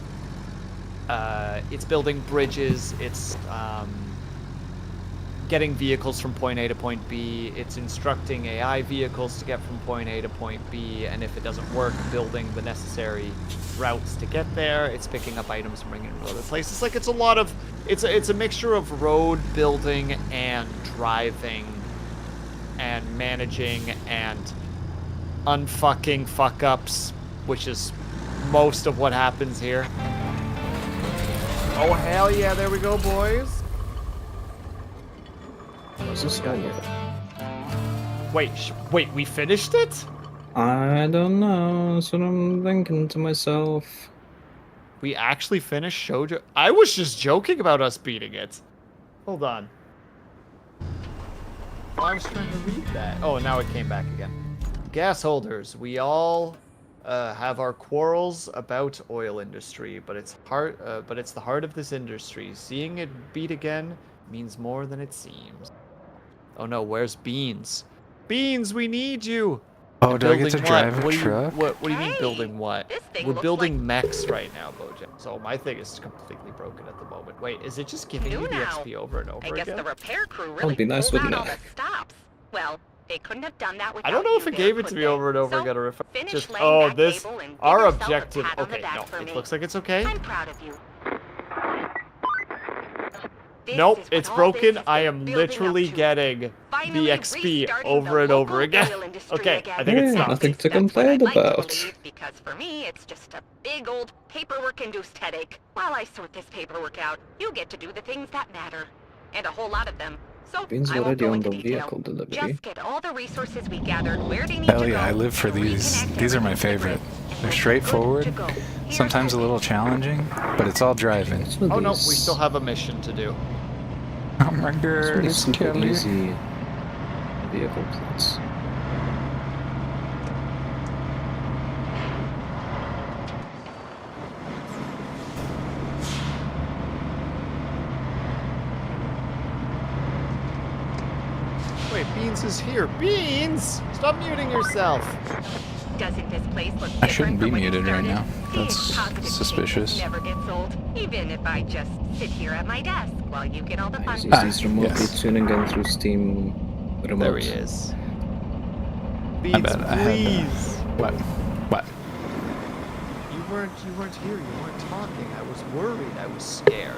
building bridges. It's getting vehicles from point A to point B. It's instructing AI vehicles to get from point A to point B, and if it doesn't work, building the necessary routes to get there. It's picking up items and bringing them to other places. Like it's a lot of, it's a mixture of road building and driving, and managing and unfucking fuck ups, which is most of what happens here. Oh hell yeah! There we go, boys. What's this guy here? Wait, we finished it? I don't know. That's what I'm thinking to myself. We actually finished Shoujo? I was just joking about us beating it. Hold on. I was trying to read that. Oh, now it came back again. Gas holders. We all have our quarrels about oil industry, but it's the heart of this industry. Seeing it beat again means more than it seems. Oh no, where's Beans? Beans, we need you! Oh, do I get to Building drive what? a truck? What do you mean Hey, building what? this thing We're looks building like- mechs right now, Bojack. So my thing is completely broken at the moment. Wait, is it just giving New me the now. XP over and over I guess again? the repair crew really be nice, pulled wouldn't out all it? the stops. Well, they couldn't have done that without I don't know if you it there, gave it to could me they? over and over So, again, or if finish just laying that this. cable and give Our yourself a objective. pat on the Okay, back no, for it me. looks like it's okay. I'm proud of you. This Nope, is what it's all broken. this has I been am building up literally to. getting Finally the XP restarting over the and over local again. oil industry Okay, again. I think it Yeah, stopped. nothing to That's what complain I'd like to about. believe, because for me, it's just a big old paperwork-induced headache. While I sort this paperwork out, you get to do the things that matter, and a whole lot of them. So Beans I won't already go on into the detail. vehicle delivery. Just get all the resources we gathered where they need Hell to yeah, go. I live for and these. reconnect These are my everything to the favorite. grid, and They're we'll be straightforward, good to go. Here's sometimes a hoping. little challenging, but it's all driving. What's with Oh no, we these- still have a mission to do. Oh my what's with god, these it's super Kelly. easy vehicle plates? Wait, Beans is here. Beans! Stop muting yourself. Doesn't this place look I shouldn't different be from when you muted right started? now. Being That's positive thinking suspicious. never gets old, even if I just sit here at my desk while you get all the fun Is stuff. these remotely yes. tuning in through Steam remote? There he is. My Beans, bad, I had please. What? What? You weren't here. You weren't talking. I was worried. I was scared.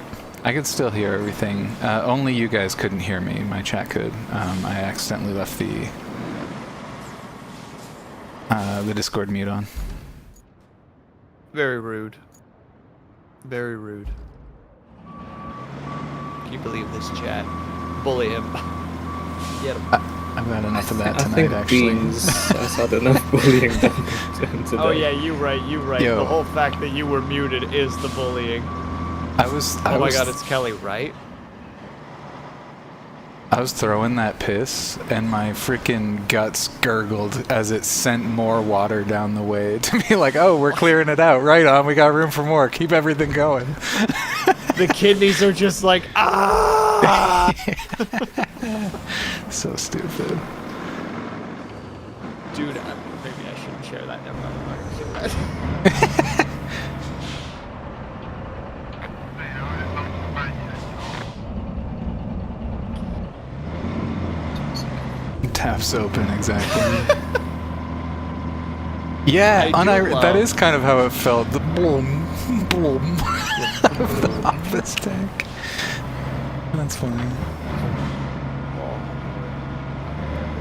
I could still hear everything. Only you guys couldn't hear me. My chat could. I accidentally left the Discord mute on. Very rude. Very rude. Can you believe this chat? Bully him. Get him. I've had enough of that I tonight, think actually. Beans has had enough bullying done today. Oh yeah, you right. Yo. The whole fact that you were muted is the bullying. I Oh my was, god, it's Kelly, right? I was throwing that piss, and my freaking guts gurgled as it sent more water down the way to me. Like, oh, we're clearing it out. Right on. We got room for more. Keep everything going. The kidneys are just like, ah! So stupid. Dude, maybe I shouldn't share that. Never mind. I'm not gonna share that. Taps open, exactly. Yeah, I do that love- is kind of how it felt. The boom, boom of the office tank. That's funny. There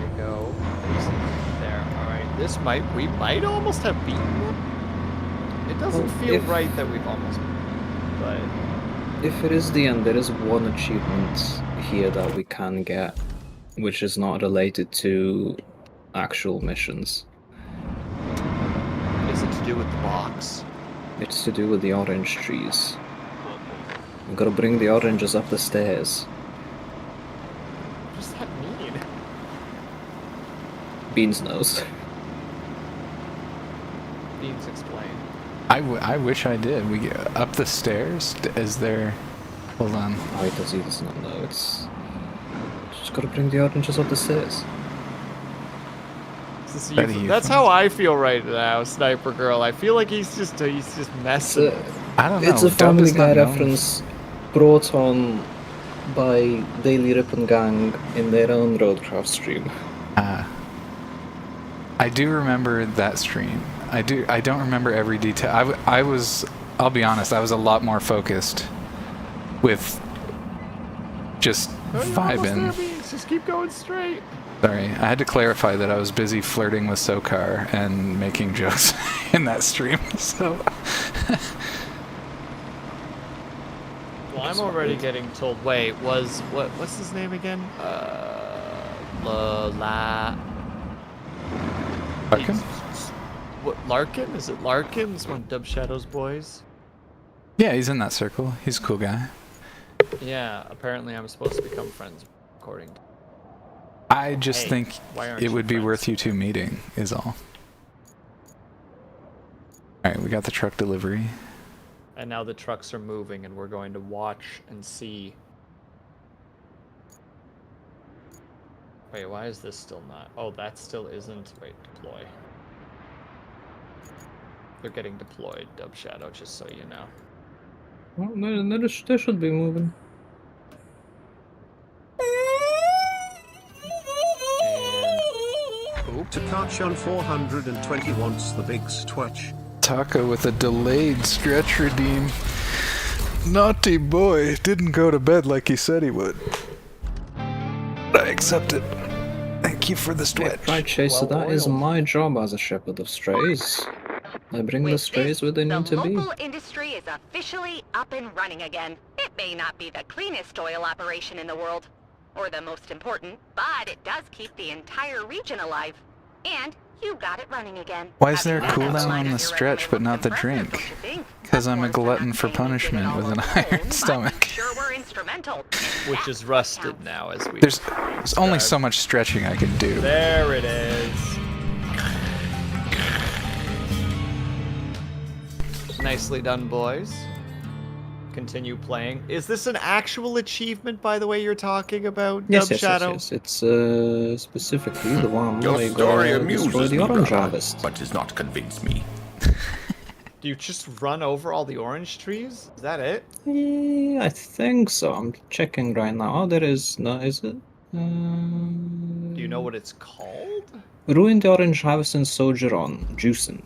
we go. There. All right. We might almost have beaten them. It doesn't Well, feel if- right that we've almost, but If it is the end, there is one achievement here that we can get, which is not related to actual missions. is it to do with the box? It's to do with the orange trees. We gotta bring the oranges up the stairs. What does that mean? Beans knows. Beans explain. I wish I did. We get up the stairs. Is there? Hold on. Oh, he does not know. It's just gotta bring the oranges up the stairs. That's how I feel right now, Sniper Girl. I feel like he's just messing. I don't know. It's a Dub Family is not Guy known. reference brought on by Daily Rip and Gang in their own ROADCRAFT stream. I do remember that stream. I don't remember every detail. I'll be honest, I was a lot more focused with just vibing. Just keep going straight. Sorry, I had to clarify that I was busy flirting with Sokar and making jokes in that stream, so... Well, I'm already getting told, wait, what's his name again? Larkin? What, Larkin? Is it Larkin? It's one of Dub Shadow's boys. Yeah, he's in that circle. He's a cool guy. Yeah, apparently I'm supposed to become friends, according to... I just think why aren't it you would be friends? worth you two meeting, is all. Alright, we got the truck delivery. And now the trucks are moving, and we're going to watch and see. Wait, why is this still not? Oh, that still isn't. Wait, deploy. They're getting deployed, Dub Shadow, just so you know. Well, they should be moving. Takachon 420 wants the big stretch. Taco with a delayed stretch redeem. Naughty boy, didn't go to bed like he said he would. I accept it. Thank you for the stretch. Right, Chaser, that is my job as a shepherd of strays. I bring the strays where they need to be. The local industry is officially up and running again. It may not be the cleanest oil operation in the world, or the most important, but it does keep the entire region alive. And you got it running again. Why is there a cooldown on the stretch but not the drink? Because I'm a glutton for punishment with an iron stomach. Sure, we're instrumental. Which is rusted now, as we... There's only so much stretching I can do. There it is. Nicely done, boys. Continue playing. Is this an actual achievement, by the way, you're talking about, Yes, Dub Shadow? yes. It's specifically the one Your where you story gotta amuses destroy the me, orange brother, harvest. but does not convince me. Do you just run over all the orange trees? Is that it? Yeah, I think so. I'm checking right now. Oh, there is no. Is it? Do you know what it's called? Ruin the orange harvest and soldier on juicing.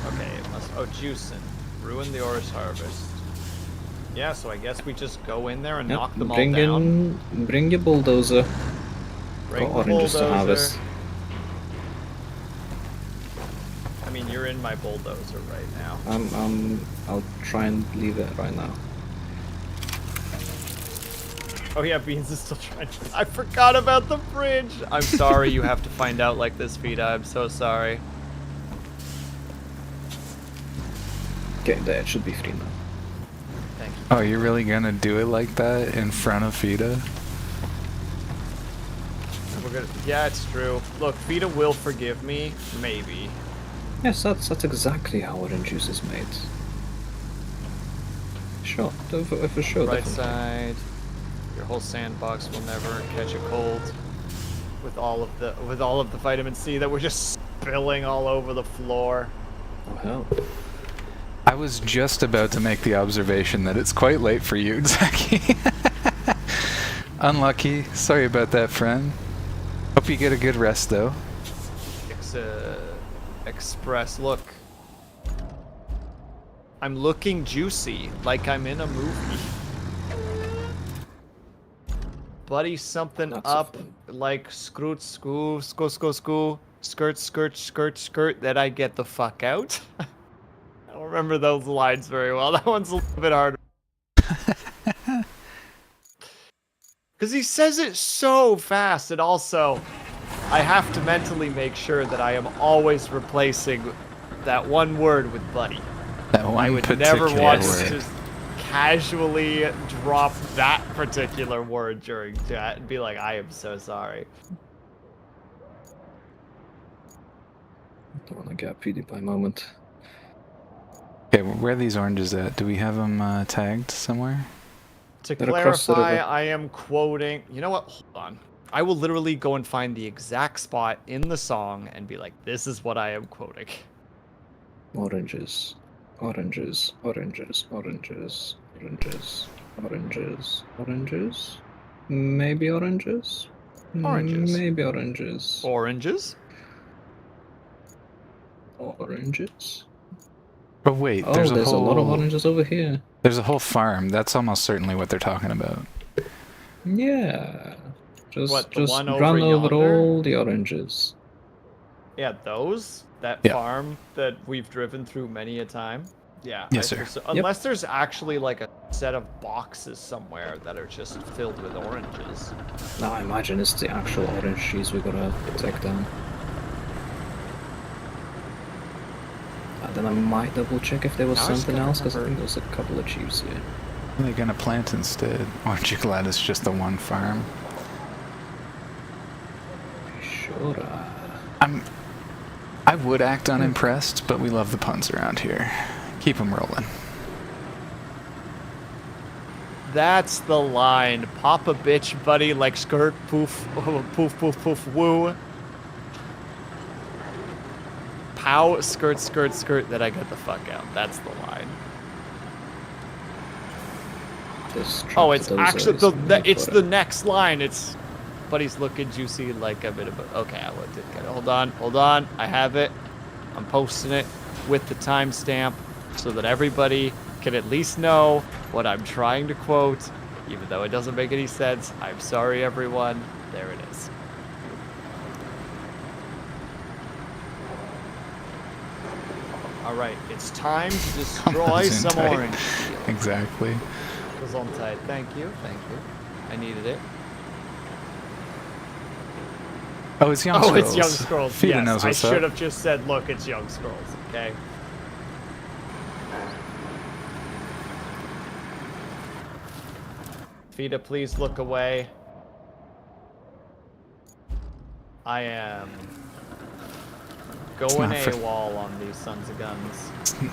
Okay, it must... Oh, juicing. Ruin the orange harvest. Yeah, so I guess we just go in there and Yep, knock them all down. Bring your bulldozer. Bring Got the oranges to bulldozer. harvest. I mean, you're in my bulldozer right now. I'll try and leave it right now. Oh yeah, Beans is still trying to... I forgot about the bridge! I'm sorry you have to find out like this, Vita. I'm so sorry. Okay, there, it should be free now. Thank you. Oh, you're really gonna do it like that in front of Fida? We're gonna... Yeah, it's true. Look, Vita will forgive me. Maybe. Yes, that's exactly how orange juice is made. Sure, for sure. Right definitely. side. Your whole sandbox will never catch a cold. With all of the vitamin C that we're just spilling all over the floor. Oh hell. I was just about to make the observation that it's quite late for you, Zaki. Unlucky. Sorry about that, friend. Hope you get a good rest, though. Express, look. I'm looking juicy, like I'm in a movie. Buddy, something Not so up, fun. like skirt, skirt, that I get the fuck out. I don't remember those lines very well. That one's a little bit harder. Because he says it so fast, and also, I have to mentally make sure that I am always replacing that one word with buddy. That one I would particular never want to word. just casually drop that particular word during chat and be like, I am so sorry. Don't want to get a PewDiePie moment. Okay, where are these oranges at? Do we have them tagged somewhere? To They're across the clarify, river. I am quoting. You know what? Hold on. I will literally go and find the exact spot in the song and be like, "This is what I am quoting." Oranges. Oranges. Oranges. Oranges. Oranges. Oranges. Oranges. Maybe oranges? Oranges. Maybe oranges. Oranges. Oranges. Oh wait, Oh, there's a a lot of whole oranges over here. there's a whole farm. That's almost certainly what they're talking about. Yeah. What, the Just one run over over yonder? all the oranges. Yeah, those. That Yeah. farm that we've driven through many a time. Yeah. Yes, I think sir. so. Unless there's actually like a set of boxes somewhere that are just filled with oranges. Now I imagine it's the actual orange cheese we gotta take down. And then I might double check if there was Now I just something gotta else, because I remember- think there's a couple of cheese here. What are they gonna plant instead? Aren't you glad it's just the one farm? Sure. I would act unimpressed, but we love the puns around here. Keep them rolling. That's the line. Pop a bitch, buddy, like skirt, poof, poof, poof, poof, woo. Pow, skirt, skirt, skirt, then I get the fuck out. That's the line. Oh, it's actually it's the next line. It's, buddy's looking juicy like a bit of a. Okay, I looked it. Hold on. I have it. I'm posting it with the timestamp so that everybody can at least know what I'm trying to quote, even though it doesn't make any sense. I'm sorry, everyone. There it is. All right, it's time to destroy some orange peel. Exactly. Gesundheit. Thank you. I needed it. Oh, it's young scrolls. It's young scrolls. Fida Yes, knows I what's should up. have just said, look, it's young scrolls, okay? Fida, please look away. I am going not for- AWOL on these sons of guns.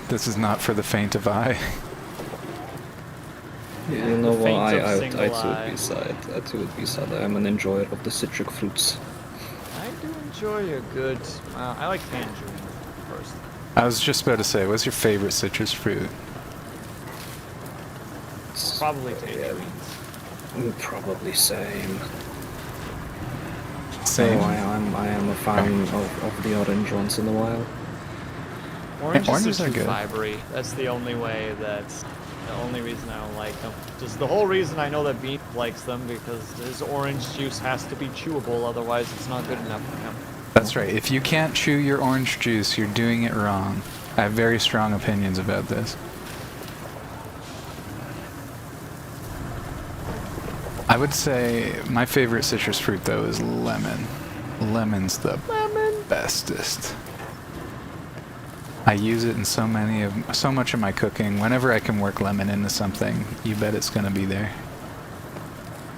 This is not for the faint of eye. You know The what? faint of I single too eye. would be sad. I too would be sad. I am an enjoyer of the citric fruits. I do enjoy a good... I like tangerine first. I was just about to say, what's your favorite citrus fruit? Probably tangerines. Probably same. Same. No, I am a fan of the orange once in a while. Oranges are are too good. fibery. That's the only way that's... The only reason I don't like them. Just the whole reason I know that Bean likes them, because his orange juice has to be chewable, otherwise it's not good enough for him. That's right. If you can't chew your orange juice, you're doing it wrong. I have very strong opinions about this. I would say my favorite citrus fruit, though, is lemon. Lemon's the bestest. I use it in so much of my cooking. Whenever I can work lemon into something, you bet it's gonna be there.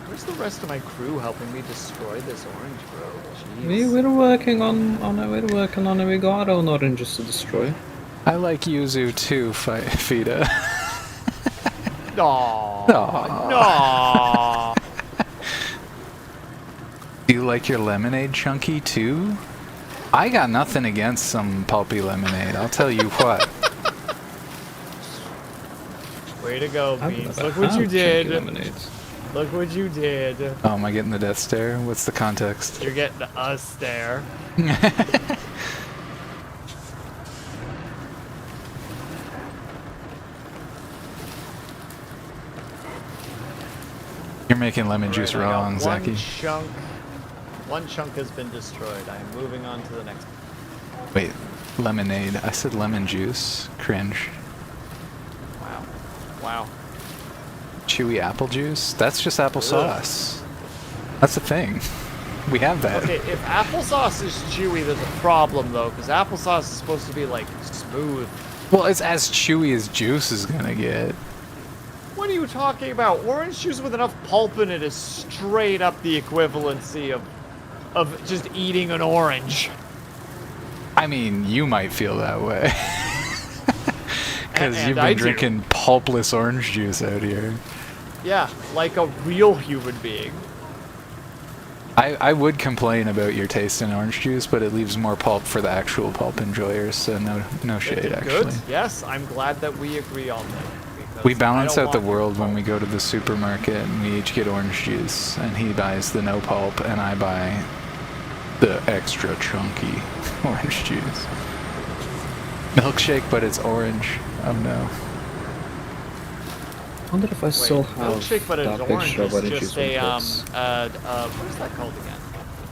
Where's the rest of my crew helping me destroy this orange grove? We're working on it. We're working on it. We got our own oranges to destroy. I like yuzu too, Fida. No. Aw. No. Do you like your lemonade chunky too? I got nothing against some pulpy lemonade, I'll tell you what. Way to go, I've Beans. never Look what had you did. chunky lemonades. Look what you did. Oh, am I getting the death stare? What's the context? You're getting us there. You're making lemon juice Alright, I wrong, got Zaki. One chunk has been destroyed. I am moving on to the next. Wait, lemonade. I said lemon juice. Cringe. Wow. Wow. Chewy apple juice? That's just applesauce. That's the thing. We have that. Okay, if applesauce is chewy, there's a problem though, because applesauce is supposed to be like smooth. Well, it's as chewy as juice is gonna get. What are you talking about? Orange juice with enough pulp in it is straight up the equivalency of just eating an orange. I mean, you might feel that way. Because And you've I been do. drinking pulpless orange juice out here. Yeah, like a real human being. I would complain about your taste in orange juice, but it leaves more pulp for the actual pulp enjoyers, so no shade, Good? actually. Yes, I'm glad that we agree on that. because We I balance don't out the want world when we go to the supermarket, and we each get orange juice, and he buys the no pulp, and I buy the extra chunky orange juice. Milkshake, but it's orange. Oh no. I wonder if I still have milkshake, but it's that orange picture of is orange just juice a, from Kids. what is that called again?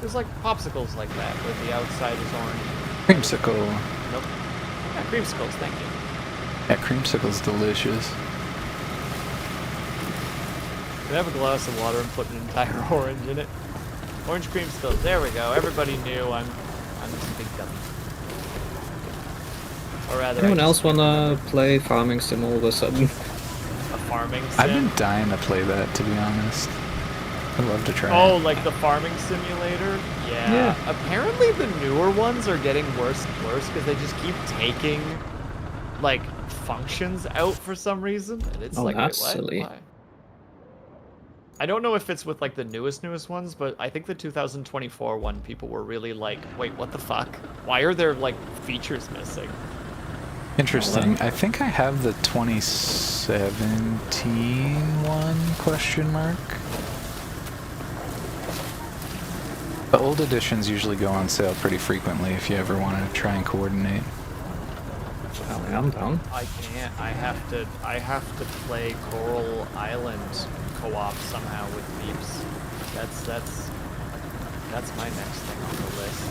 There's like popsicles like that, where the outside is orange. Creamsicle. Nope. Yeah, creamsicles, thank you. Yeah, creamsicle's delicious. Can I have a glass of water and put an entire orange in it? Orange creamsicles, there we go. Everybody knew I'm just a big dummy. Or rather, Anyone I else just wanna play Farming Sim all of a sudden? a farming sim. I've been dying to play that, to be honest. I'd love to try Oh, it. like the farming simulator? Yeah. Yeah. Apparently the newer ones are getting worse and worse because they just keep taking, like, functions out for some reason. And it's Oh, like, that's wait, what? silly. Why? I don't know if it's with, like, the newest ones, but I think the 2024 one, people were really like, wait, what the fuck? Why are there, like, features missing? Interesting. I think I have the 2017 one, question mark. The old editions usually go on sale pretty frequently if you ever want to try and coordinate. Oh, I'm down. I can't. I have to play Coral Island co-op somehow with Beeps. That's my next thing on the list.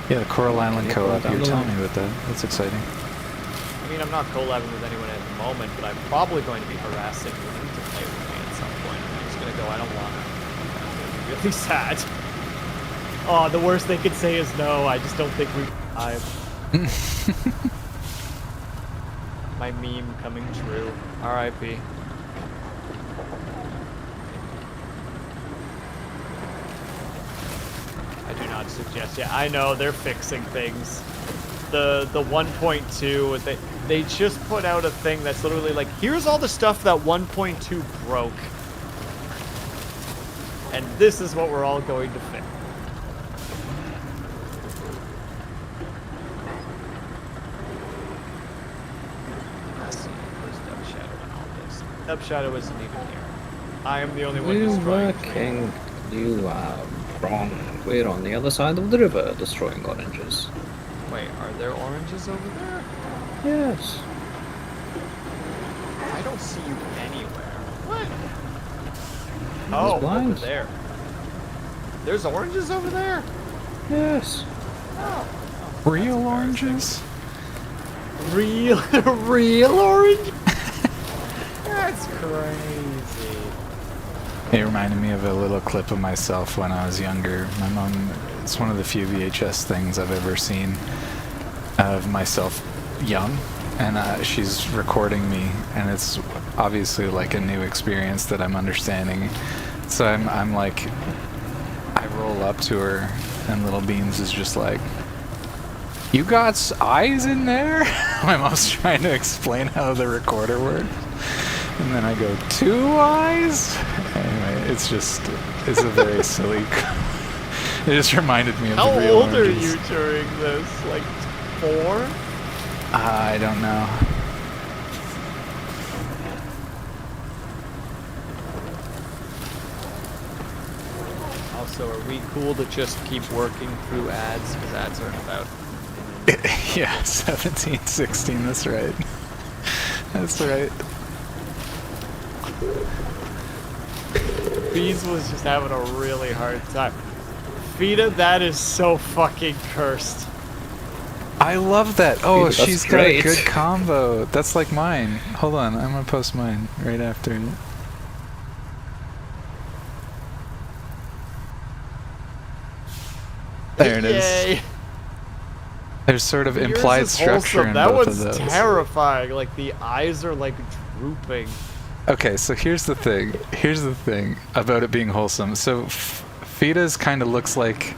Yeah, the Coral Island Okay, co-op, down you're the telling line. me about that. That's exciting. I mean, I'm not collabing with anyone at the moment, but I'm probably going to be harassing you to play with me at some point. I'm just gonna go, I don't want to. I'm gonna be really sad. Oh, the worst they could say is no. I just don't think my meme coming true. R.I.P. I do not suggest. Yeah, I know they're fixing things. The 1.2 they just put out a thing that's literally like, here's all the stuff that 1.2 broke, and this is what we're all going to fix. Let's see, where's Dub Shadow in all this? Dub Shadow isn't even here. I am the only one You destroying were trees. king. You are wrong. We're on the other side of the river destroying oranges. Wait, are there oranges over there? Yes. I don't see you anywhere. What? He's Oh, over blind. there. There's oranges over there? Yes. Oh. Real oranges? Real orange? That's crazy. It reminded me of a little clip of myself when I was younger. My mom, it's one of the few VHS things I've ever seen of myself young, and she's recording me, and it's obviously like a new experience that I'm understanding. So I'm like, I roll up to her, and Little Beans is just like, "You got eyes in there?" My mom's trying to explain how the recorder works. And then I go, 2 eyes? Anyway, it's a very silly. It just reminded me of How the real old oranges. are you during this? Like 4? I don't know. Also, are we cool to just keep working through ads? Because ads aren't about. Yeah, 17, 16, that's right. That's right. Bees was just having a really hard time. Fita, that is so fucking cursed. I love that. Oh, Dude, that's she's got a great. good combo. That's like mine. Hold on, I'm gonna post mine right after it. There it is. Yay. There's sort of Yours implied is structure wholesome. in That both one's of those. terrifying. Like the eyes are like drooping. Okay, so here's the thing. Here's the thing about it being wholesome. So Fita's kind of looks like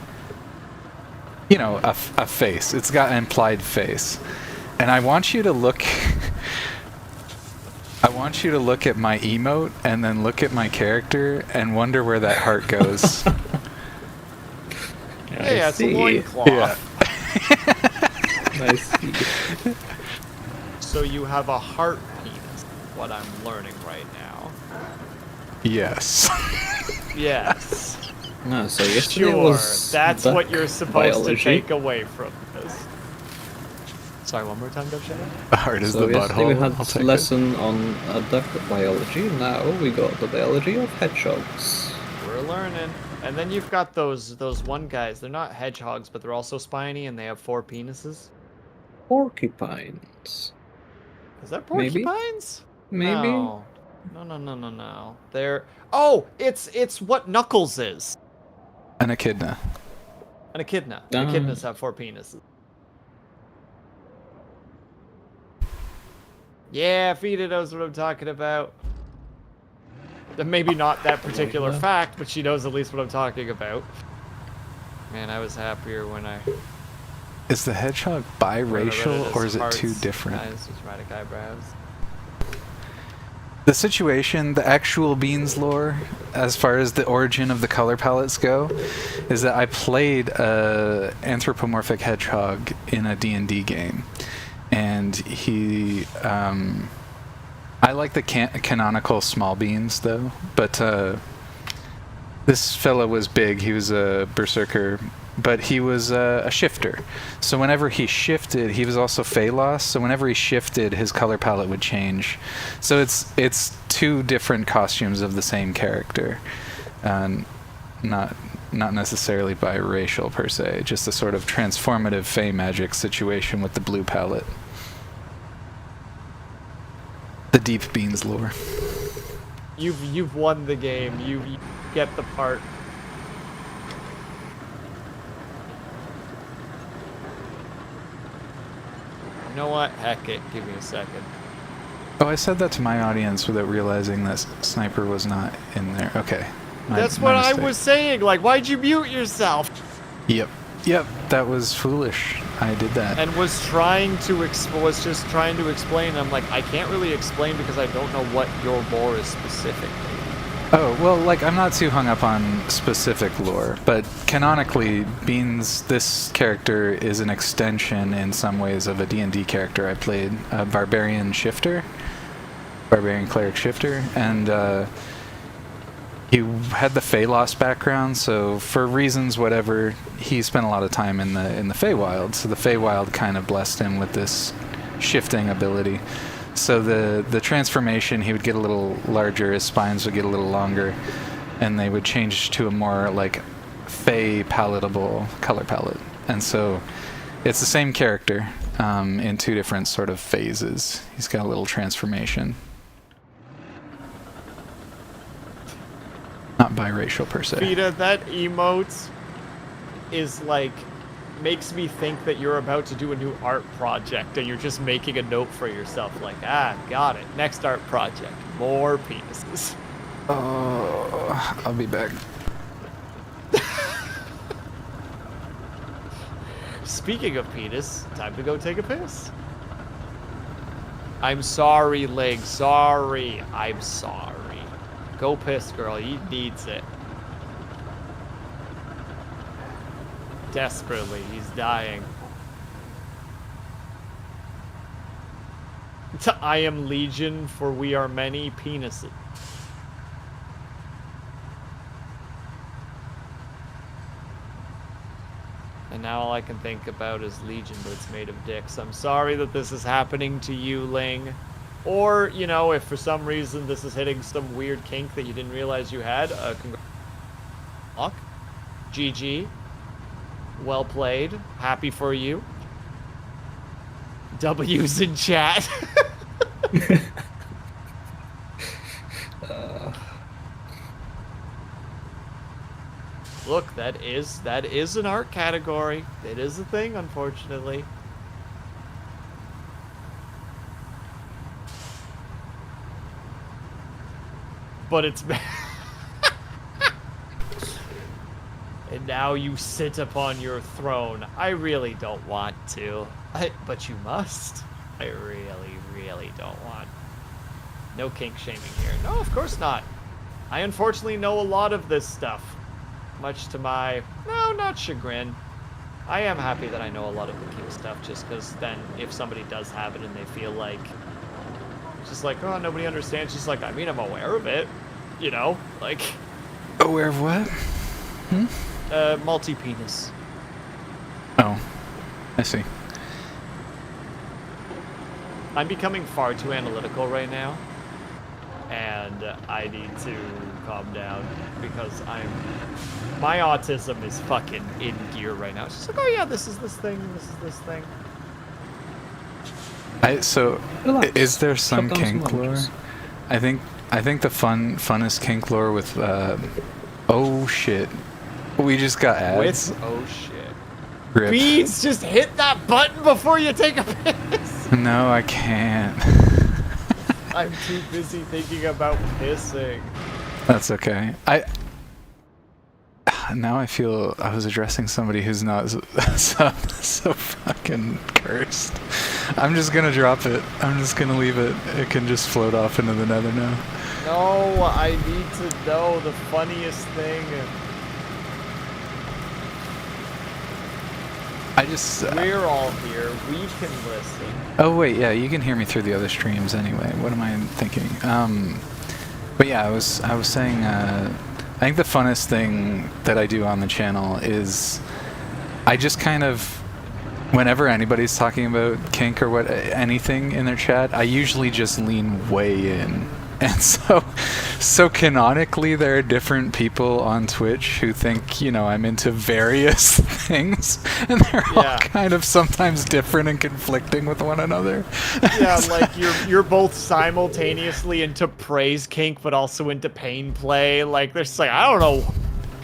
You know, a face. It's got an implied face. And I want you to look... I want you to look at my emote and then look at my character and wonder where that heart goes. Hey, that's a loincloth. Yeah. I see. So you have a heart penis, what I'm learning right now. Yes. Yes. No, so yesterday Sure, was that's duck what you're supposed biology. to take away from this. Sorry, one more time, Dubshadow? The heart is So the yesterday we butthole. had I'll take lesson on duck biology. Now we got the biology of hedgehogs. We're learning. And then you've got those one guys. They're not hedgehogs, but they're also spiny, and they have 4 penises. Porcupines. Is that Maybe? porcupines? Maybe. No. No. They're... Oh, it's what Knuckles is. An echidna. An echidna. Echidnas have 4 penises. Yeah, Fida knows what I'm talking about. Maybe not that particular fact, but she knows at least what I'm talking about. Man, I was happier when I... Is the hedgehog biracial or is it too different? Eyes with dramatic eyebrows. The situation, the actual Beans lore, as far as the origin of the color palettes go, is that I played a anthropomorphic hedgehog in a D&D game. And he... I like the canonical small beans, though. But this fella was big. He was a berserker. But he was a shifter. So whenever he shifted, he was also Phalos. So whenever he shifted, his color palette would change. So it's 2 different costumes of the same character. Not necessarily biracial, per se. Just a sort of transformative Fey magic situation with the blue palette. The deep beans lore. You've won the game. You get the part. You know what? Heck it. Give me a second. Oh, I said that to my audience without realizing that Sniper was not in there. Okay. That's what I was saying. Like, why'd you mute yourself? Yep, that was foolish. I did that. And was just trying to explain. I'm like, I can't really explain because I don't know what your lore is specifically. Oh, well, like, I'm not too hung up on specific lore, but canonically, Beans, this character is an extension in some ways of a D&D character I played, a Barbarian Cleric Shifter, and he had the Phalos background, so for reasons whatever, he spent a lot of time in the Feywild, so the Feywild kind of blessed him with this shifting ability. So the transformation, he would get a little larger, his spines would get a little longer, and they would change to a more like Fey palatable color palette. And so it's the same character in 2 different sort of phases. He's got a little transformation. Not biracial per se. Fida, that emote is like... makes me think that you're about to do a new art project and you're just making a note for yourself like, got it, next art project, more penises. Oh, I'll be back. Speaking of penis, time to go take a piss. I'm sorry, Lig, sorry, I'm sorry. Go piss, girl, he needs it. Desperately, he's dying. I am legion, for we are many penises. And now all I can think about is legion, but it's made of dicks. I'm sorry that this is happening to you, Ling. Or, you know, if for some reason this is hitting some weird kink that you didn't realize you had, congrats. GG. Well played. Happy for you. W's in chat. Look, that is an art category. It is a thing, unfortunately. But it's and now you sit upon your throne. I really don't want to. But you must. I really, really don't want. No kink shaming here. No, of course not. I unfortunately know a lot of this stuff. Much to my, no, not chagrin. I am happy that I know a lot of the kink stuff, just because then if somebody does have it and they feel like, just like, oh, nobody understands, just like, I mean, I'm aware of it, you know, like. Aware of what? Multi-penis. Oh, I see. I'm becoming far too analytical right now, and I need to calm down because my autism is fucking in gear right now. It's just like, oh yeah, this is this thing, this is this thing. So, Relax. is there some Shut down some kink lore? oranges. I think the funnest kink lore with oh shit, we just got ads. With, oh shit. Rip. Beans, just hit that button before you take a piss. No, I can't. I'm too busy thinking about pissing. That's okay. Now I feel I was addressing somebody who's not so fucking cursed. I'm just gonna drop it. I'm just gonna leave it. It can just float off into the nether now. No, I need to know the funniest thing. We're all here. We can listen. Oh wait, yeah, you can hear me through the other streams anyway. What am I thinking? But yeah, I was saying. I think the funnest thing that I do on the channel is I just kind of, whenever anybody's talking about kink or anything in their chat, I usually just lean way in. And so canonically, there are different people on Twitch who think, you know, I'm into various things, and they're all kind of sometimes different and conflicting with one another. Yeah, like you're both simultaneously into praise kink, but also into pain play. Like there's like, I don't know,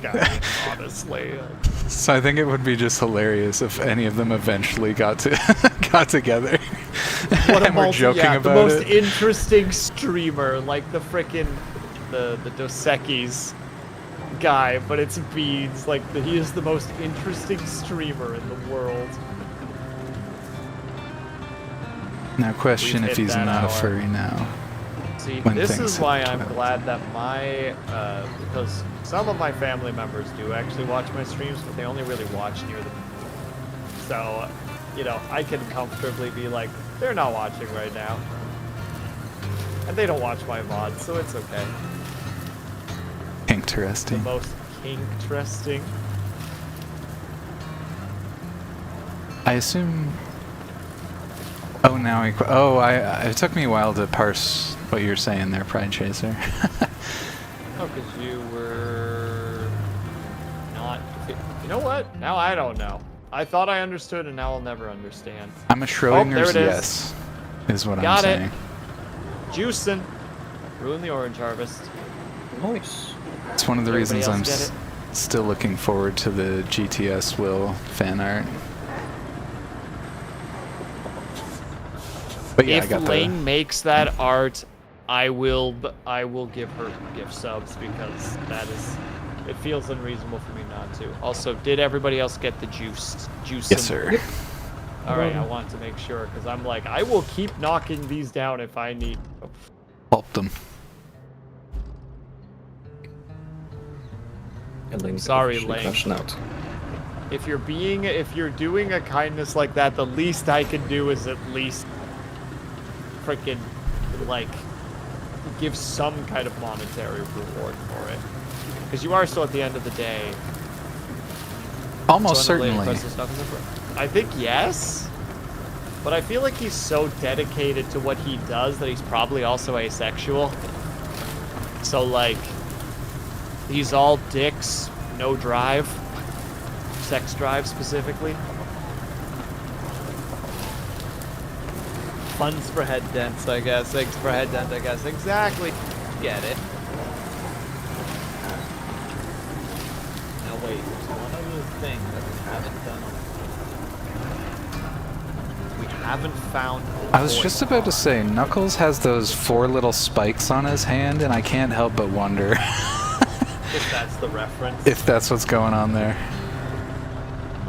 God, honestly. So I think it would be just hilarious if any of them eventually got together. What and we're joking about the most it. interesting streamer, like the frickin' the Dos Equis guy, but it's Beans. Like he is the most interesting streamer in the world. Now question if he's not a furry now. See, this is why I'm glad that because some of my family members do actually watch my streams, but they only really watch near the so, you know, I can comfortably be like, they're not watching right now. And they don't watch my VOD, so it's okay. Interesting. The most interesting. I assume. Oh, now it took me a while to parse what you're saying there, Pride Chaser. Oh, because you were not. You know what? Now I don't know. I thought I understood, and now I'll never understand. I'm a Schrodinger's there it yes, is what Got I'm saying. Juicing. Ruin the orange harvest. Nice. It's one of the reasons I'm still looking forward to the GTS Will fan art. But yeah, if Lane makes that art, I will give her gift subs because it feels unreasonable for me not to. Also, did everybody else get the juice? Yes, sir. Yep. All right, I want to make sure because I'm like, I will keep knocking these down if I need. Pulp them. Sorry, Lane. Out. If you're doing a kindness like that, the least I can do is at least freaking like give some kind of monetary reward for it, because you are still at the end of the day. Almost certainly. I think yes, but I feel like he's so dedicated to what he does that he's probably also asexual. So like, he's all dicks, no drive, sex drive specifically. Funds for head dents, I guess. Eggs for head dent, I guess. Exactly. Get it. Now wait, there's one other thing that we haven't done. We haven't found. I was just about to say, Knuckles has those 4 little spikes on his hand, and I can't help but wonder If that's the reference. If that's what's going on there.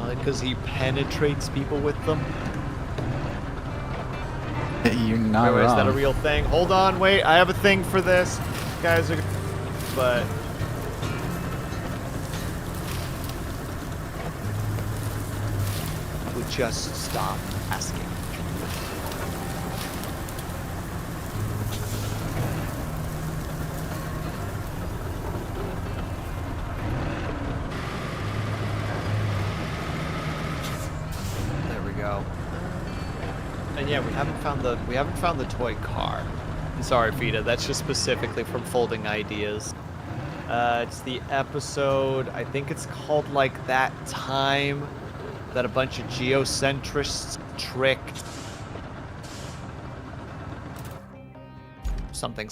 Because he penetrates people with them. You're not Wait, wrong. is that a real thing? Hold on, wait. I have a thing for this. You guys are... But... would just stop asking. There we go. And yeah, we haven't found the toy car. I'm sorry, Vita. That's just specifically from Folding Ideas. It's the episode. I think it's called like That Time that a bunch of geocentrists tricked something.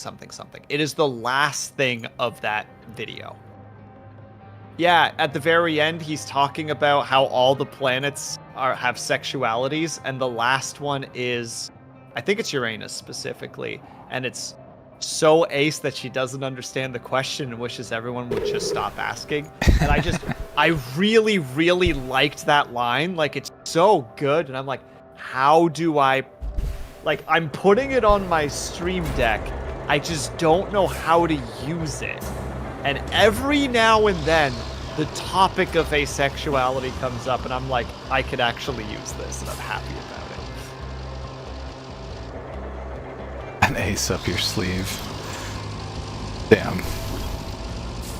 It is the last thing of that video. Yeah, at the very end, he's talking about how all the planets have sexualities, and the last one is, I think it's Uranus specifically, and it's so ace that she doesn't understand the question and wishes everyone would just stop asking. And I really, really liked that line. Like, it's so good, and I'm like, how do I... Like, I'm putting it on my Stream Deck. I just don't know how to use it. And every now and then, the topic of asexuality comes up, and I'm like, I could actually use this, and I'm happy about it. An ace up your sleeve. Damn.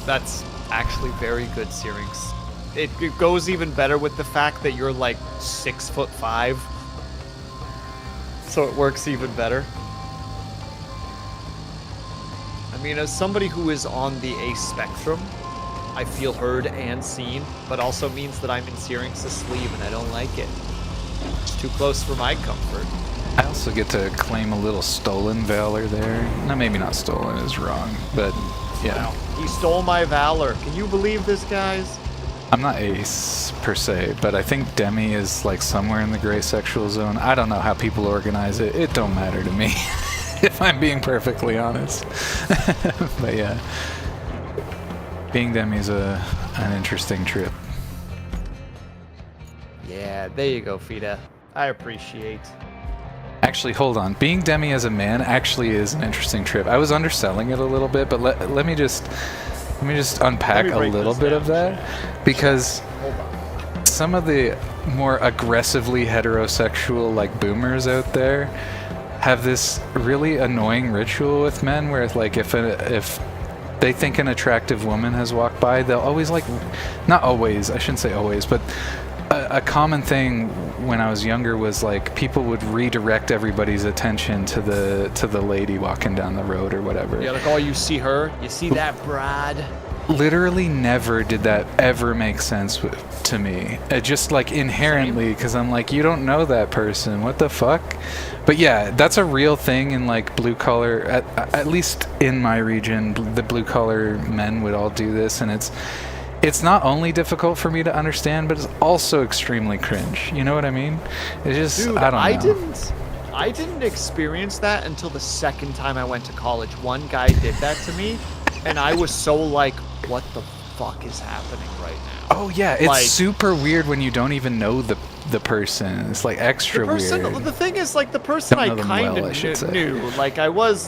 That's actually very good, Syrinx. It goes even better with the fact that you're like 6'5", so it works even better. I mean, as somebody who is on the ace spectrum, I feel heard and seen, but also means that I'm in Syrinx's sleeve and I don't like it. It's too close for my comfort. I also get to claim a little stolen valor there. No, maybe not stolen is wrong, but yeah. Wow. He stole my valor. Can you believe this, guys? I'm not ace per se, but I think Demi is like somewhere in the gray sexual zone. I don't know how people organize it. It don't matter to me, if I'm being perfectly honest. But yeah, being Demi's an interesting trip. Yeah, there you go, Fida. I appreciate. Actually, hold on. Being Demi as a man actually is an interesting trip. I was underselling it a little bit, but let me just unpack a little bit of that, because some of the more aggressively heterosexual like boomers out there have this really annoying ritual with men where like if they think an attractive woman has walked by, they'll always like, not always, I shouldn't say always, but a common thing when I was younger was like people would redirect everybody's attention to the lady walking down the road or whatever. Yeah, like, oh, you see her? You see that broad? Literally never did that ever make sense to me. It just like inherently, because I'm like, you don't know that person. What the fuck? But yeah, that's a real thing in like blue collar, at least in my region, the blue collar men would all do this, and it's not only difficult for me to understand, but it's also extremely cringe. You know what I mean? It's just, dude, I don't know. I didn't experience that until the second time I went to college. One guy did that to me, and I was so like, what the fuck is happening right now? Oh yeah, it's like, super weird when you don't even know the person. It's like extra weird. The thing is, like, the person I kind of knew, like I was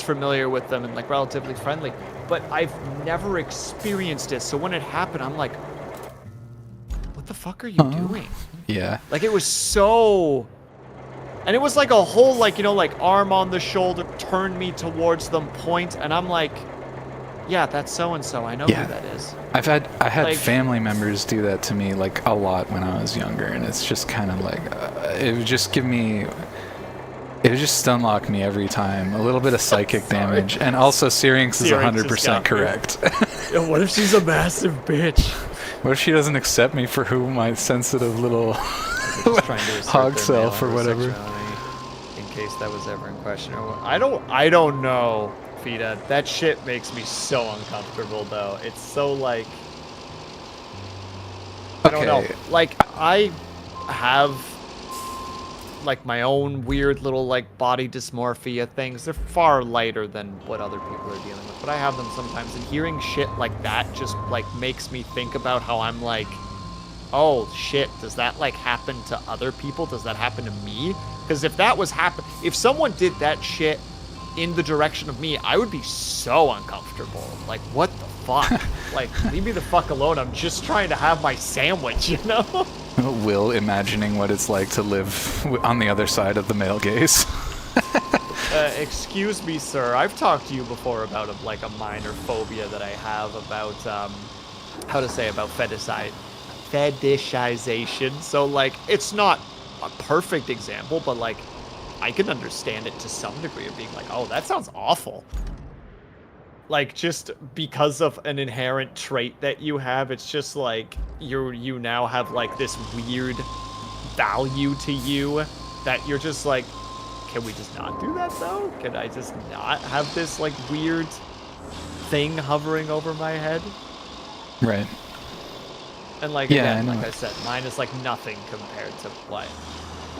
familiar with them and like relatively friendly, but I've never experienced it. So when it happened, I'm like, what the fuck are you doing? Yeah. Like, it was so... And it was like a whole, like, you know, like, arm on the shoulder, turn me towards them, point, and I'm like, yeah, that's so-and-so. I know who that is. I had like, family members do that to me, like, a lot when I was younger, and it's just kind of like, it would just give me... It would just stunlock me every time. A little bit of psychic damage. And also, Syrinx is 100% correct. Yo, what if she's a massive bitch? What if she doesn't accept me for who my sensitive little hog self or whatever? In case that was ever in question. I don't know, Fida. That shit makes me so uncomfortable, though. It's so, like... I don't know. Like, I have... like my own weird little like body dysmorphia things. They're far lighter than what other people are dealing with, but I have them sometimes, and hearing shit like that just like makes me think about how I'm like, oh shit, does that like happen to other people? Does that happen to me? Because if that was if someone did that shit in the direction of me, I would be so uncomfortable. Like, what the fuck? Like, leave me the fuck alone. I'm just trying to have my sandwich, you know? Will imagining what it's like to live on the other side of the male gaze. Excuse me, sir. I've talked to you before about like a minor phobia that I have about about fetishization. So like, it's not a perfect example, but like, I can understand it to some degree of being like, oh, that sounds awful. Like, just because of an inherent trait that you have, it's just like you now have like this weird value to you that you're just like, can we just not do that though? Can I just not have this like weird thing hovering over my head? Right. And like, yeah, again, like I said, mine is like nothing compared to what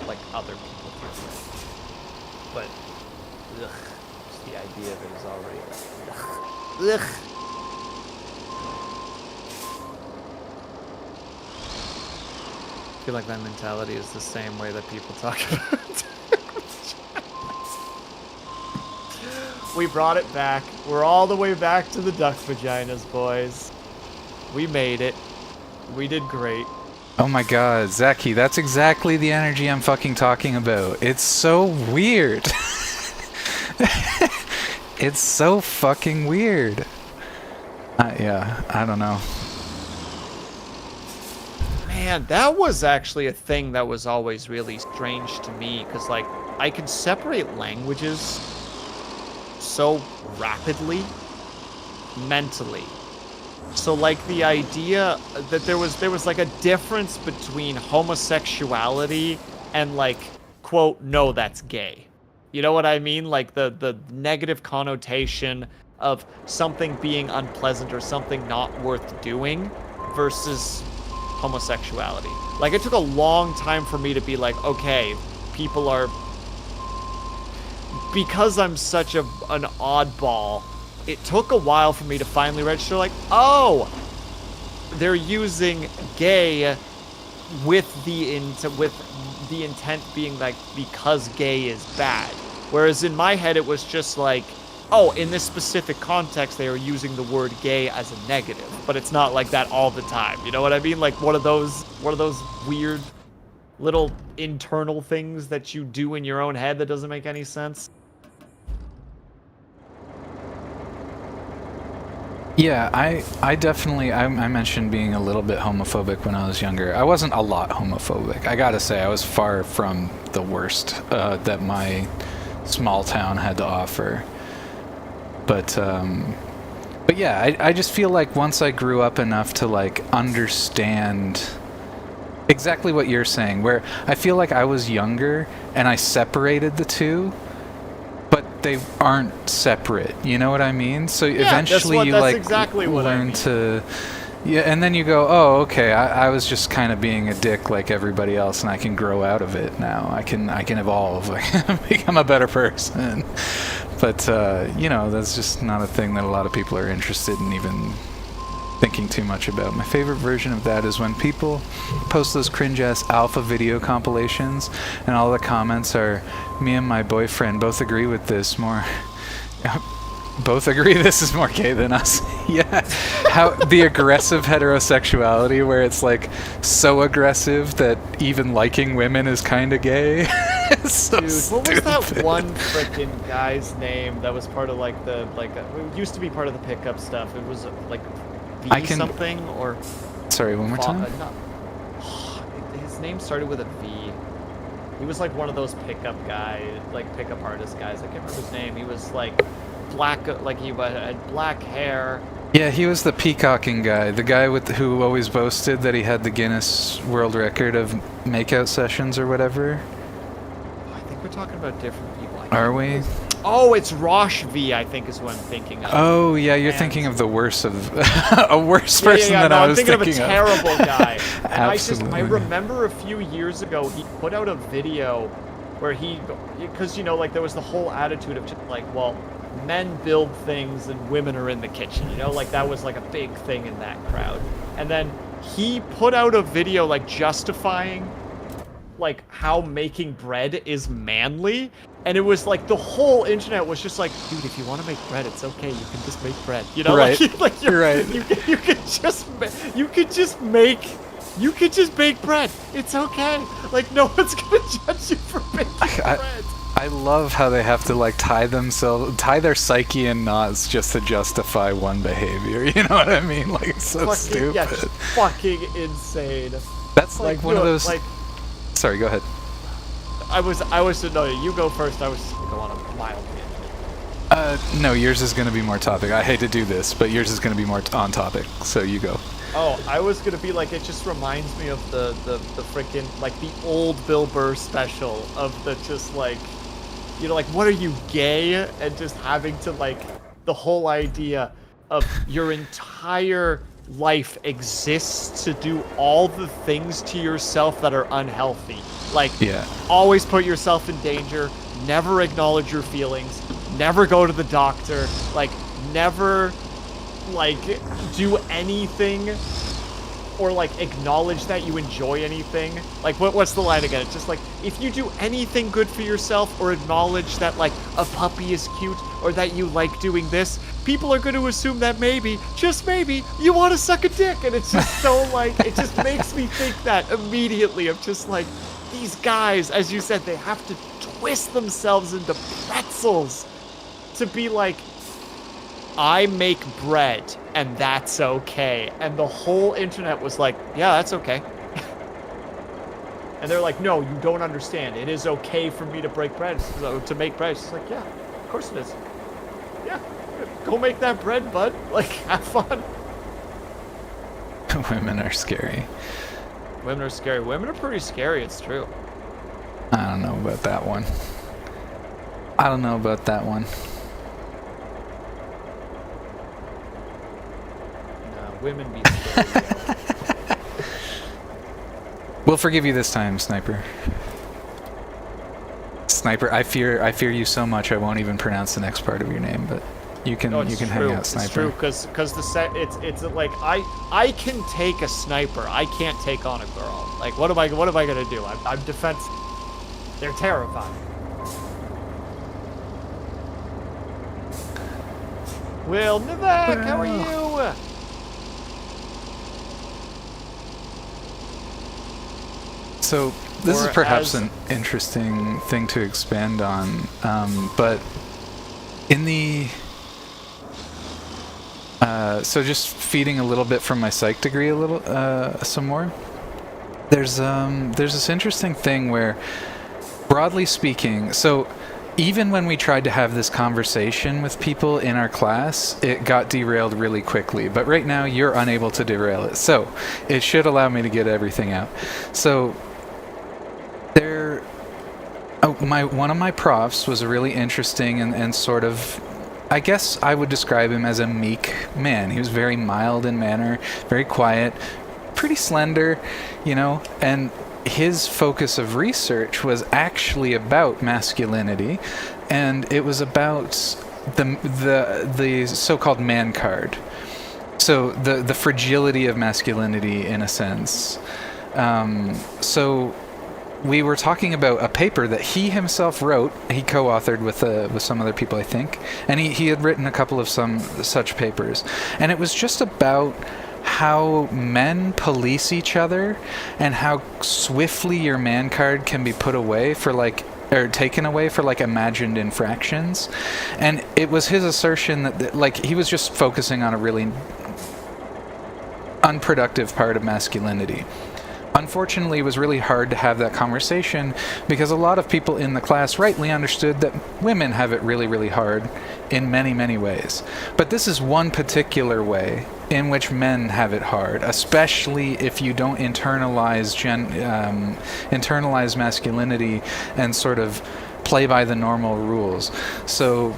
like other people do. But ugh, just the idea of it is already ugh. Ugh. I feel like that mentality is the same way that people talk about. We brought it back. We're all the way back to the duck vaginas, boys. We made it. We did great. Oh my god, Zaki, that's exactly the energy I'm fucking talking about. It's so weird. It's so fucking weird. Yeah, I don't know. Man, that was actually a thing that was always really strange to me, because like I could separate languages so rapidly mentally. So like the idea that there was like a difference between homosexuality and like, quote, no, that's gay. You know what I mean? Like the negative connotation of something being unpleasant or something not worth doing versus homosexuality. Like, it took a long time for me to be like, okay, people are... Because I'm such an oddball, it took a while for me to finally register, like, oh, they're using gay with the intent being like, because gay is bad. Whereas in my head, it was just like, oh, in this specific context, they are using the word gay as a negative, but it's not like that all the time. You know what I mean? Like one of those weird little internal things that you do in your own head that doesn't make any sense. Yeah, I definitely, I mentioned being a little bit homophobic when I was younger. I wasn't a lot homophobic. I gotta say, I was far from the worst that my small town had to offer. But yeah, I just feel like once I grew up enough to like understand exactly what you're saying, where I feel like I was younger and I separated the two, but they aren't separate. You know what I mean? So yeah, eventually you like exactly learn to, yeah, and then you go, oh, okay, I was just kind of being a dick like everybody else, and I can grow out of it now. I can evolve, I can become a better person. But you know, that's just not a thing that a lot of people are interested in even thinking too much about. My favorite version of that is when people post those cringe-ass alpha video compilations, and all the comments are, me and my boyfriend both agree with this more... both agree this is more gay than us. Yeah. How the aggressive heterosexuality, where it's like so aggressive that even liking women is kind of gay. So dude, what was that one frickin' guy's name that was part of like the it used to be part of the pickup stuff? It was like something or... Sorry, one more time? His name started with a V. He was like one of those pickup pickup artist guys. I can't remember his name. He was like black, like he had black hair. Yeah, he was the peacocking guy. The guy who always boasted that he had the Guinness World Record of makeout sessions or whatever. I think we're talking about different people. Are we? Oh, it's Rosh V, I think is what I'm thinking of. Oh, yeah, you're thinking of the worst of... a worse person than I was thinking of. I'm thinking of a terrible guy. And Absolutely. I remember a few years ago, he put out a video where because you know, like there was the whole attitude of just like, well, men build things and women are in the kitchen, you know, like that was like a big thing in that crowd. And then he put out a video like justifying like how making bread is manly, and it was like the whole internet was just like, dude, if you want to make bread, it's okay, you can just make bread, you know, Right. like You're right. you could just make bread, it's okay, like no one's gonna judge you for making bread. I love how they have to like tie their psyche in knots just to justify one behavior. You know what I mean? Like it's so Fucking, stupid. yeah, just fucking insane. That's like one of those. Like, Sorry, go ahead. no, you go first. I was just gonna go on a mild tangent. No, yours is going to be more topic. I hate to do this, but yours is going to be more on topic. So you go. Oh, I was gonna be like, it just reminds me of the freaking like the old Bill Burr special of the just like, you know, like what are you, gay? And just having to like the whole idea of your entire life exists to do all the things to yourself that are unhealthy. Like, Yeah. always put yourself in danger, never acknowledge your feelings, never go to the doctor, like, never, like, do anything or, like, acknowledge that you enjoy anything. Like, what's the line again? It's just like, if you do anything good for yourself or acknowledge that, like, a puppy is cute or that you like doing this, people are going to assume that maybe, just maybe, you want to suck a dick. And it's just so, like, it just makes me think that immediately of just, like, these guys, as you said, they have to twist themselves into pretzels to be like, I make bread, and that's okay. And the whole internet was like, yeah, that's okay. And they're like, no, you don't understand. It is okay for me to break bread, to make bread. It's like, yeah, of course it is. Yeah, go make that bread, bud. Like, have fun. Women are scary. Women are scary. Women are pretty scary, it's true. I don't know about that one. No, women be scary. We'll forgive you this time, Sniper. Sniper, I fear you so much I won't even pronounce the next part of your name, but you can No, you it's can true. hang out, Sniper. It's true, because the set it's like I can take a sniper. I can't take on a girl. Like what am I gonna do? I'm defense. They're terrifying. Will Nivek, how are you? So this is Or perhaps as- an interesting thing to expand on, but in the so just feeding a little bit from my psych degree a little some more. There's this interesting thing where, broadly speaking, so even when we tried to have this conversation with people in our class, it got derailed really quickly. But right now, you're unable to derail it. So it should allow me to get everything out. So one of my profs was a really interesting and sort of, I guess I would describe him as a meek man. He was very mild in manner, very quiet, pretty slender, you know, and his focus of research was actually about masculinity, and it was about the so-called man card. So the fragility of masculinity, in a sense. So we were talking about a paper that he himself wrote. He co-authored with some other people, I think, and he had written a couple of some such papers, and it was just about how men police each other and how swiftly your man card can be put away for or taken away for imagined infractions. And it was his assertion that he was just focusing on a really unproductive part of masculinity. Unfortunately, it was really hard to have that conversation because a lot of people in the class rightly understood that women have it really, really hard in many, many ways. But this is one particular way in which men have it hard, especially if you don't internalize masculinity and sort of play by the normal rules. So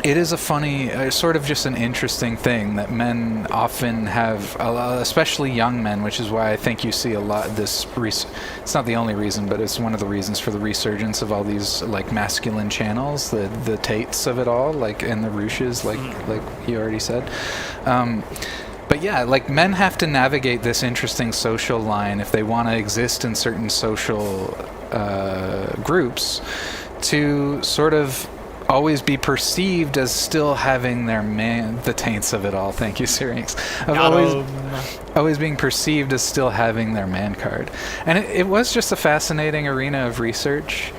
it is a funny, sort of just an interesting thing that men often have, especially young men, which is why I think you see a lot of this. It's not the only reason, but it's one of the reasons for the resurgence of all these like masculine channels, the Tates of it all, like, and the Rooshes, like you already said. But yeah, like, men have to navigate this interesting social line if they want to exist in certain social groups to sort of always be perceived as still having their the taints of it all. Thank you, Syrinx. Of always being perceived as still having their man card. And it was just a fascinating arena of research.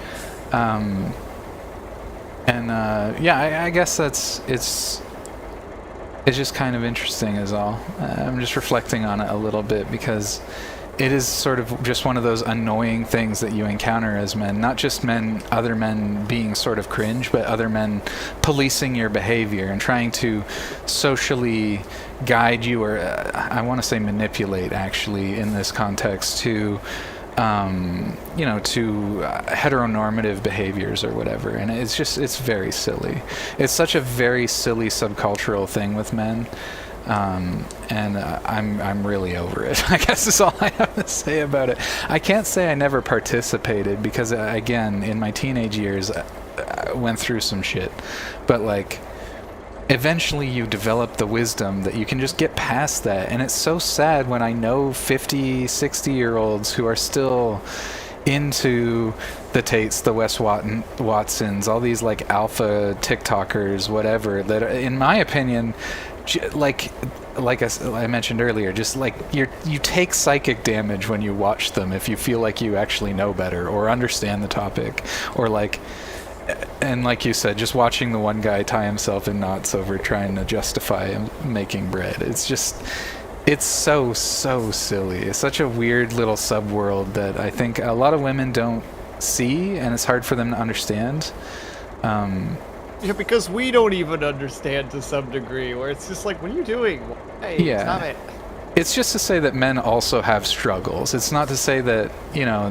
Yeah, I guess it's just kind of interesting is all. I'm just reflecting on it a little bit because it is sort of just one of those annoying things that you encounter as men. Not just men, other men being sort of cringe, but other men policing your behavior and trying to socially guide you, or I want to say manipulate, actually, in this context, to to heteronormative behaviors or whatever. And it's very silly. It's such a very silly subcultural thing with men. And I'm really over it. I guess is all I have to say about it. I can't say I never participated because, again, in my teenage years, I went through some shit. But, like, eventually you develop the wisdom that you can just get past that. And it's so sad when I know 50, 60-year-olds who are still into the Tates, the Wes Watsons, all these, like, alpha TikTokers, whatever, that, in my opinion, like I mentioned earlier, just like you take psychic damage when you watch them if you feel like you actually know better or understand the topic, or like, and like you said, just watching the one guy tie himself in knots over trying to justify making bread. It's so silly. It's such a weird little subworld that I think a lot of women don't see, and it's hard for them to understand. Yeah, because we don't even understand to some degree, where it's just like, what are you doing? Hey, yeah. Stop it. It's just to say that men also have struggles. It's not to say that,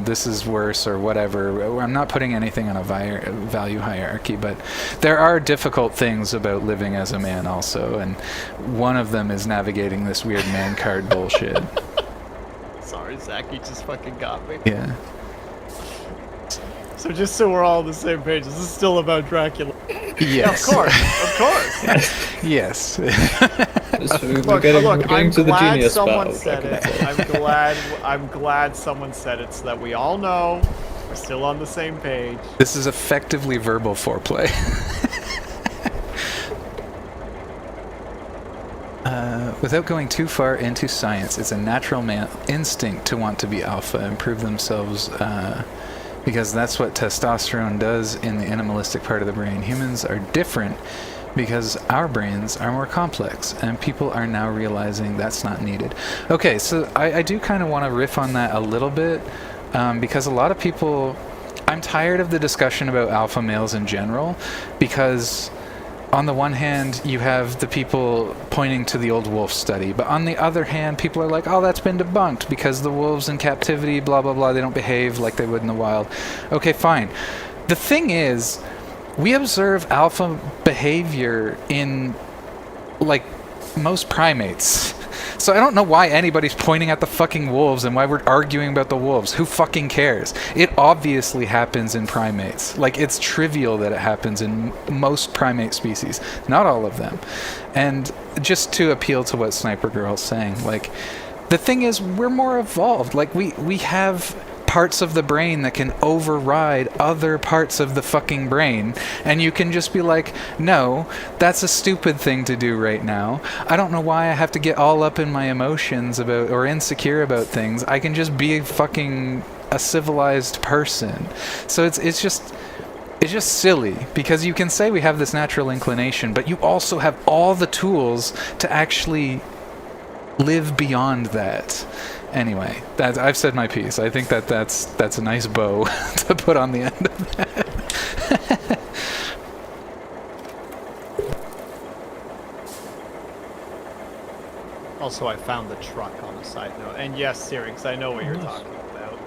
this is worse or whatever. I'm not putting anything on a value hierarchy, but there are difficult things about living as a man also, and one of them is navigating this weird man card bullshit. Sorry, Zach, you just fucking got me. Yeah. So just so we're all on the same page, this is still about Dracula. Yes. Yeah, of course. Yes. Look, I'm glad someone said it. I'm glad someone said it so that we all know we're still on the same page. This is effectively verbal foreplay. Without going too far into science, it's a natural man instinct to want to be alpha and prove themselves, because that's what testosterone does in the animalistic part of the brain. Humans are different because our brains are more complex, and people are now realizing that's not needed. Okay, so I do kind of want to riff on that a little bit, because a lot of people... I'm tired of the discussion about alpha males in general, because on the one hand, you have the people pointing to the old wolf study, but on the other hand, people are like, oh, that's been debunked because the wolves in captivity, blah, blah, blah, they don't behave like they would in the wild. Okay, fine. The thing is, we observe alpha behavior in, like, most primates. So I don't know why anybody's pointing at the fucking wolves and why we're arguing about the wolves. Who fucking cares? It obviously happens in primates. Like, it's trivial that it happens in most primate species. Not all of them. And just to appeal to what Sniper Girl's saying, like, the thing is, we're more evolved. Like, we have parts of the brain that can override other parts of the fucking brain, and you can just be like, no, that's a stupid thing to do right now. I don't know why I have to get all up in my emotions about or insecure about things. I can just be a civilized person. So it's just silly, because you can say we have this natural inclination, but you also have all the tools to actually live beyond that. Anyway, I've said my piece. I think that's a nice bow to put on the end of that. Also, I found the truck on a side note. And yes, Syrinx, I know what you're talking about.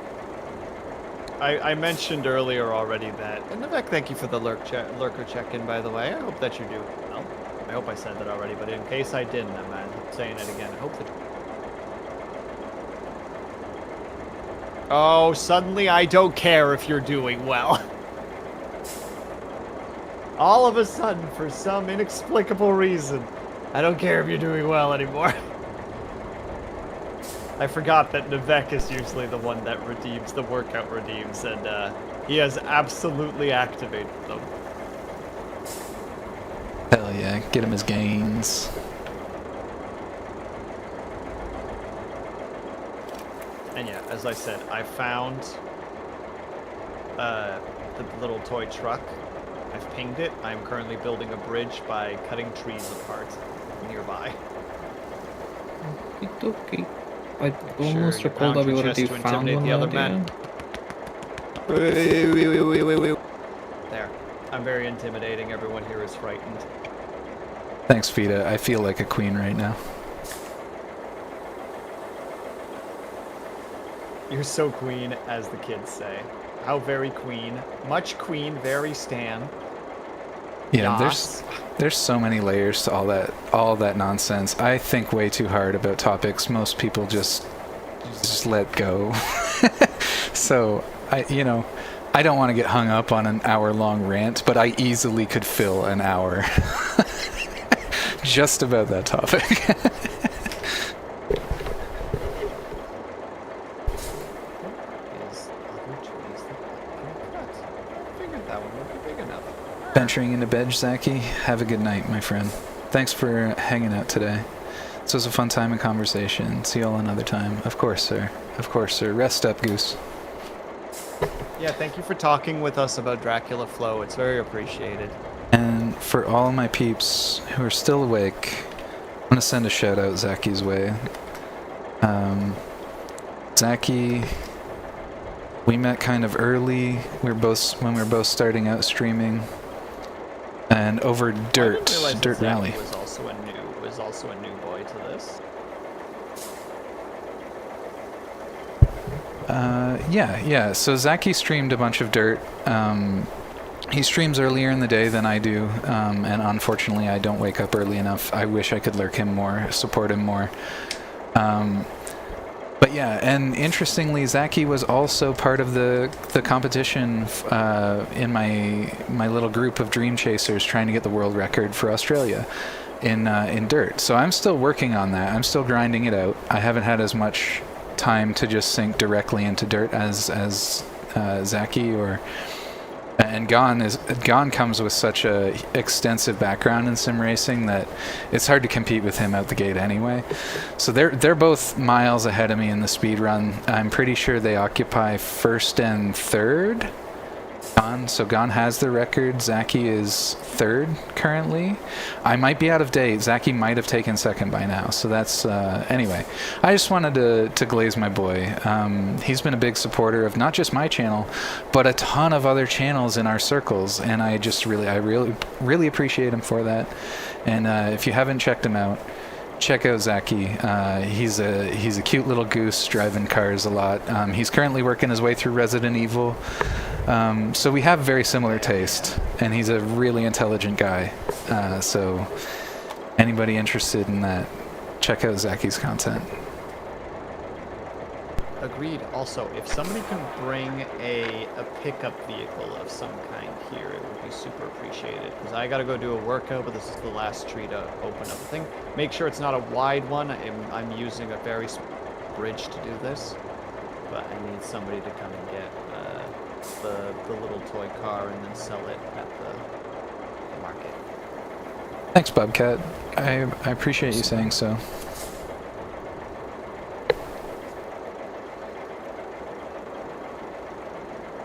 I mentioned earlier already that, and Vivek, thank you for the lurker check-in, by the way. I hope that you're doing well. I hope I said that already, but in case I didn't, I'm saying it again. I hope that... Oh, suddenly I don't care if you're doing well. All of a sudden, for some inexplicable reason, I don't care if you're doing well anymore. I forgot that Nivek is usually the one that redeems the workout redeems, and he has absolutely activated them. Hell yeah, get him his gains. And yeah, as I said, I found the little toy truck. I've pinged it. I'm currently building a bridge by cutting trees apart nearby. Okay. I almost recall that we already found one the other idea. Wait. There. I'm very intimidating. Everyone here is frightened. Thanks, Fita. I feel like a queen right now. You're so queen, as the kids say. How very queen. Much queen, very stan. Yeah, Yas. there's so many layers to all that nonsense. I think way too hard about topics most people just let go. So I don't want to get hung up on an hour-long rant, but I easily could fill an hour just about that topic. Venturing into bed, Zaki. Have a good night, my friend. Thanks for hanging out today. This was a fun time and conversation. See you all another time. Of course, sir. Of course, sir. Rest up, Goose. Yeah, thank you for talking with us about Dracula Flow. It's very appreciated. And for all my peeps who are still awake, I'm going to send a shout out Zaki's way. Zaki, we met kind of early. When we were both starting out streaming. And over Dirt Rally. Was also a new boy to this. Yeah. So Zaki streamed a bunch of Dirt. He streams earlier in the day than I do, and unfortunately I don't wake up early enough. I wish I could lurk him more, support him more. But yeah, and interestingly, Zaki was also part of the competition in my little group of dream chasers trying to get the world record for Australia in Dirt. So I'm still working on that. I'm still grinding it out. I haven't had as much time to just sink directly into Dirt as Zaki and Gon comes with such a extensive background in sim racing that it's hard to compete with him out the gate anyway. So they're both miles ahead of me in the speed run. I'm pretty sure they occupy first and third. So Gon has the record. Zaki is third currently. I might be out of date. Zaki might have taken second by now. So that's anyway. I just wanted to glaze my boy. He's been a big supporter of not just my channel, but a ton of other channels in our circles, and I really appreciate him for that. And if you haven't checked him out, check out Zaki. He's a cute little goose driving cars a lot. He's currently working his way through Resident Evil. So we have very similar taste, and he's a really intelligent guy. So anybody interested in that, check out Zaki's content. Agreed. Also, if somebody can bring a pickup vehicle of some kind here, it would be super appreciated. Because I gotta go do a workout, but this is the last tree to open up the thing. Make sure it's not a wide one. I'm using a very small bridge to do this, but I need somebody to come and get the little toy car and then sell it at the market. Thanks, Bobcat. I appreciate you saying so.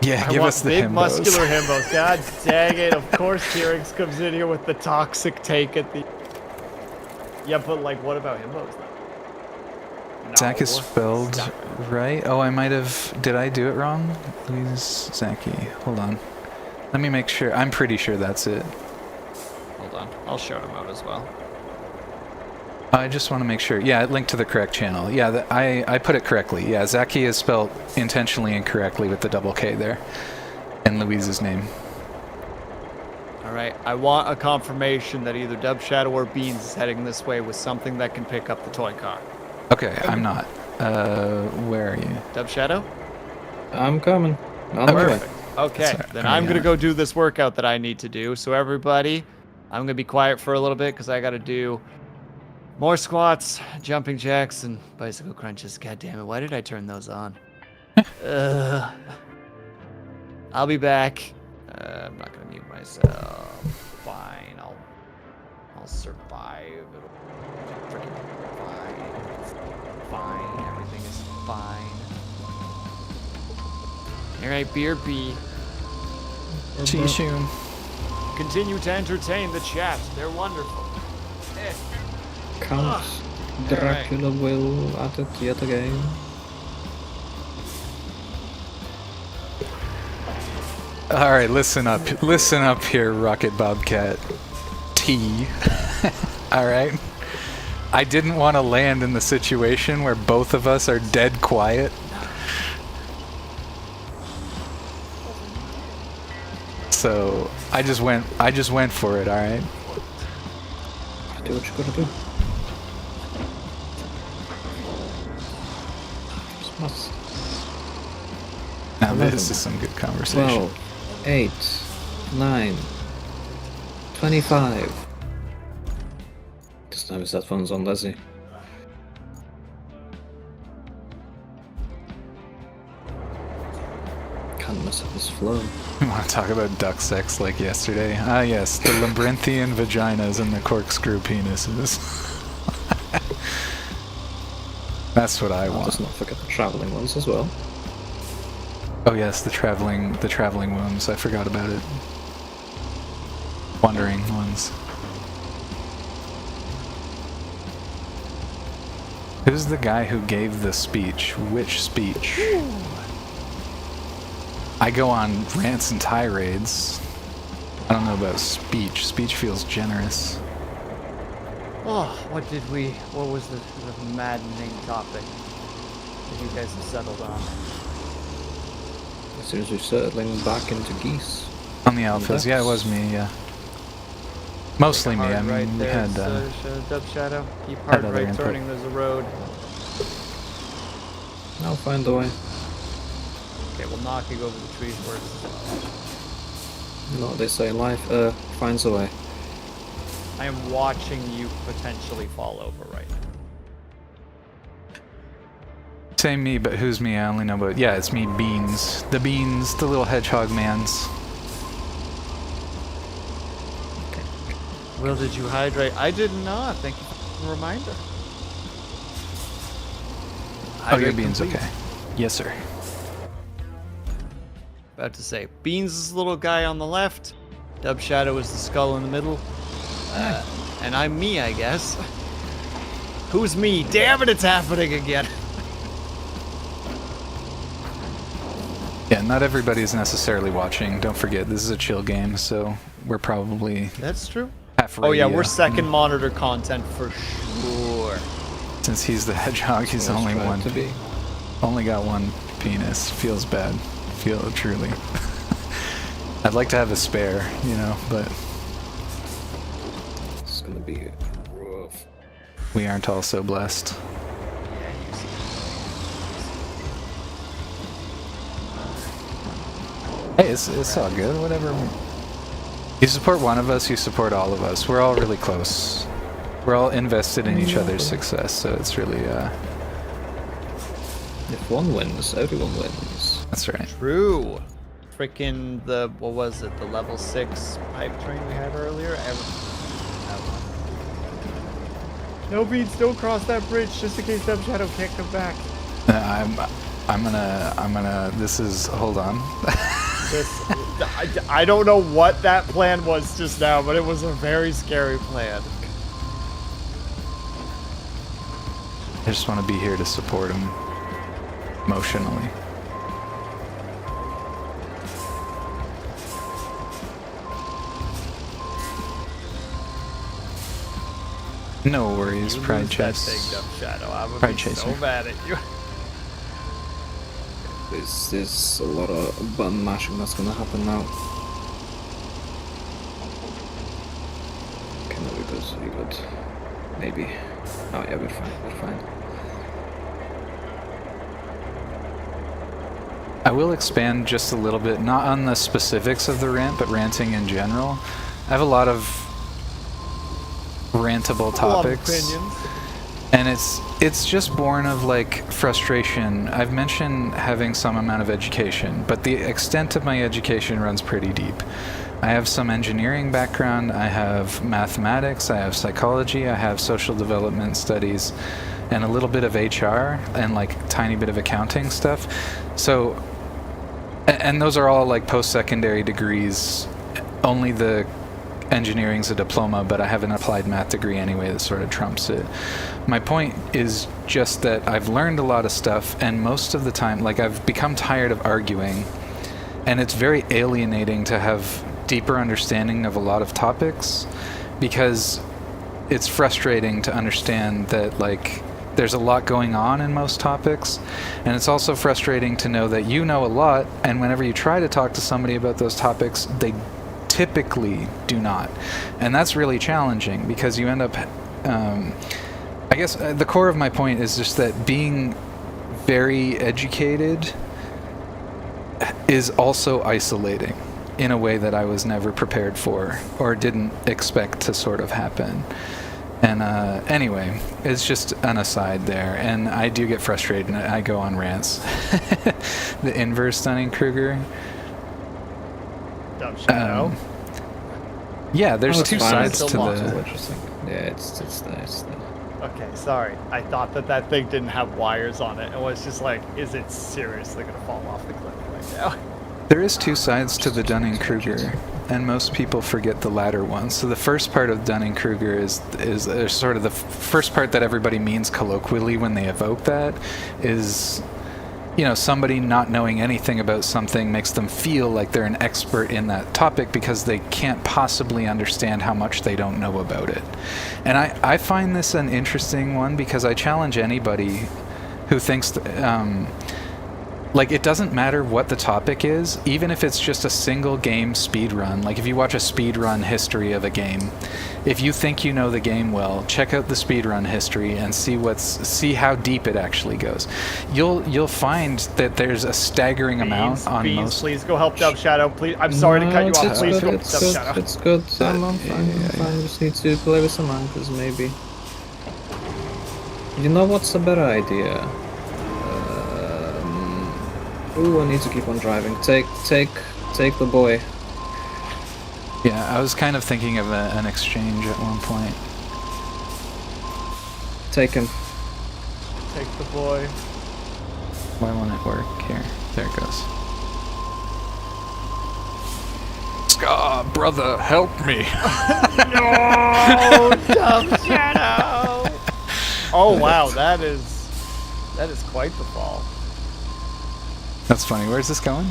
Yeah, give us the big himbos. Muscular himbos. God dang it! Of course, T-Rex comes in here with the toxic take at the. Yeah, but like, what about himbos then? No. Zach is spelled right. Oh, I might have. Did I do it wrong? Louise Zaki. Hold on. Let me make sure. I'm pretty sure that's it. Hold on. I'll shout him out as well. I just want to make sure. Yeah, it linked to the correct channel. Yeah, I put it correctly. Yeah, Zaki is spelled intentionally incorrectly with the double K there in Louise's name. Alright, I want a confirmation that either Dub Shadow or Beans is heading this way with something that can pick up the toy car. Okay, I'm not. Where are you? Dub Shadow? I'm coming. On the way. Perfect. Okay, Sorry, then I, I'm gonna go do this workout that I need to do. So everybody, I'm gonna be quiet for a little bit because I gotta do more squats, jumping jacks, and bicycle crunches. God damn it, why did I turn those on? I'll be back. I'm not gonna mute myself. Fine, I'll survive. It'll freaking fine. It's fine. Everything is fine. All right, BRB. Chishun. Continue to entertain the chat. They're wonderful. Count Dracula will at it yet again. All right, listen up here, Rocket Bobcat T. All right, I didn't want to land in the situation where both of us are dead quiet. So I just went for it. All right. Do what you gotta do. Just must. Now 11, this is some good conversation. 12, 8, 9, 25. This time his headphones on, Leslie. Can't mess up his flow. You want to talk about duck sex like yesterday? Ah, yes, the labyrinthian vaginas and the corkscrew penises. That's what I want. Let's not forget the traveling ones as well. Oh yes, the traveling wombs. I forgot about it. Wandering ones. Who's the guy who gave the speech? Which speech? I go on rants and tirades. I don't know about speech. Speech feels generous. Oh, what was the maddening topic that you guys have settled on? As soon as we're settling back into geese. On the alphas, yeah, it was me, yeah. Mostly me, I mean, right we there, had, Dub Shadow. Keep had hard other right input. turning, there's a road. I'll find the way. Okay, well, knocking over the trees works. You know what they say in life, finds a way. I am watching you potentially fall over right now. Same me, but who's me? I only know about, yeah, it's me, Beans. The Beans, the little hedgehog mans. Will, did you hydrate? I did not. Thank you for the reminder. Oh, your Hydrate Beans, complete. okay. Yes, sir. About to say, Beans is the little guy on the left. Dub Shadow is the skull in the middle. And I'm me, I guess. Who's me? Damn it, it's happening again. Yeah, not everybody's necessarily watching. Don't forget, this is a chill game, so we're probably That's true. half Oh yeah, radio. we're second monitor content for sure. Since he's the hedgehog, he's That's only right one. to be. Only got one penis. Feels bad. Feel truly. I'd like to have a spare, you know, but It's gonna be rough. we aren't all so blessed. Hey, it's all good. Whatever. You support one of us, you support all of us. We're all really close. We're all invested in each other's success, so it's really, If one wins, everyone wins. that's right. True. Freaking what was it? The level 6 pipe train we had earlier? No, Beats, don't cross that bridge just in case Dub Shadow can't come back. I'm gonna, this is, hold on. I don't know what that plan was just now, but it was a very scary plan. I just want to be here to support him emotionally. No worries, You Pride lose that Chase. thing, Dumb Shadow. I'm gonna Pride be so Chaser. mad at you. There's a lot of button mashing that's gonna happen now. Okay, no, we're good. Maybe. Oh yeah, we're fine. I will expand just a little bit, not on the specifics of the rant, but ranting in general. I have a lot of rantable topics. A lot of opinions. And it's just born of like frustration. I've mentioned having some amount of education, but the extent of my education runs pretty deep. I have some engineering background, I have mathematics, I have psychology, I have social development studies, and a little bit of HR and like tiny bit of accounting stuff. So, and those are all like post-secondary degrees. Only the engineering's a diploma, but I have an applied math degree anyway that sort of trumps it. My point is just that I've learned a lot of stuff, and most of the time, like, I've become tired of arguing, and it's very alienating to have deeper understanding of a lot of topics, because it's frustrating to understand that, like, there's a lot going on in most topics, and it's also frustrating to know that you know a lot, and whenever you try to talk to somebody about those topics, they typically do not. And that's really challenging, because you end up, I guess the core of my point is just that being very educated is also isolating in a way that I was never prepared for or didn't expect to sort of happen. And anyway, it's just an aside there, and I do get frustrated and I go on rants. The inverse Dunning-Kruger. Dumb Shadow. Yeah, there's two fine. sides It's to still the... interesting. Yeah, it's there. Okay, sorry. I thought that thing didn't have wires on it. It was just like, is it seriously gonna fall off the cliff right now? There is two sides to the Dunning-Kruger, and most people forget the latter one. So the first part of Dunning-Kruger is sort of the first part that everybody means colloquially when they evoke that is, you know, somebody not knowing anything about something makes them feel like they're an expert in that topic because they can't possibly understand how much they don't know about it. And I find this an interesting one because I challenge anybody who thinks like, it doesn't matter what the topic is, even if it's just a single game speed run. Like, if you watch a speed run history of a game, if you think you know the game well, check out the speed run history and see how deep it actually goes. You'll find that there's a staggering amount on most. Please go help Dumb Shadow. Please, I'm sorry to cut you off. Please help Dumb Shadow. It's good. I'm fine. I just need to play with some anchors, maybe. You know what's a better idea? Ooh, I need to keep on driving. Take the boy. Yeah, I was kind of thinking of an exchange at one point. Take him. Take the boy. Why won't it work? Here. There it goes. Scar, brother, help me. No, Dumb Shadow. Oh wow, that is quite the fall. That's funny. Where's this going?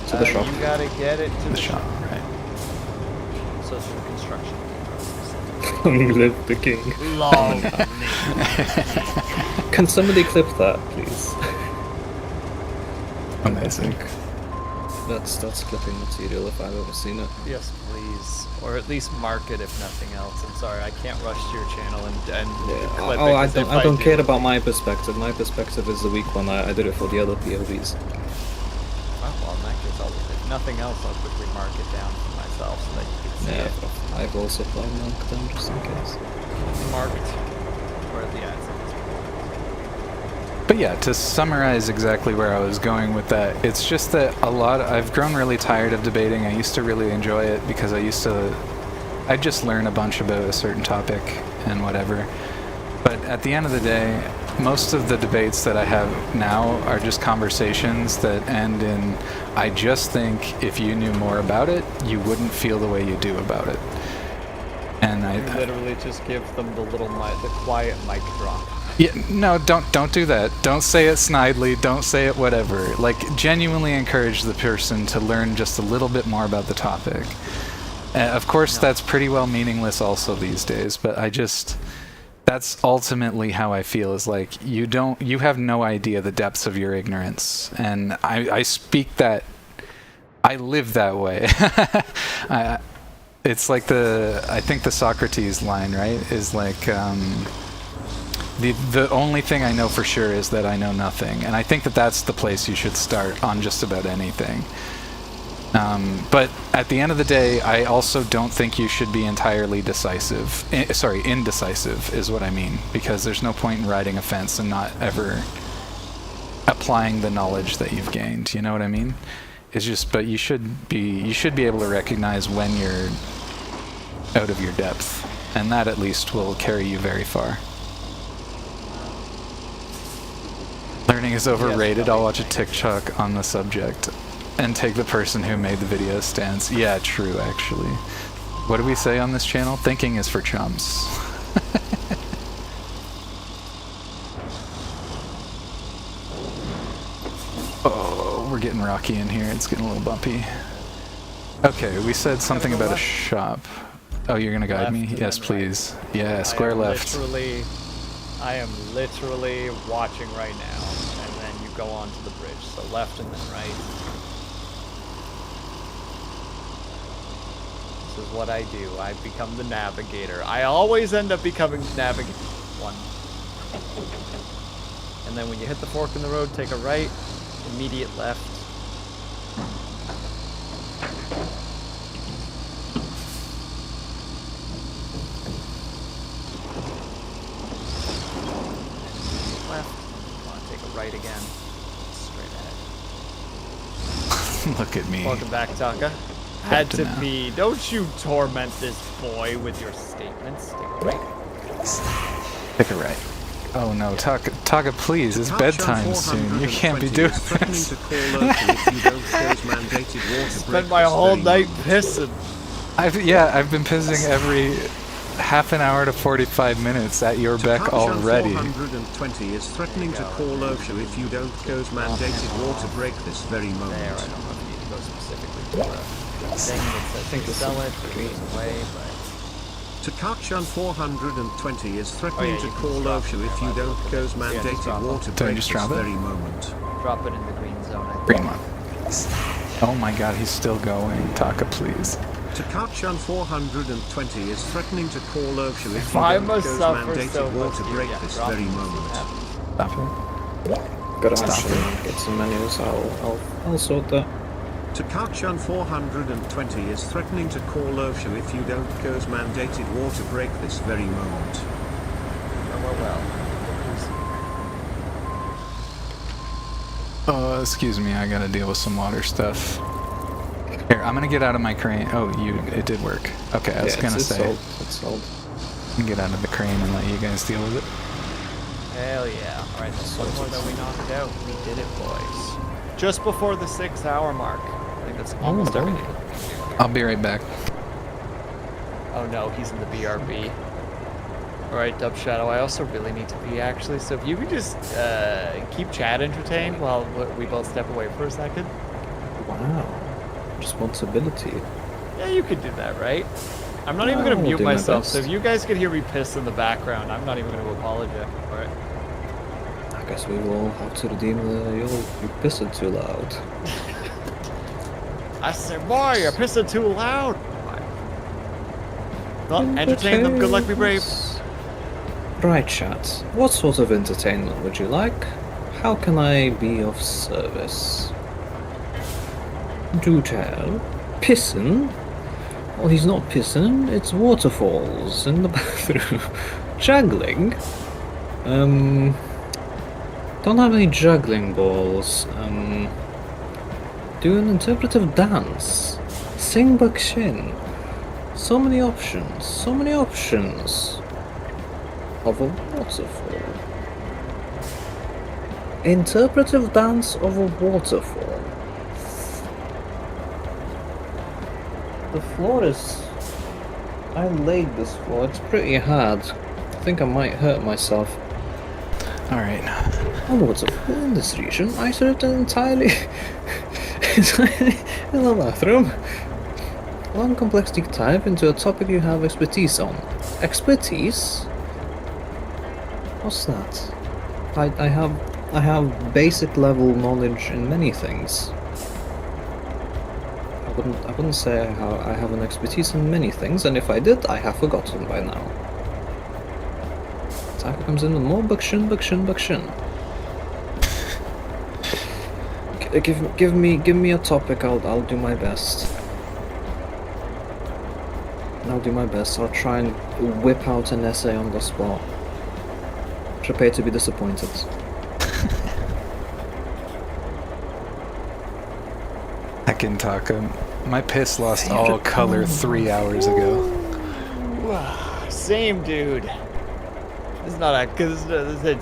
To the shop. You gotta get it to The shop, right. So it's for construction. Long live the king. Long. Can somebody clip that, please? Amazing. That's clipping material if I've ever seen it. Yes, please. Or at least mark it if nothing else. I'm sorry, I can't rush to your channel and clip it. I don't care about my perspective. My perspective is the weak one. I did it for the other POVs. Well, in that case, if nothing else, I'll quickly mark it down for myself so that you can see it. I've also played Monk down just in case. Marked. Where the ads are. But yeah, to summarize exactly where I was going with that, it's just that I've grown really tired of debating. I used to really enjoy it because I'd just learn a bunch about a certain topic and whatever. But at the end of the day, most of the debates that I have now are just conversations that end in, I just think if you knew more about it, you wouldn't feel the way you do about it. And You literally just give them the quiet mic drop. Yeah, no, don't do that. Don't say it snidely. Don't say it whatever. Like, genuinely encourage the person to learn just a little bit more about the topic. Of course, that's pretty well meaningless also these days, but that's ultimately how I feel, is like, you have no idea the depths of your ignorance. And I speak that, I live that way. It's like I think the Socrates line, right, is like, the only thing I know for sure is that I know nothing. And I think that that's the place you should start on just about anything. But at the end of the day, I also don't think you should be entirely indecisive is what I mean, because there's no point in riding a fence and not ever applying the knowledge that you've gained. You know what I mean? It's just, but you should be able to recognize when you're out of your depth, and that at least will carry you very far. Learning is overrated. I'll watch a TikTok on the subject and take the person who made the video stance. Yeah, true, actually. What do we say on this channel? Thinking is for chumps. Oh, we're getting rocky in here. It's getting a little bumpy. Okay, we said something about a shop. Oh, you're gonna guide me? Yes, please. Yeah, square left. I am literally watching right now, and then you go onto the bridge. So left and then right. This is what I do. I become the navigator. I always end up becoming the navigator. One. And then when you hit the fork in the road, take a right, immediate left. Right again. Straight ahead. Look at me. Welcome back, Taka. Had to pee. Don't you torment this boy with your statements. Take a right. Take a right. Oh no, Taka, please, it's bedtime soon. You can't be doing this. Spent my whole night pissing. I've been pissing every half an hour to 45 minutes at your beck already. 420 is threatening to call OSHA if you don't go's mandated water break this very moment. There, I don't know if you need to go specifically to a thing that says sell it, goes away, but... Takachan 420 is threatening to call OSHA if you don't go's mandated water break this very moment. Drop it in the green zone. Green one. Oh my god, he's still going. Taka, please. Takachan 420 is threatening to call OSHA if I you don't must go's suffer mandated so water much break here. this very moment. Stop it. Gotta actually get some menus. I'll sort that. Takachan 420 is threatening to call OSHA if you don't go's mandated water break this very moment. Oh, excuse me, I gotta deal with some water stuff. Here, I'm gonna get out of my crane. Oh, it did work. Okay, I was gonna say. It's sold. I can get out of the crane and let you guys deal with it. Hell yeah. Alright, that's one more that we knocked out. We did it, boys. Just before the 6-hour mark. I think that's almost everything. I'll be right back. Oh no, he's in the BRB. Alright, Dub Shadow, I also really need to pee actually, so if you could just keep Chad entertained while we both step away for a second. Wow. Responsibility. Yeah, you could do that, right? I'm not even going to mute myself, so if you guys could hear me piss in the background, I'm not even going to apologize for it. I guess we will have to redeem you're pissing too loud. I said, boy, you're pissing too loud! Well, entertain them, good luck, be brave. Right, chat. What sort of entertainment would you like? How can I be of service? Do tell. Pissin'? Well, he's not pissing, it's waterfalls in the bathroom. Juggling? Don't have any juggling balls. Do an interpretive dance. Sing Bakshin. So many options, so many options. Of a waterfall. Interpretive dance of a waterfall. The floor is... I laid this floor, it's pretty hard. I think I might hurt myself. Alright. A waterfall in this region, isolated entirely... entirely in the bathroom. Long complexity type into a topic you have expertise on. Expertise? What's that? I have basic level knowledge in many things. I wouldn't say I have an expertise in many things, and if I did, I have forgotten by now. Attacker comes in with more buckshin. Give me a topic. I'll do my best. I'll try and whip out an essay on the spot. Prepare to be disappointed. Heckin' Taco. My piss lost all color 3 hours ago. Same, dude. It's not a, cause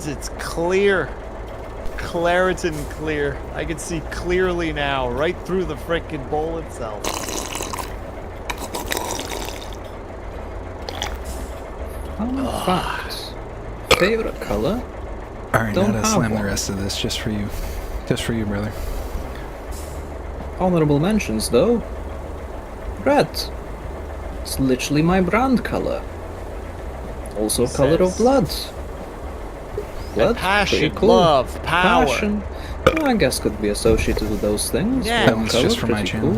it's clear. Claritin clear. I can see clearly now, right through the frickin' bowl itself. Fun fact. Favorite color? Alright, Don't now to have slam the one. rest of this just for you. Just for you, brother. Honorable mentions, though. Red. It's literally my brand color. Also color of blood. Blood? Passion, Pretty cool. love, power. Passion. Well, I guess could be associated with those things. Yeah. Blood That one's color, just for my pretty channel.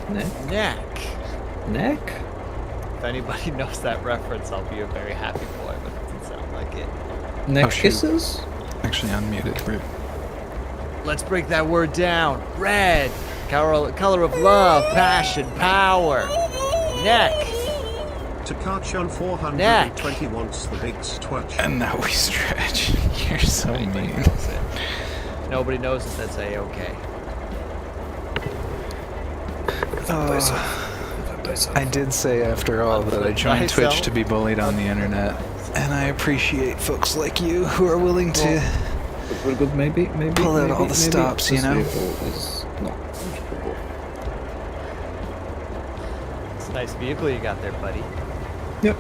cool. Neck. Neck? If anybody knows that reference, I'll be a very happy boy, but it doesn't sound like it. Neck Oh, shoot. kisses? Actually unmuted. Rude. Let's break that word down. Red. Color of love, passion, power. Neck. Takachan 420 wants the big stretch. And now we stretch. You're so Nobody mean. knows it. Nobody knows it, that's A-okay. I did say after all that I joined Twitch to be bullied on the internet. And I appreciate folks like you who are willing to We're good, maybe pull out all the stops, you know? Is not comfortable. It's a nice vehicle you got there, buddy. Yep.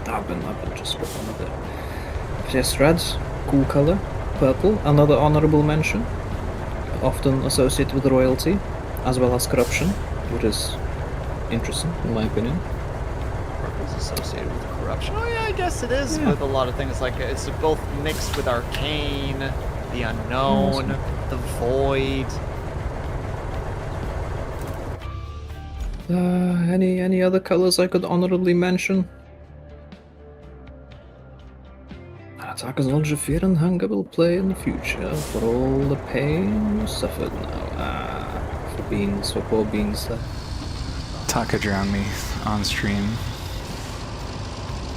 I've been just working with it. Yes, red, cool color. Purple, another honorable mention. Often associated with royalty, as well as corruption, which is interesting, in my opinion. Purple's associated with corruption. Oh yeah, I guess it is Yeah. with a lot of things. Like it's both mixed with arcane, the unknown, the void. Any other colors I could honorably mention? Attackers Lodge of Fear and Hunger will play in the future for all the pain you suffered now. For poor beans there. Taka drowned me on stream.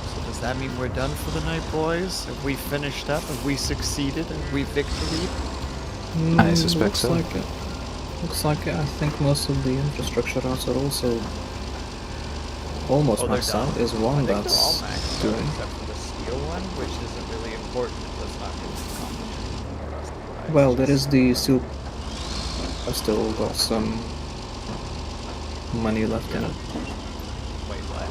So does that mean we're done for the night, boys? Have we finished up? Have we succeeded? Have we victoried? I suspect so. Like it. Looks like it. I think most of the infrastructure routes are also almost Oh, they're maxed done. out. Is I one think they're all that's maxed out doing. except for the steel one, which isn't really important. It does not really accomplish for us. Right? Well, there is the still. I've still got some money left in it. Wait, what?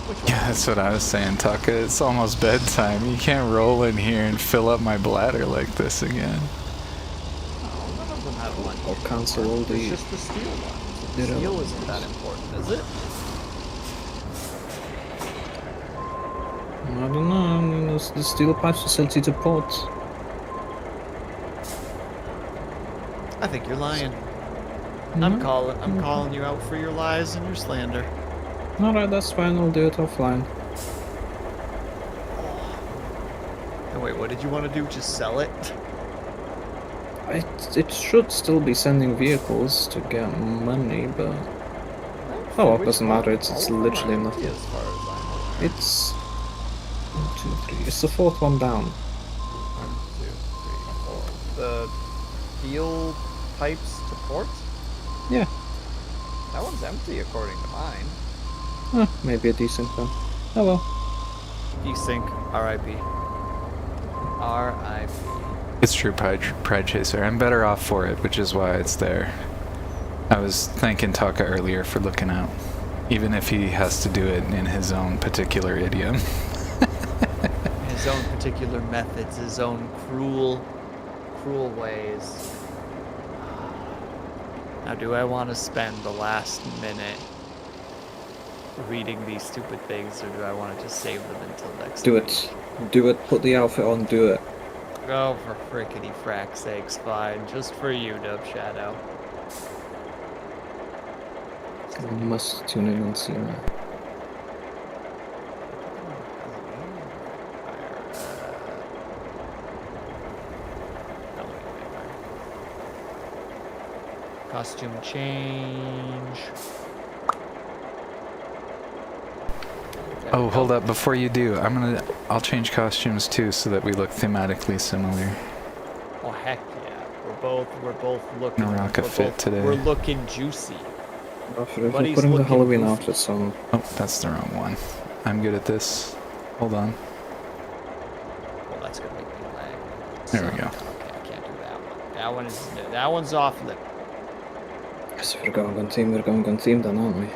Which one? Yeah, that's what I was saying, Taka. It's almost bedtime. You can't roll in here and fill up my bladder like this again. Oh, none of them have one. I'll cancel all It's the. just the steel one. The Ditto. steel isn't that important, is it? I don't know. I mean, there's the steel pipes facility to port. I think you're lying. I'm calling you out for your lies and your slander. Alright, that's fine. I'll do it offline. Oh, wait, what did you want to do? Just sell it? It should still be sending vehicles to get money, but oh well, doesn't matter. It's literally nothing. As far as I know. It's 1, 2, 3. It's the fourth one down. 1, 2, 3, 4. The steel pipes to port? Yeah. That one's empty according to mine. Maybe a decent one. Oh well. Desync. R.I.P. R.I.P. It's true, Pride Chaser. I'm better off for it, which is why it's there. I was thanking Taka earlier for looking out, even if he has to do it in his own particular idiom. His own particular methods, his own cruel ways. Now, do I want to spend the last minute reading these stupid things, or do I want to just save them until next Do week? it. Do it. Put the outfit on. Do it. Oh, for frickety frack's sakes, fine. Just for you, Dub Shadow. I must tune in and see that. Costume change. Oh, hold up! Before you do, I'll change costumes too, so that we look thematically similar. Oh heck yeah! We're both looking. Gonna rock a fit today. We're looking juicy. We're Buddy's putting the looking Halloween goofy. outfits on. Oh, that's the wrong one. I'm good at this. Hold on. Well, that's gonna make me lag. There we go. Okay, I can't do that one. That one's off limit. Yes, we're going on team then, aren't we?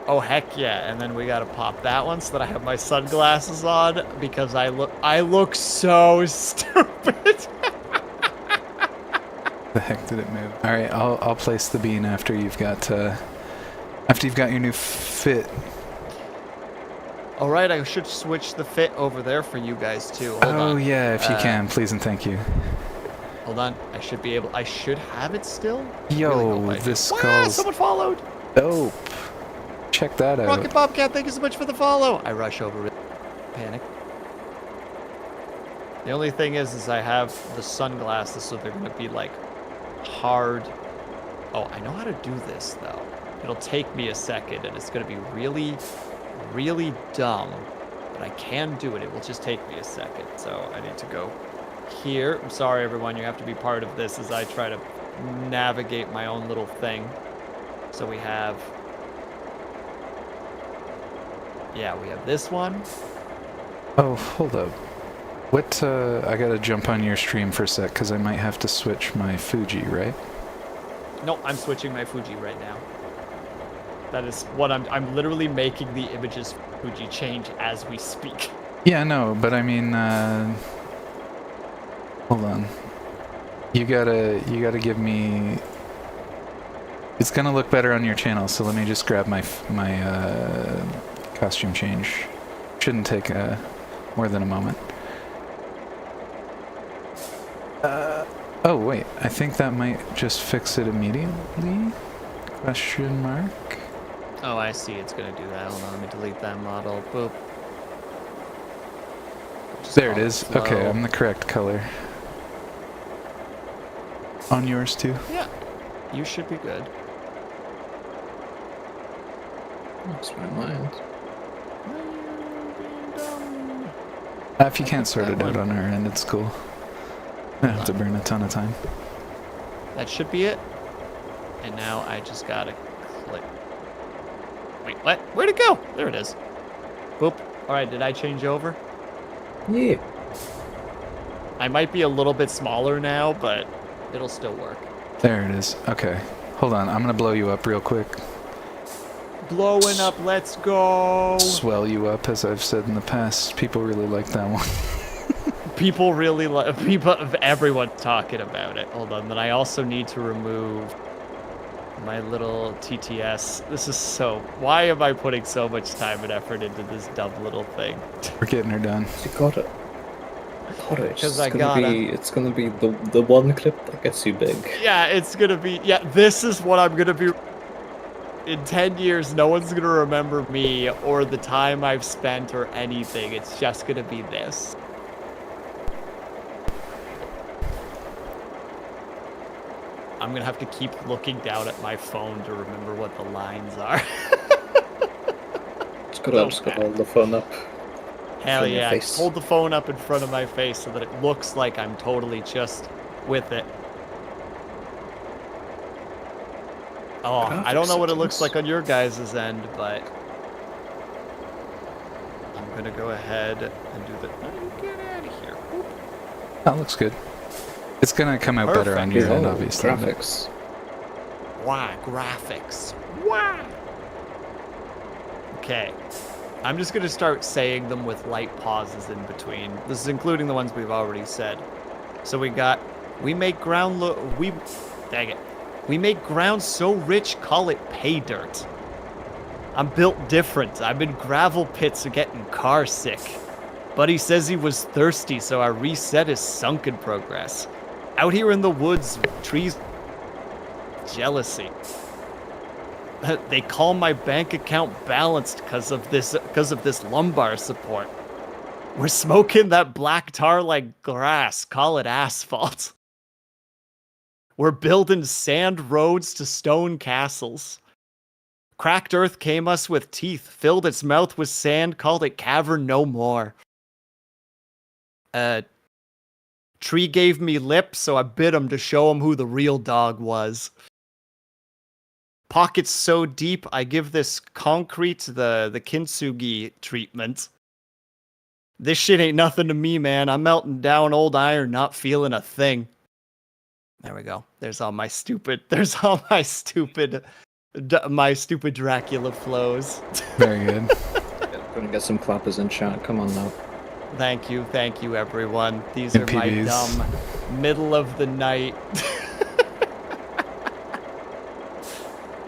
Oh heck yeah! And then we gotta pop that one so that I have my sunglasses on because I look so stupid. The heck did it move? All right, I'll place the bean after you've got your new fit. All right, I should switch the fit over there for you guys too. Hold on. Oh yeah, if you can, please and thank you. Hold on, I should have it still. Yo, this Wow, calls someone followed. dope. Check that out. Rocket Bobcat, thank you so much for the follow. I rush over with panic. The only thing is I have the sunglasses, so they're gonna be like hard. Oh, I know how to do this though. It'll take me a second, and it's gonna be really, really dumb, but I can do it. It will just take me a second. So I need to go here. I'm sorry, everyone. You have to be part of this as I try to navigate my own little thing. So we have. Yeah, we have this one. Oh, hold up. What, I gotta jump on your stream for a sec, because I might have to switch my Fuji, right? No, I'm switching my Fuji right now. That is what I'm literally making the images Fuji change as we speak. Yeah, no, but I mean, hold on. You gotta give me... It's gonna look better on your channel, so let me just grab my costume change. Shouldn't take more than a moment. Oh wait, I think that might just fix it immediately? Question mark? Oh, I see. It's gonna do that. Hold on, let me delete that model. Boop. Just There it call is. flow. Okay, I'm the correct color. On yours too? Yeah, you should be good. That's my mind. If you can't sort it out on our end, it's cool. I don't have to burn a ton of time. That should be it. And now I just gotta click. Wait, what? Where'd it go? There it is. Boop. Alright, did I change over? Yeah. I might be a little bit smaller now, but it'll still work. There it is. Okay. Hold on, I'm gonna blow you up real quick. Blowing up, let's go! Swell you up, as I've said in the past. People really like that one. People really like, everyone's talking about it. Hold on, then I also need to remove my little TTS. This is so, why am I putting so much time and effort into this dumb little thing? We're getting her done. You got it. Got it. Because I gotta. It's gonna be the one clip that gets you big. Yeah, it's gonna be, yeah, this is what I'm gonna be. In 10 years, no one's gonna remember me or the time I've spent or anything. It's just gonna be this. I'm gonna have to keep looking down at my phone to remember what the lines are. Just gotta hold the phone up. Hell in your yeah, face. hold the phone up in front of my face so that it looks like I'm totally just with it. Oh, I don't know what it looks like on your guys' end, but I'm gonna go ahead and do the. Get out of here. Oop. That looks good. It's gonna come out better on your end, obviously. Graphics. Why graphics? Why? Okay, I'm just gonna start saying them with light pauses in between. This is including the ones we've already said. So we make ground look. Dang it. We make ground so rich, call it pay dirt. I'm built different. I'm in gravel pits or getting car sick. Buddy says he was thirsty, so I reset his sunken progress. Out here in the woods, trees, jealousy. They call my bank account balanced because of this lumbar support. We're smoking that black tar like grass, call it asphalt. We're building sand roads to stone castles. Cracked earth came us with teeth, filled its mouth with sand, called it cavern no more. Tree gave me lips, so I bit him to show him who the real dog was. Pockets so deep, I give this concrete the kintsugi treatment. This shit ain't nothing to me, man. I'm melting down old iron, not feeling a thing. There we go. There's all my stupid Dracula flows. Very good. Gonna get some clappers in chat. Come on now. Thank you, everyone. These are my dumb middle of the night.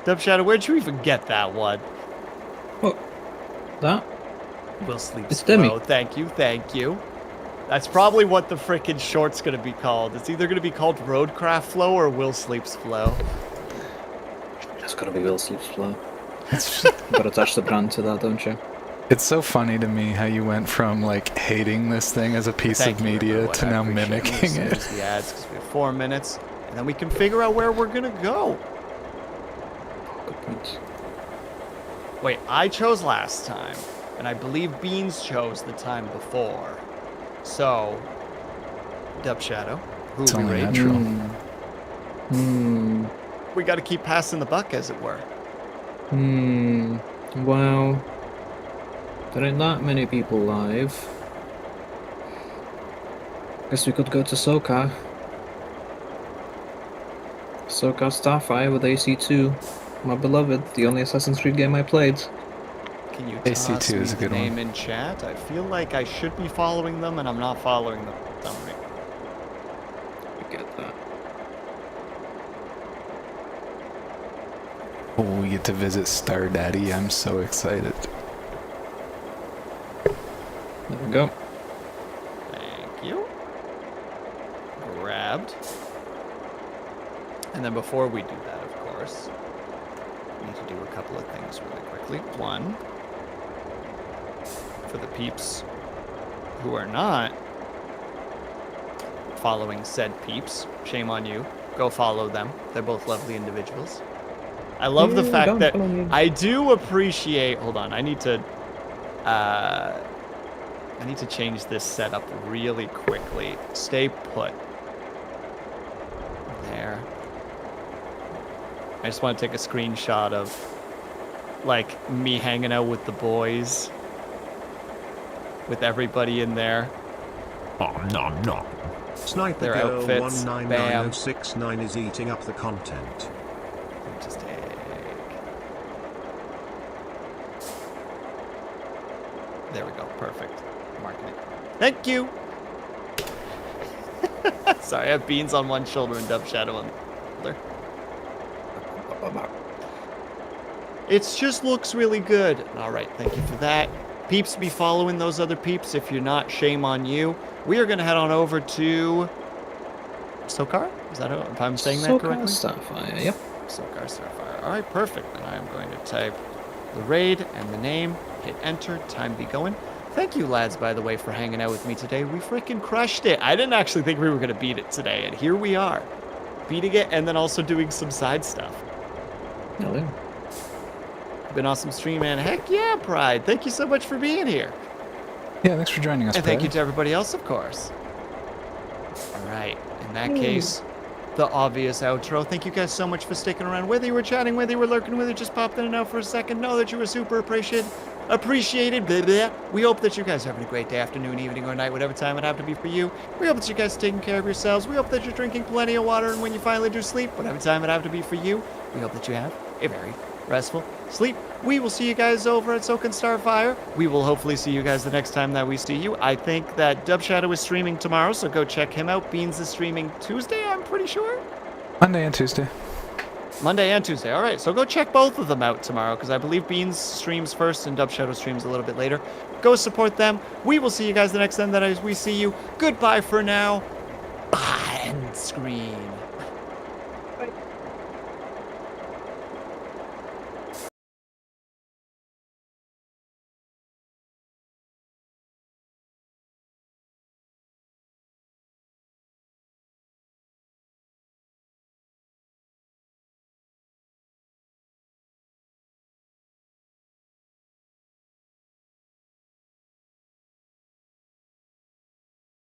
Dub Shadow, where'd you even get that one? What? That? Will Sleep It's Slow. Demi. Thank you. That's probably what the frickin' short's gonna be called. It's either gonna be called ROADCRAFT Flow or Will Sleep's Flow. It's gotta be Will Sleep's Flow. Gotta attach the brand to that, don't you? It's so funny to me how you went from like hating this thing as a piece of media to now mimicking it. The ads because we have 4 minutes, and then we can figure out where we're gonna go. Good points. Wait, I chose last time, and I believe Beans chose the time before. So, Dub Shadow, who It's we only rate? natural. We got to keep passing the buck, as it were. Well, there ain't that many people live. Guess we could go to SoCar. SoCar Starfire with AC2. My beloved, the only Assassin's Creed game I played. Can you AC2 toss me is a the good name one. in chat? I feel like I should be following them, and I'm not following them. Summary. I get that. Oh, we get to visit Star Daddy. I'm so excited. There we go. Thank you. Grabbed. And then before we do that, of course, we need to do a couple of things really quickly. One, for the peeps who are not following said peeps, shame on you. Go follow them. They're both lovely individuals. I love the fact that I do appreciate. Hold on, I need to change this setup really quickly. Stay put. There. I just want to take a screenshot of, like, me hanging out with the boys, with everybody in there. Nom nom. Sniper Their Girl outfits. 199069 is eating up the content. Just take. There we go. Perfect. Marking it. Thank you. Sorry, I have Beans on one shoulder and Dub Shadow on the other. It just looks really good. All right, thank you for that. Peeps, be following those other peeps. If you're not, shame on you. We are going to head on over to SoCar? Is that if I'm saying that correctly? Starfire, yep. SoCar Starfire. All right, perfect. Then I am going to type the raid and the name, hit enter, time be going. Thank you, lads, by the way, for hanging out with me today. We freaking crushed it. I didn't actually think we were going to beat it today, and here we are. Beating it and then also doing some side stuff. Hello. Been awesome stream, man. Heck yeah, Pride. Thank you so much for being here. Yeah, thanks for joining us, And thank Pride. you to everybody else, of course. All right. In that case, the obvious outro. Thank you guys so much for sticking around. Whether you were chatting, whether you were lurking, whether you just popped in and out for a second, know that you were super appreciated. Blah, blah. We hope that you guys are having a great day, afternoon, evening, or night, whatever time it happened to be for you. We hope that you guys are taking care of yourselves. We hope that you're drinking plenty of water, and when you finally do sleep, whatever time it happened to be for you, we hope that you have a very restful sleep. We will see you guys over at Soak and Starfire. We will hopefully see you guys the next time that we see you. I think that Dub Shadow is streaming tomorrow, so go check him out. Beans is streaming Tuesday, I'm pretty sure. Monday and Tuesday. Monday and Tuesday. All right, so go check both of them out tomorrow, because I believe Beans streams first and Dub Shadow streams a little bit later. Go support them. We will see you guys the next time that we see you. Goodbye for now. Bye and scream. Bye.